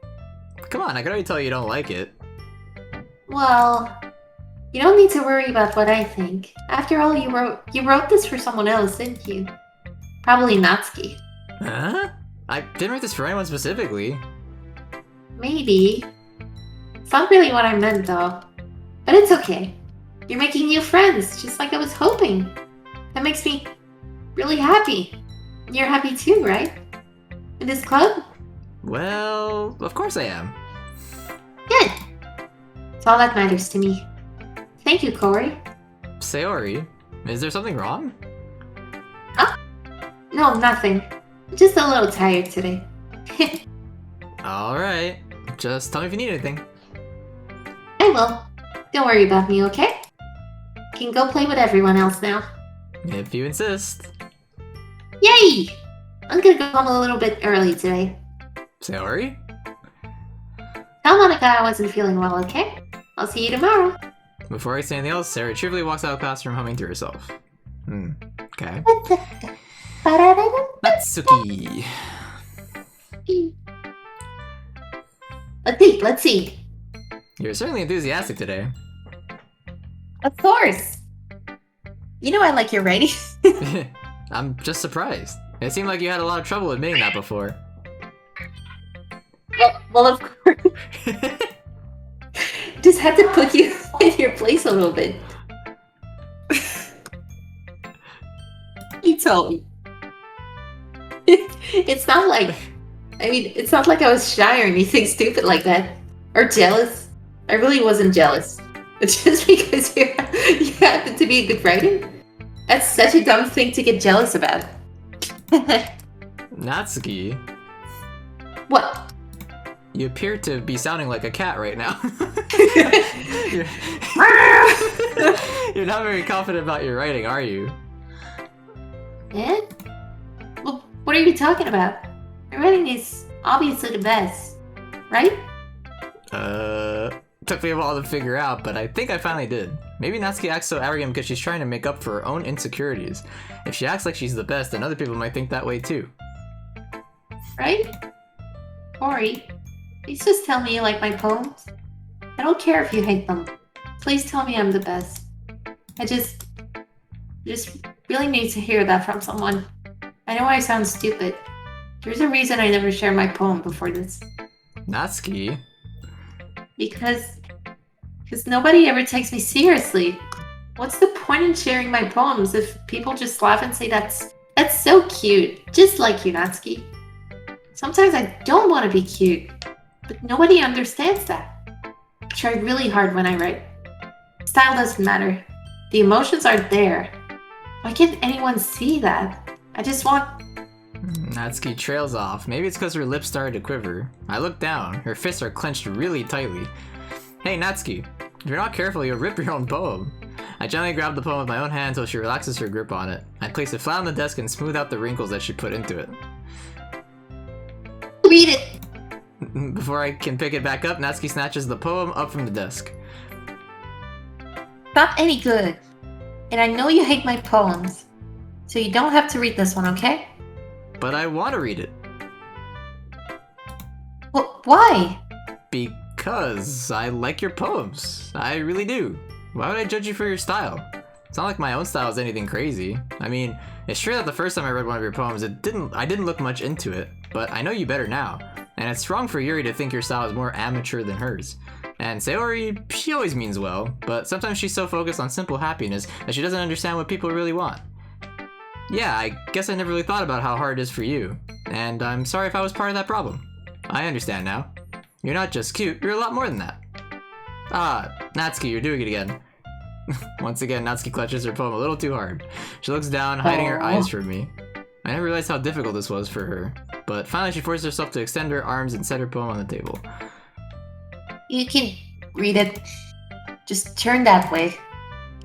Come on, I can already tell you don't like it. Well, you don't need to worry about what I think. After all, you wrote this for someone else, didn't you? Probably Natsuki. Huh? I didn't write this for anyone specifically. Maybe. It's not really what I meant, though. But it's okay. You're making new friends, just like I was hoping. That makes me really happy. You're happy too, right? In this club? Well, of course I am. Good. It's all that matters to me. Thank you, Corey. Sayori, is there something wrong? No, nothing. I'm just a little tired today. Alright, just tell me if you need anything. I will. Don't worry about me, okay? You can go play with everyone else now. If you insist. Yay! I'm gonna go home a little bit early today. Sayori? Tell Monica I wasn't feeling well, okay? I'll see you tomorrow. Before I say anything else, Sarah cheerfully walks out of the classroom humming to herself. Okay. Natsuki. Let's see. You're certainly enthusiastic today. Of course. You know I like your writing. I'm just surprised. It seemed like you had a lot of trouble admitting that before. Well, of course. Just had to put you in your place a little bit. You told me. It's not like... I mean, it's not like I was shy or anything stupid like that. Or jealous. I really wasn't jealous. It's just because you happen to be a good writer? That's such a dumb thing to get jealous about. Natsuki, What? you appear to be sounding like a cat right now. You're not very confident about your writing, are you? Yeah? Well, what are you talking about? My writing is obviously the best, right? Took me a while to figure out, but I think I finally did. Maybe Natsuki acts so arrogant because she's trying to make up for her own insecurities. If she acts like she's the best, then other people might think that way too. Right? Corey, please just tell me you like my poems. I don't care if you hate them. Please tell me I'm the best. I just really need to hear that from someone. I know I sound stupid. There's a reason I never shared my poem before this. Natsuki? Because nobody ever takes me seriously. What's the point in sharing my poems if people just laugh and say that's so cute, just like you, Natsuki? Sometimes I don't want to be cute, but nobody understands that. I try really hard when I write. Style doesn't matter. The emotions are there. Why can't anyone see that? I just want... Natsuki trails off. Maybe it's because her lips started to quiver. I look down. Her fists are clenched really tightly. Hey, Natsuki. If you're not careful, you'll rip your own poem. I gently grab the poem with my own hand until she relaxes her grip on it. I place it flat on the desk and smooth out the wrinkles that she put into it. Read it! Before I can pick it back up, Natsuki snatches the poem up from the desk. Not any good. And I know you hate my poems. So you don't have to read this one, okay? But I want to read it. Well, why? Because I like your poems. I really do. Why would I judge you for your style? It's not like my own style is anything crazy. I mean, it's true that the first time I read one of your poems, I didn't look much into it, but I know you better now. And it's wrong for Yuri to think your style is more amateur than hers. And Sayori, she always means well, but sometimes she's so focused on simple happiness that she doesn't understand what people really want. Yeah, I guess I never really thought about how hard it is for you, and I'm sorry if I was part of that problem. I understand now. You're not just cute, you're a lot more than that. Ah, Natsuki, you're doing it again. Once again, Natsuki clutches her poem a little too hard. She looks down, hiding her eyes from me. I never realized how difficult this was for her, but finally she forced herself to extend her arms and set her poem on the table. You can read it. Just turn that way.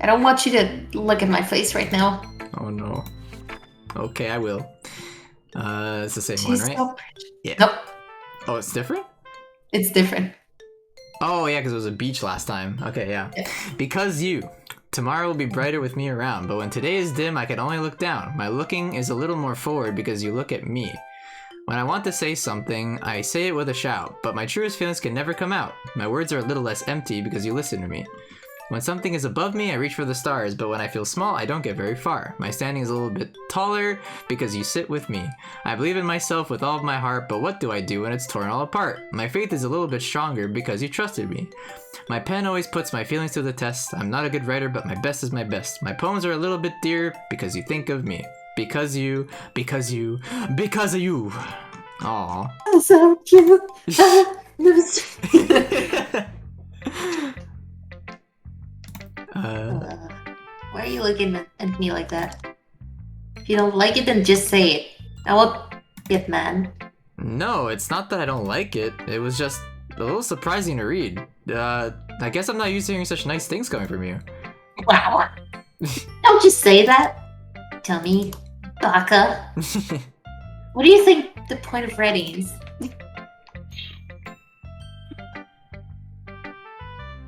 I don't want you to look at my face right now. Oh no. Okay, I will. It's the same one, She's right? so pretty. Yeah. Nope, Oh, it's different? it's different. Oh, yeah, because it was a beach last time. Okay, yeah. Because you. Tomorrow will be brighter with me around, but when today is dim, I can only look down. My looking is a little more forward because you look at me. When I want to say something, I say it with a shout, but my truest feelings can never come out. My words are a little less empty because you listen to me. When something is above me, I reach for the stars, but when I feel small, I don't get very far. My standing is a little bit taller because you sit with me. I believe in myself with all of my heart, but what do I do when it's torn all apart? My faith is a little bit stronger because you trusted me. My pen always puts my feelings to the test. I'm not a good writer, but my best is my best. My poems are a little bit dear because you think of me. Because you, because you, because of you. Aww. That's so cute. Why are you looking at me like that? If you don't like it, then just say it. I won't get mad. No, it's not that I don't like it. It was just a little surprising to read. I guess I'm not used to hearing such nice things coming from you. Wow. Don't just say that. Dummy. Baka. What do you think the point of writing is?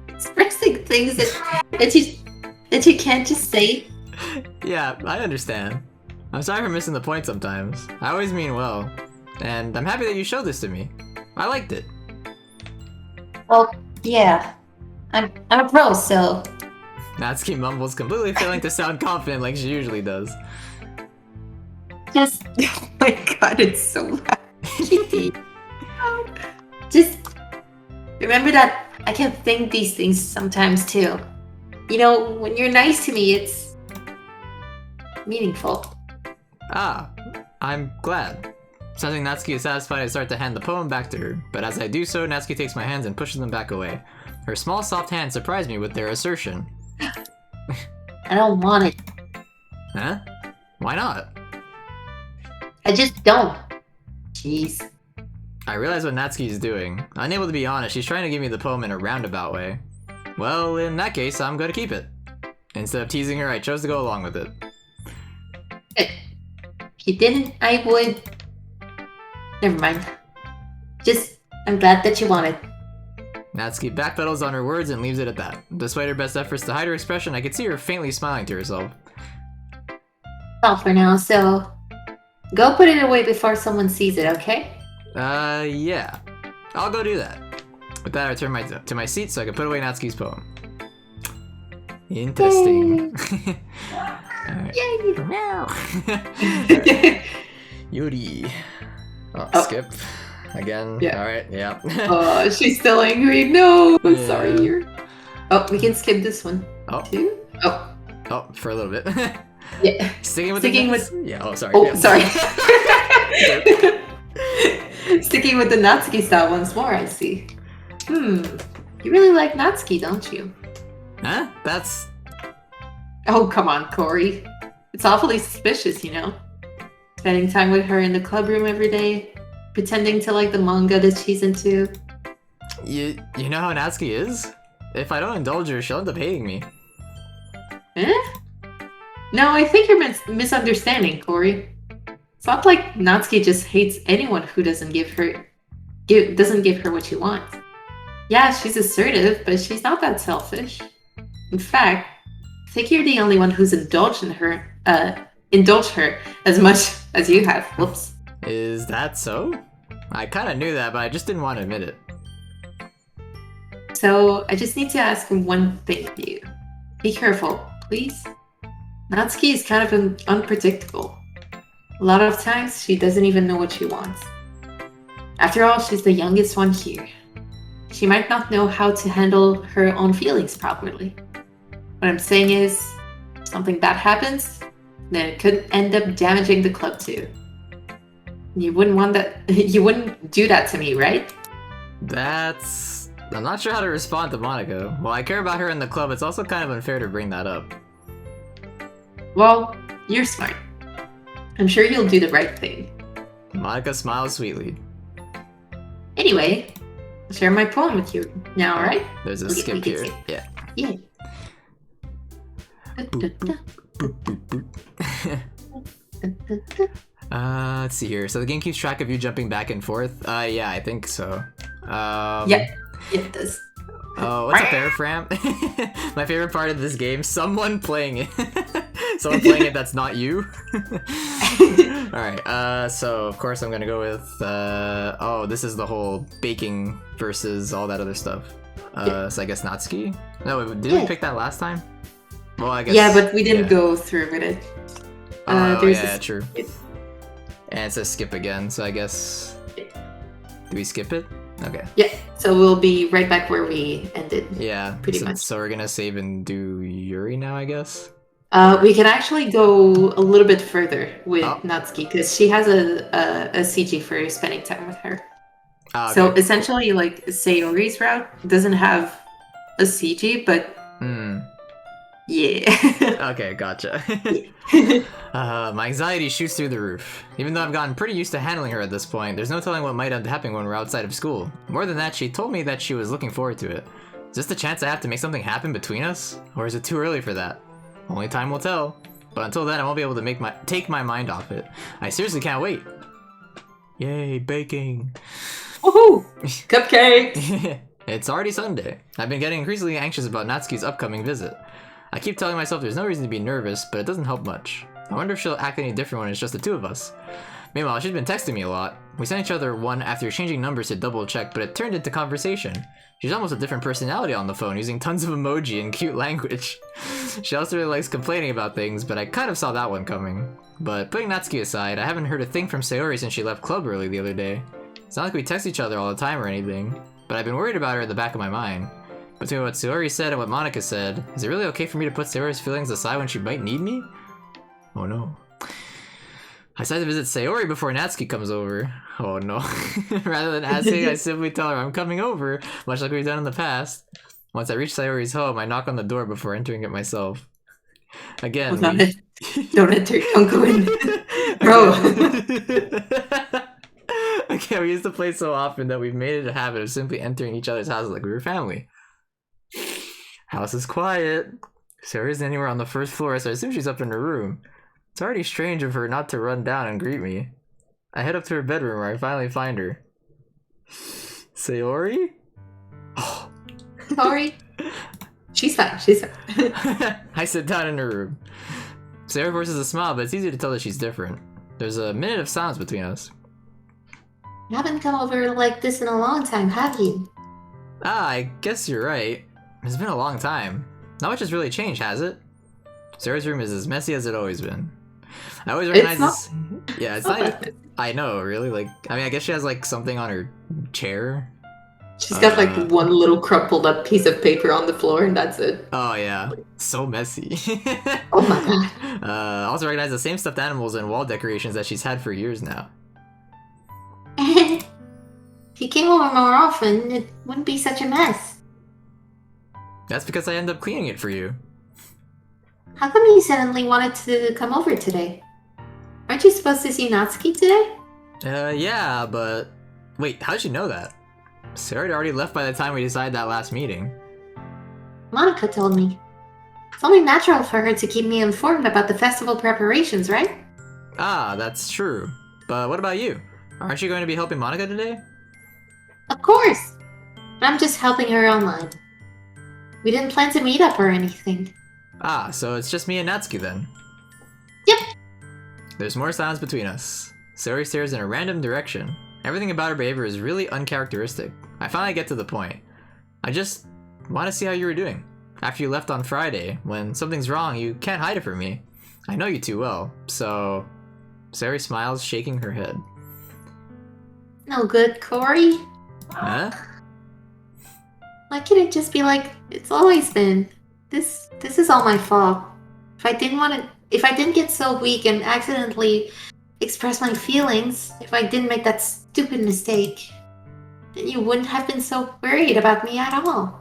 Expressing things that you can't just say. Yeah, I understand. I'm sorry for missing the point sometimes. I always mean well. And I'm happy that you showed this to me. I liked it. Well, yeah. I'm a pro, so Natsuki mumbles, completely failing to sound confident like she usually does. just Oh my god, it's so loud. just remember that I can think these things sometimes too. You know, when you're nice to me, it's meaningful. Ah, I'm glad. Sensing Natsuki is satisfied, I start to hand the poem back to her, but as I do so, Natsuki takes my hands and pushes them back away. Her small, soft hands surprise me with their assertion. I don't want it. Huh? Why not? I just don't. Jeez. I realize what Natsuki is doing. Unable to be honest, she's trying to give me the poem in a roundabout way. Well, in that case, I'm gonna keep it. Instead of teasing her, I chose to go along with it. If you didn't, I would. Never mind. Just, I'm glad that you wanted. Natsuki backpedals on her words and leaves it at that. Despite her best efforts to hide her expression, I could see her faintly smiling to herself. All for now, so go put it away before someone sees it, okay? Yeah. I'll go do that. With that, I return to my seat so I can put away Natsuki's poem. Interesting. Alright. Yay! Yuri. Oh, Oh. skip. Again. Yeah. Alright, yeah. Oh, she's still angry. No, I'm Yeah. sorry, here. Oh, we can skip this one Oh, too. Oh, oh, for a little bit. yeah. Sticking with Sticking the Yeah, oh, sorry. Oh, Yeah. sorry. Sticking with the Natsuki style once more, I see. You really like Natsuki, don't you? Huh? That's... Oh, come on, Corey. It's awfully suspicious, you know? Spending time with her in the club room every day, pretending to like the manga that she's into. You know how Natsuki is? If I don't indulge her, she'll end up hating me. Eh? No, I think you're misunderstanding, Corey. It's not like Natsuki just hates anyone who doesn't give her what she wants. Yeah, she's assertive, but she's not that selfish. In fact, I think you're the only one who's indulged in her indulge her as much as you have. Whoops. Is that so? I kind of knew that, but I just didn't want to admit it. So I just need to ask one thing of you. Be careful, please. Natsuki is kind of unpredictable. A lot of times, she doesn't even know what she wants. After all, she's the youngest one here. She might not know how to handle her own feelings properly. What I'm saying is, if something bad happens, then it could end up damaging the club too. You wouldn't want that. You wouldn't do that to me, right? I'm not sure how to respond to Monica. While I care about her in the club, it's also kind of unfair to bring that up. Well, you're smart. I'm sure you'll do the right thing. Monica smiles sweetly. Anyway, I'll share my poem with you now, alright? There's a Okay, skip we can here. skip. Yeah. Yeah. Boop, boop, boop. Let's see here. So the game keeps track of you jumping back and forth? Yeah, I think so. Yeah, it does. Oh, what's up there, Fram? My favorite part of this game, someone playing it. Someone playing it that's not you. Alright, so of course I'm gonna go with, oh, this is the whole baking versus all that other stuff. So I guess Natsuki? No, didn't we pick that last time? Well, I guess... Yeah, but we didn't go through with it. Yeah, true. And it says skip again, so I guess... Do we skip it? Okay. Yeah, so we'll be right back where we ended. Yeah, pretty much. So we're gonna save and do Yuri now, I guess? We can actually go a little bit further with Natsuki, because she has a CG for spending time with her. Okay. So essentially, like, Sayori's route doesn't have a CG, but... Yeah. Okay, gotcha. My anxiety shoots through the roof. Even though I've gotten pretty used to handling her at this point, there's no telling what might end up happening when we're outside of school. More than that, she told me that she was looking forward to it. Is this the chance I have to make something happen between us? Or is it too early for that? Only time will tell. But until then, I won't be able to take my mind off it. I seriously can't wait. Yay, baking. Woohoo! Cupcake! It's already Sunday. I've been getting increasingly anxious about Natsuki's upcoming visit. I keep telling myself there's no reason to be nervous, but it doesn't help much. I wonder if she'll act any different when it's just the two of us. Meanwhile, she's been texting me a lot. We sent each other one after changing numbers to double check, but it turned into conversation. She's almost a different personality on the phone, using tons of emoji and cute language. She also really likes complaining about things, but I kind of saw that one coming. But putting Natsuki aside, I haven't heard a thing from Sayori since she left club early the other day. It's not like we text each other all the time or anything, but I've been worried about her at the back of my mind. Between what Sayori said and what Monica said, is it really okay for me to put Sayori's feelings aside when she might need me? Oh no. I decided to visit Sayori before Natsuki comes over. Oh no. Rather than asking, I simply tell her I'm coming over, much like we've done in the past. Once I reach Sayori's home, I knock on the door before entering it myself. Again, Don't enter, don't go in. Bro! Again, we used to play so often that we've made it a habit of simply entering each other's houses like we were family. House is quiet. Sayori isn't anywhere on the first floor, so I assume she's up in her room. It's already strange of her not to run down and greet me. I head up to her bedroom where I finally find her. Sayori? Oh. Sorry. She's fine, she's fine. I sit down in her room. Sayori forces a smile, but it's easy to tell that she's different. There's a minute of silence between us. You haven't come over like this in a long time, have you? Ah, I guess you're right. It's been a long time. Not much has really changed, has it? Sayori's room is as messy as it always been. I always recognize this. Yeah, it's not. I know, really. Like, I mean, I guess she has like something on her chair. She's got like one little crumpled up piece of paper on the floor, and that's it. Oh yeah, so messy. Oh my god. I also recognize the same stuffed animals and wall decorations that she's had for years now. If you came over more often, it wouldn't be such a mess. That's because I end up cleaning it for you. How come you suddenly wanted to come over today? Aren't you supposed to see Natsuki today? Yeah, but... Wait, how'd you know that? Sarah had already left by the time we decided that last meeting. Monica told me. It's only natural for her to keep me informed about the festival preparations, right? Ah, that's true. But what about you? Aren't you going to be helping Monica today? Of course! I'm just helping her online. We didn't plan to meet up or anything. Ah, so it's just me and Natsuki then. Yep. There's more silence between us. Sayori stares in a random direction. Everything about her behavior is really uncharacteristic. I finally get to the point. I just want to see how you were doing. After you left on Friday, when something's wrong, you can't hide it from me. I know you too well, so... Sayori smiles, shaking her head. No good, Corey. Huh? Why can't it just be like it's always been? This is all my fault. If I didn't get so weak and accidentally express my feelings, if I didn't make that stupid mistake, then you wouldn't have been so worried about me at all.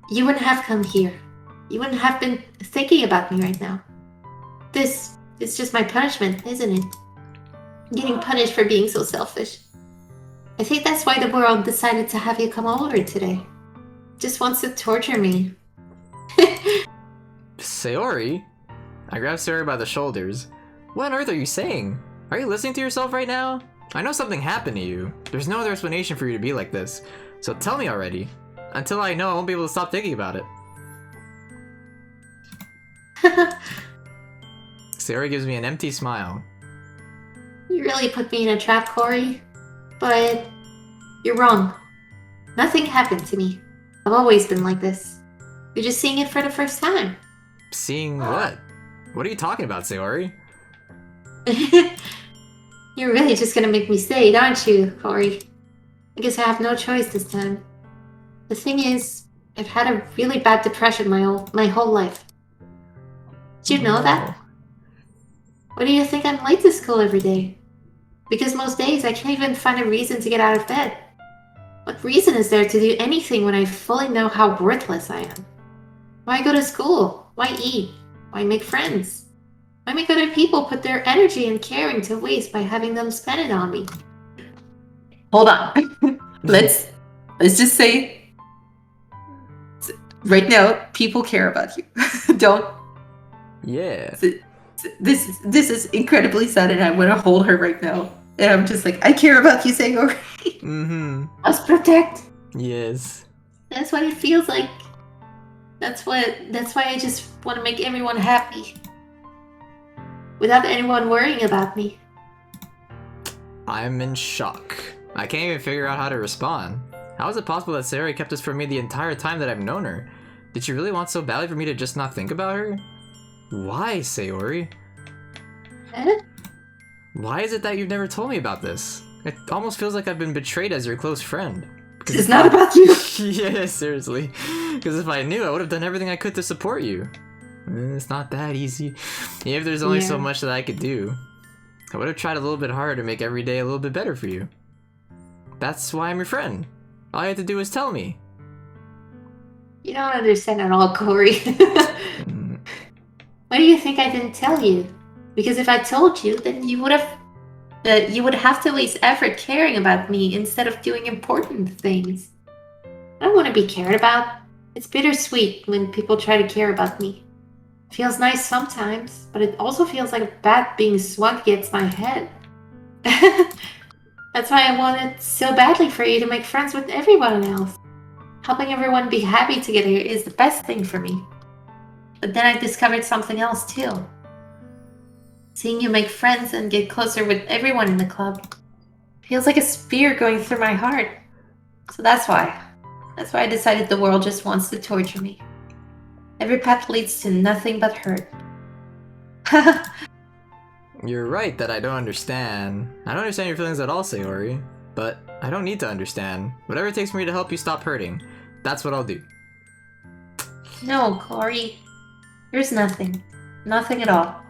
You wouldn't have come here. You wouldn't have been thinking about me right now. This is just my punishment, isn't it? I'm getting punished for being so selfish. I think that's why the world decided to have you come over today. Just wants to torture me. Sayori? I grab Sayori by the shoulders. What on earth are you saying? Are you listening to yourself right now? I know something happened to you. There's no other explanation for you to be like this. So tell me already. Until I know, I won't be able to stop thinking about it. Sayori gives me an empty smile. You really put me in a trap, Corey. But you're wrong. Nothing happened to me. I've always been like this. You're just seeing it for the first time. Seeing what? What are you talking about, Sayori? You're really just gonna make me stay, aren't you, Corey? I guess I have no choice this time. The thing is, I've had a really bad depression my whole life. Did you know that? Why do you think I'm late to school every day? Because most days I can't even find a reason to get out of bed. What reason is there to do anything when I fully know how worthless I am? Why go to school? Why eat? Why make friends? Why make other people put their energy and caring to waste by having them spend it on me? Hold on. Let's just say right now people care about you. Don't. Yeah. This is incredibly sad, and I want to hold her right now. And I'm just like, I care about you, Sayori. Mm-hmm. Us protect. Yes. That's what it feels like. That's why I just want to make everyone happy. Without anyone worrying about me. I'm in shock. I can't even figure out how to respond. How is it possible that Sayori kept this from me the entire time that I've known her? Did she really want so badly for me to just not think about her? Why, Sayori? Eh? Why is it that you've never told me about this? It almost feels like I've been betrayed as your close friend. It's not about you. Yeah, seriously. Because if I knew, I would have done everything I could to support you. It's not that easy. If there's only so much that I could do. I would have tried a little bit harder to make every day a little bit better for you. That's why I'm your friend. All you have to do is tell me. You don't understand at all, Corey. Why do you think I didn't tell you? Because if I told you, then you would have to waste effort caring about me instead of doing important things. I don't want to be cared about. It's bittersweet when people try to care about me. It feels nice sometimes, but it also feels like a bat being swung against my head. That's why I wanted so badly for you to make friends with everyone else. Helping everyone be happy together is the best thing for me. But then I discovered something else too. Seeing you make friends and get closer with everyone in the club feels like a spear going through my heart. So that's why I decided the world just wants to torture me. Every path leads to nothing but hurt. You're right that I don't understand. I don't understand your feelings at all, Sayori. But I don't need to understand. Whatever it takes for me to help you stop hurting, that's what I'll do. No, Corey. There's nothing. Nothing at all.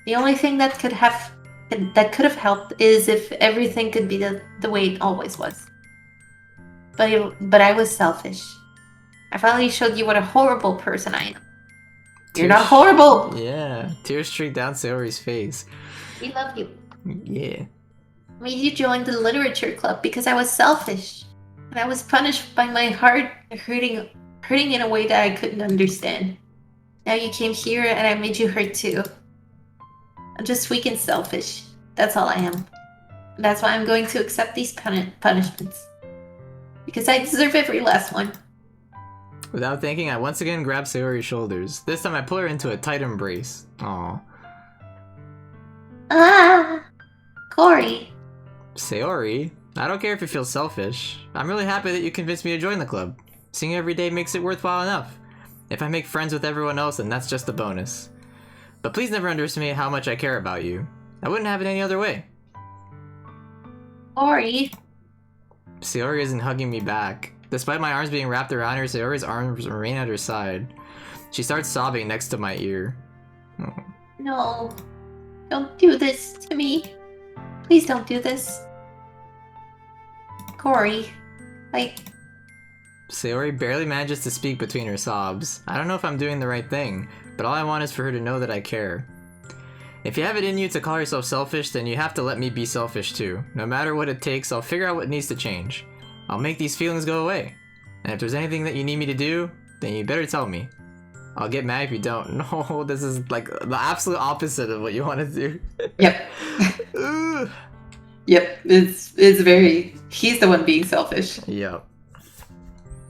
The only thing that could have helped is if everything could be the way it always was. But I was selfish. I finally showed you what a horrible person I am. You're not horrible! Yeah, tears streaked down Sayori's face. We love you. Yeah. I made you join the literature club because I was selfish. And I was punished by my heart hurting in a way that I couldn't understand. Now you came here and I made you hurt too. I'm just weak and selfish. That's all I am. That's why I'm going to accept these punishments. Because I deserve every last one. Without thinking, I once again grab Sayori's shoulders. This time I pull her into a tight embrace. Aww. Ah, Corey. Sayori, I don't care if you feel selfish. I'm really happy that you convinced me to join the club. Seeing you every day makes it worthwhile enough. If I make friends with everyone else, then that's just a bonus. But please never underestimate how much I care about you. I wouldn't have it any other way. Corey. Sayori isn't hugging me back. Despite my arms being wrapped around her, Sayori's arms remain at her side. She starts sobbing next to my ear. Oh. No. Don't do this to me. Please don't do this. Corey. Sayori barely manages to speak between her sobs. I don't know if I'm doing the right thing, but all I want is for her to know that I care. If you have it in you to call yourself selfish, then you have to let me be selfish too. No matter what it takes, I'll figure out what needs to change. I'll make these feelings go away. And if there's anything that you need me to do, then you better tell me. I'll get mad if you don't. No, this is like the absolute opposite of what you want to do. Yep. Yep. It's very. He's the one being selfish. Yep.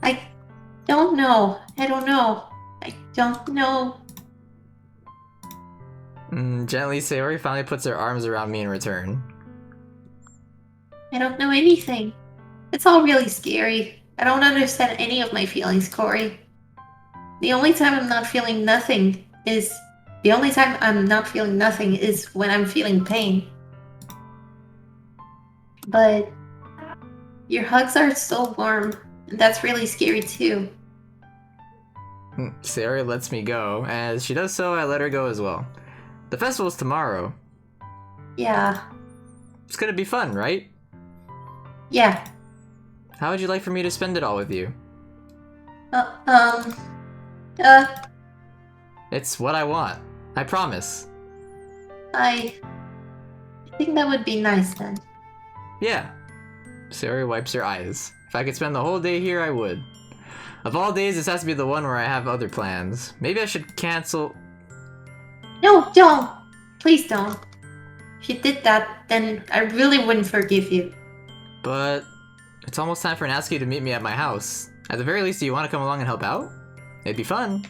I don't know. I don't know. I don't know. Gently, Sayori finally puts her arms around me in return. I don't know anything. It's all really scary. I don't understand any of my feelings, Corey. The only time I'm not feeling nothing is when I'm feeling pain. But your hugs are so warm, and that's really scary too. Sayori lets me go. As she does so, I let her go as well. The festival's tomorrow. Yeah. It's gonna be fun, right? Yeah. How would you like for me to spend it all with you? It's what I want. I promise. I think that would be nice then. Yeah. Sayori wipes her eyes. If I could spend the whole day here, I would. Of all days, this has to be the one where I have other plans. Maybe I should cancel... No, don't! Please don't. If you did that, then I really wouldn't forgive you. But... it's almost time for Natsuki to meet me at my house. At the very least, do you want to come along and help out? It'd be fun.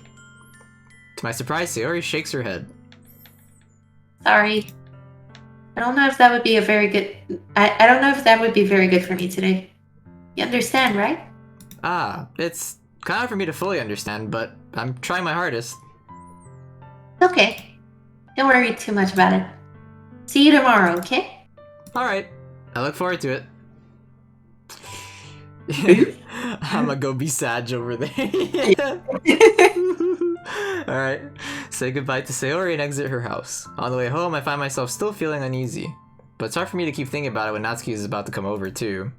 To my surprise, Sayori shakes her head. Sorry. I don't know if that would be a very good... I don't know if that would be very good for me today. You understand, right? Ah, it's kind of for me to fully understand, but I'm trying my hardest. Okay. Don't worry too much about it. See you tomorrow, okay? Alright. I look forward to it. I'ma go be Sag over there. Alright. Say goodbye to Sayori and exit her house. On the way home, I find myself still feeling uneasy. But it's hard for me to keep thinking about it when Natsuki is about to come over, too.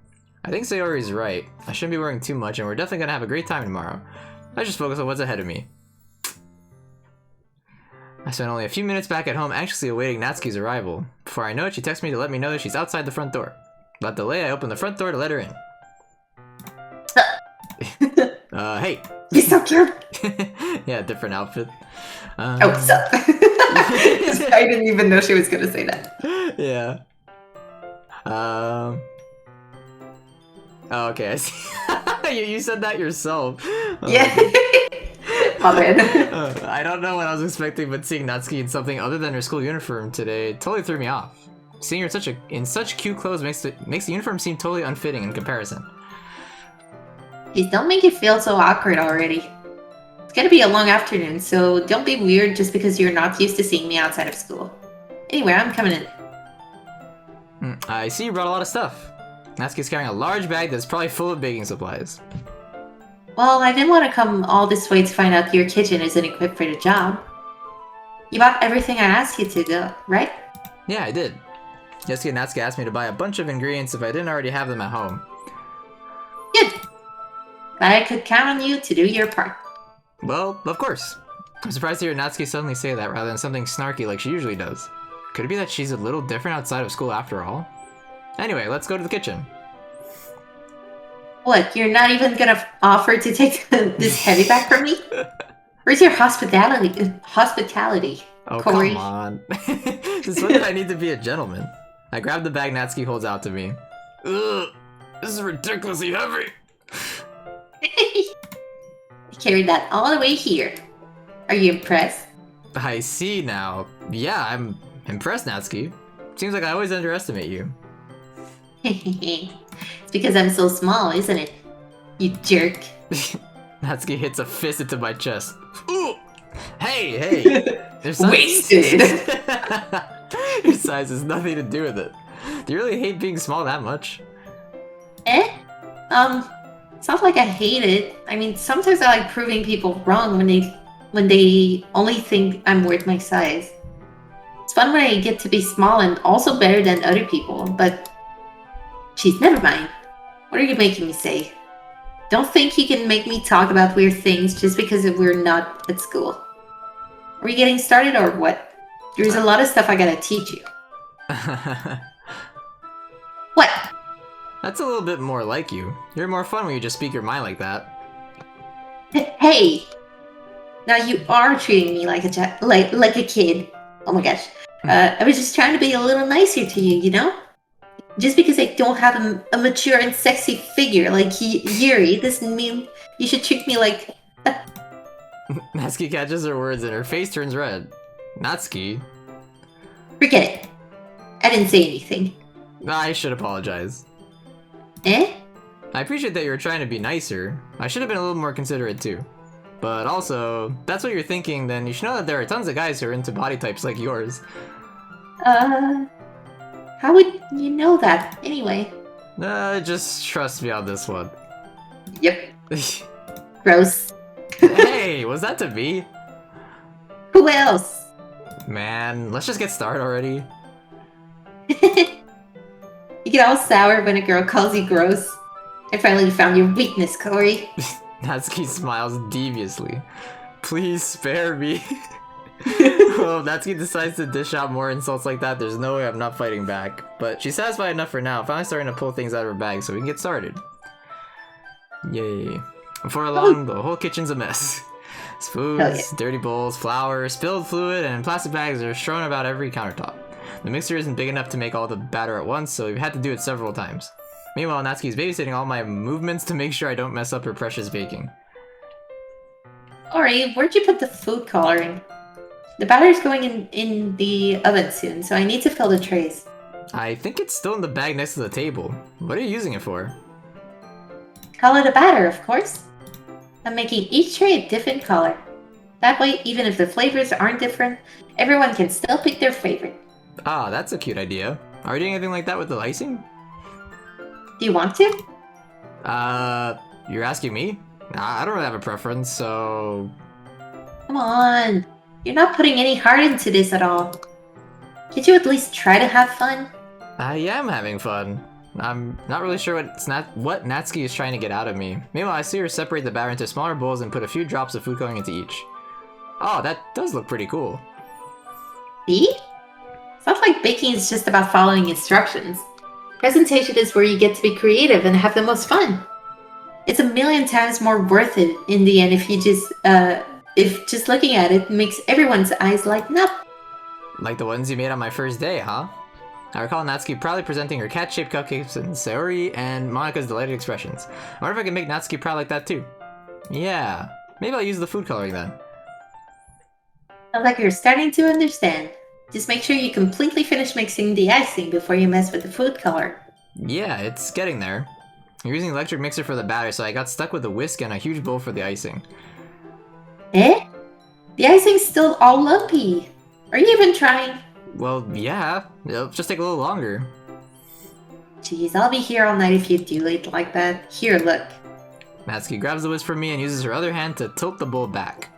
I think Sayori's right. I shouldn't be worrying too much, and we're definitely gonna have a great time tomorrow. I just focus on what's ahead of me. I spent only a few minutes back at home anxiously awaiting Natsuki's arrival. Before I know it, she texts me to let me know that she's outside the front door. Without delay, I open the front door to let her in. Hey. You're so cute! Yeah, different outfit. Oh, sup? I didn't even know she was gonna say that. Yeah. Oh, okay, I see. you said that yourself. Yeah. My bad. I don't know what I was expecting, but seeing Natsuki in something other than her school uniform today totally threw me off. Seeing her in such cute clothes makes the uniform seem totally unfitting in comparison. Please don't make it feel so awkward already. It's gonna be a long afternoon, so don't be weird just because you're not used to seeing me outside of school. Anyway, I'm coming in. I see you brought a lot of stuff. Natsuki's carrying a large bag that's probably full of baking supplies. Well, I didn't want to come all this way to find out your kitchen isn't equipped for the job. You bought everything I asked you to, though, right? Yeah, I did. Yesterday, Natsuki asked me to buy a bunch of ingredients if I didn't already have them at home. Good. Glad I could count on you to do your part. Well, of course. I'm surprised to hear Natsuki suddenly say that rather than something snarky like she usually does. Could it be that she's a little different outside of school after all? Anyway, let's go to the kitchen. What, you're not even gonna offer to take this heavy bag from me? Where's your hospitality? Oh, Corey? come on. Since when did I need to be a gentleman? I grab the bag Natsuki holds out to me. Ugh, this is ridiculously heavy. You carried that all the way here. Are you impressed? I see now. Yeah, I'm impressed, Natsuki. Seems like I always underestimate you. It's because I'm so small, isn't it? You jerk. Natsuki hits a fist into my chest. Ooh! Hey! There's Wasted. Your size has nothing to do with it. Do you really hate being small that much? It's not like I hate it. I mean, sometimes I like proving people wrong when they only think I'm worth my size. It's fun when I get to be small and also better than other people, but... Jeez, never mind. What are you making me say? Don't think you can make me talk about weird things just because we're not at school. Are we getting started or what? There's a lot of stuff I gotta teach you. What? That's a little bit more like you. You're more fun when you just speak your mind like that. Hey! Now you are treating me like a kid. Oh my gosh. I was just trying to be a little nicer to you, you know? Just because I don't have a mature and sexy figure like Yuri doesn't mean you should treat me like... Natsuki catches her words and her face turns red. Natsuki? Forget it. I didn't say anything. I should apologize. Eh? I appreciate that you were trying to be nicer. I should have been a little more considerate too. But also, if that's what you're thinking, then you should know that there are tons of guys who are into body types like yours. How would you know that, anyway? Just trust me on this one. Yep. Gross. Hey, was that to me? Who else? Man, let's just get started already. You get all sour when a girl calls you gross. I finally found your weakness, Corey. Natsuki smiles deviously. Please spare me. Well, Natsuki decides to dish out more insults like that. There's no way I'm not fighting back. But she's satisfied enough for now. Finally starting to pull things out of her bag so we can get started. Yay. Before long, the whole kitchen's a mess. Spoons, dirty bowls, flour, spilled fluid, and plastic bags are strewn about every countertop. The mixer isn't big enough to make all the batter at once, so we've had to do it several times. Meanwhile, Natsuki's babysitting all my movements to make sure I don't mess up her precious baking. Ori, where'd you put the food coloring? The batter's going in the oven soon, so I need to fill the trays. I think it's still in the bag next to the table. What are you using it for? Color the batter, of course. I'm making each tray a different color. That way, even if the flavors aren't different, everyone can still pick their favorite. Ah, that's a cute idea. Are you doing anything like that with the icing? Do you want to? You're asking me? I don't really have a preference, so... Come on. You're not putting any heart into this at all. Can't you at least try to have fun? I am having fun. I'm not really sure what Natsuki is trying to get out of me. Meanwhile, I see her separate the batter into smaller bowls and put a few drops of food coloring into each. Oh, that does look pretty cool. See? It's not like baking is just about following instructions. Presentation is where you get to be creative and have the most fun. It's a million times more worth it in the end if just looking at it makes everyone's eyes lighten up. Like the ones you made on my first day, huh? I recall Natsuki proudly presenting her cat-shaped cupcakes in Sayori and Monika's delighted expressions. I wonder if I can make Natsuki proud like that too. Yeah, maybe I'll use the food coloring then. Sounds like you're starting to understand. Just make sure you completely finish mixing the icing before you mess with the food color. Yeah, it's getting there. You're using an electric mixer for the batter, so I got stuck with a whisk and a huge bowl for the icing. Eh? The icing's still all lumpy. Are you even trying? Well, yeah. It'll just take a little longer. Jeez, I'll be here all night if you do it like that. Here, look. Natsuki grabs the whisk from me and uses her other hand to tilt the bowl back.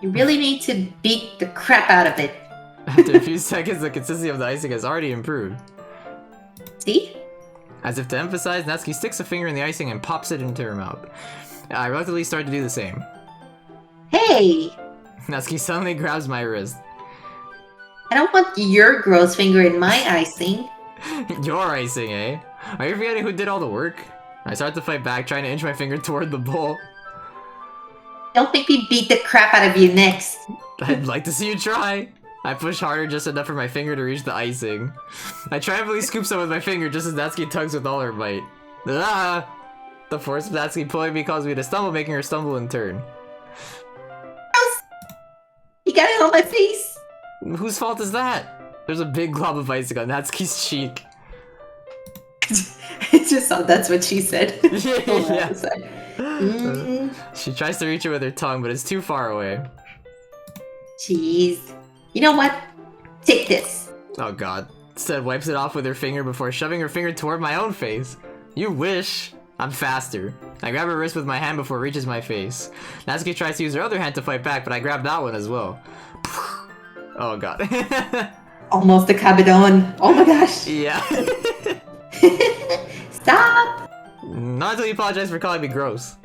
You really need to beat the crap out of it. After a few seconds, the consistency of the icing has already improved. See? As if to emphasize, Natsuki sticks a finger in the icing and pops it into her mouth. I reluctantly start to do the same. Hey! Natsuki suddenly grabs my wrist. I don't want your gross finger in my icing. Your icing, eh? Are you forgetting who did all the work? I start to fight back, trying to inch my finger toward the bowl. Don't make me beat the crap out of you next. I'd like to see you try. I push harder just enough for my finger to reach the icing. I triumphantly scoop some with my finger just as Natsuki tugs with all her might. Ah! The force of Natsuki pulling me caused me to stumble, making her stumble in turn. You got it on my face. Whose fault is that? There's a big glob of icing on Natsuki's cheek. It's just that's what she said. Yeah. Mm, She tries to reach it with her tongue, but it's too far away. jeez. You know what? Take this. Oh god. Instead wipes it off with her finger before shoving her finger toward my own face. You wish. I'm faster. I grab her wrist with my hand before it reaches my face. Natsuki tries to use her other hand to fight back, but I grab that one as well. Oh god. Almost a cabidon. Oh my gosh. Yeah. Stop. Not until you apologize for calling me gross.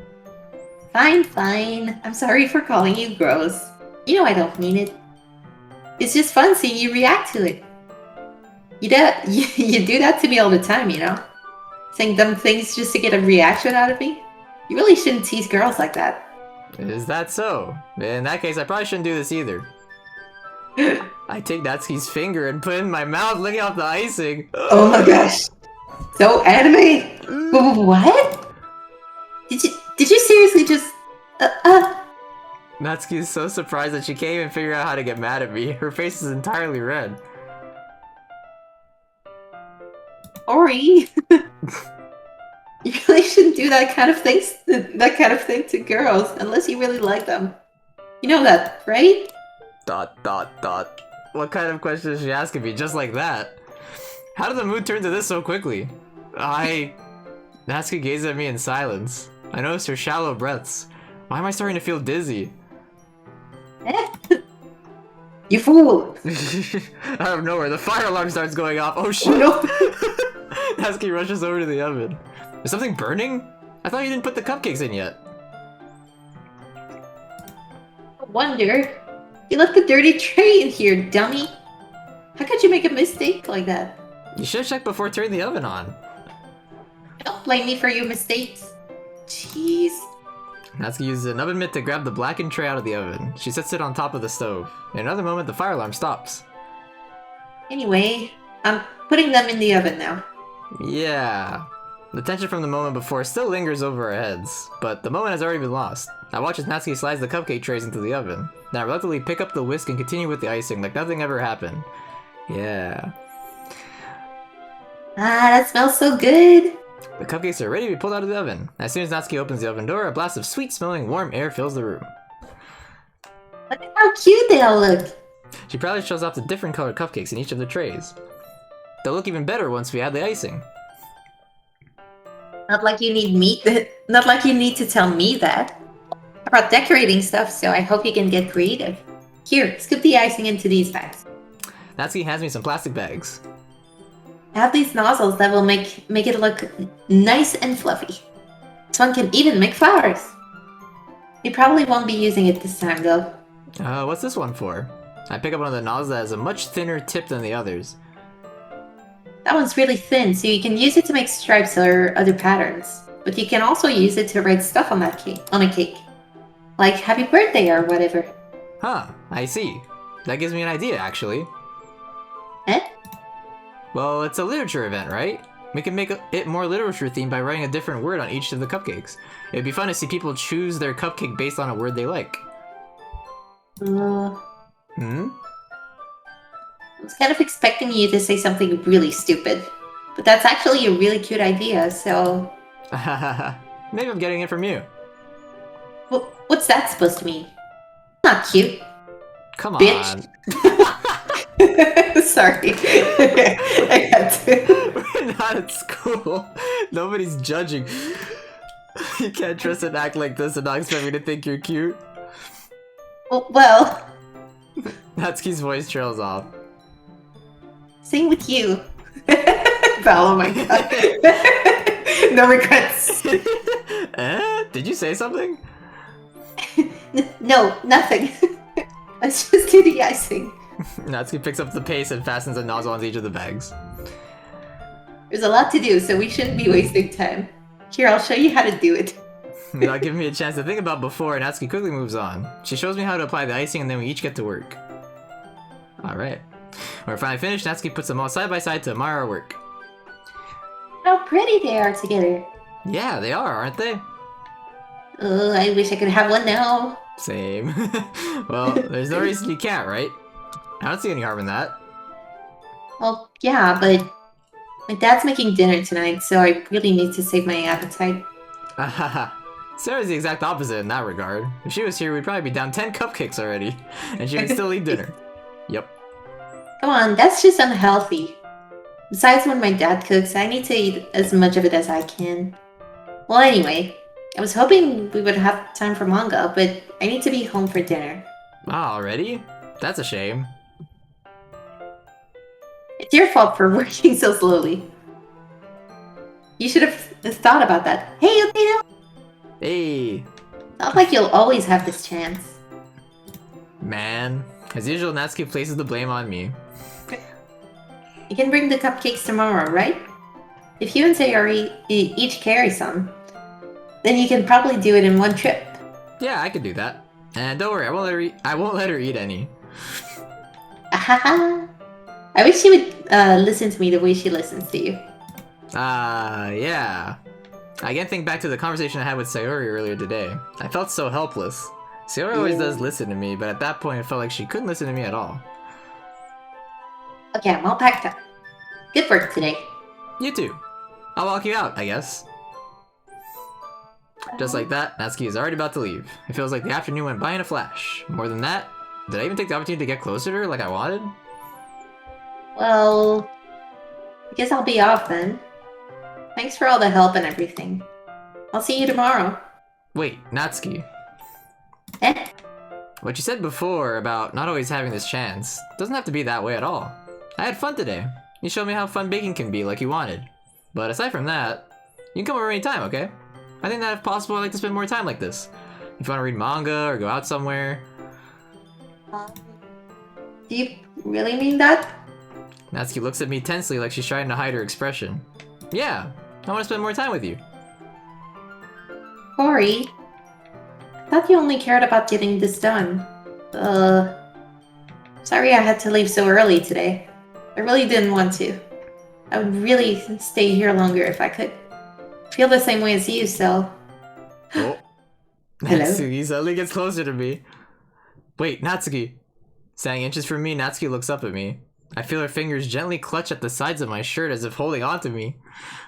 Fine, fine. I'm sorry for calling you gross. You know I don't mean it. It's just fun seeing you react to it. You do that to me all the time, you know? Saying dumb things just to get a reaction out of me? You really shouldn't tease girls like that. Is that so? In that case, I probably shouldn't do this either. I take Natsuki's finger and put it in my mouth, licking off the icing. Oh my gosh. So anime. What? Did you seriously just Natsuki is so surprised that she can't even figure out how to get mad at me. Her face is entirely red. Ori? You really shouldn't do that kind of thing to girls unless you really like them. You know that, right? ... What kind of question is she asking me just like that? How did the mood turn to this so quickly? Natsuki gazes at me in silence. I noticed her shallow breaths. Why am I starting to feel dizzy? You fool! Out of nowhere, the fire alarm starts going off. Oh shit! Oh, no. Natsuki rushes over to the oven. Is something burning? I thought you didn't put the cupcakes in yet. I wonder. You left the dirty tray in here, dummy. How could you make a mistake like that? You should have checked before turning the oven on. Don't blame me for your mistakes. Jeez. Natsuki uses an oven mitt to grab the blackened tray out of the oven. She sets it on top of the stove. In another moment, the fire alarm stops. Anyway, I'm putting them in the oven now. Yeah. The tension from the moment before still lingers over our heads, but the moment has already been lost. I watch as Natsuki slides the cupcake trays into the oven. Then I reluctantly pick up the whisk and continue with the icing like nothing ever happened. Yeah. Ah, that smells so good. The cupcakes are ready to be pulled out of the oven. As soon as Natsuki opens the oven door, a blast of sweet-smelling warm air fills the room. Look at how cute they all look. She proudly shows off the different colored cupcakes in each of the trays. They'll look even better once we add the icing. Not like you need to tell me that. I brought decorating stuff, so I hope you can get creative. Here, scoop the icing into these bags. Natsuki hands me some plastic bags. I have these nozzles that will make it look nice and fluffy. This one can even make flowers. You probably won't be using it this time, though. What's this one for? I pick up one of the nozzles that has a much thinner tip than the others. That one's really thin, so you can use it to make stripes or other patterns. But you can also use it to write stuff on a cake. Like happy birthday or whatever. Huh, I see. That gives me an idea, actually. Eh? Well, it's a literature event, right? We can make it more literature themed by writing a different word on each of the cupcakes. It'd be fun to see people choose their cupcake based on a word they like. Hmm? I was kind of expecting you to say something really stupid. But that's actually a really cute idea, so... Maybe I'm getting it from you. What's that supposed to mean? Not cute. Come Bitch. on. Sorry. I had to. We're not at school. Nobody's judging. You can't dress and act like this and not expect me to think you're cute. Well, Natsuki's voice trails off. same with you. Val, oh my god. No regrets. Did you say something? No, nothing. Let's just do the icing. Natsuki picks up the paste and fastens a nozzle onto each of the bags. There's a lot to do, so we shouldn't be wasting time. Here, I'll show you how to do it. Without giving me a chance to think about before, Natsuki quickly moves on. She shows me how to apply the icing and then we each get to work. Alright. When we're finally finished, Natsuki puts them all side by side to admire our work. How pretty they are together. Yeah, they are, aren't they? Oh, I wish I could have one now. Same. Well, there's no reason you can't, right? I don't see any harm in that. Well, yeah, but my dad's making dinner tonight, so I really need to save my appetite. Sarah's the exact opposite in that regard. If she was here, we'd probably be down 10 cupcakes already, and she would still eat dinner. Yep. Come on, that's just unhealthy. Besides, when my dad cooks, I need to eat as much of it as I can. Well, anyway, I was hoping we would have time for manga, but I need to be home for dinner. Wow, already? That's a shame. It's your fault for working so slowly. You should have thought about that. Hey, Yotedo! Hey, Not like you'll always have this chance. man. As usual, Natsuki places the blame on me. You can bring the cupcakes tomorrow, right? If you and Sayori each carry some, then you can probably do it in one trip. Yeah, I could do that. And don't worry, I won't let her eat any. Ahaha! I wish she would listen to me the way she listens to you. Yeah. I can't think back to the conversation I had with Sayori earlier today. I felt so helpless. Sayori always does listen to me, but at that point it felt like she couldn't listen to me at all. Okay, I'm all packed up. Good work today. You too. I'll walk you out, I guess. Just like that, Natsuki is already about to leave. It feels like the afternoon went by in a flash. More than that, did I even take the opportunity to get closer to her like I wanted? Well, I guess I'll be off then. Thanks for all the help and everything. I'll see you tomorrow. Wait, Natsuki. Eh? What you said before about not always having this chance doesn't have to be that way at all. I had fun today. You showed me how fun baking can be like you wanted. But aside from that, you can come over anytime, okay? I think that if possible, I'd like to spend more time like this. If you want to read manga or go out somewhere. Do you really mean that? Natsuki looks at me tensely like she's trying to hide her expression. Yeah, I want to spend more time with you. Corey, I thought you only cared about getting this done. Sorry I had to leave so early today. I really didn't want to. I would really stay here longer if I could. Feel the same way as you, so... Oh. Hello? Natsuki suddenly gets closer to me. Wait, Natsuki. Standing inches from me, Natsuki looks up at me. I feel her fingers gently clutch at the sides of my shirt as if holding onto me.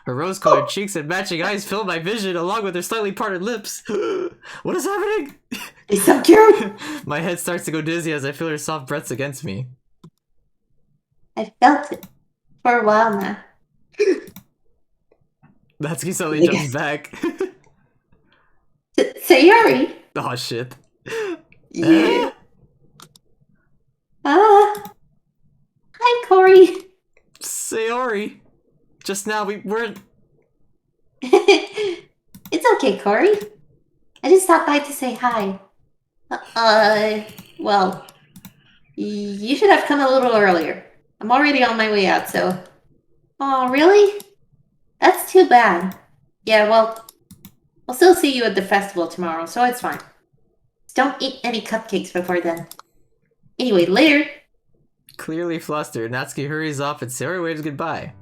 Her rose-colored cheeks and matching eyes fill my vision along with her slightly parted lips. What is happening? It's so cute! My head starts to go dizzy as I feel her soft breaths against me. I felt it for a while now. Natsuki suddenly jumps back. Sayori! Oh shit. Yeah. Hi, Corey. Sayori. Just now we weren't... It's okay, Corey. I just stopped by to say hi. Well, you should have come a little earlier. I'm already on my way out, so... Oh, really? That's too bad. Yeah, well, I'll still see you at the festival tomorrow, so it's fine. Just don't eat any cupcakes before then. Anyway, later. Clearly flustered, Natsuki hurries off and Sayori waves goodbye.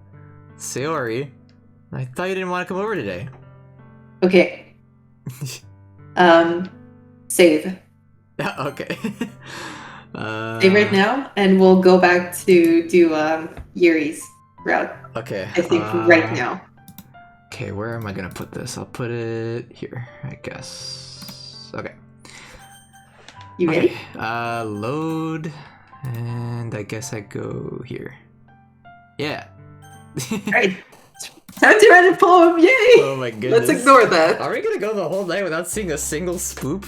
Sayori, I thought you didn't want to come over today. Okay. Save. Okay. Save right now, and we'll go back to do Yuri's route. Okay. I think right now. Okay, where am I gonna put this? I'll put it here, I guess. Okay. You ready? Okay. Load, and I guess I go here. Yeah. Alright. Time to write a poem, yay! Oh my goodness. Let's ignore that. Are we gonna go the whole night without seeing a single spoop?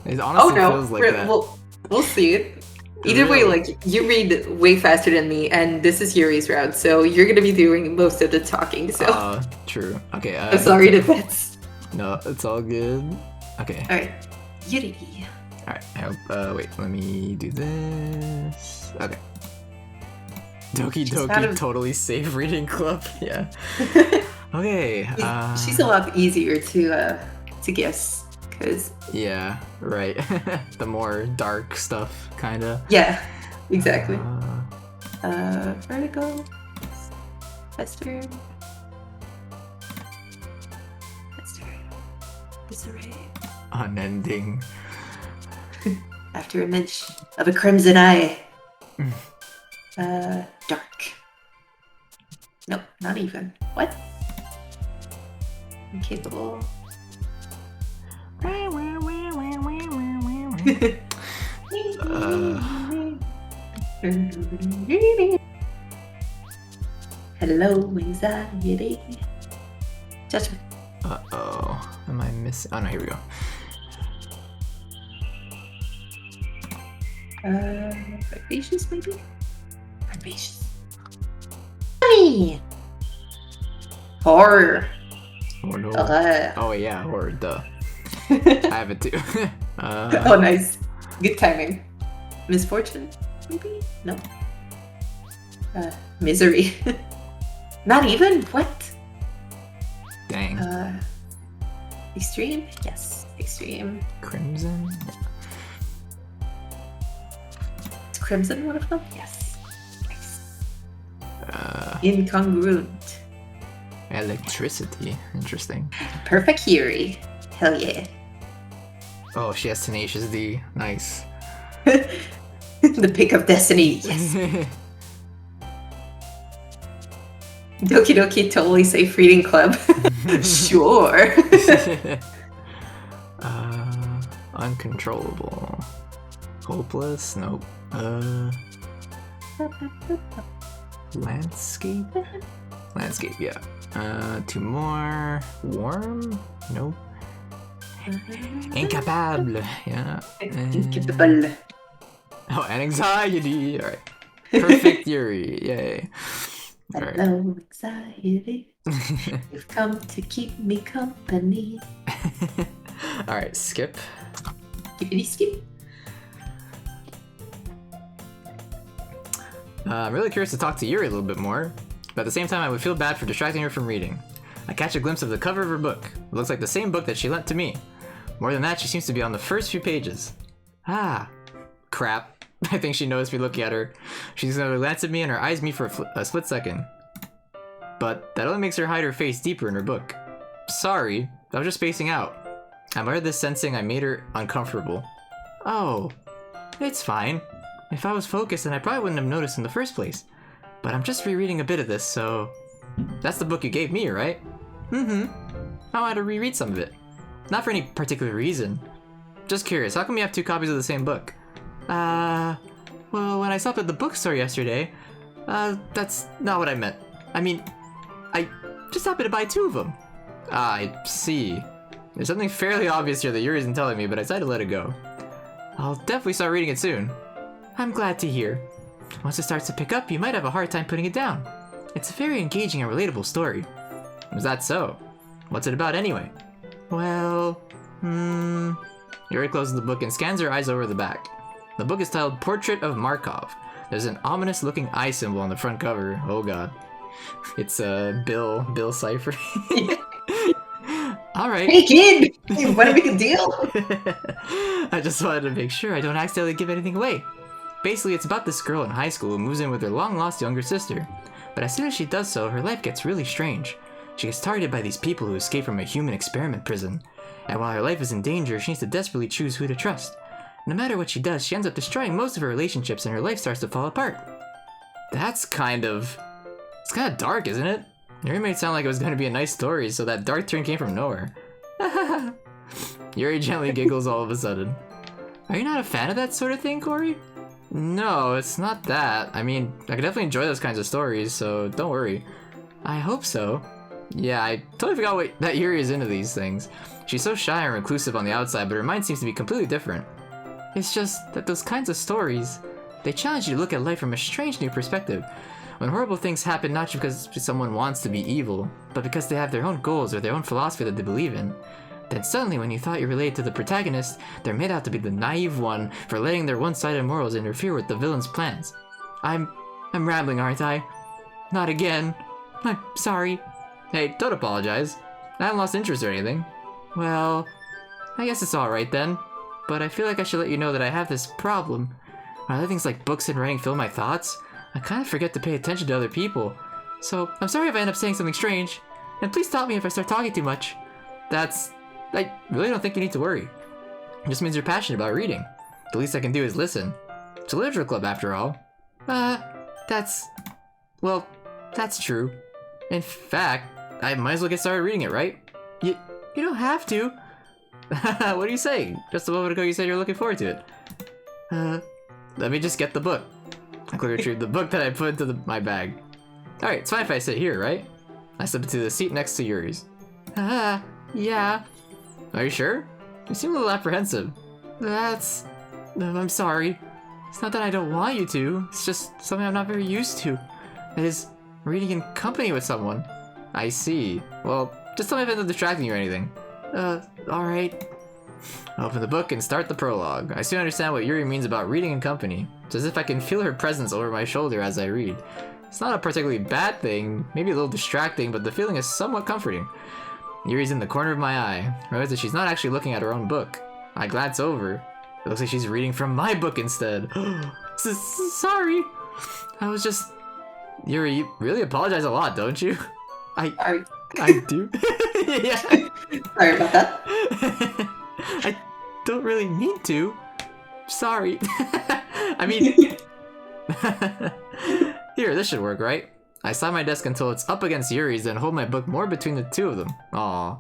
It honestly feels like that. We'll see it. Either way, like, you read way faster than me, and this is Yuri's route, so you're gonna be doing most of the talking, so... True. Okay, I'm sorry that that's... No, it's all good. Okay. Alright. Yuri. Alright, wait, let me do this. Okay. Doki She's Doki, kind of- totally safe reading club. Yeah. Okay. She's a lot easier to guess, because... Yeah, right. The more dark stuff, kinda. Yeah, exactly. Vertigo. Fester. Disarray. Unending. After a mention of a crimson eye. Dark. Nope, not even. What? Incapable. Hello, anxiety. Judgment. Uh-oh. Am I missing? Oh, no, here we go. Vivacious, maybe? Vivacious. Funny! Horror. Oh, no. Okay. Oh, yeah, horror, duh. I have it too. Oh, nice. Good timing. Misfortune, maybe? No. Misery. Not even? What? Dang. Extreme? Yes, extreme. Crimson? Is Crimson one of them? Yes. Nice. Incongruent. Electricity. Interesting. Perfect Fury. Hell yeah. Oh, she has Tenacious D. Nice. The pick of destiny. Yes. Doki Doki totally safe reading club. Sure. Uncontrollable. Hopeless? Nope. Landscape? Landscape, yeah. Two more. Warm? Nope. Incapable, yeah. Incapable. Oh, and anxiety. Alright. Perfect Fury. Yay. Alright. Hello, anxiety. You've come to keep me company. Alright, skip. Skippity skip. I'm really curious to talk to Yuri a little bit more, but at the same time I would feel bad for distracting her from reading. I catch a glimpse of the cover of her book. It looks like the same book that she lent to me. More than that, she seems to be on the first few pages. Ah, crap. I think she noticed me looking at her. She's gonna glance at me and her eyes meet for a split second. But that only makes her hide her face deeper in her book. Sorry, I was just spacing out. I admired this, sensing I made her uncomfortable. Oh, it's fine. If I was focused, then I probably wouldn't have noticed in the first place. But I'm just rereading a bit of this, so... That's the book you gave me, right? Mm-hmm. I wanted to reread some of it. Not for any particular reason. Just curious, how come you have two copies of the same book? Well, when I stopped at the bookstore yesterday, that's not what I meant. I mean, I just happened to buy two of them. Ah, I see. There's something fairly obvious here that Yuri isn't telling me, but I decided to let it go. I'll definitely start reading it soon. I'm glad to hear. Once it starts to pick up, you might have a hard time putting it down. It's a very engaging and relatable story. Is that so? What's it about anyway? Well, Yuri closes the book and scans her eyes over the back. The book is titled Portrait of Markov. There's an ominous looking eye symbol on the front cover. Oh god. It's Bill Cipher. Alright. Hey kid! You wanna make a deal? I just wanted to make sure I don't accidentally give anything away. Basically, it's about this girl in high school who moves in with her long-lost younger sister. But as soon as she does so, her life gets really strange. She gets targeted by these people who escape from a human experiment prison. And while her life is in danger, she needs to desperately choose who to trust. No matter what she does, she ends up destroying most of her relationships and her life starts to fall apart. That's kind of... It's kind of dark, isn't it? Yuri made it sound like it was going to be a nice story, so that dark turn came from nowhere. Yuri gently giggles all of a sudden. Are you not a fan of that sort of thing, Corey? No, it's not that. I mean, I can definitely enjoy those kinds of stories, so don't worry. I hope so. Yeah, I totally forgot that Yuri is into these things. She's so shy and reclusive on the outside, but her mind seems to be completely different. It's just that those kinds of stories, they challenge you to look at life from a strange new perspective. When horrible things happen not just because someone wants to be evil, but because they have their own goals or their own philosophy that they believe in. Then suddenly when you thought you related to the protagonist, they're made out to be the naive one for letting their one-sided morals interfere with the villain's plans. I'm rambling, aren't I? Not again. I'm sorry. Hey, don't apologize. I haven't lost interest or anything. Well, I guess it's alright then. But I feel like I should let you know that I have this problem. When other things like books and writing fill my thoughts, I kind of forget to pay attention to other people. So, I'm sorry if I end up saying something strange. And please stop me if I start talking too much. I really don't think you need to worry. It just means you're passionate about reading. The least I can do is listen. It's a literature club after all. Well, that's true. In fact, I might as well get started reading it, right? You don't have to. What are you saying? Just a moment ago you said you're looking forward to it. Let me just get the book. I quickly retrieved the book that I put into my bag. Alright, it's fine if I sit here, right? I slipped into the seat next to Yuri's. Yeah. Are you sure? You seem a little apprehensive. I'm sorry. It's not that I don't want you to, it's just something I'm not very used to. That is, reading in company with someone. I see. Well, just tell me if it's distracting you or anything. Alright. Open the book and start the prologue. I soon understand what Yuri means about reading in company. It's as if I can feel her presence over my shoulder as I read. It's not a particularly bad thing, maybe a little distracting, but the feeling is somewhat comforting. Yuri's in the corner of my eye. I realize that she's not actually looking at her own book. I glance over. It looks like she's reading from my book instead. Sorry. I was just... Yuri, you really apologize a lot, don't you? I do. Yeah. Sorry about that. I don't really mean to. Sorry. I mean... Here, this should work, right? I slide my desk until it's up against Yuri's, then hold my book more between the two of them. Aw.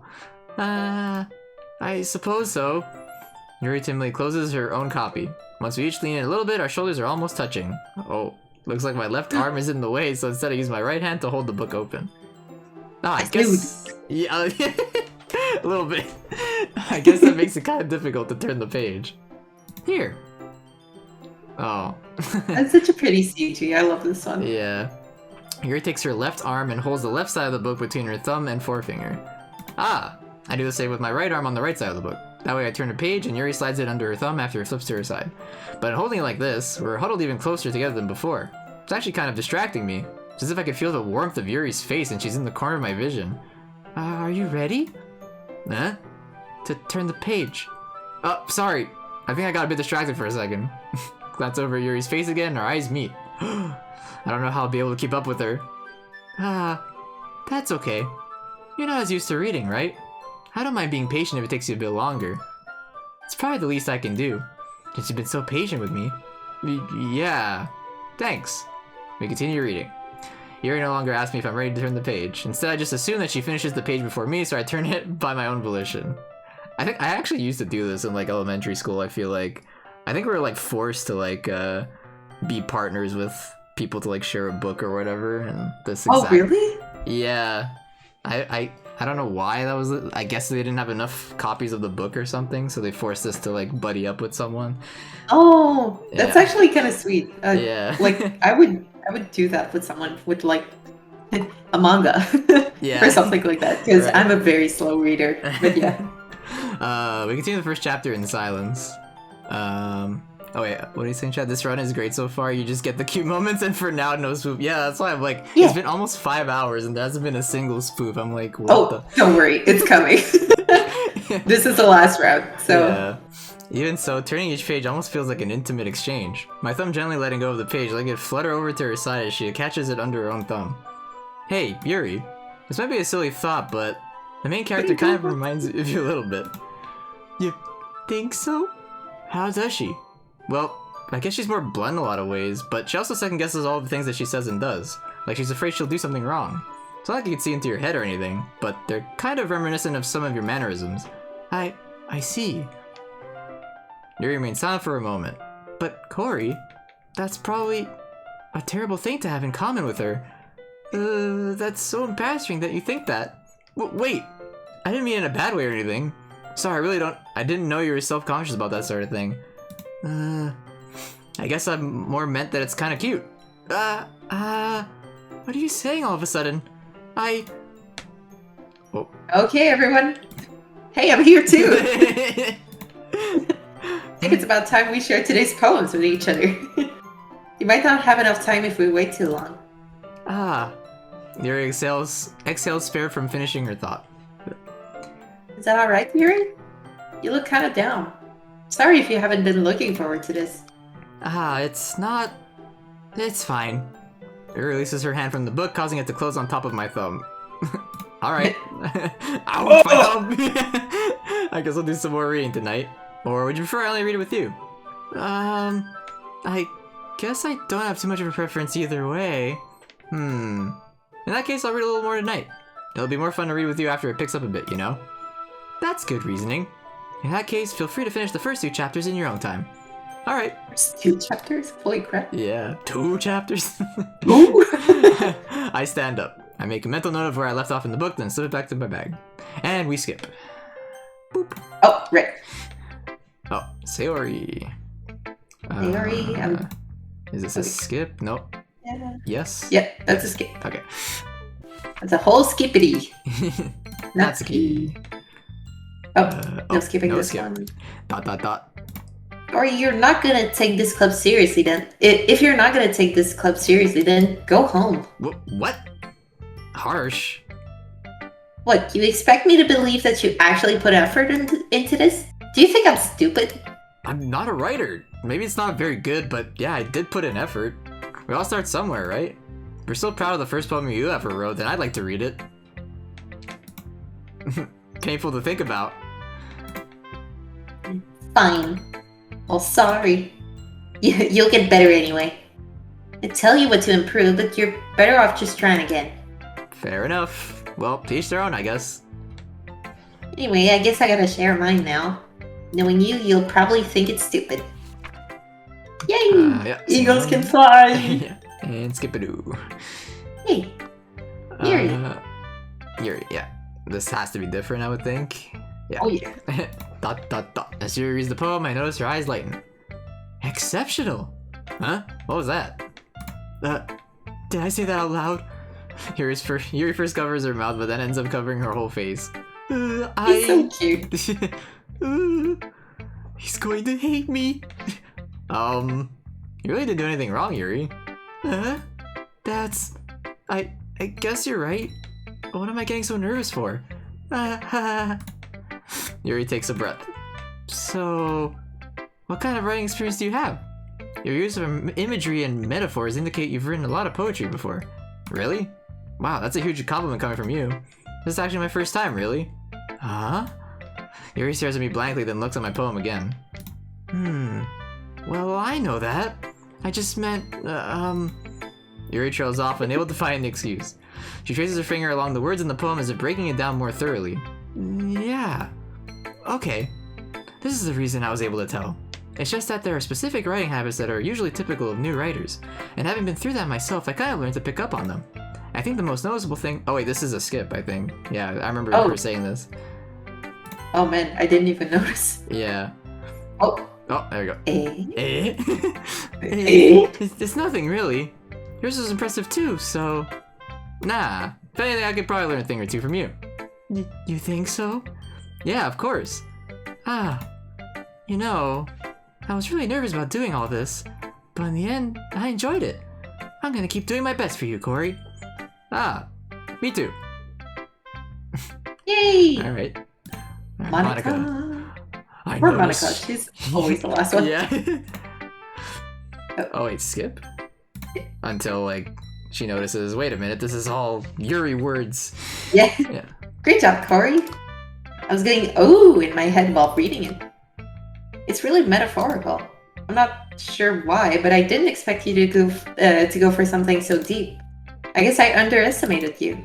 I suppose so. Yuri timidly closes her own copy. Once we each lean in a little bit, our shoulders are almost touching. Oh, looks like my left arm is in the way, so instead I use my right hand to hold the book open. I guess... Yeah, a little bit. I guess that makes it kind of difficult to turn the page. Here. Oh. That's such a pretty CG. I love this one. Yeah. Yuri takes her left arm and holds the left side of the book between her thumb and forefinger. Ah! I do the same with my right arm on the right side of the book. That way I turn a page and Yuri slides it under her thumb after it flips to her side. But in holding it like this, we're huddled even closer together than before. It's actually kind of distracting me. It's as if I could feel the warmth of Yuri's face and she's in the corner of my vision. Are you ready? Huh? To turn the page. Oh, sorry. I think I got a bit distracted for a second. Glance over at Yuri's face again and our eyes meet. I don't know how I'll be able to keep up with her. That's okay. You're not as used to reading, right? I don't mind being patient if it takes you a bit longer. It's probably the least I can do, since you've been so patient with me. Yeah. Thanks. We continue reading. Yuri no longer asks me if I'm ready to turn the page. Instead, I just assume that she finishes the page before me, so I turn it by my own volition. I think I actually used to do this in like elementary school, I feel like. I think we were like forced to like be partners with people to like share a book or whatever, and this exact... Oh, really? Yeah. I don't know why that was. I guess they didn't have enough copies of the book or something, so they forced us to like buddy up with someone. Oh, that's actually kind of sweet. Yeah. Like I would do that with someone with like a manga Yeah. or something like that, because Right. I'm a very slow reader. But yeah. We continue the first chapter in silence. Oh wait, what do you say in chat? This run is great so far, you just get the cute moments and for now no spoof. Yeah, that's why I'm like, Yeah. It's been almost 5 hours and there hasn't been a single spoof. I'm like, what Don't worry, it's coming. This is the last round, so Yeah. Even so, turning each page almost feels like an intimate exchange. My thumb gently letting go of the page, letting it flutter over to her side as she catches it under her own thumb. Hey, Yuri. This might be a silly thought, but the main character kind of reminds me of you a little bit. You think so? How does she? Well, I guess she's more blunt in a lot of ways, but she also second guesses all the things that she says and does. Like she's afraid she'll do something wrong. It's not like you can see into your head or anything, but they're kind of reminiscent of some of your mannerisms. I see. Yuri remains silent for a moment. But Corey, that's probably a terrible thing to have in common with her. That's so embarrassing that you think that. Wait, I didn't mean it in a bad way or anything. Sorry, I didn't know you were self-conscious about that sort of thing. I guess I more meant that it's kind of cute. What are you saying all of a sudden? okay, everyone. Hey, I'm here too. I think it's about time we share today's poems with each other. You might not have enough time if we wait too long. Yuri exhales spare from finishing her thought. Is that alright, Yuri? You look kind of down. Sorry if you haven't been looking forward to this. It's fine. Yuri releases her hand from the book, causing it to close on top of my thumb. Alright. Ow, my thumb! I guess I'll do some more reading tonight. Or would you prefer I only read it with you? I guess I don't have too much of a preference either way. In that case, I'll read a little more tonight. It'll be more fun to read with you after it picks up a bit, you know? That's good reasoning. In that case, feel free to finish the first 2 chapters in your own time. Alright. There's 2 chapters? Holy crap. Yeah, 2 chapters? Ooh. I stand up. I make a mental note of where I left off in the book, then slip it back to my bag. And we skip. Boop. Oh, right. Oh, Sayori. Sayori, Is this a skip? Nope. Yeah. Yes? Yep, that's a skip. Okay. That's a whole skippity. That's a key. No skipping no this skip. one. Dot. Or you're not gonna take this club seriously then. If you're not gonna take this club seriously, then go home. What? Harsh. What, you expect me to believe that you actually put effort into this? Do you think I'm stupid? I'm not a writer. Maybe it's not very good, but yeah, I did put in effort. We all start somewhere, right? If you're so proud of the first poem you ever wrote, then I'd like to read it. Painful to think about. Fine. Well, sorry. You'll get better anyway. I tell you what to improve, but you're better off just trying again. Fair enough. Well, to each their own, I guess. Anyway, I guess I gotta share mine now. Knowing you, you'll probably think it's stupid. Yay! Yeah, Eagles can fly! Yeah. And skip-a-doo. Hey, Yuri. Yuri, yeah. This has to be different, I would think. Yeah. Oh yeah. Dot. As Yuri reads the poem, I notice her eyes lighten. Exceptional! Huh? What was that? Did I say that out loud? Yuri first covers her mouth, but then ends up covering her whole face. He's so cute. He's going to hate me. You really didn't do anything wrong, Yuri. I guess you're right. What am I getting so nervous for? Yuri takes a breath. So, what kind of writing experience do you have? Your use of imagery and metaphors indicate you've written a lot of poetry before. Really? Wow, that's a huge compliment coming from you. This is actually my first time, really. Huh? Yuri stares at me blankly, then looks at my poem again. Well, I know that. I just meant, Yuri trails off, unable to find an excuse. She traces her finger along the words in the poem as if breaking it down more thoroughly. Yeah. Okay. This is the reason I was able to tell. It's just that there are specific writing habits that are usually typical of new writers, and having been through that myself, I kind of learned to pick up on them. I think the most noticeable thing— oh wait, this is a skip, I think. Yeah, I remember her saying this. Oh man, I didn't even notice. Yeah. Oh, there we go. Eh? It's nothing, really. Yours is impressive too, so... Nah. If anything, I could probably learn a thing or two from you. You think so? Yeah, of course. You know, I was really nervous about doing all this, but in the end, I enjoyed it. I'm gonna keep doing my best for you, Corey. Me too. Yay! Alright. Monica. Poor Monica, she's always the last one. Yeah. Oh wait, skip? Until, like, she notices, wait a minute, this is all Yuri words. Yeah. Great job, Corey. I was getting ooh in my head while reading it. It's really metaphorical. I'm not sure why, but I didn't expect you to go for something so deep. I guess I underestimated you.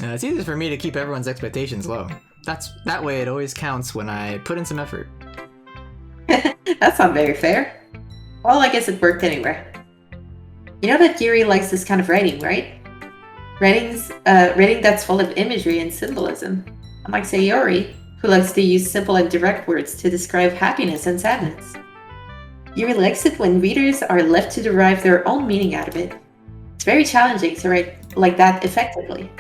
It's easy for me to keep everyone's expectations low. That way it always counts when I put in some effort. That's not very fair. Well, I guess it worked anyway. You know that Yuri likes this kind of writing, right? Writing that's full of imagery and symbolism. Unlike Sayori, who likes to use simple and direct words to describe happiness and sadness. Yuri likes it when readers are left to derive their own meaning out of it. It's very challenging to write like that effectively,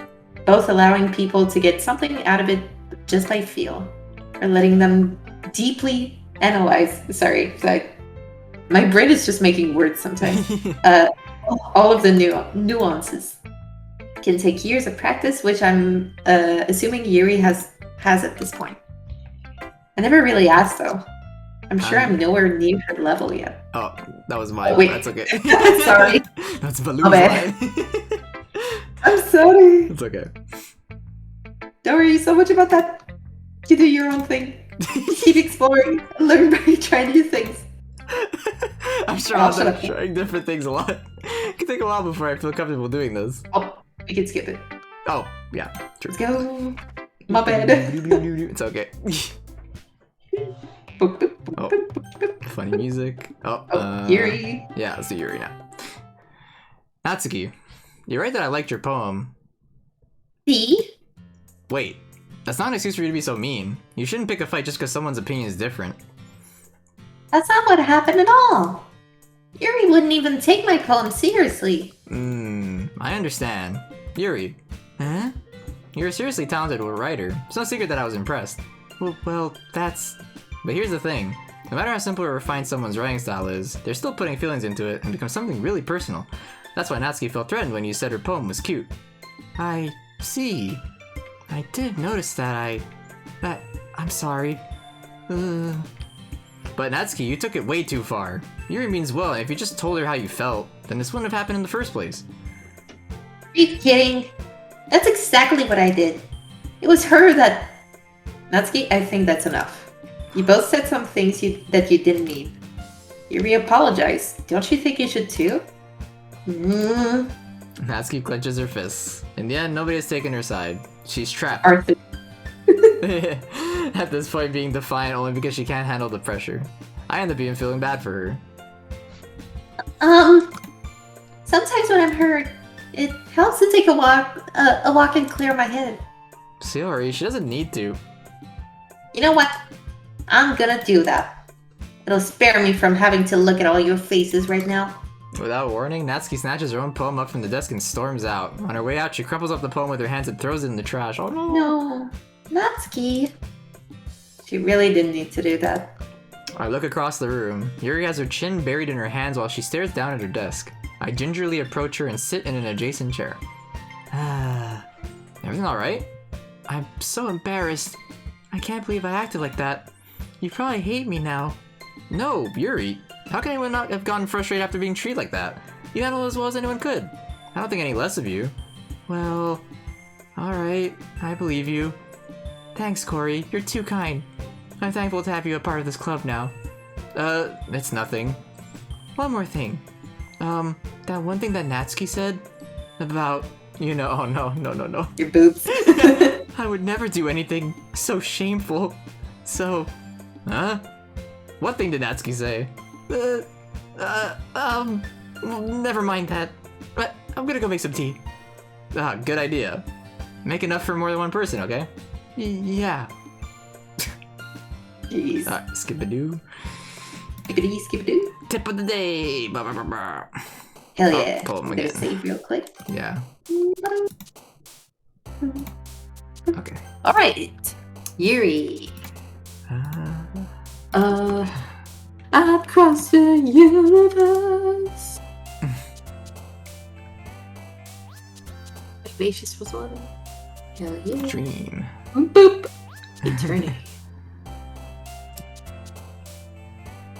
both allowing people to get something out of it just by feel, or letting them deeply analyze. Sorry, my brain is just making words sometimes. All of the nuances. Can take years of practice, which I'm assuming Yuri has at this point. I never really asked though. I'm sure I'm nowhere near her level yet. Oh, that was mine. Wait. That's okay. Sorry. That's Baloo's line. I'm sorry. It's okay. Don't worry so much about that. You do your own thing. Keep exploring and learn by trying new things. I'm sure I'll start trying different things a lot. It can take a while before I feel comfortable doing this. Oh, We can skip it. Oh, yeah, true. Let's go. My bad. It's okay. Oh, funny music. Oh, Yuri. Yeah, let's do Yuri now. Natsuki, you're right that I liked your poem. See? Wait, that's not an excuse for you to be so mean. You shouldn't pick a fight just because someone's opinion is different. That's not what happened at all. Yuri wouldn't even take my poem seriously. I understand. Yuri, huh? You're a seriously talented writer. It's no secret that I was impressed. Well, that's... But here's the thing. No matter how simple or refined someone's writing style is, they're still putting feelings into it and becomes something really personal. That's why Natsuki felt threatened when you said her poem was cute. I see. I did notice that I'm sorry. But Natsuki, you took it way too far. Yuri means well, and if you just told her how you felt, then this wouldn't have happened in the first place. Are you kidding? That's exactly what I did. It was her that... Natsuki, I think that's enough. You both said some things that you didn't mean. Yuri apologized. Don't you think you should too? Natsuki clenches her fists. In the end, nobody has taken her side. She's trapped. Arthur. At this point, being defiant only because she can't handle the pressure. I end up even feeling bad for her. Sometimes when I'm hurt, it helps to take a walk and clear my head. Sayori, she doesn't need to. You know what? I'm gonna do that. It'll spare me from having to look at all your faces right now. Without warning, Natsuki snatches her own poem up from the desk and storms out. On her way out, she crumples up the poem with her hands and throws it in the trash. Oh no! No, Natsuki. She really didn't need to do that. I look across the room. Yuri has her chin buried in her hands while she stares down at her desk. I gingerly approach her and sit in an adjacent chair. Everything alright? I'm so embarrassed. I can't believe I acted like that. You probably hate me now. No, Yuri. How can anyone not have gotten frustrated after being treated like that? You handled it as well as anyone could. I don't think any less of you. Well, alright. I believe you. Thanks, Corey. You're too kind. I'm thankful to have you a part of this club now. It's nothing. One more thing. That one thing that Natsuki said about, oh no. Your boobs. I would never do anything so shameful. So, huh? What thing did Natsuki say? Never mind that. But I'm gonna go make some tea. Good idea. Make enough for more than one person, okay? Yeah. Jeez. Skip-a-doo. Skippity-skippity-doo. Tip of the day. Bah, bah, bah, bah. Hell yeah. pull 'em I'm gonna again. save real quick. Yeah. Okay. Alright. Yuri. Uh, Across the universe. Vivacious was one. Hell yeah. Dream. Boop. Eternity.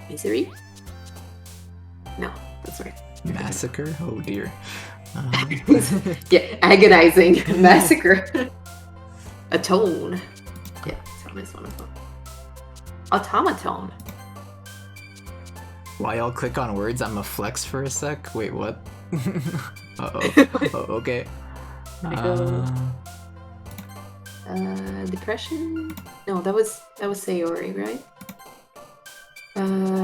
Misery? No, that's right. Massacre? Oh dear. Yeah, agonizing. Massacre. Atone. Yeah, atone is one of them. Automaton. Why y'all click on words? I'm a flex for a sec. Wait, what? Uh-oh. Oh, okay. Depression? No, that was Sayori, right?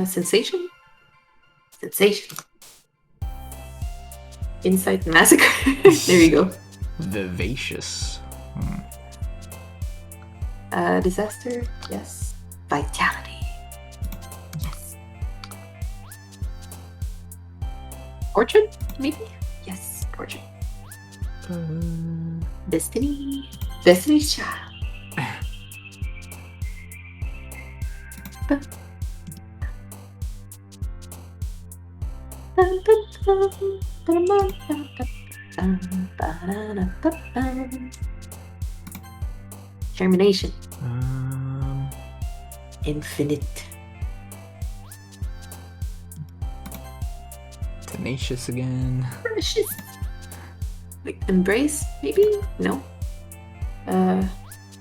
Sensation? Sensation. Insight massacre. There you go. Vivacious. Disaster? Yes. Vitality. Yes. Portrait? Maybe? Yes, portrait. Destiny? Destiny's Child. Termination. Infinite. Tenacious again. Precious. Like embrace, maybe? No.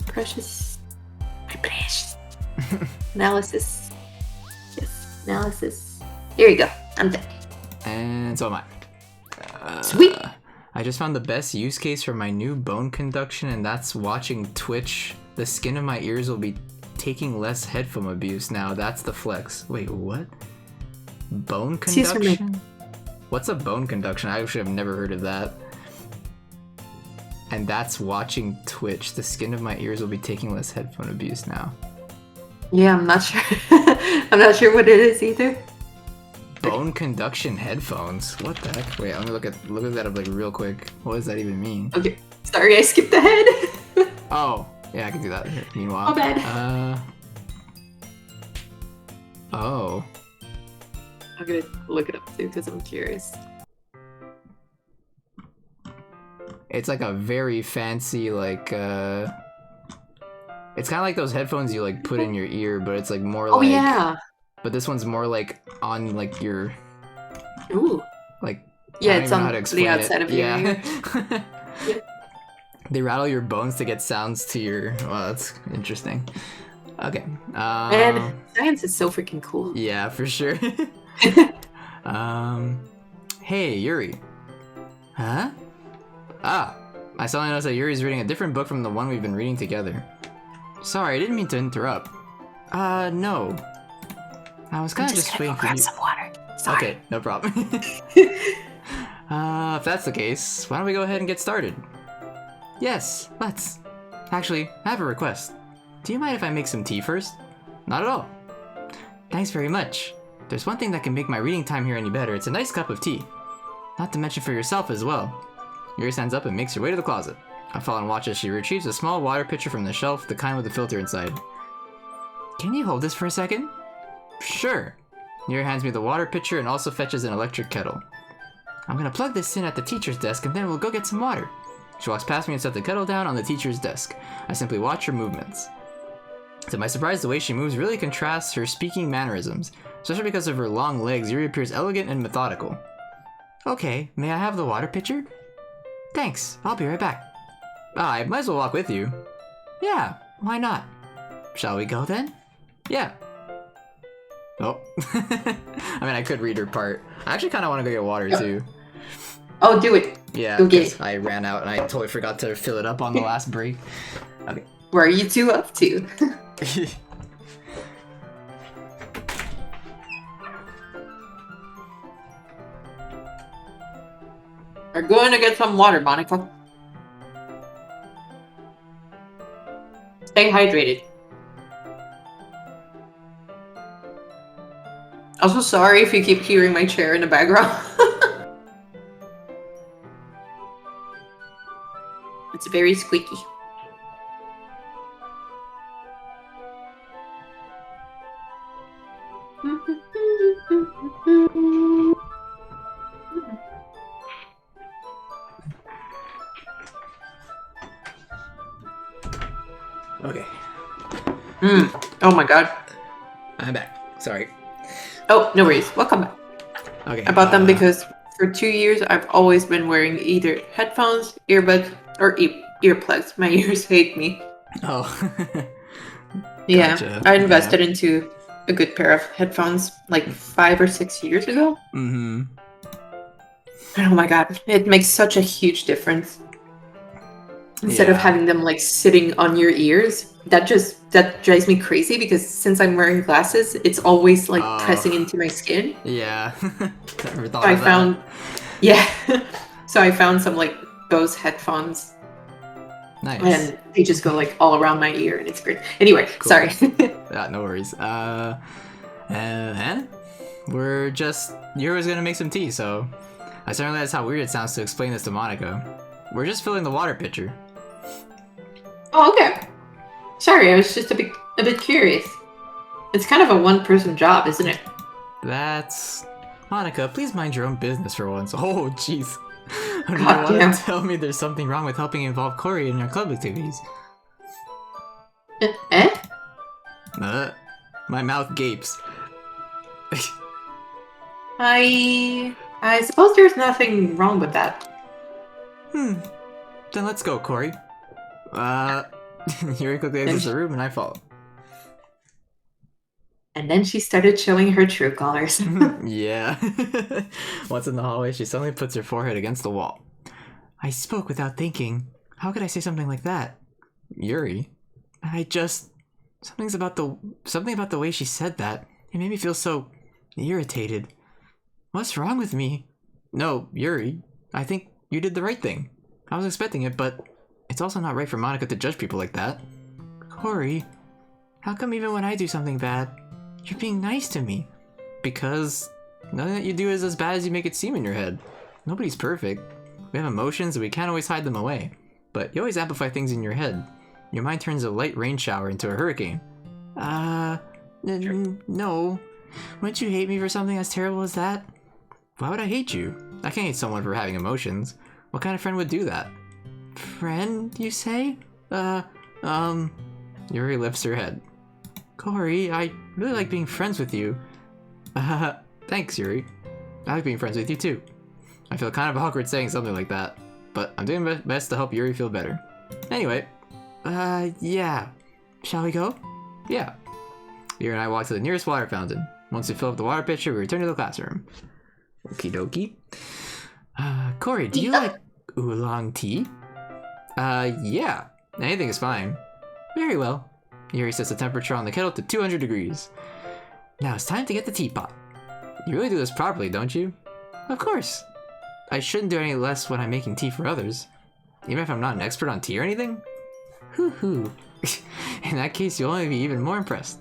Precious. My precious. Analysis. Yes, analysis. Here you go. I'm done. And so am I. Sweet. I I just found the best use case for my new bone conduction, and that's watching Twitch. The skin of my ears will be taking less headphone abuse now. That's the flex. Wait, what? Bone conduction? What's a bone conduction? I actually have never heard of that. And that's watching Twitch. The skin of my ears will be taking less headphone abuse now. Yeah, I'm not sure. I'm not sure what it is either. Bone conduction headphones? What the heck? Wait, let me look at that up like real quick. What does that even mean? Okay, sorry, I skipped ahead. Oh, yeah, I can do that. Here, meanwhile. Oh, bad. Oh. I'm gonna look it up too because I'm curious. It's like a very fancy, like, it's kind of like those headphones you, like, put in your ear, but it's, like, more like... Oh, yeah. But this one's more, like, on, like, your... Ooh. Like... Yeah, I don't it's even know on how to explain the outside of your ear. Yeah. They rattle your bones to get sounds to your... Well, that's interesting. Okay. Man, science is so freaking cool. Yeah, for sure. Hey, Yuri. Huh? Ah, I suddenly noticed that Yuri's reading a different book from the one we've been reading together. Sorry, I didn't mean to interrupt. No. I was kind of just waiting for you. Some water. Sorry. Okay, no problem. If that's the case, why don't we go ahead and get started? Yes, let's. Actually, I have a request. Do you mind if I make some tea first? Not at all. Thanks very much. There's one thing that can make my reading time here any better. It's a nice cup of tea. Not to mention for yourself as well. Yuri stands up and makes her way to the closet. I follow and watch as she retrieves a small water pitcher from the shelf, the kind with the filter inside. Can you hold this for a second? Sure. Yuri hands me the water pitcher and also fetches an electric kettle. I'm gonna plug this in at the teacher's desk and then we'll go get some water. She walks past me and sets the kettle down on the teacher's desk. I simply watch her movements. To my surprise, the way she moves really contrasts her speaking mannerisms. Especially because of her long legs, Yuri appears elegant and methodical. Okay, may I have the water pitcher? Thanks, I'll be right back. I might as well walk with you. Yeah, why not? Shall we go then? Yeah. Oh. I mean, I could read her part. I actually kind of want to go get water too. Oh, do it. Yeah, Go get it. I ran out and I totally forgot to fill it up on the last break. Okay. Where are you two up to? We're going to get some water, Monica. Stay hydrated. Also, sorry if you keep hearing my chair in the background. It's very squeaky. Okay. Oh my god. I'm back. Sorry. Oh, no worries. Welcome back. Okay. I bought them because for 2 years I've always been wearing either headphones, earbuds, or earplugs. My ears hate me. Oh. Yeah, Gotcha. I invested into a good pair of headphones like 5 or 6 years ago. Mm-hmm. And oh my god, it makes such a huge difference. Instead of Yeah. having them like sitting on your ears, that drives me crazy because since I'm wearing glasses, it's always like pressing into my skin. Yeah. Never thought So I of that. found, yeah. So I found some like Bose headphones, Nice. and they just go like all around my ear, and it's great. Anyway, Cool. sorry. Yeah, no worries. And Yuri's gonna make some tea, so I certainly realize how weird it sounds to explain this to Monica. We're just filling the water pitcher. Oh, okay. Sorry, I was just a bit curious. It's kind of a one-person job, isn't it? That's... Monica, please mind your own business for once. Oh, jeez. I don't God want damn. to tell me there's something wrong with helping involve Corey in your club activities. Eh? My mouth gapes. I suppose there's nothing wrong with that. Then let's go, Corey. Yuri quickly exits the room and I follow. And then she started showing her true colors. Yeah. Once in the hallway, she suddenly puts her forehead against the wall. I spoke without thinking. How could I say something like that? Yuri. Something about the way she said that. It made me feel so irritated. What's wrong with me? No, Yuri. I think you did the right thing. I was expecting it, but it's also not right for Monica to judge people like that. Corey, how come even when I do something bad, you're being nice to me? Because nothing that you do is as bad as you make it seem in your head. Nobody's perfect. We have emotions and we can't always hide them away. But you always amplify things in your head. Your mind turns a light rain shower into a hurricane. No. Wouldn't you hate me for something as terrible as that? Why would I hate you? I can't hate someone for having emotions. What kind of friend would do that? Friend, you say? Yuri lifts her head. Corey, I really like being friends with you. Thanks, Yuri. I like being friends with you too. I feel kind of awkward saying something like that, but I'm doing my best to help Yuri feel better. Anyway, yeah. Shall we go? Yeah. Yuri and I walk to the nearest water fountain. Once we fill up the water pitcher, we return to the classroom. Okie dokie. Corey, do you like oolong tea? Yeah. Anything is fine. Very well. Yuri sets the temperature on the kettle to 200 degrees. Now it's time to get the teapot. You really do this properly, don't you? Of course. I shouldn't do any less when I'm making tea for others. Even if I'm not an expert on tea or anything? Hoo-hoo. In that case, you'll only be even more impressed.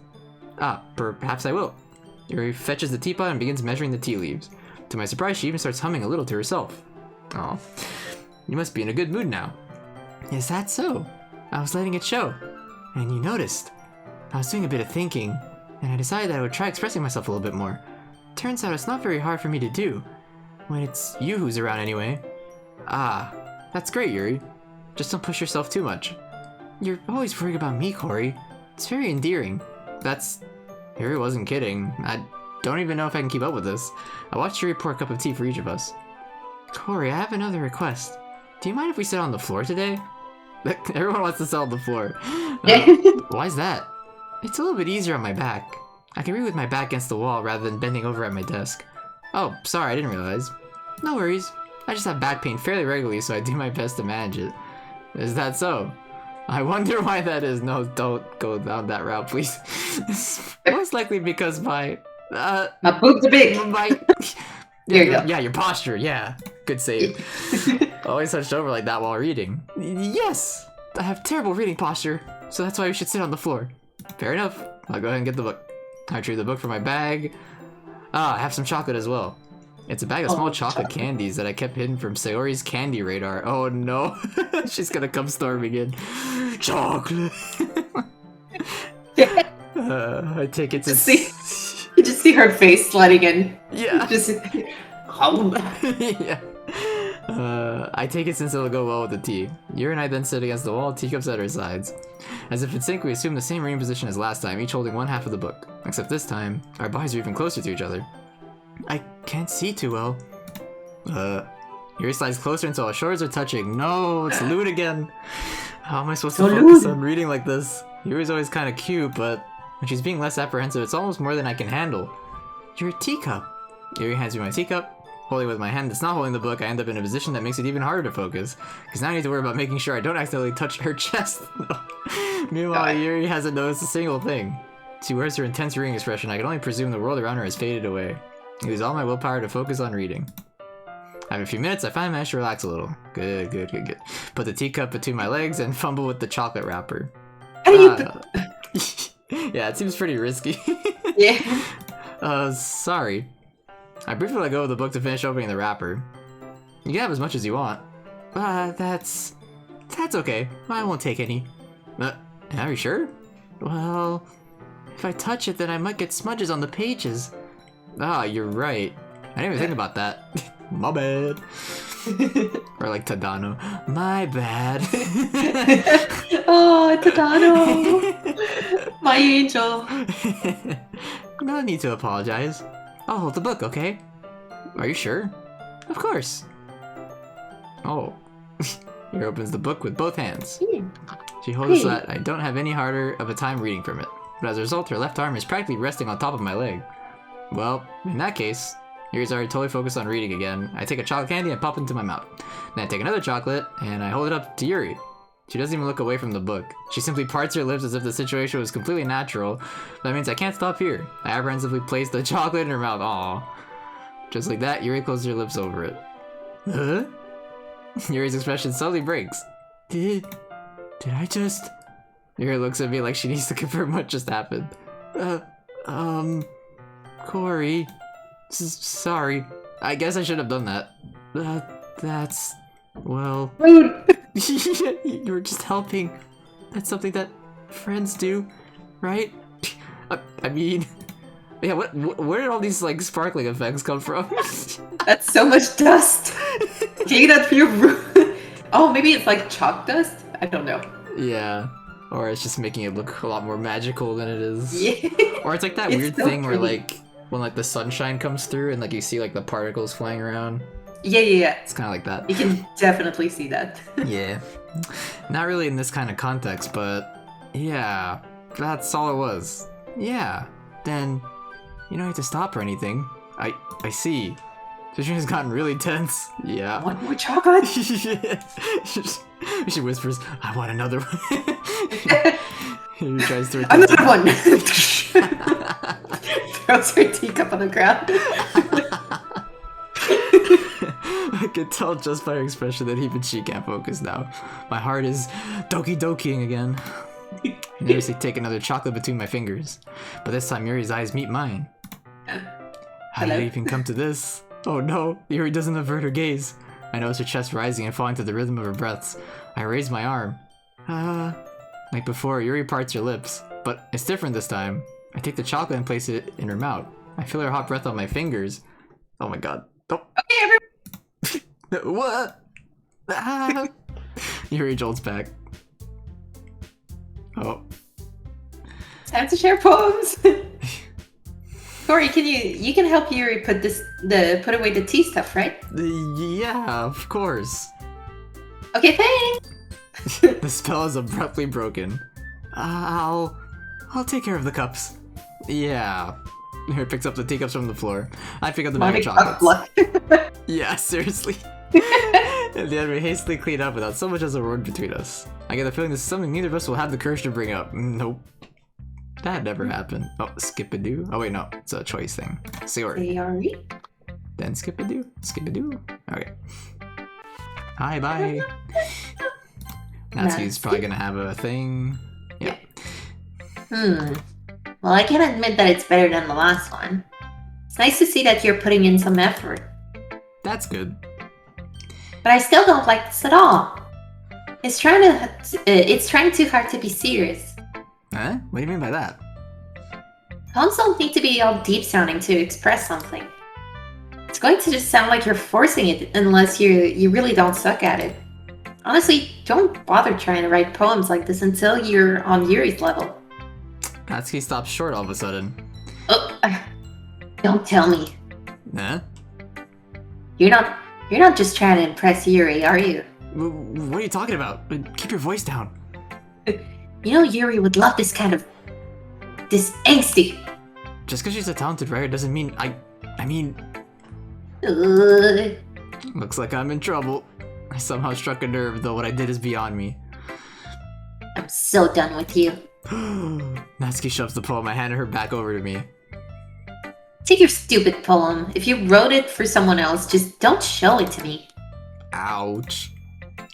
Perhaps I will. Yuri fetches the teapot and begins measuring the tea leaves. To my surprise, she even starts humming a little to herself. Oh, you must be in a good mood now. Is that so? I was letting it show. And you noticed. I was doing a bit of thinking, and I decided that I would try expressing myself a little bit more. Turns out it's not very hard for me to do. When it's you who's around anyway. That's great, Yuri. Just don't push yourself too much. You're always worried about me, Corey. It's very endearing. Yuri wasn't kidding. I don't even know if I can keep up with this. I watched Yuri pour a cup of tea for each of us. Corey, I have another request. Do you mind if we sit on the floor today? Everyone wants to sit on the floor. Why's that? It's a little bit easier on my back. I can read with my back against the wall rather than bending over at my desk. Oh, sorry, I didn't realize. No worries. I just have back pain fairly regularly, so I do my best to manage it. Is that so? I wonder why that is. No, don't go down that route, please. Most likely because my boobs are big. There you go. Yeah, your posture. Yeah, good save. Always hunched over like that while reading. Yes, I have terrible reading posture, so that's why we should sit on the floor. Fair enough. I'll go ahead and get the book. I retrieve the book from my bag. I have some chocolate as well. It's a bag of small chocolate candies that I kept hidden from Sayori's candy radar. Oh no, she's gonna come storming in. Chocolate. I take it to You just see her face sliding in. Yeah. Just. Yeah. I take it since it'll go well with the tea. Yuri and I then sit against the wall, teacups at our sides. As if in sync, we assume the same reading position as last time, each holding one half of the book. Except this time, our bodies are even closer to each other. I can't see too well. Yuri slides closer until our shoulders are touching. No, it's lewd again. How am I supposed to focus on reading like this? Yuri's always kind of cute, but when she's being less apprehensive, it's almost more than I can handle. Your teacup. Yuri hands me my teacup. Holding with my hand that's not holding the book, I end up in a position that makes it even harder to focus. Because now I need to worry about making sure I don't accidentally touch her chest. Meanwhile, Yuri hasn't noticed a single thing. She wears her intense reading expression. I can only presume the world around her has faded away. I use all my willpower to focus on reading. After a few minutes, I finally manage to relax a little. Good. Put the teacup between my legs and fumble with the chocolate wrapper. Yeah, it seems pretty risky. Yeah. Sorry. I briefly let go of the book to finish opening the wrapper. You can have as much as you want. That's okay. I won't take any. Are you sure? Well, if I touch it, then I might get smudges on the pages. You're right. I didn't even think about that. My bad. Or like Tadano. My bad. Oh, Tadano. My angel. No need to apologize. I'll hold the book, okay? Are you sure? Of course. Oh. Here opens the book with both hands. She holds it so that I don't have any harder of a time reading from it. But as a result, her left arm is practically resting on top of my leg. Well, in that case, Yuri's already totally focused on reading again. I take a chocolate candy and pop it into my mouth. Then I take another chocolate and I hold it up to Yuri. She doesn't even look away from the book. She simply parts her lips as if the situation was completely natural. That means I can't stop here. I apprehensively place the chocolate in her mouth. Aww. Just like that, Yuri closes her lips over it. Huh? Yuri's expression suddenly breaks. Did I just... Yuri looks at me like she needs to confirm what just happened. Corey. Sorry. I guess I should have done that. That's... Well... Rude. You were just helping. That's something that friends do, right? I mean... Yeah, where did all these, like, sparkling effects come from? That's so much dust. Take that for your room. Oh, maybe it's like chalk dust? I don't know. Yeah. Or it's just making it look a lot more magical than it is. Yeah. Or it's like that It's weird so thing where, pretty. like, when, like, the sunshine comes through and, like, you see, like, the particles flying around. Yeah. It's kind of like that. You can definitely see that. Yeah. Not really in this kind of context, but yeah, that's all it was. Yeah. Then you don't have to stop or anything. I see. Situation's gotten really tense. Yeah. One more chocolate? She whispers, I want another one. He tries to Another one! Throws her teacup on the ground. I can tell just by her expression that even she can't focus now. My heart is Doki Dokiing again. I nervously take another chocolate between my fingers. But this time Yuri's eyes meet mine. How did Hello? it even come to this? Oh no, Yuri doesn't avert her gaze. I notice her chest rising and falling to the rhythm of her breaths. I raise my arm. Like before, Yuri parts her lips. But it's different this time. I take the chocolate and place it in her mouth. I feel her hot breath on my fingers. Oh my god. Oh. Okay, everyone. What? Ah. Yuri jolts back. Oh. Time to share poems. Corey, you can help Yuri put put away the tea stuff, right? Yeah, of course. Okay, thanks. The spell is abruptly broken. I'll take care of the cups. Yeah. Yuri picks up the teacups from the floor. I pick up the bag of chocolates. Yeah, seriously. In the end, we hastily clean up without so much as a word between us. I get the feeling this is something neither of us will have the courage to bring up. Nope. That never happened. Oh, skip-a-doo? Oh wait, no. It's a choice thing. Sorry. Sorry. Then skip-a-doo? Skip-a-doo? Okay. Hi, bye. Natsuki's probably gonna have a thing. Yeah. Well, I can admit that it's better than the last one. It's nice to see that you're putting in some effort. That's good. But I still don't like this at all. It's trying too hard to be serious. Huh? What do you mean by that? Poems don't need to be all deep sounding to express something. It's going to just sound like you're forcing it unless you really don't suck at it. Honestly, don't bother trying to write poems like this until you're on Yuri's level. Natsuki stops short all of a sudden. Oh, don't tell me. Huh? You're not just trying to impress Yuri, are you? What are you talking about? Keep your voice down. You know Yuri would love this angsty. Just because she's a talented writer doesn't mean I mean... Ugh. Looks like I'm in trouble. I somehow struck a nerve, though what I did is beyond me. I'm so done with you. Natsuki shoves the poem I handed her back over to me. Take your stupid poem. If you wrote it for someone else, just don't show it to me. Ouch.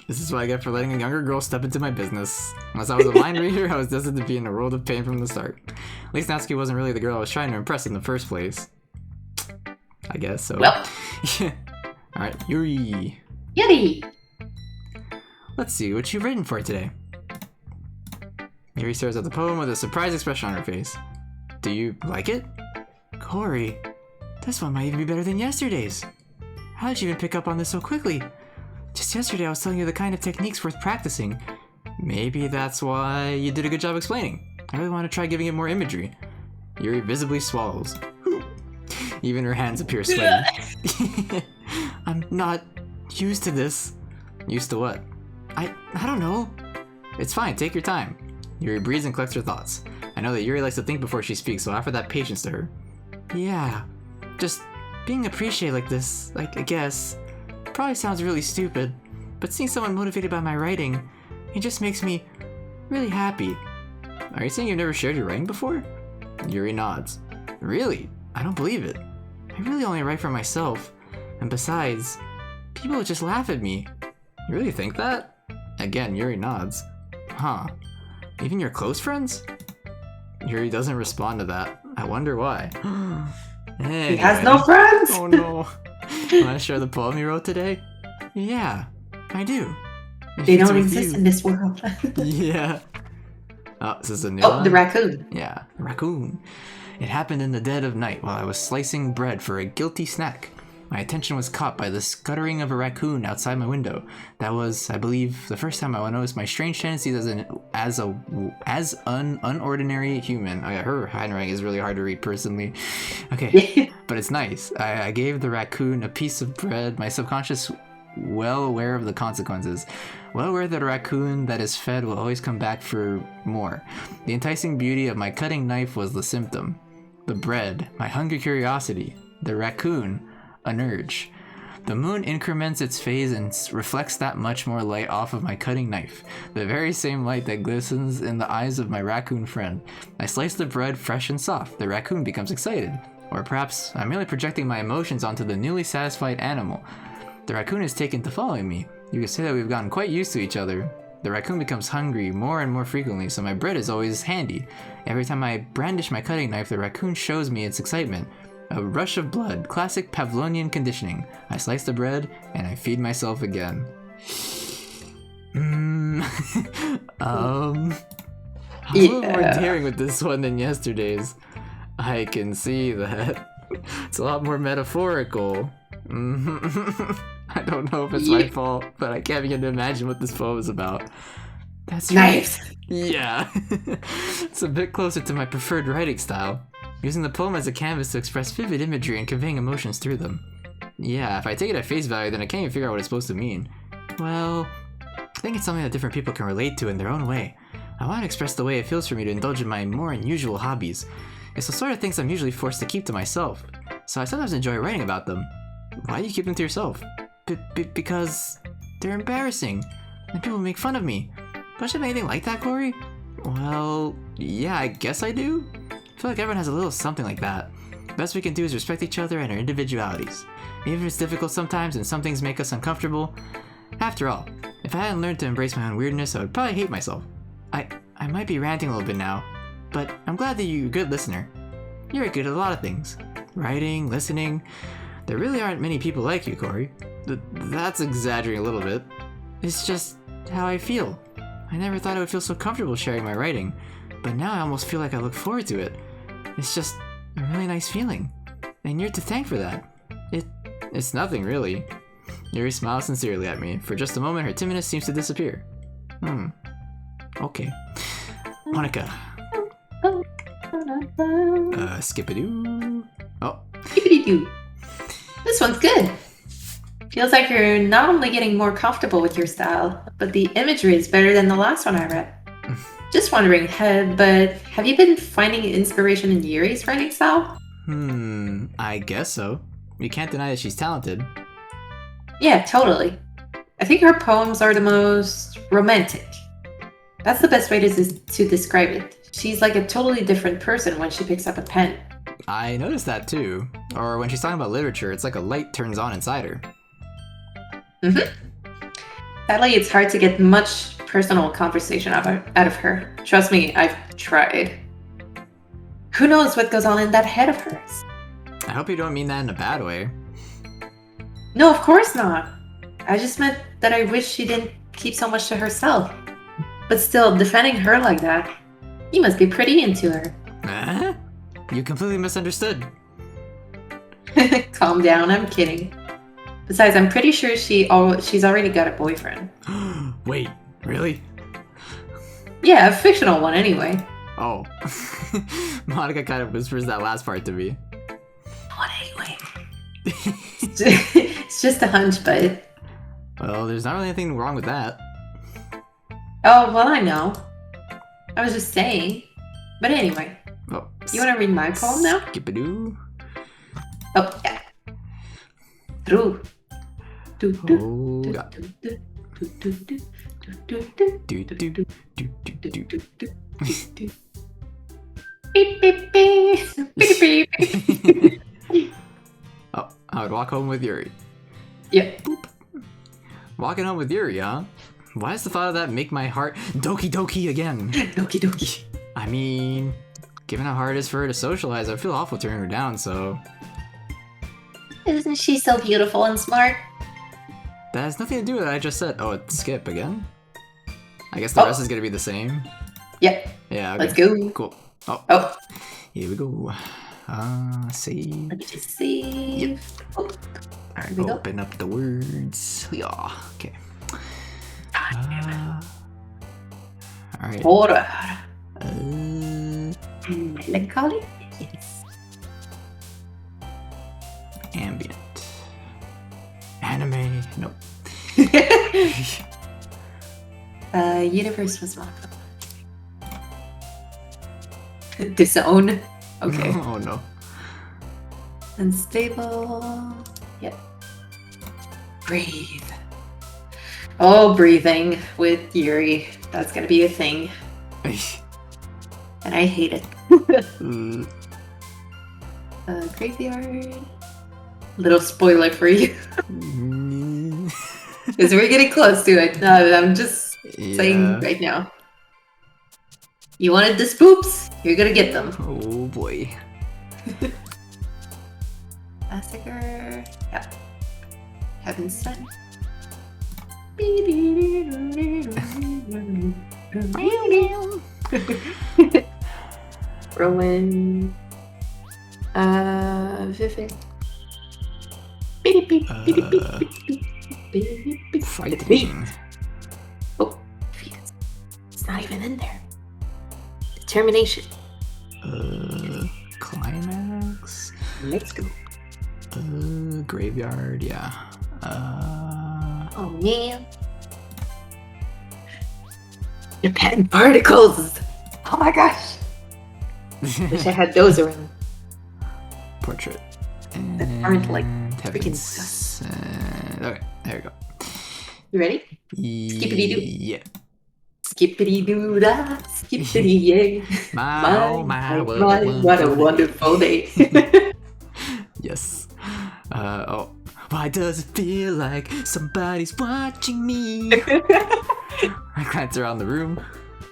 This is what I get for letting a younger girl step into my business. Unless I was a mind reader, I was destined to be in a world of pain from the start. At least Natsuki wasn't really the girl I was trying to impress in the first place. I guess so. Well. Alright, Yuri. Yuri! Let's see what you've written for today. Yuri stares at the poem with a surprised expression on her face. Do you like it? Corey, this one might even be better than yesterday's. How did you even pick up on this so quickly? Just yesterday I was telling you the kind of techniques worth practicing. Maybe that's why you did a good job explaining. I really want to try giving it more imagery. Yuri visibly swallows. Even her hands appear sweaty. I'm not used to this. Used to what? I don't know. It's fine, take your time. Yuri breathes and collects her thoughts. I know that Yuri likes to think before she speaks, so I offer that patience to her. Yeah, just being appreciated like this, like, I guess, probably sounds really stupid, but seeing someone motivated by my writing, it just makes me really happy. Are you saying you've never shared your writing before? Yuri nods. Really? I don't believe it. I really only write for myself. And besides, people would just laugh at me. You really think that? Again, Yuri nods. Huh. Even your close friends? Yuri doesn't respond to that. I wonder why. Anyway. He has no friends! Oh no. Wanna share the poem you wrote today? Yeah, I do. If They it's don't with exist you. in this world. Yeah. Oh, is this a new Oh, one? the raccoon. Yeah, the raccoon. It happened in the dead of night while I was slicing bread for a guilty snack. My attention was caught by the scuttering of a raccoon outside my window. That was, I believe, the first time I noticed my strange tendencies as an unordinary human. Her handwriting is really hard to read personally. Okay, but it's nice. I gave the raccoon a piece of bread, my subconscious well aware of the consequences. Well aware that a raccoon that is fed will always come back for more. The enticing beauty of my cutting knife was the symptom. The bread, my hungry curiosity. The raccoon, an urge. The moon increments its phase and reflects that much more light off of my cutting knife. The very same light that glistens in the eyes of my raccoon friend. I slice the bread fresh and soft. The raccoon becomes excited. Or perhaps I'm merely projecting my emotions onto the newly satisfied animal. The raccoon is taken to following me. You could say that we've gotten quite used to each other. The raccoon becomes hungry more and more frequently, so my bread is always handy. Every time I brandish my cutting knife, the raccoon shows me its excitement. A rush of blood, classic Pavlovian conditioning. I slice the bread, and I feed myself again. A little more daring with this one than yesterday's. I can see that. It's a lot more metaphorical. I don't know if it's my fault, but I can't begin to imagine what this poem is about. That's Nice. right. Yeah. It's a bit closer to my preferred writing style, using the poem as a canvas to express vivid imagery and conveying emotions through them. Yeah, if I take it at face value, then I can't even figure out what it's supposed to mean. Well, I think it's something that different people can relate to in their own way. I want to express the way it feels for me to indulge in my more unusual hobbies. It's the sort of things I'm usually forced to keep to myself, so I sometimes enjoy writing about them. Why do you keep them to yourself? Because they're embarrassing, and people make fun of me. Don't you have anything like that, Corey? Well, yeah, I guess I do. I feel like everyone has a little something like that. The best we can do is respect each other and our individualities. Even if it's difficult sometimes and some things make us uncomfortable. After all, if I hadn't learned to embrace my own weirdness, I would probably hate myself. I might be ranting a little bit now, but I'm glad that you're a good listener. You're good at a lot of things. Writing, listening. There really aren't many people like you, Corey. That's exaggerating a little bit. It's just how I feel. I never thought I would feel so comfortable sharing my writing, but now I almost feel like I look forward to it. It's just a really nice feeling, and you're to thank for that. It's nothing, really. Yuri smiles sincerely at me. For just a moment, her timidness seems to disappear. Okay. Monica. Skip-a-doo. Oh. Skippity-doo. This one's good. Feels like you're not only getting more comfortable with your style, but the imagery is better than the last one I read. Just wondering, but have you been finding inspiration in Yuri's writing style? I guess so. You can't deny that she's talented. Yeah, totally. I think her poems are the most romantic. That's the best way to describe it. She's like a totally different person when she picks up a pen. I noticed that too. Or when she's talking about literature, it's like a light turns on inside her. Sadly, it's hard to get much personal conversation out of her. Trust me, I've tried. Who knows what goes on in that head of hers? I hope you don't mean that in a bad way. No, of course not. I just meant that I wish she didn't keep so much to herself. But still, defending her like that, you must be pretty into her. You completely misunderstood. Calm down, I'm kidding. Besides, I'm pretty sure she's already got a boyfriend. Wait, really? Yeah, a fictional one anyway. Oh. Monica kind of whispers that last part to me. What anyway? It's just a hunch, but... Well, there's not really anything wrong with that. Oh, well, I know. I was just saying. But anyway, Oh, you want to read my poem now? Skip-a-doo. Oh, yeah. True. Oh, God. Beep, beep, beep. Beep, beep, beep. Oh, I would walk home with Yuri. Yep. Walking home with Yuri, huh? Why does the thought of that make my heart Doki Doki again? Doki Doki. I mean, given how hard it is for her to socialize, I feel awful turning her down, so... Isn't she so beautiful and smart? That has nothing to do with what I just said. Oh, it's skip again? I guess the rest is gonna be the same. Yep. Yeah, okay. Let's go. Cool. Oh. Here we go. Save. Let me just save. Yep. Oh. There we go. Open up the words. Yeah. Okay. Alright. Horror. Melancholy? Yes. Ambient. Anime. Nope. Universe was one of them. Disown. Okay. Oh no. Unstable. Yep. Breathe. Oh, breathing with Yuri. That's gonna be a thing. And I hate it. Graveyard. Little spoiler for you. Because we're getting close to it. I'm just saying right now. You wanted the spoops? You're gonna get them. Oh boy. Massacre. Yeah. Heaven Sent. Rowan. Vivid. Fighting. Oh, it's not even in there. Determination. Climax. Let's go. Graveyard. Yeah. Oh man. Japan particles. Oh my gosh. Wish I had those around. Portrait. That aren't like Heavens. freaking sus. Okay, there we go. You ready? Skippity-doo. Yeah. Skippity doo da, skippity yay. My, What a wonderful day. Yes. Oh. Why does it feel like somebody's watching me? I glance around the room.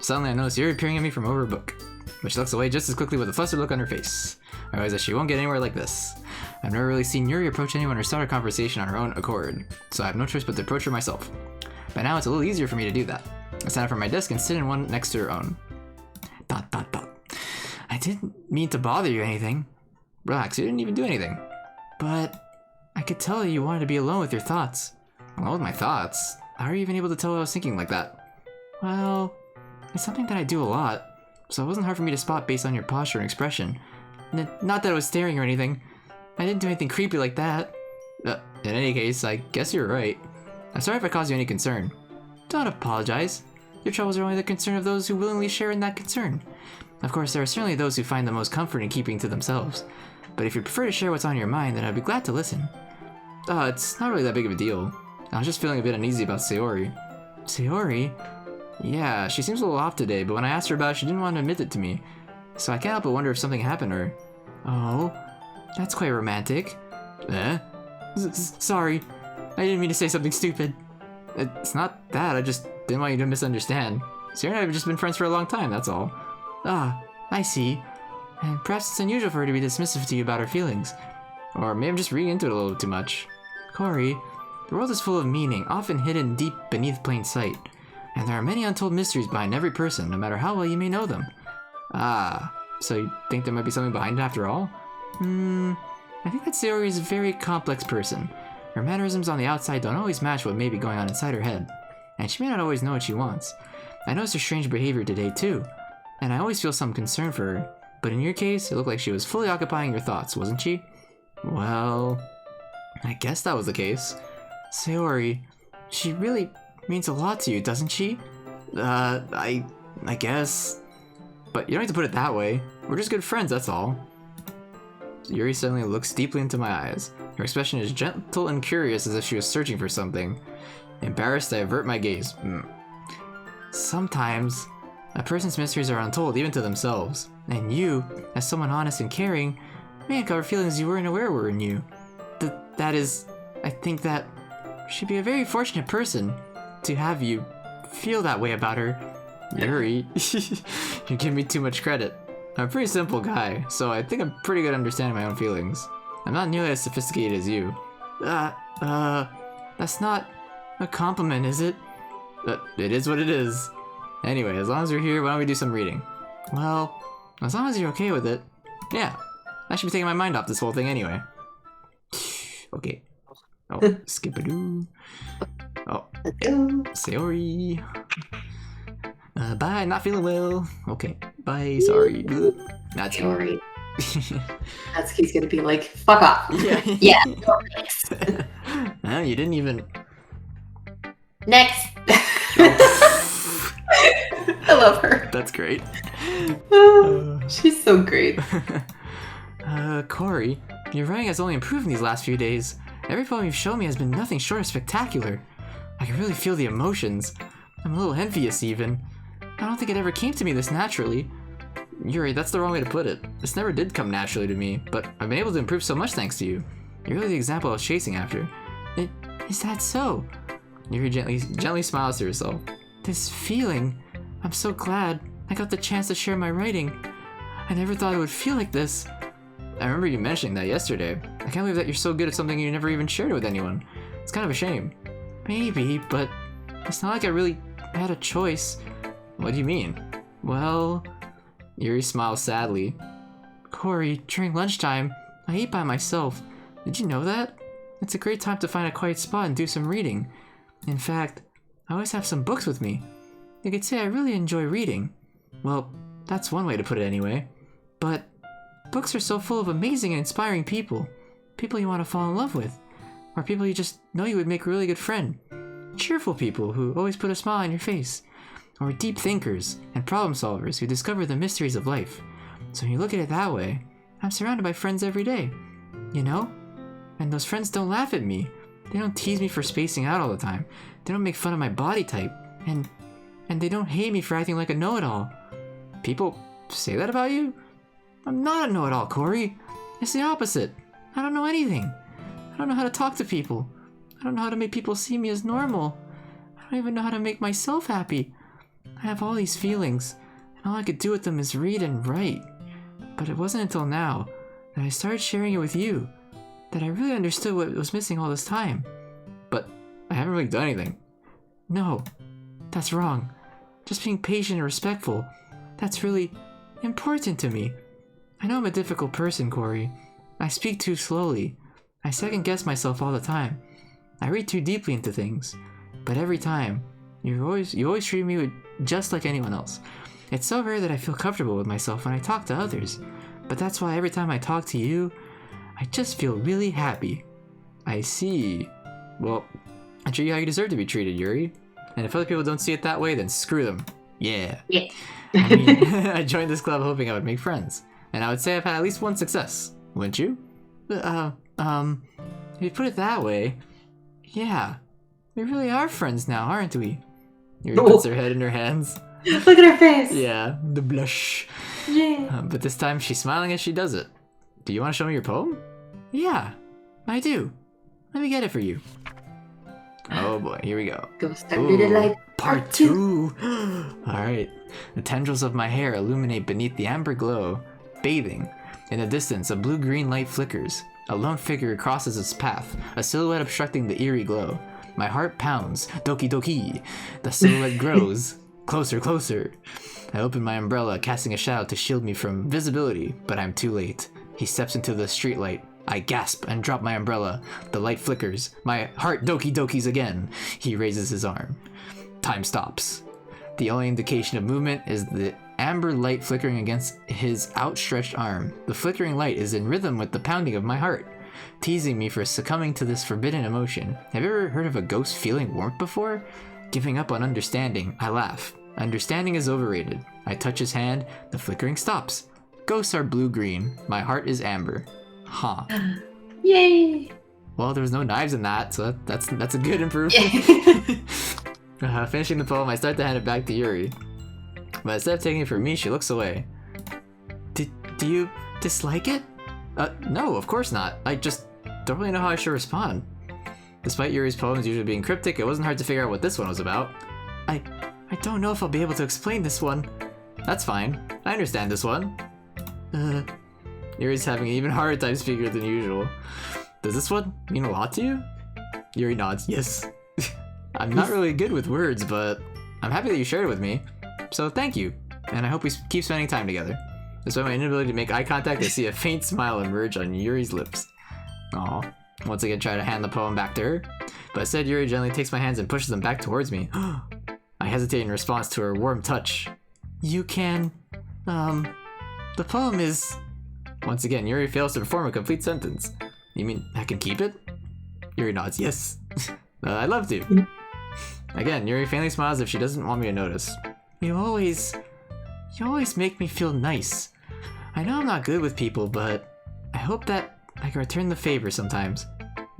Suddenly I notice Yuri peering at me from over a book, but she looks away just as quickly with a flustered look on her face. I realize that she won't get anywhere like this. I've never really seen Yuri approach anyone or start a conversation on her own accord, so I have no choice but to approach her myself. By now it's a little easier for me to do that. I stand up from my desk and sit in one next to her own. ... I didn't mean to bother you or anything. Relax, you didn't even do anything. But I could tell you wanted to be alone with your thoughts. Alone with my thoughts? How are you even able to tell what I was thinking like that? Well, it's something that I do a lot, so it wasn't hard for me to spot based on your posture and expression. Not that I was staring or anything. I didn't do anything creepy like that. In any case, I guess you're right. I'm sorry if I caused you any concern. Don't apologize. Your troubles are only the concern of those who willingly share in that concern. Of course, there are certainly those who find the most comfort in keeping to themselves. But if you prefer to share what's on your mind, then I'd be glad to listen. It's not really that big of a deal. I was just feeling a bit uneasy about Sayori. Sayori? Yeah, she seems a little off today, but when I asked her about it, she didn't want to admit it to me. So I can't help but wonder if something happened to her. Oh, that's quite romantic. Sorry. I didn't mean to say something stupid. It's not that, I just didn't want you to misunderstand. Sayori and I have just been friends for a long time, that's all. Ah, I see. And perhaps it's unusual for her to be dismissive to you about her feelings. Or maybe I'm just reading into it a little too much. Corey, the world is full of meaning, often hidden deep beneath plain sight. And there are many untold mysteries behind every person, no matter how well you may know them. Ah, so you think there might be something behind it after all? I think that Sayori is a very complex person. Her mannerisms on the outside don't always match what may be going on inside her head. And she may not always know what she wants. I noticed her strange behavior today too. And I always feel some concern for her. But in your case, it looked like she was fully occupying your thoughts, wasn't she? Well, I guess that was the case. Sayori, she really means a lot to you, doesn't she? I guess. But you don't have to put it that way. We're just good friends, that's all. Yuri suddenly looks deeply into my eyes. Her expression is gentle and curious as if she was searching for something. Embarrassed, I avert my gaze. Sometimes, a person's mysteries are untold even to themselves. And you, as someone honest and caring, may uncover feelings you weren't aware were in you. That is, I think that she'd be a very fortunate person to have you feel that way about her. Yuri, you give me too much credit. I'm a pretty simple guy, so I think I'm pretty good at understanding my own feelings. I'm not nearly as sophisticated as you. That's not a compliment, is it? It is what it is. Anyway, as long as you're here, why don't we do some reading? Well, as long as you're okay with it. Yeah, I should be taking my mind off this whole thing anyway. Okay. Oh, skip-a-doo. Oh, sorry. Bye, not feeling well. Okay, bye, sorry. That's Sorry. Natsuki's gonna be like, fuck off. Yeah. Yeah. No, thanks. You didn't even... Next. I love her. That's great. She's so great. Corey, your writing has only improved in these last few days. Every poem you've shown me has been nothing short of spectacular. I can really feel the emotions. I'm a little envious even. I don't think it ever came to me this naturally. Yuri, that's the wrong way to put it. This never did come naturally to me, but I've been able to improve so much thanks to you. You're really the example I was chasing after. Is that so? Yuri gently smiles to herself. This feeling, I'm so glad I got the chance to share my writing. I never thought it would feel like this. I remember you mentioning that yesterday. I can't believe that you're so good at something you never even shared it with anyone. It's kind of a shame. Maybe, but it's not like I really had a choice. What do you mean? Well... Yuri smiles sadly. Corey, during lunchtime, I eat by myself. Did you know that? It's a great time to find a quiet spot and do some reading. In fact, I always have some books with me. You could say I really enjoy reading. Well, that's one way to put it anyway. But books are so full of amazing and inspiring people. People you want to fall in love with. Or people you just know you would make a really good friend. Cheerful people who always put a smile on your face. Or deep thinkers and problem solvers who discover the mysteries of life. So when you look at it that way, I'm surrounded by friends every day. You know? And those friends don't laugh at me. They don't tease me for spacing out all the time. They don't make fun of my body type. And they don't hate me for acting like a know-it-all. People say that about you? I'm not a know-it-all, Corey. It's the opposite. I don't know anything. I don't know how to talk to people. I don't know how to make people see me as normal. I don't even know how to make myself happy. I have all these feelings, and all I could do with them is read and write. But it wasn't until now that I started sharing it with you that I really understood what was missing all this time. But I haven't really done anything. No, that's wrong. Just being patient and respectful, that's really important to me. I know I'm a difficult person, Corey. I speak too slowly. I second guess myself all the time. I read too deeply into things. But every time, you always treat me just like anyone else. It's so rare that I feel comfortable with myself when I talk to others. But that's why every time I talk to you, I just feel really happy. I see. Well, I treat you how you deserve to be treated, Yuri. And if other people don't see it that way, then screw them. Yeah. Yeah. I mean, I joined this club hoping I would make friends. And I would say I've had at least one success. Wouldn't you? If you put it that way, yeah. We really are friends now, aren't we? Yuri puts her head in her hands. Look at her face. Yeah, the blush. Yeah. But this time she's smiling as she does it. Do you want to show me your poem? Yeah, I do. Let me get it for you. Oh boy, here we go. Ghost under the light. Part 2. Alright. The tendrils of my hair illuminate beneath the amber glow, bathing. In the distance, a blue-green light flickers. A lone figure crosses its path, a silhouette obstructing the eerie glow. My heart pounds. Doki Doki. The silhouette grows. Closer, closer. I open my umbrella, casting a shadow to shield me from visibility, but I'm too late. He steps into the streetlight. I gasp and drop my umbrella. The light flickers. My heart Doki Dokis again. He raises his arm. Time stops. The only indication of movement is the amber light flickering against his outstretched arm. The flickering light is in rhythm with the pounding of my heart, teasing me for succumbing to this forbidden emotion. Have you ever heard of a ghost feeling warmth before? Giving up on understanding, I laugh. Understanding is overrated. I touch his hand. The flickering stops. Ghosts are blue-green. My heart is amber. Huh. Yay! Well, there was no knives in that, so that's a good improvement. Finishing the poem, I start to hand it back to Yuri. But instead of taking it from me, she looks away. Do you dislike it? No, of course not. I just don't really know how I should respond. Despite Yuri's poems usually being cryptic, it wasn't hard to figure out what this one was about. I don't know if I'll be able to explain this one. That's fine. I understand this one. Yuri's having an even harder time speaking than usual. Does this one mean a lot to you? Yuri nods, yes. I'm not really good with words, but I'm happy that you shared it with me. So thank you, and I hope we keep spending time together. Despite my inability to make eye contact, I see a faint smile emerge on Yuri's lips. Aw. Once again, try to hand the poem back to her, but instead Yuri gently takes my hands and pushes them back towards me. I hesitate in response to her warm touch. You can... the poem is... Once again, Yuri fails to perform a complete sentence. You mean I can keep it? Yuri nods, yes. I'd love to. Again, Yuri faintly smiles if she doesn't want me to notice. You always make me feel nice. I know I'm not good with people, but I hope that I can return the favor sometimes.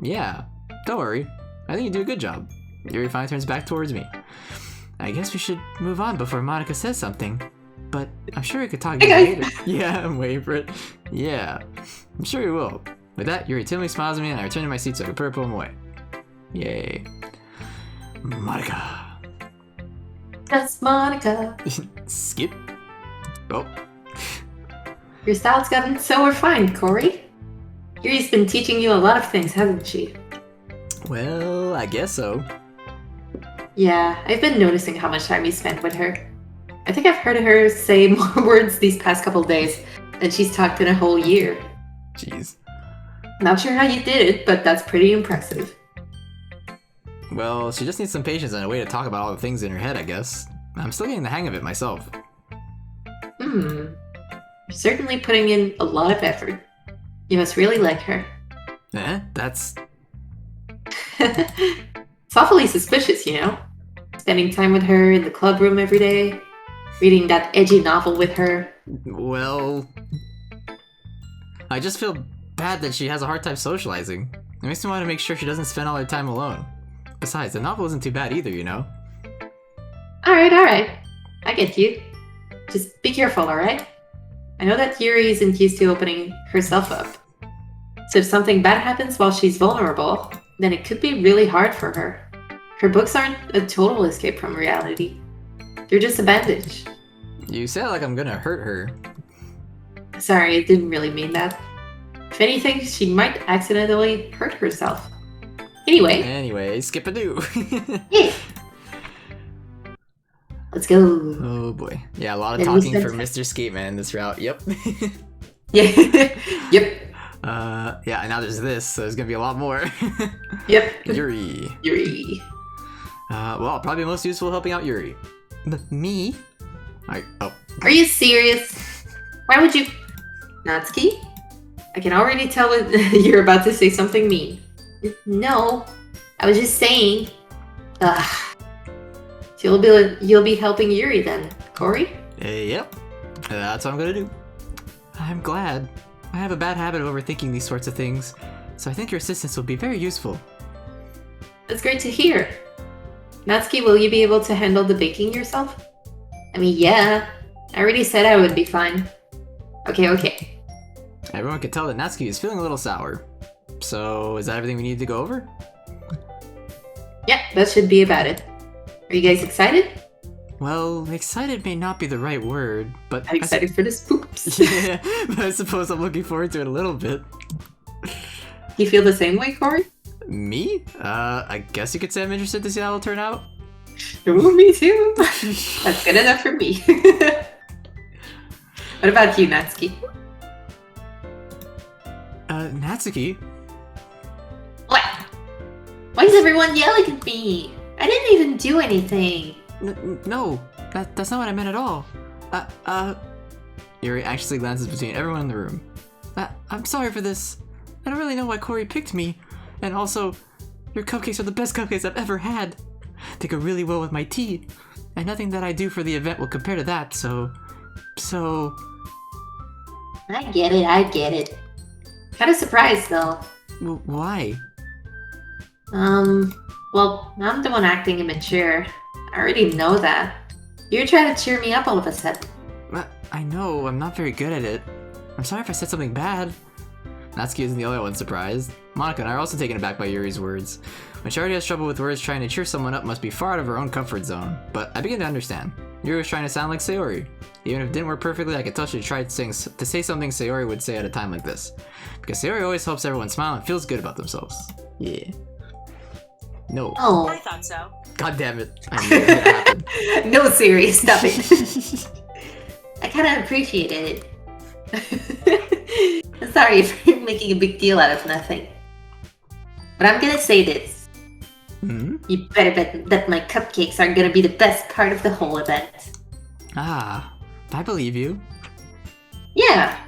Yeah, don't worry. I think you do a good job. Yuri finally turns back towards me. I guess we should move on before Monica says something. But I'm sure we could talk again later. Yeah, I'm waiting for it. Yeah, I'm sure we will. With that, Yuri timidly smiles at me and I return to my seat so I can put her poem away. Yay. Monica. That's Monica. Skip. Oh. Your style's gotten so refined, Corey. Yuri's been teaching you a lot of things, hasn't she? Well, I guess so. Yeah, I've been noticing how much time you spend with her. I think I've heard her say more words these past couple days than she's talked in a whole year. Jeez. Not sure how you did it, but that's pretty impressive. Well, she just needs some patience and a way to talk about all the things in her head, I guess. I'm still getting the hang of it myself. You're certainly putting in a lot of effort. You must really like her. That's... It's awfully suspicious, you know? Spending time with her in the club room every day, reading that edgy novel with her. Well... I just feel bad that she has a hard time socializing. It makes me want to make sure she doesn't spend all her time alone. Besides, the novel isn't too bad either, you know? Alright. I get you. Just be careful, alright? I know that Yuri isn't used to opening herself up. So if something bad happens while she's vulnerable, then it could be really hard for her. Her books aren't a total escape from reality. They're just a bandage. You say it like I'm gonna hurt her. Sorry, I didn't really mean that. If anything, she might accidentally hurt herself. Anyway, skip-a-doo. Yeah. Let's go. Oh boy. Yeah, a lot of Then we talking for spent- Mr. Skateman in this route. Yep. Yeah. Yep. Yeah, and now there's this, so there's gonna be a lot more. Yep. Yuri. Yuri. Well, probably most useful helping out Yuri. Me? Are you serious? Why would you... Natsuki? I can already tell that you're about to say something mean. No, I was just saying. Ugh. So you'll be helping Yuri then, Corey? Yep. That's what I'm gonna do. I'm glad. I have a bad habit of overthinking these sorts of things, so I think your assistance will be very useful. That's great to hear. Natsuki, will you be able to handle the baking yourself? I mean, yeah. I already said I would be fine. Okay. Everyone can tell that Natsuki is feeling a little sour. So, is that everything we need to go over? Yeah, that should be about it. Are you guys excited? Well, excited may not be the right word, but... I'm excited for the spoops. Yeah, but I suppose I'm looking forward to it a little bit. You feel the same way, Corey? Me? I guess you could say I'm interested to see how it'll turn out. Ooh, me too. That's good enough for me. What about you, Natsuki? Natsuki? What? Why is everyone yelling at me? I didn't even do anything. No, that's not what I meant at all. Yuri anxiously glances between everyone in the room. I'm sorry for this. I don't really know why Corey picked me. And also, your cupcakes are the best cupcakes I've ever had. They go really well with my tea. And nothing that I do for the event will compare to that, so... I get it. Kind of surprised, though. Why? Well, I'm the one acting immature. I already know that. You're trying to cheer me up all of a sudden. I know, I'm not very good at it. I'm sorry if I said something bad. Natsuki isn't the only one surprised. Monica and I are also taken aback by Yuri's words. When she already has trouble with words, trying to cheer someone up must be far out of her own comfort zone. But I begin to understand. Yuri was trying to sound like Sayori. Even if it didn't work perfectly, I could tell she tried to say something Sayori would say at a time like this. Because Sayori always helps everyone smile and feels good about themselves. Yeah. No. Oh. I thought so. God damn it. I knew it was gonna happen. No, Siri, stop it. I kind of appreciated it. I'm sorry for making a big deal out of nothing. But I'm gonna say this. Hmm? You better bet that my cupcakes are gonna be the best part of the whole event. Ah, I believe you. Yeah,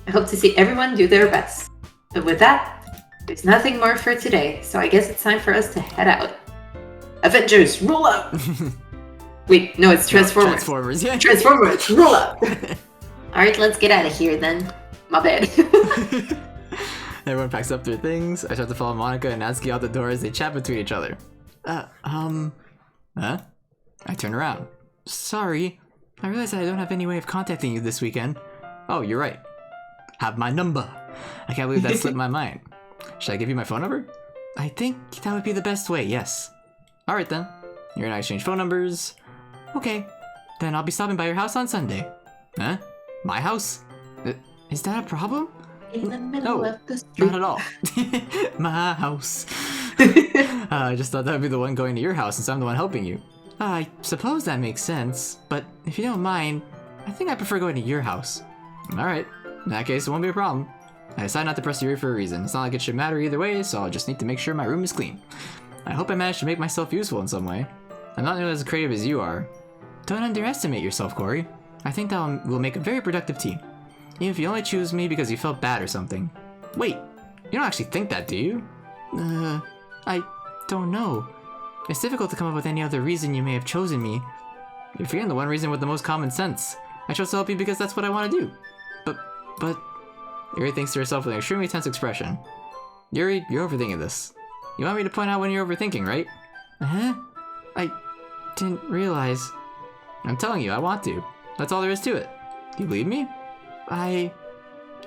I hope to see everyone do their best. But with that, there's nothing more for today, so I guess it's time for us to head out. Avengers, roll out! Wait, no, it's Transformers. Transformers, yeah. Transformers, roll out! Alright, let's get out of here then. My bad. Everyone packs up their things. I start to follow Monica and Natsuki out the door as they chat between each other. Huh? I turn around. Sorry. I realize that I don't have any way of contacting you this weekend. Oh, you're right. Have my number. I can't believe that slipped my mind. Should I give you my phone number? I think that would be the best way, yes. Alright then. You're gonna exchange phone numbers. Okay. Then I'll be stopping by your house on Sunday. Huh? My house? Is that a problem? In the middle No, of the street. not at all. My house. I just thought that would be the one going to your house since I'm the one helping you. I suppose that makes sense, but if you don't mind, I think I prefer going to your house. Alright, in that case it won't be a problem. I decided not to press Yuri for a reason. It's not like it should matter either way, so I'll just need to make sure my room is clean. I hope I managed to make myself useful in some way. I'm not nearly as creative as you are. Don't underestimate yourself, Corey. I think that will make a very productive team. Even if you only choose me because you felt bad or something. Wait, you don't actually think that, do you? I don't know. It's difficult to come up with any other reason you may have chosen me. You're forgetting the one reason with the most common sense. I chose to help you because that's what I want to do. But... Yuri thinks to herself with an extremely tense expression. Yuri, you're overthinking this. You want me to point out when you're overthinking, right? Huh? I didn't realize. I'm telling you, I want to. That's all there is to it. Do you believe me?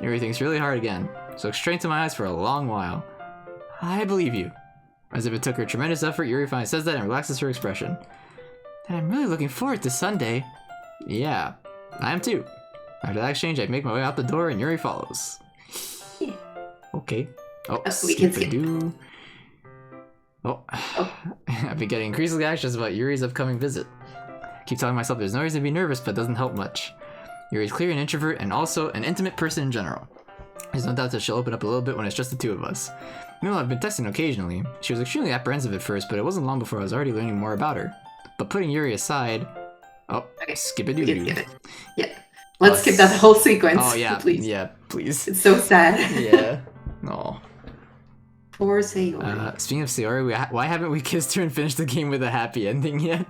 Yuri thinks really hard again. So looks straight into my eyes for a long while. I believe you. As if it took her tremendous effort, Yuri finally says that and relaxes her expression. And I'm really looking forward to Sunday. Yeah, I am too. After that exchange, I make my way out the door and Yuri follows. Okay. Oh, we can skip. skip-a-doo. Oh, I've been getting increasingly anxious about Yuri's upcoming visit. Keep telling myself there's no reason to be nervous, but it doesn't help much. Yuri's clearly an introvert and also an intimate person in general. There's no doubt that she'll open up a little bit when it's just the two of us. Meanwhile, I've been texting occasionally. She was extremely apprehensive at first, but it wasn't long before I was already learning more about her. But putting Yuri aside... Oh, Okay, skip-a-doo-doo. skip it. Yeah. Let's skip that whole sequence. Oh, yeah, please. yeah, please. It's so sad. Yeah. Oh. Poor Sayori. Speaking of Sayori, why haven't we kissed her and finished the game with a happy ending yet?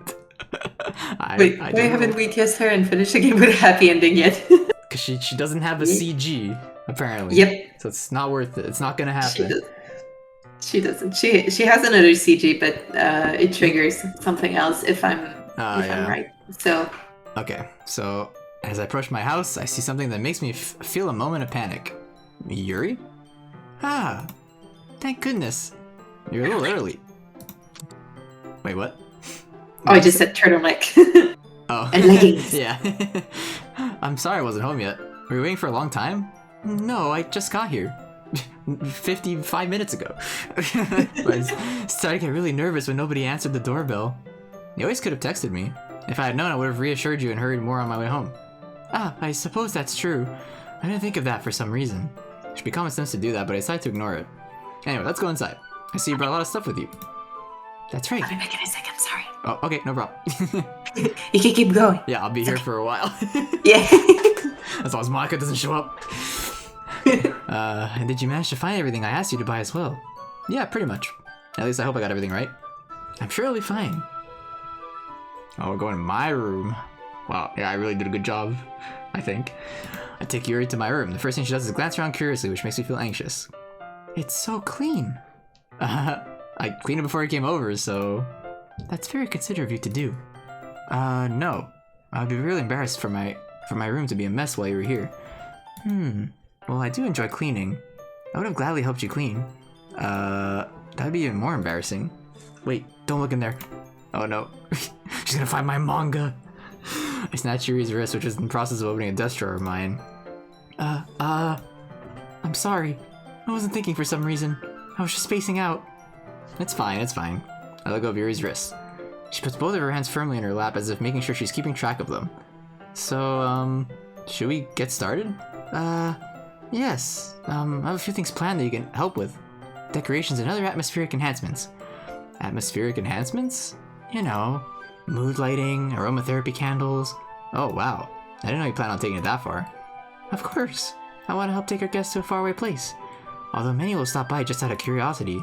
Wait, why haven't we kissed her and finished the game with a happy ending yet? Because she doesn't have a CG, apparently. Yep. So it's not worth it. It's not gonna happen. She doesn't. She has another CG, but it triggers something else if I'm I'm right. So. Okay, so as I approach my house, I see something that makes me feel a moment of panic. Yuri? Ah, thank goodness. You're a little early. Wait, what? Oh, I just said turtleneck. Oh. And leggings. Yeah. I'm sorry I wasn't home yet. Were you waiting for a long time? No, I just got here. 55 minutes ago. I started to get really nervous when nobody answered the doorbell. You always could have texted me. If I had known, I would have reassured you and hurried more on my way home. Ah, I suppose that's true. I didn't think of that for some reason. It should be common sense to do that, but I decided to ignore it. Anyway, let's go inside. I see you brought a lot of stuff with you. That's right. I'll be back in a second, sorry. Oh, okay, no problem. You can keep going. Yeah, I'll be here for a while. Yeah. As long as Monica doesn't show up. And did you manage to find everything I asked you to buy as well? Yeah, pretty much. At least I hope I got everything right. I'm sure it'll be fine. Oh, we're going to my room. Wow, yeah, I really did a good job, I think. I take Yuri to my room. The first thing she does is glance around curiously, which makes me feel anxious. It's so clean. I cleaned it before I came over, so... That's very considerate of you to do. No. I'd be really embarrassed for my room to be a mess while you were here. Well, I do enjoy cleaning. I would have gladly helped you clean. That'd be even more embarrassing. Wait, don't look in there. Oh no. She's gonna find my manga. I snatched Yuri's wrist, which was in the process of opening a desk drawer of mine. I'm sorry. I wasn't thinking for some reason. I was just spacing out. It's fine, it's fine. I let go of Yuri's wrist. She puts both of her hands firmly in her lap as if making sure she's keeping track of them. So, should we get started? Yes. I have a few things planned that you can help with. Decorations and other atmospheric enhancements. Atmospheric enhancements? You know, mood lighting, aromatherapy candles. Oh, wow. I didn't know you planned on taking it that far. Of course. I want to help take our guests to a faraway place. Although many will stop by just out of curiosity.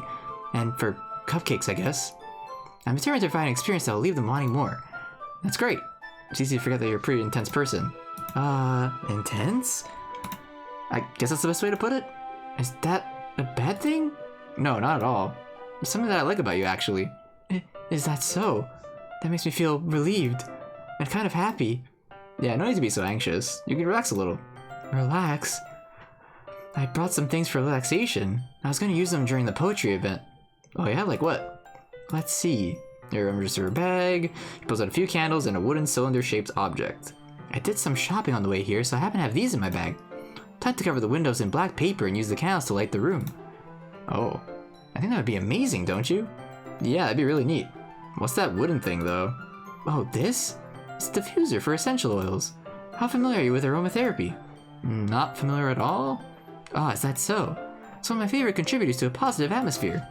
And for cupcakes, I guess. I'm determined to find an experience that will leave them wanting more. That's great. It's easy to forget that you're a pretty intense person. Intense? I guess that's the best way to put it? Is that a bad thing? No, not at all. It's something that I like about you, actually. Is that so? That makes me feel relieved. And kind of happy. Yeah, no need to be so anxious. You can relax a little. Relax? I brought some things for relaxation. I was gonna use them during the poetry event. Oh yeah, like what? Let's see. Here, rummaged through her bag. She pulls out a few candles and a wooden cylinder-shaped object. I did some shopping on the way here, so I happen to have these in my bag. Time to cover the windows in black paper and use the candles to light the room. Oh, I think that would be amazing, don't you? Yeah, that'd be really neat. What's that wooden thing, though? Oh, this? It's a diffuser for essential oils. How familiar are you with aromatherapy? Not familiar at all? Ah, is that so? It's one of my favorite contributors to a positive atmosphere.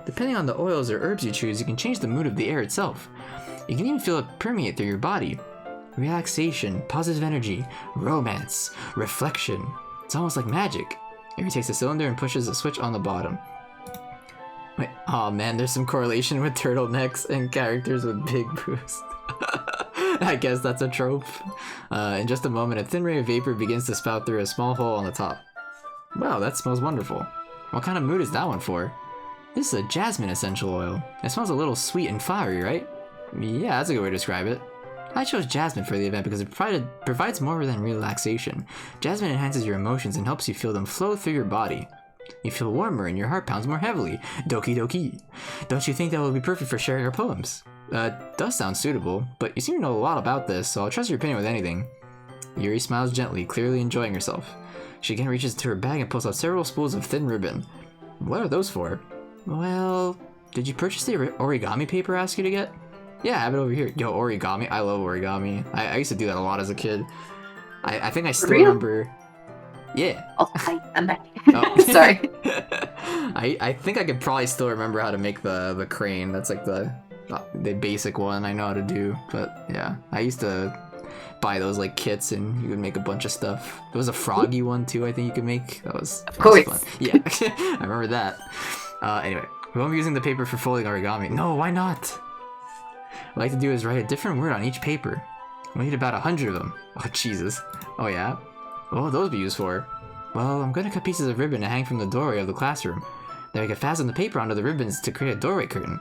Depending on the oils or herbs you choose, you can change the mood of the air itself. You can even feel it permeate through your body. Relaxation, positive energy, romance, reflection. It's almost like magic. Yuri takes the cylinder and pushes a switch on the bottom. Wait, oh man, there's some correlation with turtlenecks and characters with big boobs. I guess that's a trope. In just a moment, a thin ray of vapor begins to spout through a small hole on the top. Wow, that smells wonderful. What kind of mood is that one for? This is a jasmine essential oil. It smells a little sweet and fiery, right? Yeah, that's a good way to describe it. I chose jasmine for the event because it provides more than relaxation. Jasmine enhances your emotions and helps you feel them flow through your body. You feel warmer and your heart pounds more heavily. Doki Doki. Don't you think that will be perfect for sharing our poems? Does sound suitable, but you seem to know a lot about this, so I'll trust your opinion with anything. Yuri smiles gently, clearly enjoying herself. She again reaches into her bag and pulls out several spools of thin ribbon. What are those for? Well, did you purchase the origami paper I asked you to get? Yeah, I have it over here. Yo, origami. I love origami. I used to do that a lot as a kid. I think I still remember. Yeah. Oh, hi, I'm back. Oh. Sorry. I think I could probably still remember how to make the crane. That's like the basic one I know how to do. But yeah, I used to buy those like kits and you could make a bunch of stuff. There was a froggy one too I think you could make. That was fun. Yeah, I remember that. Anyway, we won't be using the paper for folding origami. No, why not? What I like to do is write a different word on each paper. We need about 100 of them. Oh, Jesus. Oh, yeah? What will those be used for? Well, I'm gonna cut pieces of ribbon to hang from the doorway of the classroom. Then we can fasten the paper onto the ribbons to create a doorway curtain.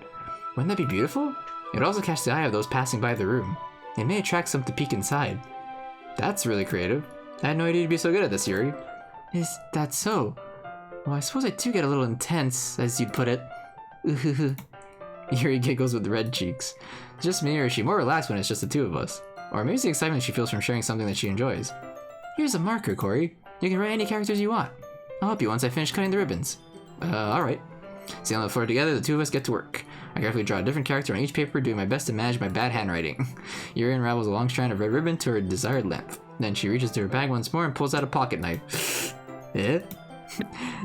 Wouldn't that be beautiful? It would also catch the eye of those passing by the room. It may attract some to peek inside. That's really creative. I had no idea you'd be so good at this, Yuri. Is that so? Well, I suppose I do get a little intense, as you'd put it. Yuri giggles with red cheeks. It's just me, or is she more relaxed when it's just the two of us? Or maybe it's the excitement she feels from sharing something that she enjoys. Here's a marker, Corey. You can write any characters you want. I'll help you once I finish cutting the ribbons. Alright. Sitting on the floor together, the two of us get to work. I carefully draw a different character on each paper, doing my best to manage my bad handwriting. Yuri unravels a long strand of red ribbon to her desired length. Then she reaches to her bag once more and pulls out a pocket knife. Eh?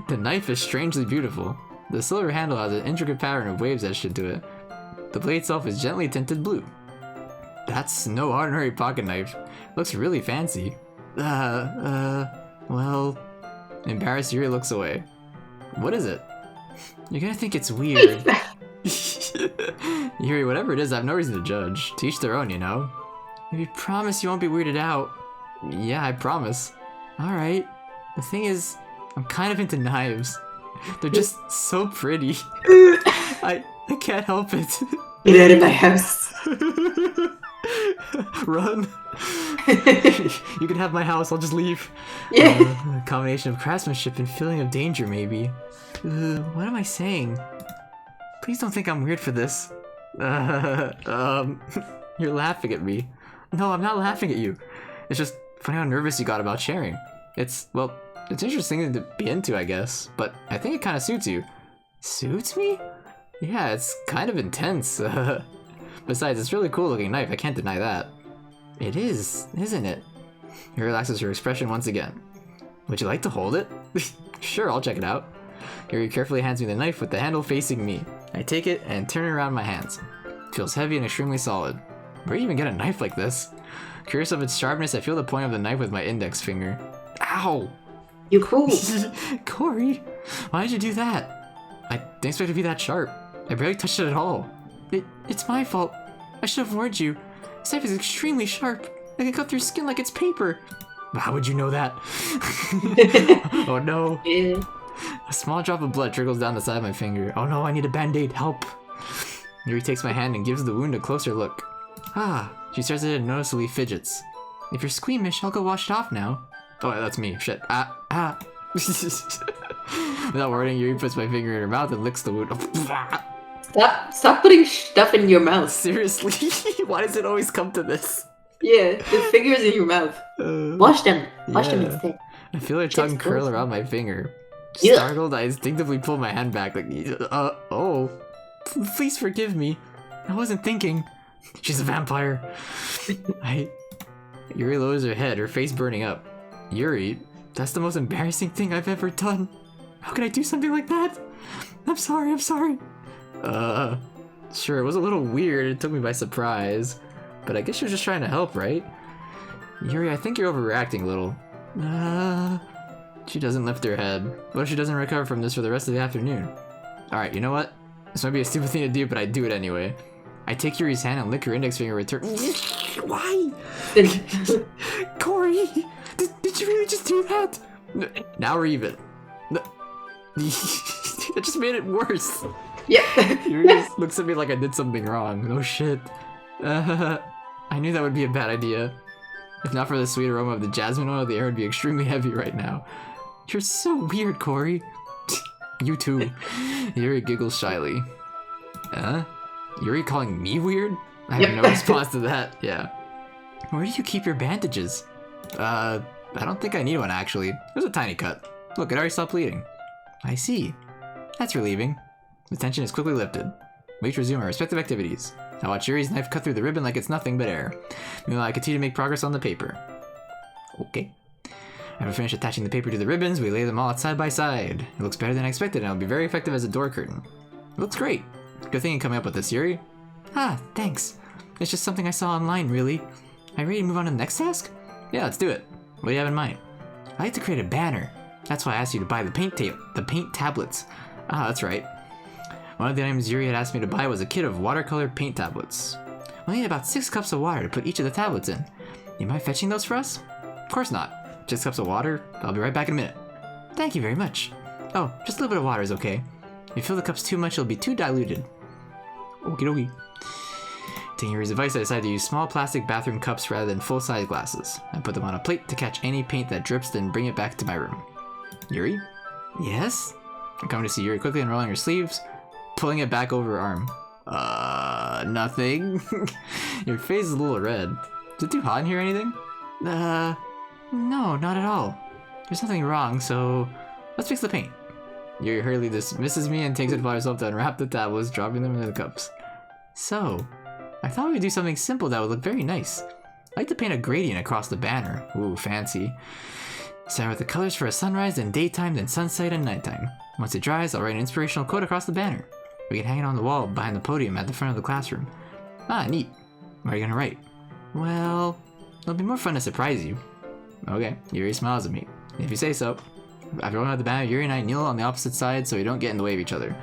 The knife is strangely beautiful. The silver handle has an intricate pattern of waves etched into it. The blade itself is gently tinted blue. That's no ordinary pocket knife. Looks really fancy. Well... Embarrassed, Yuri looks away. What is it? You're gonna think it's weird. Yuri, whatever it is, I have no reason to judge. To each their own, you know? If you promise you won't be weirded out. Yeah, I promise. Alright. The thing is, I'm kind of into knives. They're just so pretty. I can't help it. Get out of my house. Run. You can have my house, I'll just leave. Yeah. A combination of craftsmanship and feeling of danger, maybe. What am I saying? Please don't think I'm weird for this. You're laughing at me. No, I'm not laughing at you. It's just funny how nervous you got about sharing. It's interesting to be into, I guess, but I think it kind of suits you. Suits me? Yeah, it's kind of intense. Besides, it's a really cool looking knife, I can't deny that. It is, isn't it? He relaxes her expression once again. Would you like to hold it? Sure, I'll check it out. Yuri carefully hands me the knife with the handle facing me. I take it and turn it around my hands. It feels heavy and extremely solid. Where do you even get a knife like this? Curious of its sharpness, I feel the point of the knife with my index finger. Ow! You cool. Corey, why did you do that? I didn't expect it to be that sharp. I barely touched it at all. It's my fault. I should have warned you. This knife is extremely sharp. I can cut through skin like it's paper. How would you know that? Oh no. Yeah. A small drop of blood trickles down the side of my finger. Oh no, I need a band-aid. Help. Yuri takes my hand and gives the wound a closer look. She stares at it and noticeably fidgets. If you're squeamish, I'll go wash it off now. Oh, that's me. Shit. Without warning, Yuri puts my finger in her mouth and licks the wound. Stop putting stuff in your mouth. Seriously? Why does it always come to this? Yeah, the fingers in your mouth. Wash them. Wash them Yeah. instead. I feel her tongue curl around my finger. Yeah. Startled, I instinctively pull my hand back like, oh. Please forgive me. I wasn't thinking. She's a vampire. Yuri lowers her head, her face burning up. Yuri, that's the most embarrassing thing I've ever done. How could I do something like that? I'm sorry. Sure, it was a little weird. It took me by surprise. But I guess she was just trying to help, right? Yuri, I think you're overreacting a little. She doesn't lift her head. What if she doesn't recover from this for the rest of the afternoon? Alright, you know what? This might be a stupid thing to do, but I do it anyway. I take Yuri's hand and lick her index finger in return. Why? Corey! Did you really just do that? Now we're even. That just made it worse. Yeah. Yuri just looks at me like I did something wrong. No shit. I knew that would be a bad idea. If not for the sweet aroma of the jasmine oil, the air would be extremely heavy right now. You're so weird, Corey. You too. Yuri giggles shyly. Yuri calling me weird? I have no response to that. Yeah. Where do you keep your bandages? I don't think I need one actually. There's a tiny cut. Look, it already stopped bleeding. I see. That's relieving. The tension is quickly lifted. We each resume our respective activities. I watch Yuri's knife cut through the ribbon like it's nothing but air. Meanwhile, I continue to make progress on the paper. Okay. After we finish attaching the paper to the ribbons, we lay them all side by side. It looks better than I expected and it'll be very effective as a door curtain. It looks great. Good thing you coming up with this, Yuri. Thanks. It's just something I saw online, really. Are you ready to move on to the next task? Yeah, let's do it. What do you have in mind? I'd like to create a banner. That's why I asked you to buy the paint tablets. That's right. One of the items Yuri had asked me to buy was a kit of watercolor paint tablets. We'll need about 6 cups of water to put each of the tablets in. You mind fetching those for us? Of course not. 6 cups of water? I'll be right back in a minute. Thank you very much. Oh, just a little bit of water is okay. If you fill the cups too much, it'll be too diluted. Okie dokie. Taking Yuri's advice, I decided to use small plastic bathroom cups rather than full-size glasses. I put them on a plate to catch any paint that drips, then bring it back to my room. Yuri? Yes? I'm coming to see Yuri quickly unrolling her sleeves, pulling it back over her arm. Nothing. Your face is a little red. Is it too hot in here or anything? No, not at all. There's nothing wrong, so let's fix the paint. Yuri hurriedly dismisses me and takes it upon herself to unwrap the tablets, dropping them into the cups. So, I thought we'd do something simple that would look very nice. I'd like to paint a gradient across the banner. Ooh, fancy. Start with the colors for a sunrise, then daytime, then sunset and nighttime. Once it dries, I'll write an inspirational quote across the banner. We can hang it on the wall behind the podium at the front of the classroom. Neat. What are you gonna write? Well, it'll be more fun to surprise you. Okay, Yuri smiles at me. If you say so. After rolling out the banner, Yuri and I kneel on the opposite side so we don't get in the way of each other.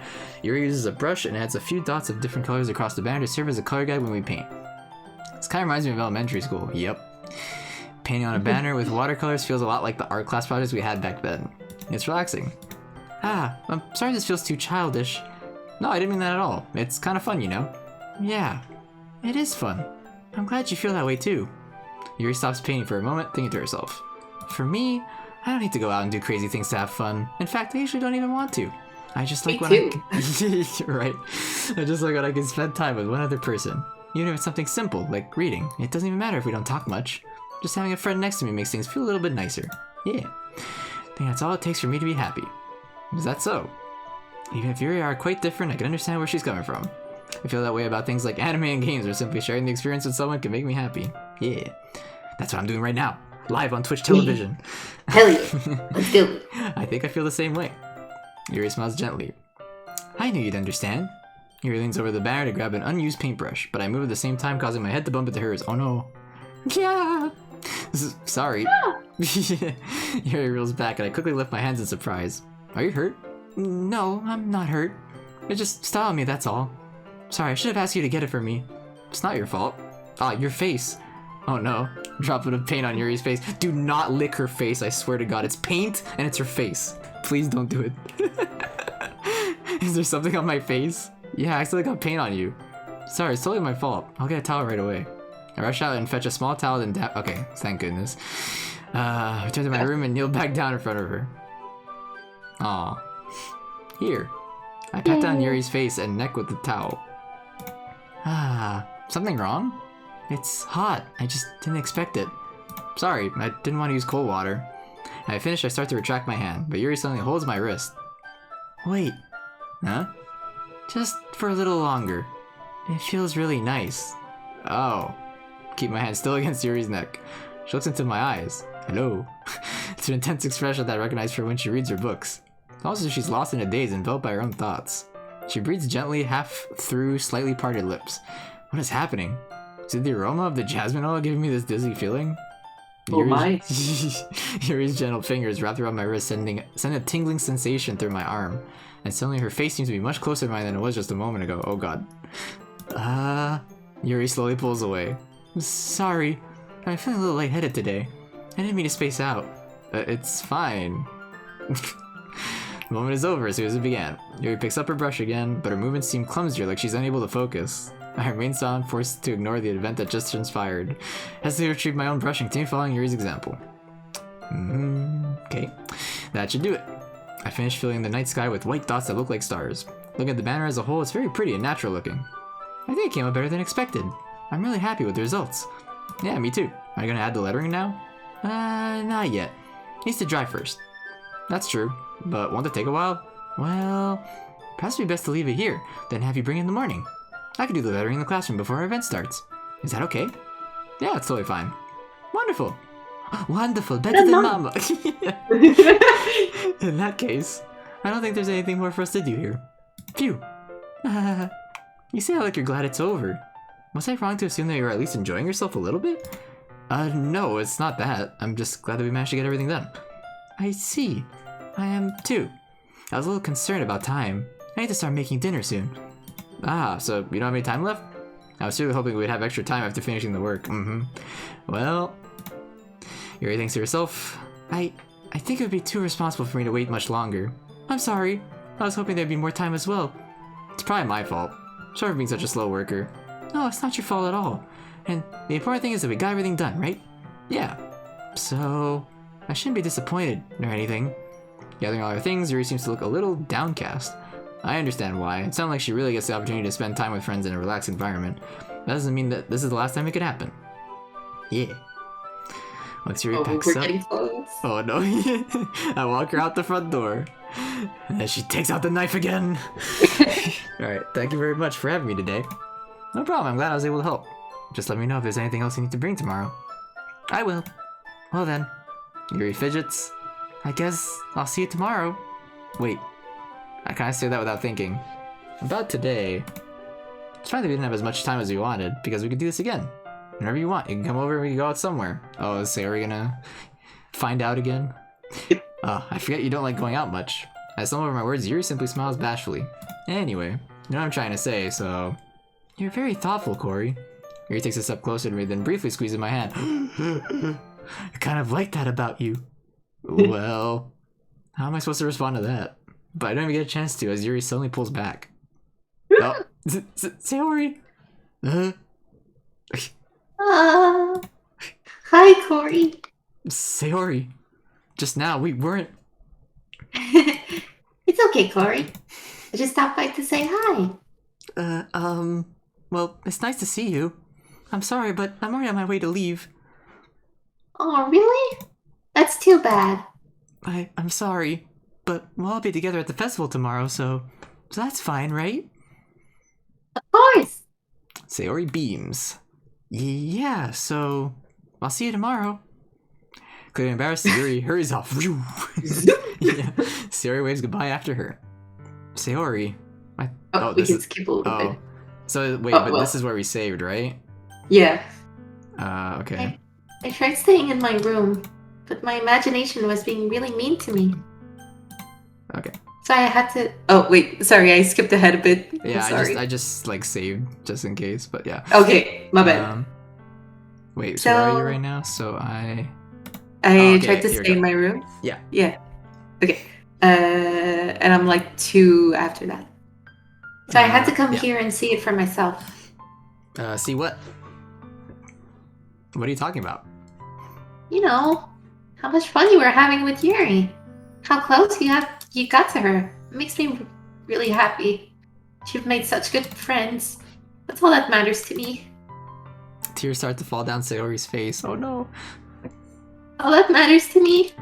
Yuri uses a brush and adds a few dots of different colors across the banner to serve as a color guide when we paint. This kind of reminds me of elementary school. Yep. Painting on a banner with watercolors feels a lot like the art class projects we had back then. It's relaxing. I'm sorry this feels too childish. No, I didn't mean that at all. It's kind of fun, you know? Yeah, it is fun. I'm glad you feel that way too. Yuri stops painting for a moment, thinking to herself. For me, I don't need to go out and do crazy things to have fun. In fact, I usually don't even want to. I just like when You're right. I just like when I can spend time with one other person. Even if it's something simple, like reading. It doesn't even matter if we don't talk much. Just having a friend next to me makes things feel a little bit nicer. Yeah. I think that's all it takes for me to be happy. Is that so? Even if Yuri are quite different, I can understand where she's coming from. I feel that way about things like anime and games, or simply sharing the experience with someone can make me happy. Yeah. That's what I'm doing right now. Live on Twitch television. Hell yeah. Let's do it. I think I feel the same way. Yuri smiles gently. I knew you'd understand. Yuri leans over the banner to grab an unused paintbrush, but I move at the same time, causing my head to bump into hers. Oh no. Yeah. Sorry. Yuri reels back, and I quickly lift my hands in surprise. Are you hurt? No, I'm not hurt. It just styled me, that's all. Sorry, I should have asked you to get it for me. It's not your fault. Ah, your face. Oh no. Dropping of paint on Yuri's face. Do not lick her face, I swear to God. It's paint, and it's her face. Please don't do it. Is there something on my face? Yeah, I accidentally got paint on you. Sorry, it's totally my fault. I'll get a towel right away. I rush out and fetch a small towel and okay, thank goodness. I return to my room and kneel back down in front of her. Aw. Here. I pat down Yuri's face and neck with the towel. Ah, something wrong? It's hot. I just didn't expect it. Sorry, I didn't want to use cold water. When I finish, I start to retract my hand, but Yuri suddenly holds my wrist. Wait. Huh? Just for a little longer. It feels really nice. Oh. Keep my hand still against Yuri's neck. She looks into my eyes. Hello. It's an intense expression that I recognize for when she reads her books. Also, she's lost in a daze, enveloped by her own thoughts. She breathes gently, half through slightly parted lips. What is happening? Is it the aroma of the jasmine oil giving me this dizzy feeling? Oh my. Yuri's gentle fingers wrapped around my wrist, send a tingling sensation through my arm. And suddenly her face seems to be much closer to mine than it was just a moment ago. Oh god. Yuri slowly pulls away. Sorry, I'm feeling a little lightheaded today. I didn't mean to space out. It's fine. The moment is over as soon as it began. Yuri picks up her brush again, but her movements seem clumsier, like she's unable to focus. I remain silent, forced to ignore the event that just transpired. As I retrieve my own brush and continue following Yuri's example. Okay. That should do it. I finished filling the night sky with white dots that look like stars. Looking at the banner as a whole, it's very pretty and natural looking. I think it came out better than expected. I'm really happy with the results. Yeah, me too. Are you gonna add the lettering now? Not yet. Needs to dry first. That's true, but won't it take a while? Well, perhaps it'd be best to leave it here, then have you bring it in the morning. I could do the lettering in the classroom before our event starts. Is that okay? Yeah, it's totally fine. Wonderful. Wonderful, better than Mama. In that case, I don't think there's anything more for us to do here. Phew. You sound like you're glad it's over. Was I wrong to assume that you were at least enjoying yourself a little bit? No, it's not that. I'm just glad that we managed to get everything done. I see. I am too. I was a little concerned about time. I need to start making dinner soon. Ah, so you don't have any time left? I was really hoping we'd have extra time after finishing the work. Well, Yuri thinks to herself, I think it would be too responsible for me to wait much longer. I'm sorry. I was hoping there'd be more time as well. It's probably my fault. Sorry for being such a slow worker. No, it's not your fault at all. And the important thing is that we got everything done, right? Yeah. So, I shouldn't be disappointed or anything. Gathering all her things, Yuri seems to look a little downcast. I understand why. It sounds like she really gets the opportunity to spend time with friends in a relaxed environment. That doesn't mean that this is the last time it could happen. Yeah. Once Yuri packs we're up... getting close. Oh no. I walk her out the front door. And then she takes out the knife again. Alright, thank you very much for having me today. No problem, I'm glad I was able to help. Just let me know if there's anything else you need to bring tomorrow. I will. Well then. Yuri fidgets. I guess I'll see you tomorrow. Wait. I kinda say that without thinking. About today. It's fine that we didn't have as much time as we wanted, because we could do this again. Whenever you want, you can come over and we can go out somewhere. Oh, so are we gonna find out again? Oh, I forget you don't like going out much. I stumble over my words, Yuri simply smiles bashfully. Anyway, you know what I'm trying to say, so... You're very thoughtful, Corey. Yuri takes a step closer to me, then briefly squeezes my hand. I kind of like that about you. Well, how am I supposed to respond to that? But I don't even get a chance to, as Yuri suddenly pulls back. Sayori? Ah. Hi, Corey. Sayori. Just now, we weren't... It's okay, Corey. I just stopped by to say hi. Well, it's nice to see you. I'm sorry, but I'm already on my way to leave. Oh, really? That's too bad. I'm sorry, but we'll all be together at the festival tomorrow, so that's fine, right? Of course. Sayori beams. Yeah, so I'll see you tomorrow. Clearly embarrassed, Sayori hurries off. Yeah. Sayori waves goodbye after her. Sayori. We can skip a little bit. So wait, but this is where we saved, right? Yeah. Okay. I tried staying in my room, but my imagination was being really mean to me. Okay. So I had to... Oh, wait. Sorry, I skipped ahead a bit. Yeah, I'm sorry. I just like saved just in case, but yeah. Okay, my bad. Wait, so where are you right now? So I tried to stay in my room. Yeah. Yeah. Okay. And I'm like 2 after that. So I had to come here and see it for myself. See what? What are you talking about? You know, how much fun you were having with Yuri. How close you got to her. It makes me really happy. You've made such good friends. That's all that matters to me. Tears start to fall down Sayori's face. Oh no. All that matters to me.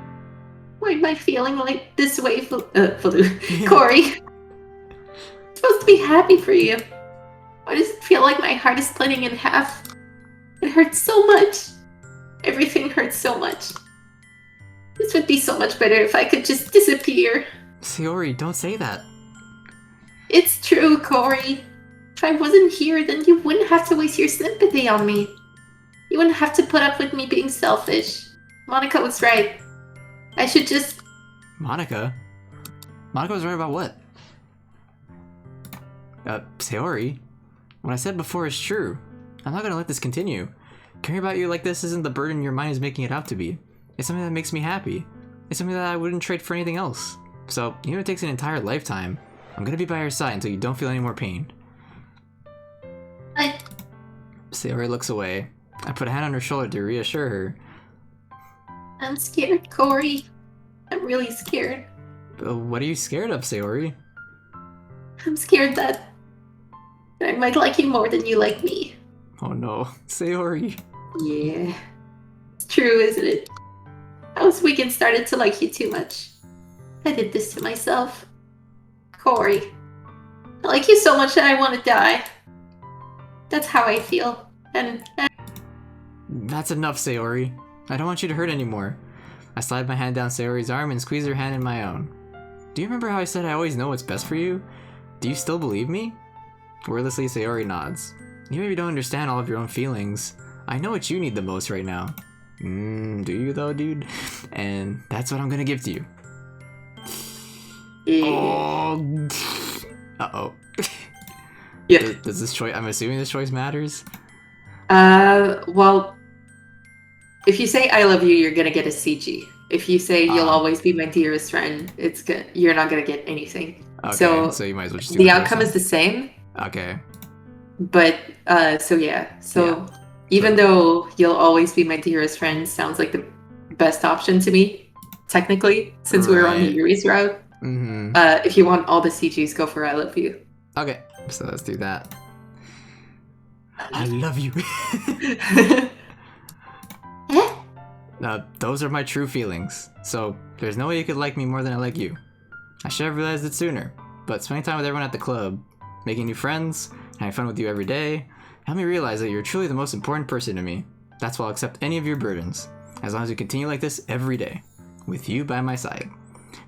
Why am I feeling like this way, Corey? I'm supposed to be happy for you. Why does it feel like my heart is splitting in half? It hurts so much. Everything hurts so much. This would be so much better if I could just disappear. Sayori, don't say that. It's true, Corey. If I wasn't here, then you wouldn't have to waste your sympathy on me. You wouldn't have to put up with me being selfish. Monica was right. I should just... Monica? Monica was right about what? Sayori? What I said before is true. I'm not gonna let this continue. Caring about you like this isn't the burden your mind is making it out to be. It's something that makes me happy. It's something that I wouldn't trade for anything else. So, even if it takes an entire lifetime, I'm gonna be by your side until you don't feel any more pain. Sayori looks away. I put a hand on her shoulder to reassure her. I'm scared, Corey. I'm really scared. What are you scared of, Sayori? I'm scared that I might like you more than you like me. Oh no, Sayori. Yeah. It's true, isn't it? I was weak and started to like you too much. I did this to myself. Corey. I like you so much that I want to die. That's how I feel. And That's enough, Sayori. I don't want you to hurt anymore. I slide my hand down Sayori's arm and squeeze her hand in my own. Do you remember how I said I always know what's best for you? Do you still believe me? Wordlessly, Sayori nods. You maybe don't understand all of your own feelings. I know what you need the most right now. Do you though, dude? And that's what I'm gonna give to you. Oh. Uh-oh. yeah. Does this choice... I'm assuming this choice matters? Well, if you say I love you, you're gonna get a CG. If you say you'll always be my dearest friend, you're not gonna get anything. Okay, so you might as well just do the outcome is the same. Okay. But even though you'll always be my dearest friend sounds like the best option to me, technically, since we're on the Yuri's route. Mm-hmm. If you want all the CGs, go for I love you. Okay, so let's do that. I love you. Those are my true feelings. So there's no way you could like me more than I like you. I should have realized it sooner, but spending time with everyone at the club, making new friends, having fun with you every day, helped me realize that you're truly the most important person to me. That's why I'll accept any of your burdens, as long as we continue like this every day, with you by my side.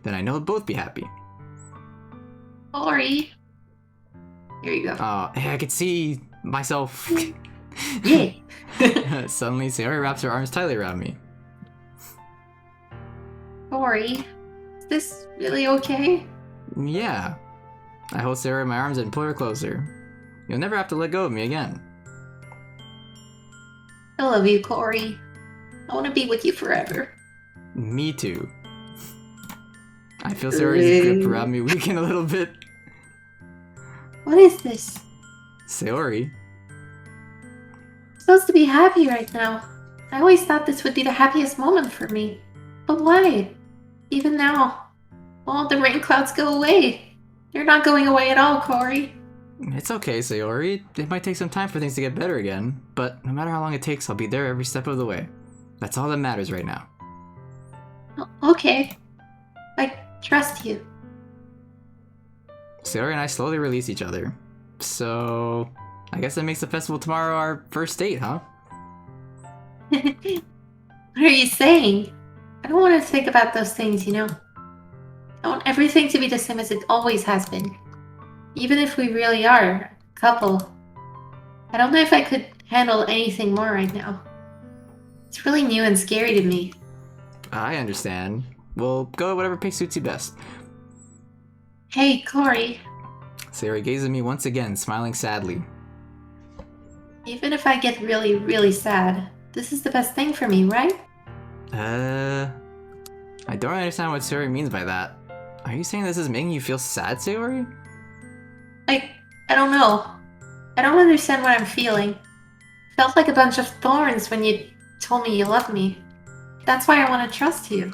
Then I know we'll both be happy. Corey. Here you go. Hey, I could see myself. Yeah. Suddenly, Sayori wraps her arms tightly around me. Corey, is this really okay? Yeah. I hold Sayori in my arms and pull her closer. You'll never have to let go of me again. I love you, Corey. I want to be with you forever. Me too. I feel Sayori's grip around me weaken a little bit. What is this? Sayori. I'm supposed to be happy right now. I always thought this would be the happiest moment for me. But why? Even now, all the rain clouds go away. They're not going away at all, Corey. It's okay, Sayori. It might take some time for things to get better again, but no matter how long it takes, I'll be there every step of the way. That's all that matters right now. Okay. I trust you. Sayori and I slowly release each other. So, I guess that makes the festival tomorrow our first date, huh? What are you saying? I don't want to think about those things, you know? I want everything to be the same as it always has been. Even if we really are a couple. I don't know if I could handle anything more right now. It's really new and scary to me. I understand. We'll go with whatever pace suits you best. Hey, Corey. Sayori gazes at me once again, smiling sadly. Even if I get really, really sad, this is the best thing for me, right? I don't understand what Sayori means by that. Are you saying this is making you feel sad, Sayori? I don't know. I don't understand what I'm feeling. Felt like a bunch of thorns when you told me you love me. That's why I want to trust you.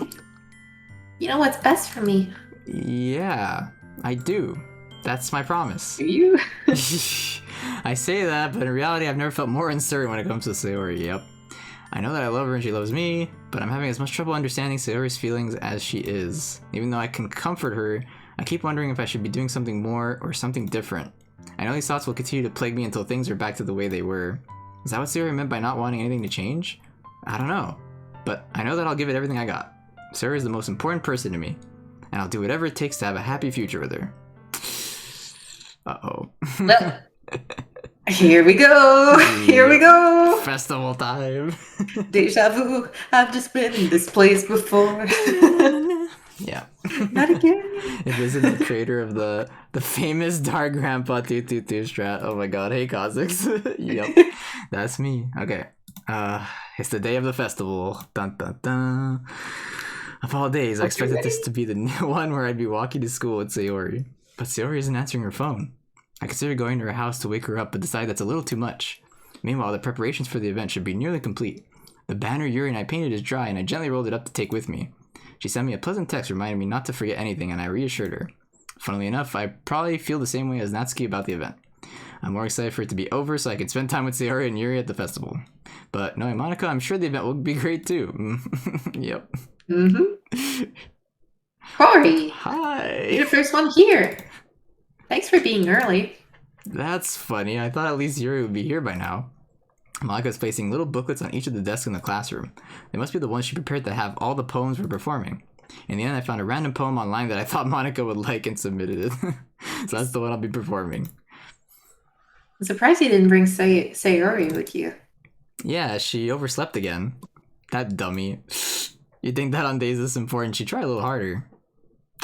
You know what's best for me. Yeah, I do. That's my promise. Do you? I say that, but in reality, I've never felt more uncertain when it comes to Sayori, yep. I know that I love her and she loves me, but I'm having as much trouble understanding Sayori's feelings as she is. Even though I can comfort her, I keep wondering if I should be doing something more or something different. I know these thoughts will continue to plague me until things are back to the way they were. Is that what Sayori meant by not wanting anything to change? I don't know, but I know that I'll give it everything I got. Sayori is the most important person to me, and I'll do whatever it takes to have a happy future with her. Uh-oh. Well, here we go. Here we go. Festival time. Deja vu. I've just been in this place before. Yeah. Not again. It isn't the creator of the famous Dark Grandpa 222 strat. Oh my god, hey Kha'Zix. Yep. That's me. Okay. It's the day of the festival. Dun dun dun. Of all days, I expected this to be the one where I'd be walking to school with Sayori. But Sayori isn't answering her phone. I considered going to her house to wake her up, but decided that's a little too much. Meanwhile, the preparations for the event should be nearly complete. The banner Yuri and I painted is dry, and I gently rolled it up to take with me. She sent me a pleasant text reminding me not to forget anything, and I reassured her. Funnily enough, I probably feel the same way as Natsuki about the event. I'm more excited for it to be over so I can spend time with Sayori and Yuri at the festival. But knowing Monica, I'm sure the event will be great too. Yep. Mm-hmm. Corey, Hi! you're the first one here. Thanks for being early. That's funny. I thought at least Yuri would be here by now. Monika's placing little booklets on each of the desks in the classroom. They must be the ones she prepared to have all the poems we're performing. In the end, I found a random poem online that I thought Monica would like and submitted it. So that's the one I'll be performing. I'm surprised you didn't bring Sayori with you. Yeah, she overslept again. That dummy. You'd think that on days this important she'd try a little harder.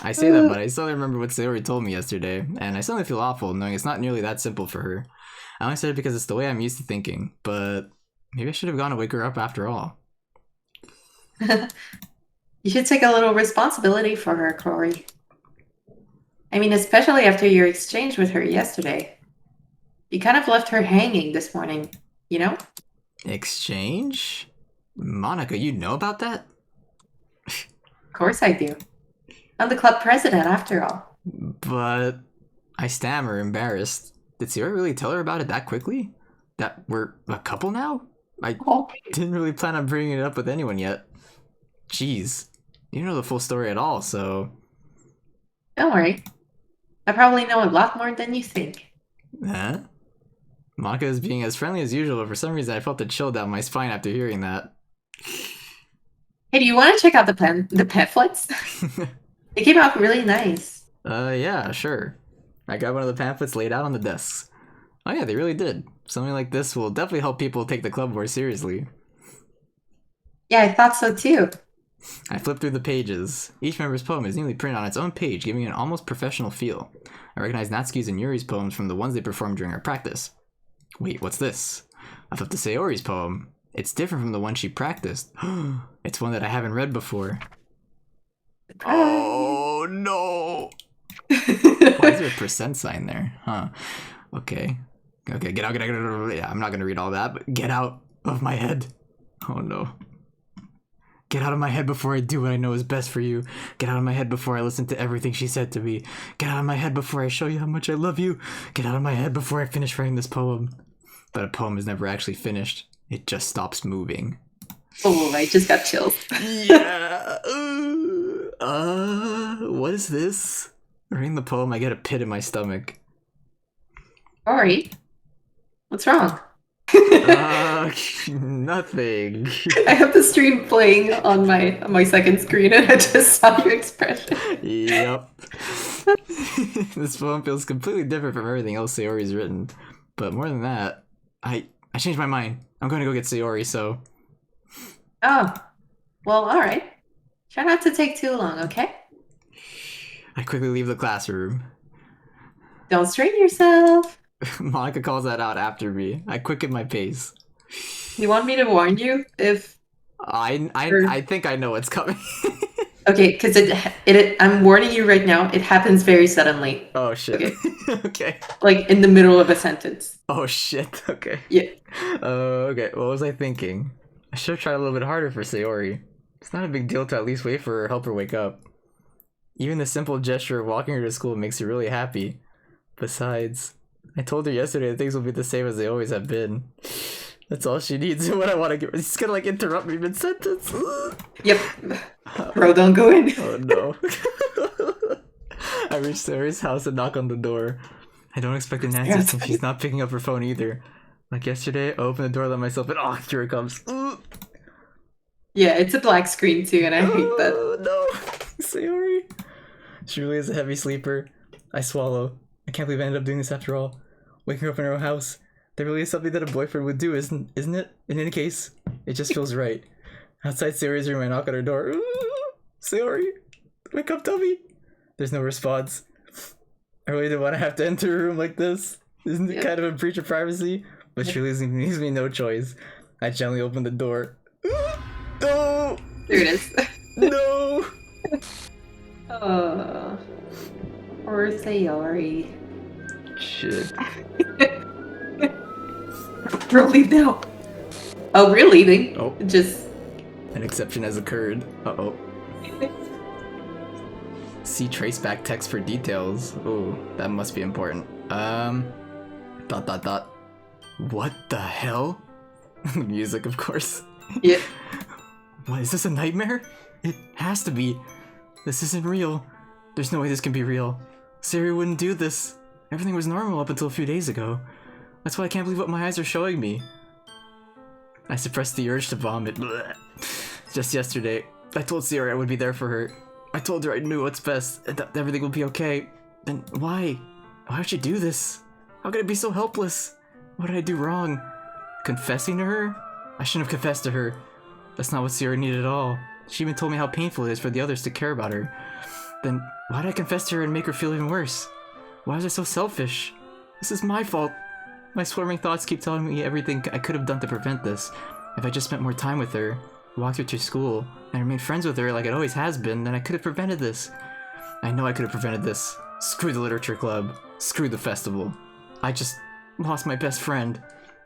I say that, but I still remember what Sayori told me yesterday, and I suddenly feel awful knowing it's not nearly that simple for her. I only said it because it's the way I'm used to thinking, but maybe I should have gone to wake her up after all. You should take a little responsibility for her, Corey. I mean, especially after your exchange with her yesterday. You kind of left her hanging this morning, you know? Exchange? Monica, you know about that? Of course I do. I'm the club president, after all. But I stammer, embarrassed. Did Sayori really tell her about it that quickly? That we're a couple now? I didn't really plan on bringing it up with anyone yet. Jeez. You don't know the full story at all, so... Don't worry. I probably know a lot more than you think. Huh? Monica is being as friendly as usual, but for some reason I felt a chill down my spine after hearing that. Hey, do you want to check out the pamphlets? They came out really nice. Yeah, sure. I got one of the pamphlets laid out on the desks. Oh yeah, they really did. Something like this will definitely help people take the club more seriously. Yeah, I thought so too. I flipped through the pages. Each member's poem is neatly printed on its own page, giving it an almost professional feel. I recognize Natsuki's and Yuri's poems from the ones they performed during our practice. Wait, what's this? I flipped to Sayori's poem. It's different from the one she practiced. It's one that I haven't read before. Oh no! Why is there a percent sign there? Huh. Okay. Okay, get out. Yeah, I'm not gonna read all that, but get out of my head. Oh no. Get out of my head before I do what I know is best for you. Get out of my head before I listen to everything she said to me. Get out of my head before I show you how much I love you. Get out of my head before I finish writing this poem. But a poem is never actually finished. It just stops moving. Oh, I just got chills. Yeah. What is this? Reading the poem, I get a pit in my stomach. Ori, what's wrong? Nothing. I have the stream playing on my second screen, and I just saw your expression. Yep. This poem feels completely different from everything else Sayori's written. But more than that, I changed my mind. I'm going to go get Sayori, so... Oh, well, all right. Try not to take too long, okay? I quickly leave the classroom. Don't strain yourself. Monica calls that out after me. I quicken my pace. You want me to warn you if... I think I know what's coming. Okay, because I'm warning you right now. It happens very suddenly. Oh shit. Okay. Okay. Like in the middle of a sentence. Oh shit. Okay. Yeah. Okay. What was I thinking? I should have tried a little bit harder for Sayori. It's not a big deal to at least wait for her, help her wake up. Even the simple gesture of walking her to school makes her really happy. Besides, I told her yesterday that things will be the same as they always have been. That's all she needs. What I want to give her. She's gonna like interrupt me mid-sentence. Yep. Bro, don't go in. Oh no. I reach Sayori's house and knock on the door. I don't expect an answer since she's not picking up her phone either. Like yesterday, I opened the door, let myself in. Oh, here it comes. Yeah, it's a black screen too, and I hate that. Oh no. Sayori. She really is a heavy sleeper. I swallow. I can't believe I ended up doing this after all. Waking her up in her own house. That really is something that a boyfriend would do, isn't it? In any case, it just feels right. Outside Sayori's room, I knock on her door. Sayori, wake up, Toby. There's no response. I really didn't want to have to enter a room like this. Isn't it kind of a breach of privacy? But she leaves me no choice. I gently open the door. No! There it is. No! Oh. Poor Sayori. Shit. We're leaving now. Oh, we're leaving. Oh. Just... An exception has occurred. Uh-oh. See traceback text for details. Oh, that must be important. Dot. What the hell? Music, of course. Yeah. What, is this a nightmare? It has to be. This isn't real. There's no way this can be real. Siri wouldn't do this. Everything was normal up until a few days ago. That's why I can't believe what my eyes are showing me. I suppressed the urge to vomit. Blech. Just yesterday, I told Siri I would be there for her. I told her I knew what's best, and that everything would be okay. Then why? Why would she do this? How could I be so helpless? What did I do wrong? Confessing to her? I shouldn't have confessed to her. That's not what Sierra needed at all. She even told me how painful it is for the others to care about her. Then why did I confess to her and make her feel even worse? Why was I so selfish? This is my fault. My swarming thoughts keep telling me everything I could have done to prevent this. If I just spent more time with her, walked her to school, and remained friends with her like it always has been, then I could have prevented this. I know I could have prevented this. Screw the literature club. Screw the festival. I just lost my best friend.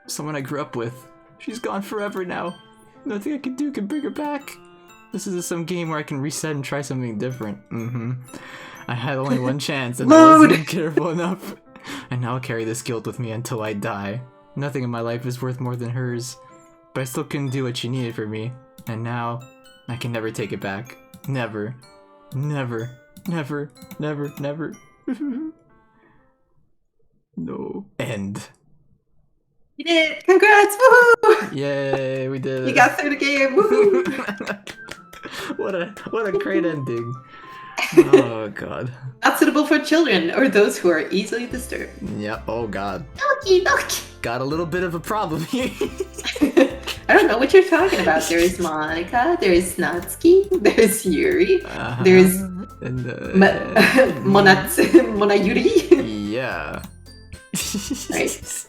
Someone I grew up with. She's gone forever now. Nothing I can do can bring her back. This isn't some game where I can reset and try something different. I had only one chance and I wasn't careful enough. And now I'll carry this guilt with me until I die. Nothing in my life is worth more than hers. But I still couldn't do what she needed for me. And now, I can never take it back. Never. Never. Never. Never. Never. No. End. You did it! Congrats! Woohoo! Yay, we did it. You got through the game! Woohoo! What a great ending. Oh god. Not suitable for children or those who are easily disturbed. Yep, oh god. Doki Doki! Got a little bit of a problem here. I don't know what you're talking about. There's Monica, there's Natsuki, there's Yuri, there's and, Monayuri. Yeah. Right.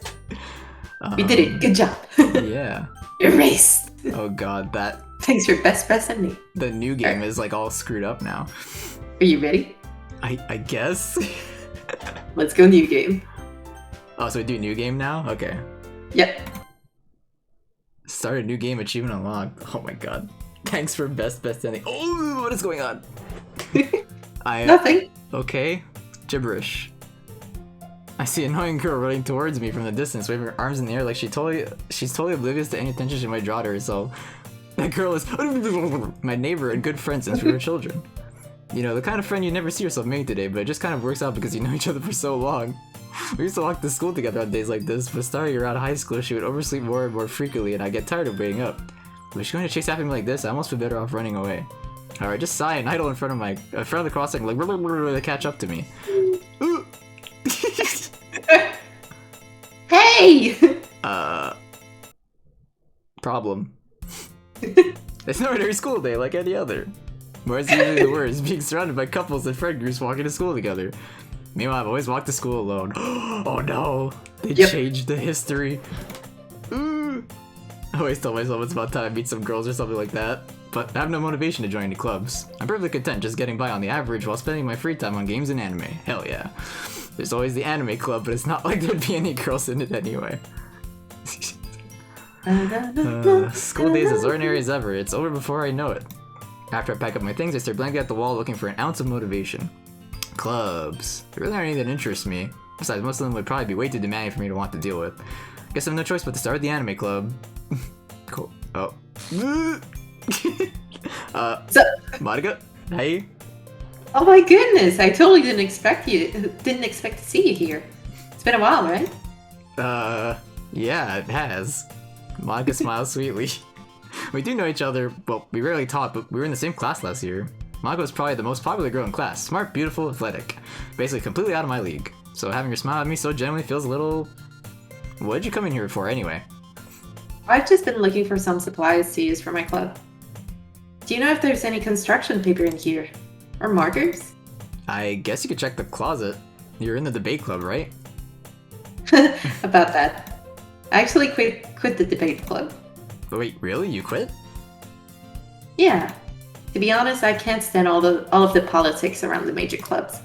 We did it. Good job. Yeah. Erased. Oh god, that... Thanks for best ending. The new game is like all screwed up now. Are you ready? I guess. Let's go new game. Oh, so we do new game now? Okay. Yep. Start a new game, achievement unlocked. Oh my god. Thanks for best ending. Oh, what is going on? Nothing. Okay. Gibberish. I see an annoying girl running towards me from the distance, waving her arms in the air like she's totally oblivious to any attention she might draw to herself. That girl is my neighbor and good friend since we were children. You know, the kind of friend you never see yourself meeting today, but it just kind of works out because you know each other for so long. We used to walk to school together on days like this, but starting around high school, she would oversleep more and more frequently, and I get tired of waiting up. But she's going to chase after me like this, I almost feel better off running away. Alright, just sigh and idle in front of the crossing, like to catch up to me. Hey! Problem. It's an ordinary school day like any other. Whereas usually the worst, being surrounded by couples and friend groups walking to school together. Meanwhile, I've always walked to school alone. Oh no! They changed the history. I always tell myself it's about time I meet some girls or something like that. But I have no motivation to join any clubs. I'm perfectly content just getting by on the average while spending my free time on games and anime. Hell yeah. There's always the anime club, but it's not like there'd be any girls in it anyway. School day is as ordinary as ever. It's over before I know it. After I pack up my things, I stare blankly at the wall looking for an ounce of motivation. Clubs. There really aren't any that interest me. Besides, most of them would probably be way too demanding for me to want to deal with. Guess I have no choice but to start the anime club. Cool. Oh. Monica? Hey? Oh my goodness, I totally didn't expect to see you here. It's been a while, right? Yeah, it has. Monica smiles sweetly. We do know each other, well, we rarely talk, but we were in the same class last year. Monica was probably the most popular girl in class. Smart, beautiful, athletic. Basically completely out of my league. So having her smile at me so genuinely feels a little... What did you come in here for anyway? I've just been looking for some supplies to use for my club. Do you know if there's any construction paper in here? Or markers? I guess you could check the closet. You're in the debate club, right? About that. I actually quit the debate club. Wait, really? You quit? Yeah. To be honest, I can't stand all of the politics around the major clubs.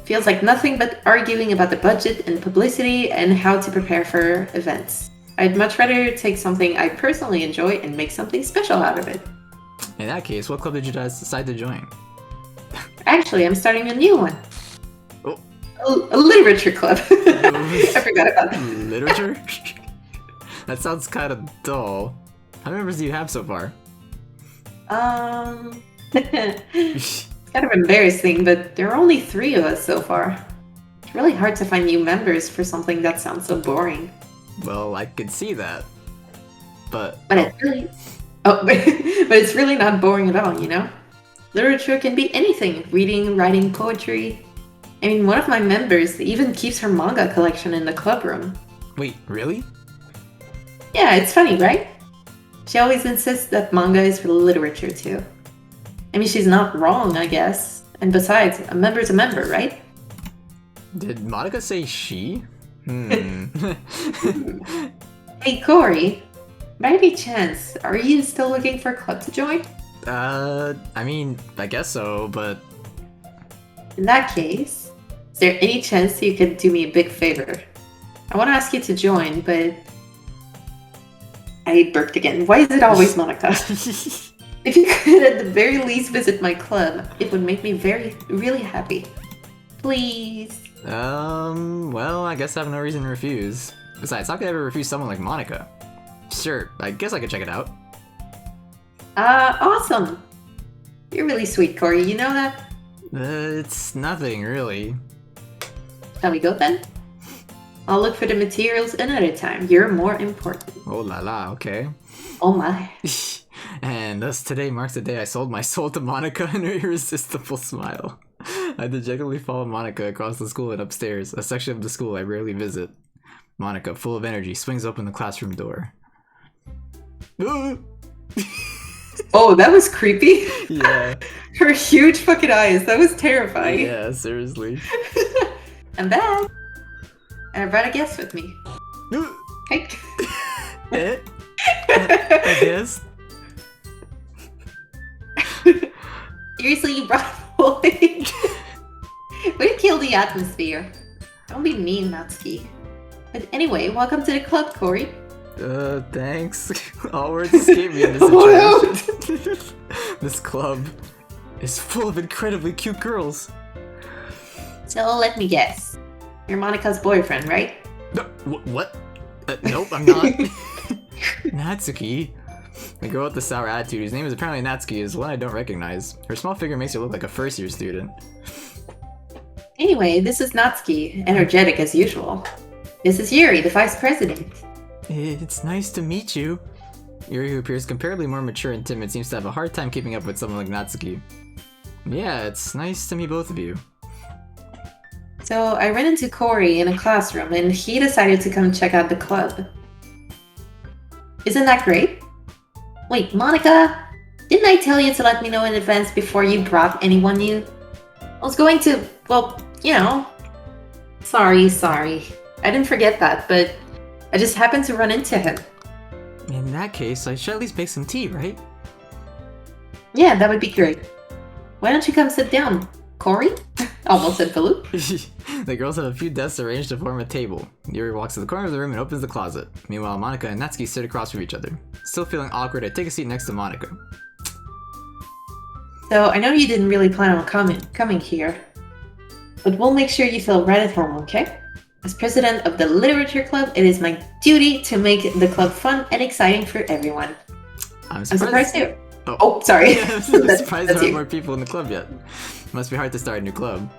Feels like nothing but arguing about the budget and publicity and how to prepare for events. I'd much rather take something I personally enjoy and make something special out of it. In that case, what club did you guys decide to join? Actually, I'm starting a new one. Oh. A literature club. I forgot about that. Literature? That sounds kind of dull. How many members do you have so far? It's kind of embarrassing, but there are only 3 of us so far. It's really hard to find new members for something that sounds so boring. Well, I could see that. But it's really... but it's really not boring at all, you know? Literature can be anything. Reading, writing, poetry. I mean, one of my members even keeps her manga collection in the club room. Wait, really? Yeah, it's funny, right? She always insists that manga is for literature too. I mean, she's not wrong, I guess. And besides, a member's a member, right? Did Monica say she? Hey, Corey. By any chance, are you still looking for a club to join? I mean, I guess so, but... In that case, is there any chance you could do me a big favor? I want to ask you to join, but... I burped again. Why is it always Monica? If you could at the very least visit my club, it would make me really happy. Please. Well, I guess I have no reason to refuse. Besides, how could I ever refuse someone like Monica? Sure, I guess I could check it out. Awesome. You're really sweet, Corey, you know that? It's nothing, really. Shall we go then? I'll look for the materials another time. You're more important. Oh la la, okay. Oh my. And thus today marks the day I sold my soul to Monica and her irresistible smile. I dejectedly follow Monica across the school and upstairs, a section of the school I rarely visit. Monica, full of energy, swings open the classroom door. Oh, that was creepy. Yeah. Her huge fucking eyes. That was terrifying. Yeah, seriously. I'm back. And I brought a guest with me. Hey. I guess. Seriously, you brought a boy? Way to kill the atmosphere. Don't be mean, Natsuki. But anyway, welcome to the club, Corey. Thanks. All words escape me in this Oh, situation. This club is full of incredibly cute girls. So let me guess. You're Monica's boyfriend, right? No, what? Nope, I'm not. Natsuki. The girl with the sour attitude, whose name is apparently Natsuki, is one I don't recognize. Her small figure makes her look like a first-year student. Anyway, this is Natsuki, energetic as usual. This is Yuri, the vice president. It's nice to meet you. Yuri, who appears comparably more mature and timid, seems to have a hard time keeping up with someone like Natsuki. Yeah, it's nice to meet both of you. So I ran into Corey in a classroom and he decided to come check out the club. Isn't that great? Wait, Monica, didn't I tell you to let me know in advance before you brought anyone new? I was going to, well, you know. Sorry. I didn't forget that, but I just happened to run into him. In that case, I should at least make some tea, right? Yeah, that would be great. Why don't you come sit down, Corey? Almost said Baloo. The girls have a few desks arranged to form a table. Yuri walks to the corner of the room and opens the closet. Meanwhile, Monica and Natsuki sit across from each other. Still feeling awkward, I take a seat next to Monica. So I know you didn't really plan on coming here, but we'll make sure you feel right at home, okay? As president of the literature club, it is my duty to make the club fun and exciting for everyone. I'm surprised too. Oh, Oh, sorry. I'm surprised there that's aren't you. more people in the club yet. Must be hard to start a new club.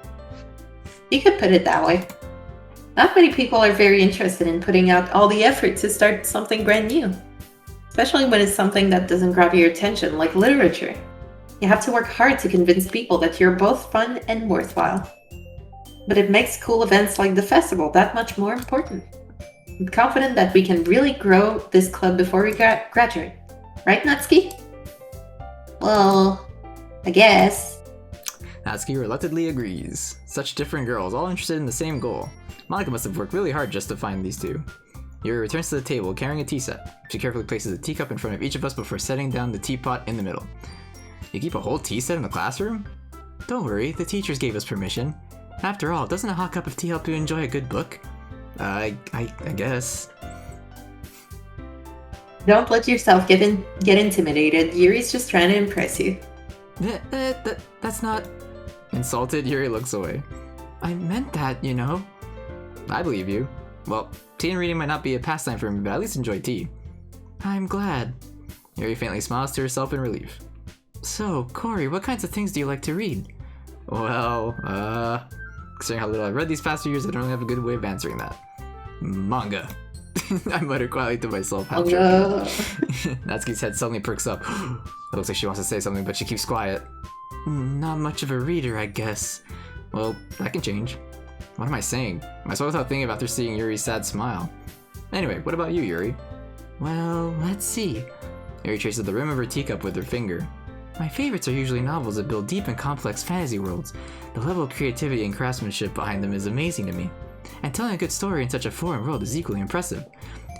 You could put it that way. Not many people are very interested in putting out all the effort to start something brand new. Especially when it's something that doesn't grab your attention, like literature. You have to work hard to convince people that you're both fun and worthwhile. But it makes cool events like the festival that much more important. I'm confident that we can really grow this club before we graduate. Right, Natsuki? Well, I guess. Natsuki reluctantly agrees. Such different girls, all interested in the same goal. Monica must have worked really hard just to find these two. Yuri returns to the table, carrying a tea set. She carefully places a teacup in front of each of us before setting down the teapot in the middle. You keep a whole tea set in the classroom? Don't worry, the teachers gave us permission. After all, doesn't a hot cup of tea help you enjoy a good book? I guess. Don't let yourself get intimidated. Yuri's just trying to impress you. That's not... Insulted, Yuri looks away. I meant that, you know. I believe you. Well, tea and reading might not be a pastime for me, but I at least enjoy tea. I'm glad. Yuri faintly smiles to herself in relief. So, Corey, what kinds of things do you like to read? Well, considering how little I've read these past few years, I don't really have a good way of answering that. Manga. I mutter quietly to myself, half joking. Natsuki's head suddenly perks up. It looks like she wants to say something, but she keeps quiet. Not much of a reader, I guess. Well, that can change. What am I saying? I saw without thinking after seeing Yuri's sad smile. Anyway, what about you, Yuri? Well, let's see. Yuri traces the rim of her teacup with her finger. My favorites are usually novels that build deep and complex fantasy worlds. The level of creativity and craftsmanship behind them is amazing to me. And telling a good story in such a foreign world is equally impressive.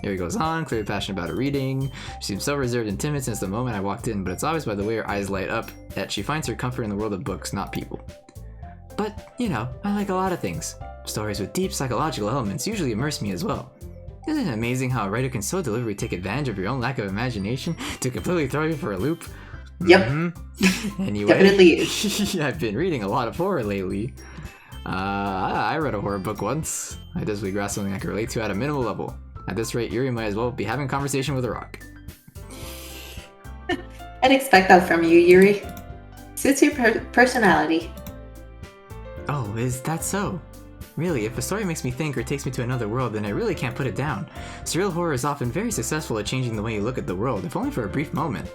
Yuri goes on, clearly passionate about her reading. She seems so reserved and timid since the moment I walked in, but it's obvious by the way her eyes light up that she finds her comfort in the world of books, not people. But, you know, I like a lot of things. Stories with deep psychological elements usually immerse me as well. Isn't it amazing how a writer can so deliberately take advantage of your own lack of imagination to completely throw you for a loop? Yep. Anyway, Definitely is. I've been reading a lot of horror lately. I read a horror book once. I desperately grasped something I could relate to at a minimal level. At this rate, Yuri might as well be having a conversation with a rock. I'd expect that from you, Yuri. Suits your personality. Oh, is that so? Really, if a story makes me think or takes me to another world, then I really can't put it down. Surreal horror is often very successful at changing the way you look at the world, if only for a brief moment.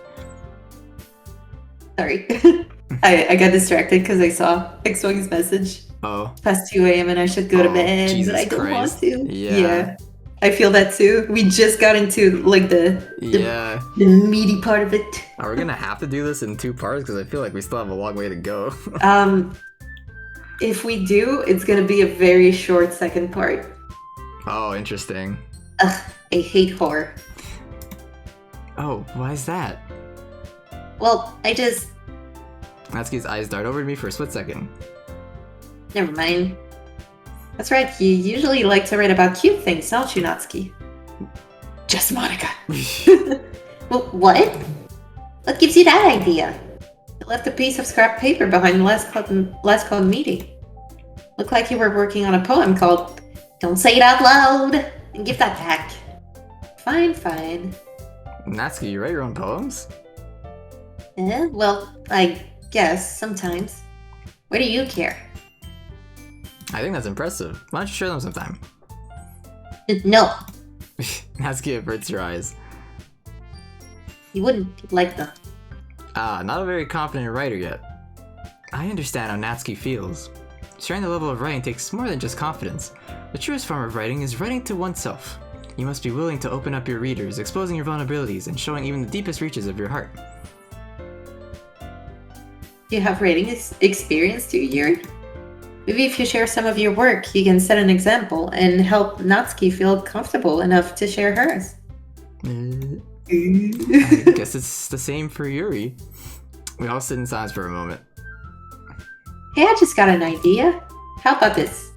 Sorry. I got distracted because I saw X-Wing's message. Oh. Past 2 a.m. and I should go to bed, Jesus but I don't Christ. want to. Yeah. I feel that too. We just got into like the meaty part of it. Are we gonna have to do this in 2 parts? Because I feel like we still have a long way to go. If we do, it's gonna be a very short second part. Oh, interesting. Ugh, I hate horror. Oh, why is that? Well, I just... Natsuki's eyes dart over to me for a split second. Never mind. That's right, you usually like to write about cute things, don't you, Natsuki? Just Monica. What? What gives you that idea? You left a piece of scrap paper behind the last club meeting. Looked like you were working on a poem called Don't Say It Out Loud and Give That Back. Fine, fine. Natsuki, you write your own poems? Well, I guess, sometimes. Why do you care? I think that's impressive. Why don't you share them sometime? No, Natsuki averts her eyes. you wouldn't like them. Ah, not a very confident writer yet. I understand how Natsuki feels. Sharing the level of writing takes more than just confidence. The truest form of writing is writing to oneself. You must be willing to open up your readers, exposing your vulnerabilities, and showing even the deepest reaches of your heart. Do you have writing experience, do you, Yuri? Maybe if you share some of your work, you can set an example and help Natsuki feel comfortable enough to share hers. I guess it's the same for Yuri. We all sit in silence for a moment. Hey, I just got an idea. How about this?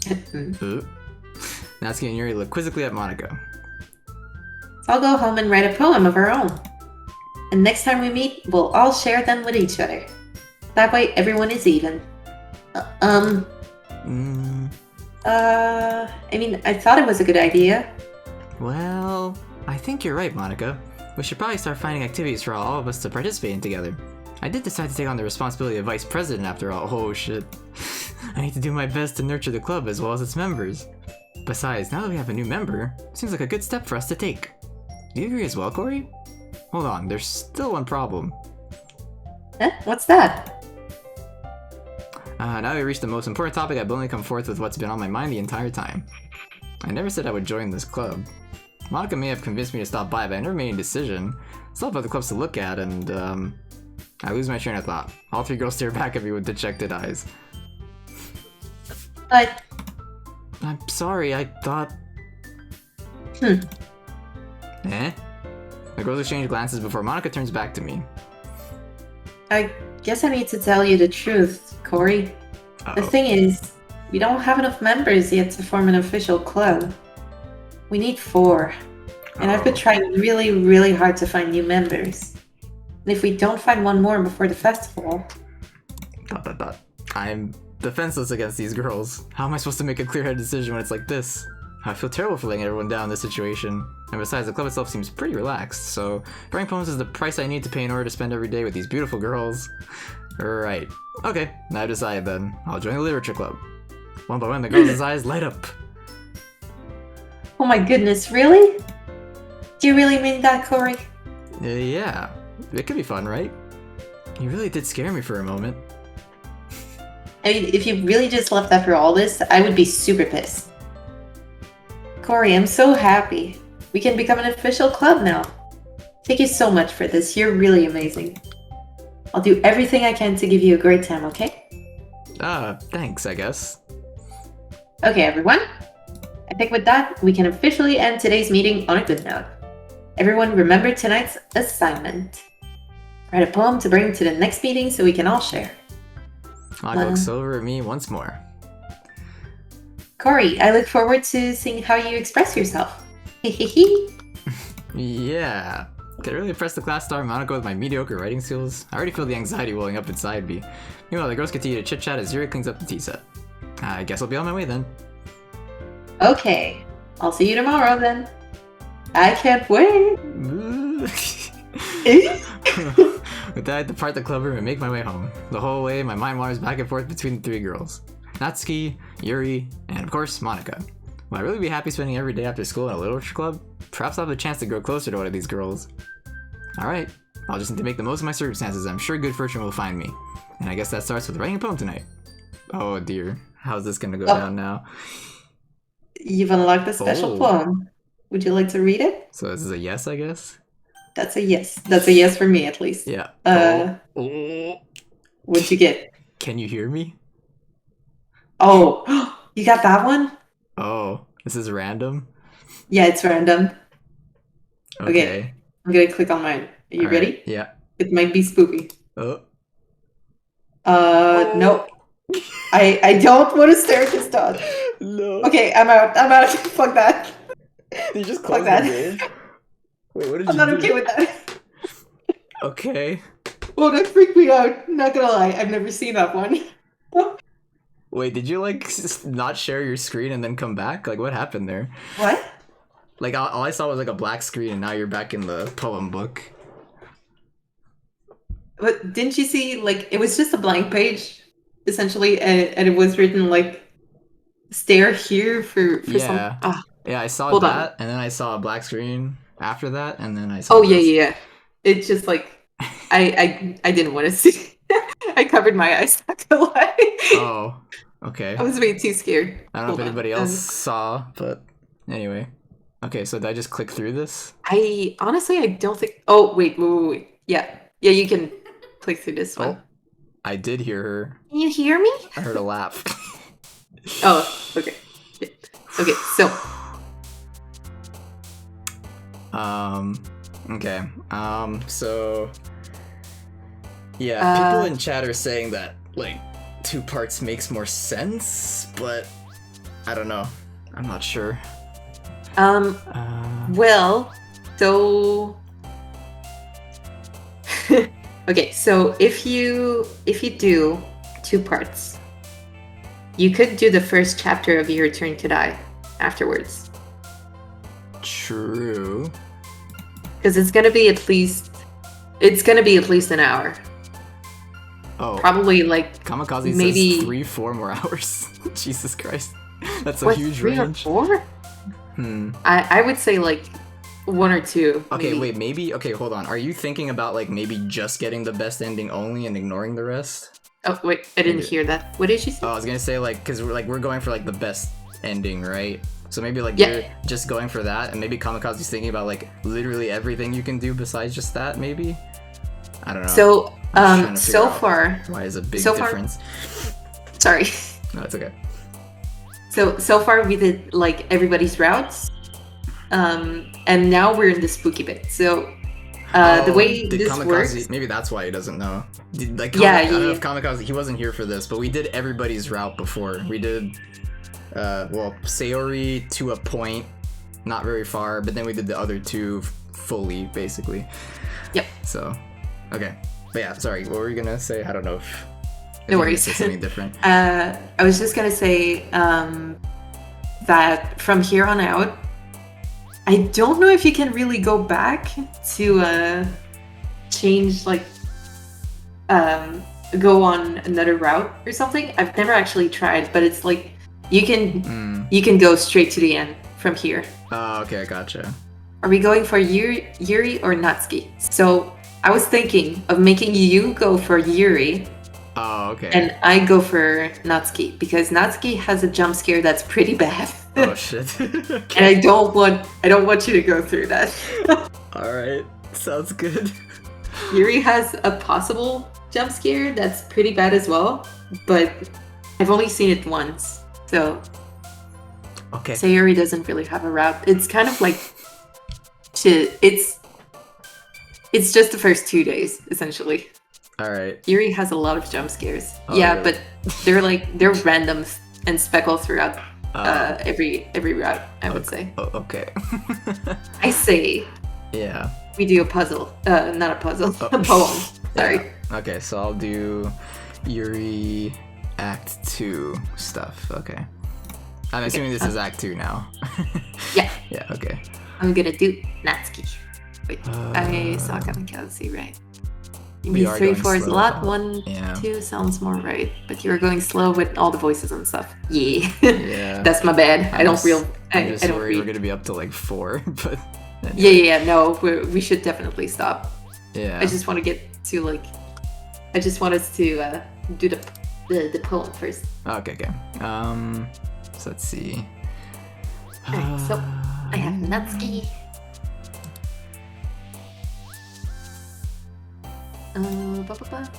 Natsuki and Yuri look quizzically at Monica. So I'll go home and write a poem of our own. And next time we meet, we'll all share them with each other. That way everyone is even. I mean, I thought it was a good idea. Well, I think you're right, Monica. We should probably start finding activities for all of us to participate in together. I did decide to take on the responsibility of vice president after all. Oh shit. I need to do my best to nurture the club as well as its members. Besides, now that we have a new member, seems like a good step for us to take. Do you agree as well, Corey? Hold on, there's still one problem. What's that? Now we reached the most important topic. I've only come forth with what's been on my mind the entire time. I never said I would join this club. Monica may have convinced me to stop by, but I never made a decision. Still have other clubs to look at, and I lose my train of thought. All three girls stare back at me with dejected eyes. But... I'm sorry, I thought... Hmm. Eh? The girls exchange glances before Monica turns back to me. I guess I need to tell you the truth, Corey. The thing is, we don't have enough members yet to form an official club. We need 4. And I've been trying really, really hard to find new members. And if we don't find one more before the festival... I'm defenseless against these girls. How am I supposed to make a clear-headed decision when it's like this? I feel terrible for letting everyone down in this situation. And besides, the club itself seems pretty relaxed, so writing poems is the price I need to pay in order to spend every day with these beautiful girls. Right. Okay, now I've decided then. I'll join the literature club. One by one, the girls' eyes light up. Oh my goodness, really? Do you really mean that, Corey? Yeah, it could be fun, right? You really did scare me for a moment. I mean, if you really just left after all this, I would be super pissed. Corey, I'm so happy. We can become an official club now. Thank you so much for this. You're really amazing. I'll do everything I can to give you a great time, okay? Thanks, I guess. Okay, everyone. I think with that, we can officially end today's meeting on a good note. Everyone remember tonight's assignment. Write a poem to bring to the next meeting so we can all share. Monica looks over at me once more. Corey, I look forward to seeing how you express yourself. Hehehe. Yeah. Could I really impress the class star Monica with my mediocre writing skills? I already feel the anxiety welling up inside me. Meanwhile, the girls continue to chit-chat as Yuri cleans up the tea set. I guess I'll be on my way then. Okay, I'll see you tomorrow then. I can't wait. With that, I depart the club room and make my way home. The whole way, my mind wanders back and forth between the 3 girls. Natsuki, Yuri, and of course, Monica. Will I really be happy spending every day after school in a literature club? Perhaps I'll have a chance to grow closer to one of these girls. Alright, I'll just need to make the most of my circumstances. I'm sure good fortune will find me. And I guess that starts with writing a poem tonight. Oh dear, how's this gonna go down now? You've unlocked a special poem. Would you like to read it? So this is a yes, I guess? That's a yes. That's a yes for me, at least. Yeah. What'd you get? Can you hear me? Oh, you got that one? Oh, this is random? Yeah, it's random. Okay. I'm gonna click on mine. Are you ready? Yeah. It might be spooky. Oh. Nope. I don't want to stare at this dog. No. Okay, I'm out. I'm out. Fuck that. You just Fuck closed the that. game? Wait, what did I'm you not do? okay with that. Okay. Well, that freaked me out. Not gonna lie, I've never seen that one. Wait, did you like not share your screen and then come back? Like, what happened there? What? Like, all I saw was like a black screen, and now you're back in the poem book. But didn't you see, like, it was just a blank page, essentially, and it was written, like, stare here for Yeah. some... Ah, Yeah, I saw Hold that, on. and then I saw a black screen after that, and then I saw. oh, yeah, this. yeah, yeah. It's just, like, I didn't want to see. I covered my eyes, not gonna lie. Oh, okay. I was way too scared. I don't know Hold if on. anybody else saw, but anyway. Okay, so did I just click through this? I don't think... Oh, wait. Yeah. Yeah, you can click through this one. Oh, I did hear her. Can you hear me? I heard a laugh. Oh, okay. Okay, so... Okay. So... Yeah, people in chat are saying that, like, 2 parts makes more sense, but... I don't know. I'm not sure. Well, so... okay, so if you do 2 parts, you could do the first chapter of Your Turn to Die afterwards. True. Because it's gonna be at least an hour. Oh, Probably like Kamikaze maybe says 3-4 more hours. Jesus Christ. That's a what, huge 3 range. or 4? I would say like 1 or 2. Okay, maybe. wait, maybe... Okay, hold on. Are you thinking about, like, maybe just getting the best ending only and ignoring the rest? Oh wait, I didn't Maybe. hear that. What did you say? Oh, I was gonna say, like, because we're going for, like, the best ending, right? So maybe, like, Yeah. you're just going for that, and maybe Kamikaze's thinking about, like, literally everything you can do besides just that, maybe? I don't know. So I'm trying to figure so out far, why is a big so far- difference? sorry. No, it's okay. So far we did like everybody's routes, and now we're in the spooky bit. So the way did this Kamikaze, works, maybe that's why he doesn't know. Like, Yeah, I don't know yeah. if Kamikaze, he wasn't here for this, but we did everybody's route before. We did, well, Sayori to a point, not very far, but then we did the other 2 fully, basically. Yep. So, okay. But yeah, sorry, what were you gonna say? I don't know if... No you worries. said something different. I was just gonna say that from here on out, I don't know if you can really go back to change like go on another route or something. I've never actually tried, but it's like you can go straight to the end from here. Oh, okay, gotcha. Are we going for Yuri or Natsuki? So I was thinking of making you go for Yuri Oh, okay. and I go for Natsuki because Natsuki has a jump scare that's pretty bad. Oh, shit. And I don't want you to go through that. Alright, sounds good. Yuri has a possible jump scare that's pretty bad as well, but I've only seen it once. So Okay. Sayori doesn't really have a route. It's kind of like it's just the first 2 days, essentially. Alright. Yuri has a lot of jump scares. Oh, Yeah, really? but they're random and speckled throughout every route, I would say. Oh, okay. I say Yeah. we do a puzzle. Not a puzzle, Oh. a poem. Sorry. Yeah. Okay, so I'll do Yuri Act 2 stuff. Okay. I'm assuming this is Act 2 now. Yeah. Yeah, okay. I'm gonna do Natsuki. Wait, I saw Kamikaze, right? We are 3, going 4 is a slow. lot. 1, Yeah. 2 sounds more right. But you're going slow with all the voices and stuff. Yeah. Yeah. That's my bad. I don't I'm just I don't worried we're read. gonna be up to like 4, but Yeah. No, we should definitely stop. yeah. I just want to get to like. I just want us to do the poem first. Okay. So let's see. Alright, so I have Natsuki. Ba, ba, ba.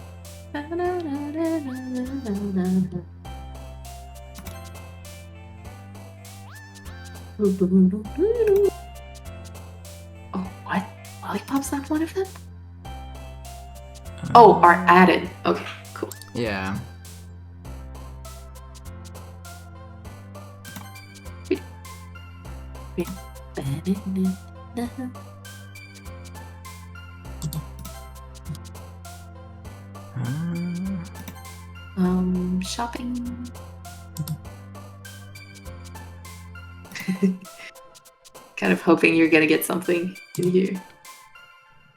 Na, na, na, na, na, na, na. Oh, what? Lollipop's not one of them? Oh, are added. Okay, cool. Yeah. Shopping. Kind of hoping you're gonna get something in here.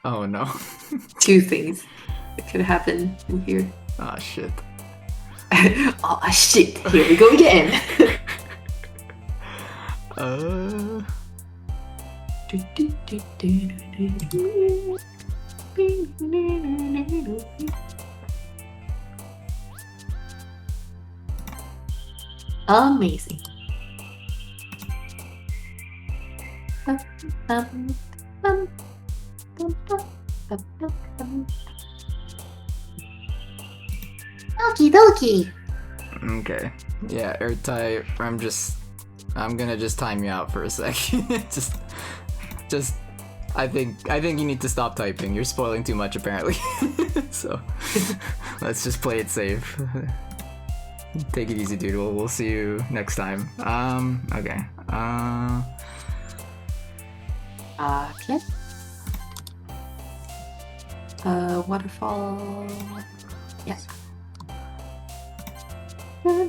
Oh no. 2 things that could happen in here. Ah shit. Oh shit! Here we go again. Amazing. Doki Doki. Okay. Yeah, airtight. I'm gonna just time you out for a sec. just. I think you need to stop typing. You're spoiling too much apparently. So let's just play it safe. Take it easy, dude. We'll see you next time. Okay. Okay. Waterfall. Yes. Okay,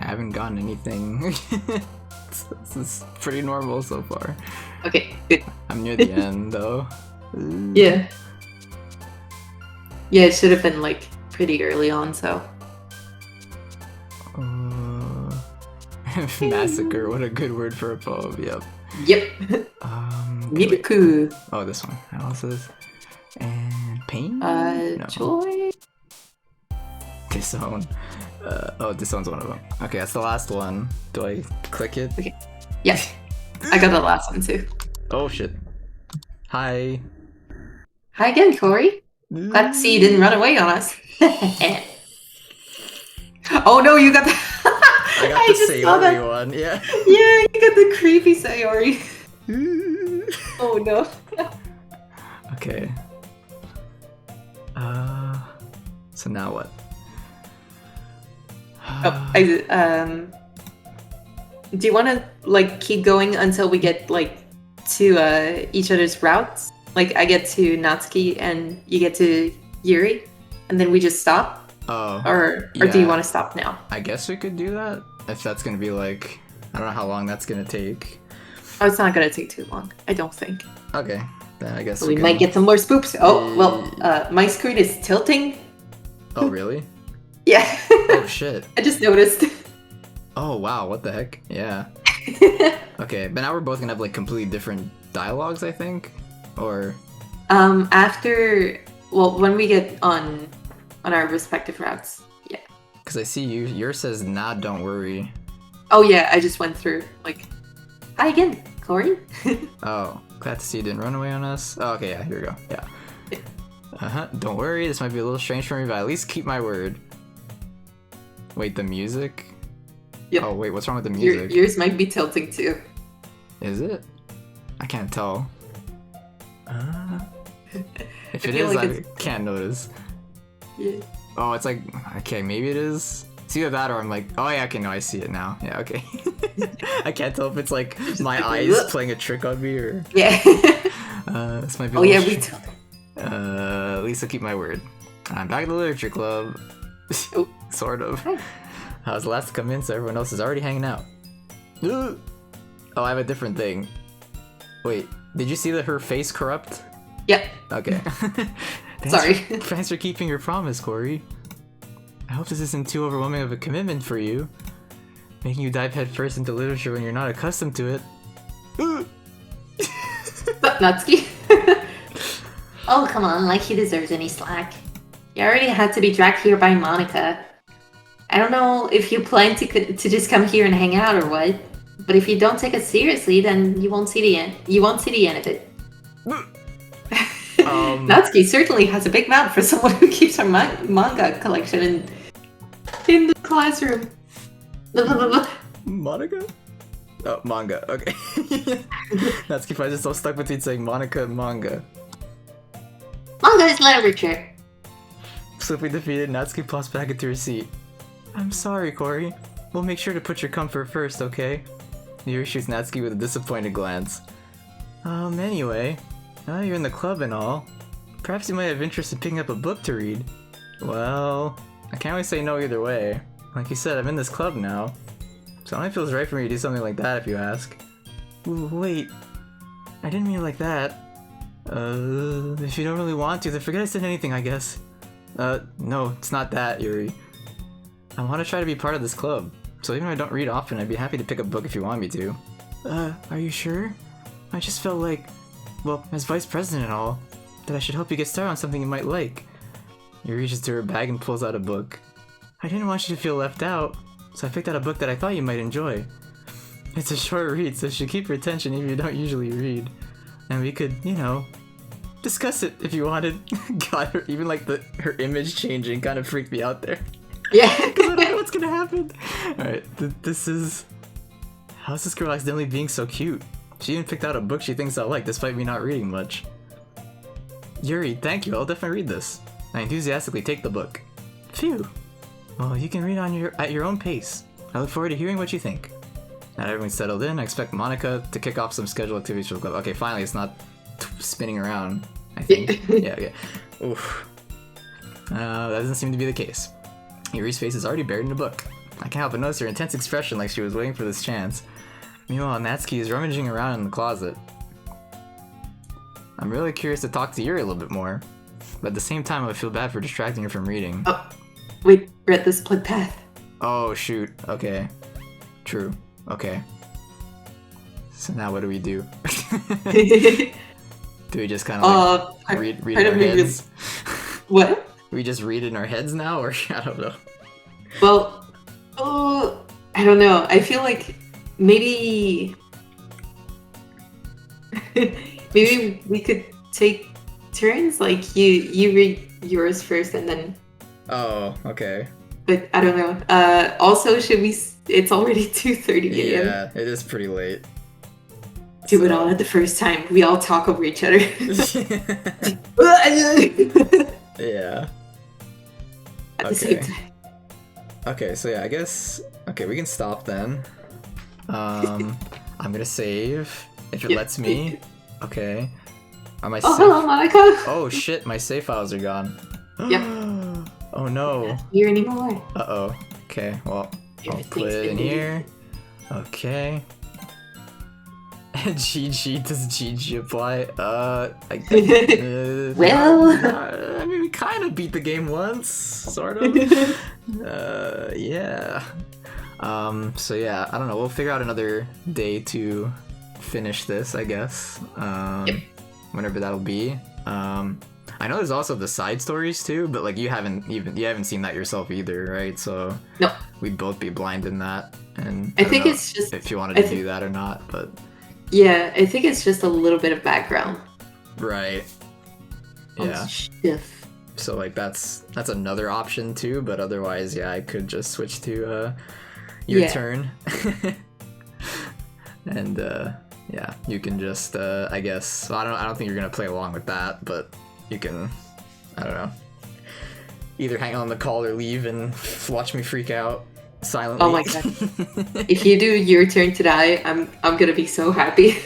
I haven't gotten anything. This is pretty normal so far. Okay, good. I'm near the end though. Yeah. Yeah, it should have been like pretty early on, so. Massacre, what a good word for a poem, yep. Yep. Mibiku. Oh, this one. Analysis. And pain? No. Joy. Disown. Oh, disown's one of them. Okay, that's the last one. Do I click it? Okay. Yes. I got the last one too. Oh shit. Hi. Hi again, Corey. Glad to see you didn't run away on us. Oh no, you got the I got the Sayori one, yeah. Yeah, you got the creepy Sayori. Oh no. Okay. So now what? Do you want to like keep going until we get like to each other's routes? Like I get to Natsuki and you get to Yuri, and then we just stop? Oh. Or do you yeah. want to stop now? I guess we could do that. If that's gonna be like, I don't know how long that's gonna take. Oh, it's not gonna take too long. I don't think. Okay, then I guess We might get some more spoops. Oh, well, my screen is tilting. Oh, really? Yeah. Oh, shit. I just noticed. Oh, wow, what the heck? Yeah. Okay, but now we're both gonna have like completely different dialogues, I think? Or... After... Well, when we get on our respective routes. Yeah. Because I see yours says, nah, don't worry. Oh yeah, I just went through, like... Hi again, Corey. Oh, glad to see you didn't run away on us. Oh, okay, yeah, here we go. Yeah. Don't worry, this might be a little strange for me, but at least keep my word. Wait, the music? Yep. Oh, wait, what's wrong with the music? Yours might be tilting too. Is it? I can't tell. If it feel is, like I it's- can't notice. Yeah. Oh, it's like, okay, maybe it is. It's either that or I'm like, oh yeah, okay, no, I see it now. Yeah, okay. I can't tell if it's like my eyes playing a trick on me or... Yeah. This might be Oh yeah, we tilted. At least I'll keep my word. I'm back at the literature club. Oh. Sort of. Hi. I was the last to come in, so everyone else is already hanging out. Oh, I have a different thing. Wait, did you see her face corrupt? Yep. Okay. Sorry. Thanks for keeping your promise, Corey. I hope this isn't too overwhelming of a commitment for you. Making you dive headfirst into literature when you're not accustomed to it. Natsuki. Oh, come on, like he deserves any slack. You already had to be dragged here by Monica. I don't know if you plan to just come here and hang out or what, but if you don't take us seriously, then you won't see the end. You won't see the end of it. Natsuki certainly has a big mouth for someone who keeps her manga collection in the classroom. Monica? Oh, manga. Okay. Natsuki finds herself stuck between saying Monica and manga. Manga is literature. Swiftly defeated, Natsuki plops back into her seat. I'm sorry, Corey. We'll make sure to put your comfort first, okay? Yuri shoots Natsuki with a disappointed glance. Anyway, now you're in the club and all, perhaps you might have interest in picking up a book to read. Well, I can't really say no either way. Like you said, I'm in this club now, so it only feels right for me to do something like that if you ask. Wait, I didn't mean it like that. If you don't really want to, then forget I said anything, I guess. No, it's not that, Yuri. I want to try to be part of this club, so even though I don't read often, I'd be happy to pick up a book if you want me to. Are you sure? I just felt like, well, as vice president and all, that I should help you get started on something you might like. Yuri reaches to her bag and pulls out a book. I didn't want you to feel left out, so I picked out a book that I thought you might enjoy. It's a short read, so it should keep your attention even if you don't usually read. And we could, you know, discuss it if you wanted. God, even like her image changing kind of freaked me out there. Yeah. Because I don't know what's gonna happen. Alright, this is... How's this girl accidentally being so cute? She even picked out a book she thinks I'll like, despite me not reading much. Yuri, thank you, I'll definitely read this. I enthusiastically take the book. Phew. Well, you can read at your own pace. I look forward to hearing what you think. Now that everyone's settled in, I expect Monica to kick off some scheduled activities for the club. Okay, finally, it's not spinning around, I think. Yeah. Oof. That doesn't seem to be the case. Yuri's face is already buried in the book. I can't help but notice her intense expression like she was waiting for this chance. Meanwhile, Natsuki is rummaging around in the closet. I'm really curious to talk to Yuri a little bit more, but at the same time I feel bad for distracting her from reading. Oh, wait, we're at the split path. Oh shoot, okay. True, okay. So now what do we do? Do we just kind of like read in our heads? What? We just read in our heads now, or I don't know. Well, I don't know. I feel like maybe we could take turns. Like you read yours first, and then. Oh, okay. But I don't know. Also, should we? It's already 2:30 a.m. Yeah, it is pretty late. Do it all at the first time. We all talk over each other. Yeah. At the same time. Okay, so yeah, I guess... Okay, we can stop then. I'm gonna save, if it lets me. Okay. Are my hello, Monica! Oh shit, my save files are gone. Yep. Oh no. Not here anymore. Uh-oh. Okay, well, I'll put it in here. Okay. GG, does GG apply? Well... I mean, we kind of beat the game once, sort of. Yeah. So yeah, I don't know, we'll figure out another day to finish this, I guess. Whenever that'll be. I know there's also the side stories too, but like you haven't seen that yourself either, right? So no, we'd both be blind in that, and I think it's just if you wanted to do that or not, but yeah, I think it's just a little bit of background. Right. Yeah. Stiff. So like that's another option too, but otherwise, yeah, I could just switch to your turn, and yeah, you can just I guess I don't think you're gonna play along with that, but you can, I don't know, either hang on the call or leave and watch me freak out silently. Oh my god! If you do your turn to die, I'm gonna be so happy.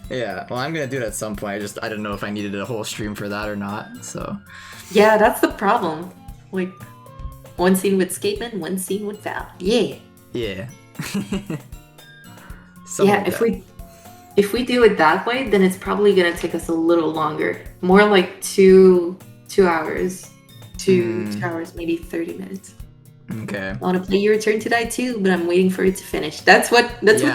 Yeah, well, I'm gonna do it at some point. I didn't know if I needed a whole stream for that or not. So yeah, that's the problem. Like one scene with Skateman, one scene with Val. Yeah. Yeah. Yeah, if we do it that way, then it's probably gonna take us a little longer. More like 2 hours. 2 hours, maybe 30 minutes. Okay. I want to play your turn to die too, but I'm waiting for it to finish. That's what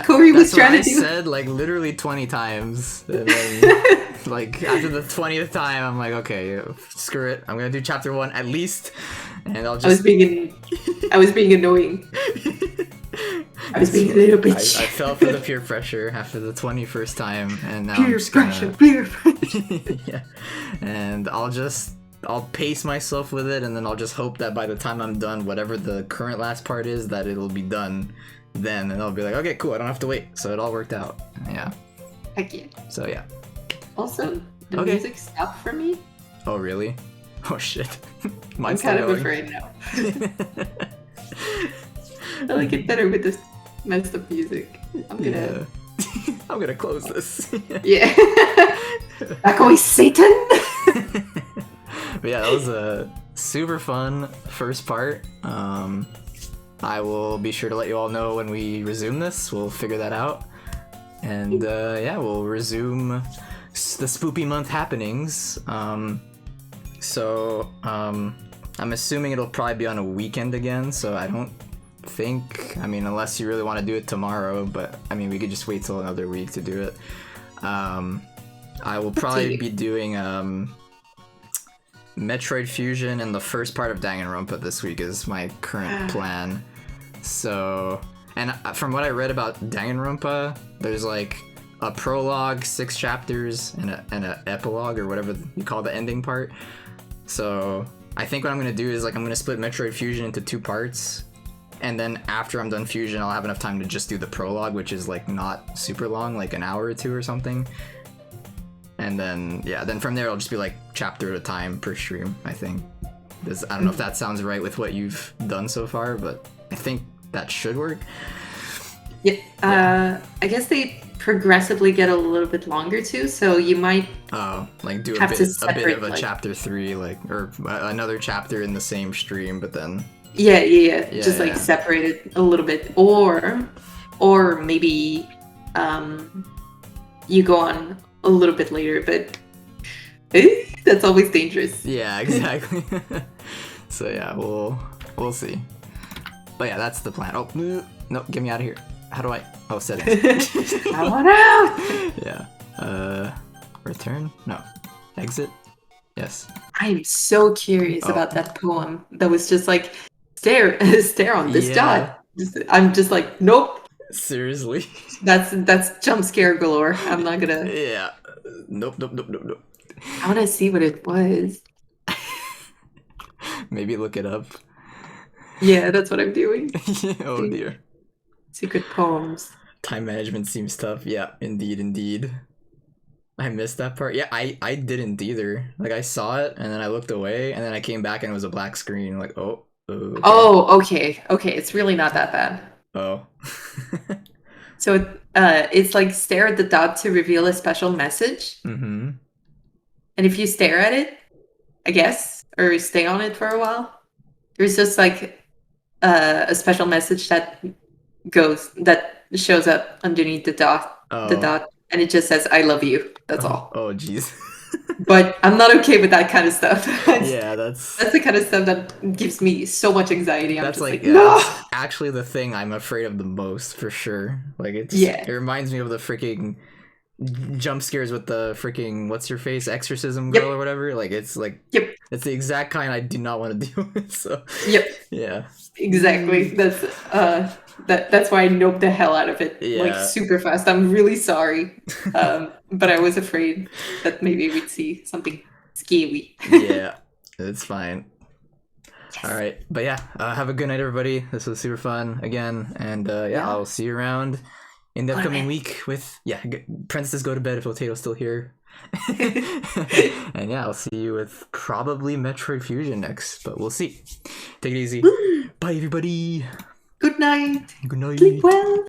Corey was trying to do. I said like literally 20 times. And then, like after the 20th time, I'm like, okay, screw it. I'm gonna do chapter 1 at least, and I'll just. I was being annoying. I was being a little bitch. I fell for the peer pressure after the 21st time, and now peer pressure. Yeah, and I'll pace myself with it, and then I'll just hope that by the time I'm done, whatever the current last part is, that it'll be done then, and I'll be like, okay, cool, I don't have to wait. So it all worked out. Yeah. Heck yeah. So yeah. Also, the music stopped for me. Oh, really? Oh, shit. I'm Mine's kind still of going. afraid now. I like it better with this messed up music. I'm gonna. Yeah. I'm gonna close this. Yeah. Back away, Satan! But yeah, that was a super fun first part. I will be sure to let you all know when we resume this. We'll figure that out. And yeah, we'll resume the spoopy month happenings. So I'm assuming it'll probably be on a weekend again, so I don't think, I mean, unless you really want to do it tomorrow, but I mean, we could just wait till another week to do it. I will probably be doing Metroid Fusion and the first part of Danganronpa this week is my current plan. So, and from what I read about Danganronpa, there's like a prologue, 6 chapters, and an epilogue, or whatever you call the ending part. So I think what I'm gonna do is like I'm gonna split Metroid Fusion into 2 parts, and then after I'm done Fusion, I'll have enough time to just do the prologue, which is like not super long, like an hour or 2 or something. And then yeah, then from there it'll just be like chapter at a time per stream. I think. I don't know if that sounds right with what you've done so far, but I think that should work. Yeah. I guess they progressively get a little bit longer too, so you might like do a have bit to of separate, a like- chapter 3, like, or another chapter in the same stream, but then yeah, Yeah, just like yeah. separate it a little bit, or maybe you go on a little bit later, but that's always dangerous. yeah, exactly. So yeah, we'll see. But yeah, that's the plan. Oh no, get me out of here. How do I? Oh, settings. I want out. Yeah. Return? No. Exit? Yes. I'm so curious Oh. about that poem that was just like stare on this Yeah. dot. I'm just like, nope. Seriously? That's jump scare galore. I'm not gonna. Yeah. Nope. I want to see what it was. Maybe look it up. Yeah, that's what I'm doing. Oh dear. Secret poems. Time management seems tough. Yeah, indeed. I missed that part. Yeah, I didn't either. Like, I saw it, and then I looked away, and then I came back, and it was a black screen. Like, oh. Okay. Oh, okay. It's really not that bad. Oh. So it's like stare at the dot to reveal a special message, Mm-hmm. and if you stare at it, I guess, or stay on it for a while, there's just like a special message that shows up underneath the dot, and it just says "I love you." That's all. Oh, jeez. But I'm not okay with that kind of stuff. Yeah, that's the kind of stuff that gives me so much anxiety. I'm that's just like like no. that's actually the thing I'm afraid of the most, for sure. Like, it reminds me of the freaking jump scares with the freaking what's your face exorcism girl or whatever. Like, it's like it's the exact kind I do not want to deal with. So yeah, Exactly. That's why I noped the hell out of it, like Yeah. super fast. I'm really sorry, but I was afraid that maybe we'd see something scary. yeah, it's fine. All right, but yeah, have a good night, everybody. This was super fun again, and yeah, I'll see you around in the upcoming week with Princess Go to Bed if Potato's still here. And yeah, I'll see you with probably Metroid Fusion next, but we'll see. Take it easy. Bye, everybody. Good night. Good night. Sleep well.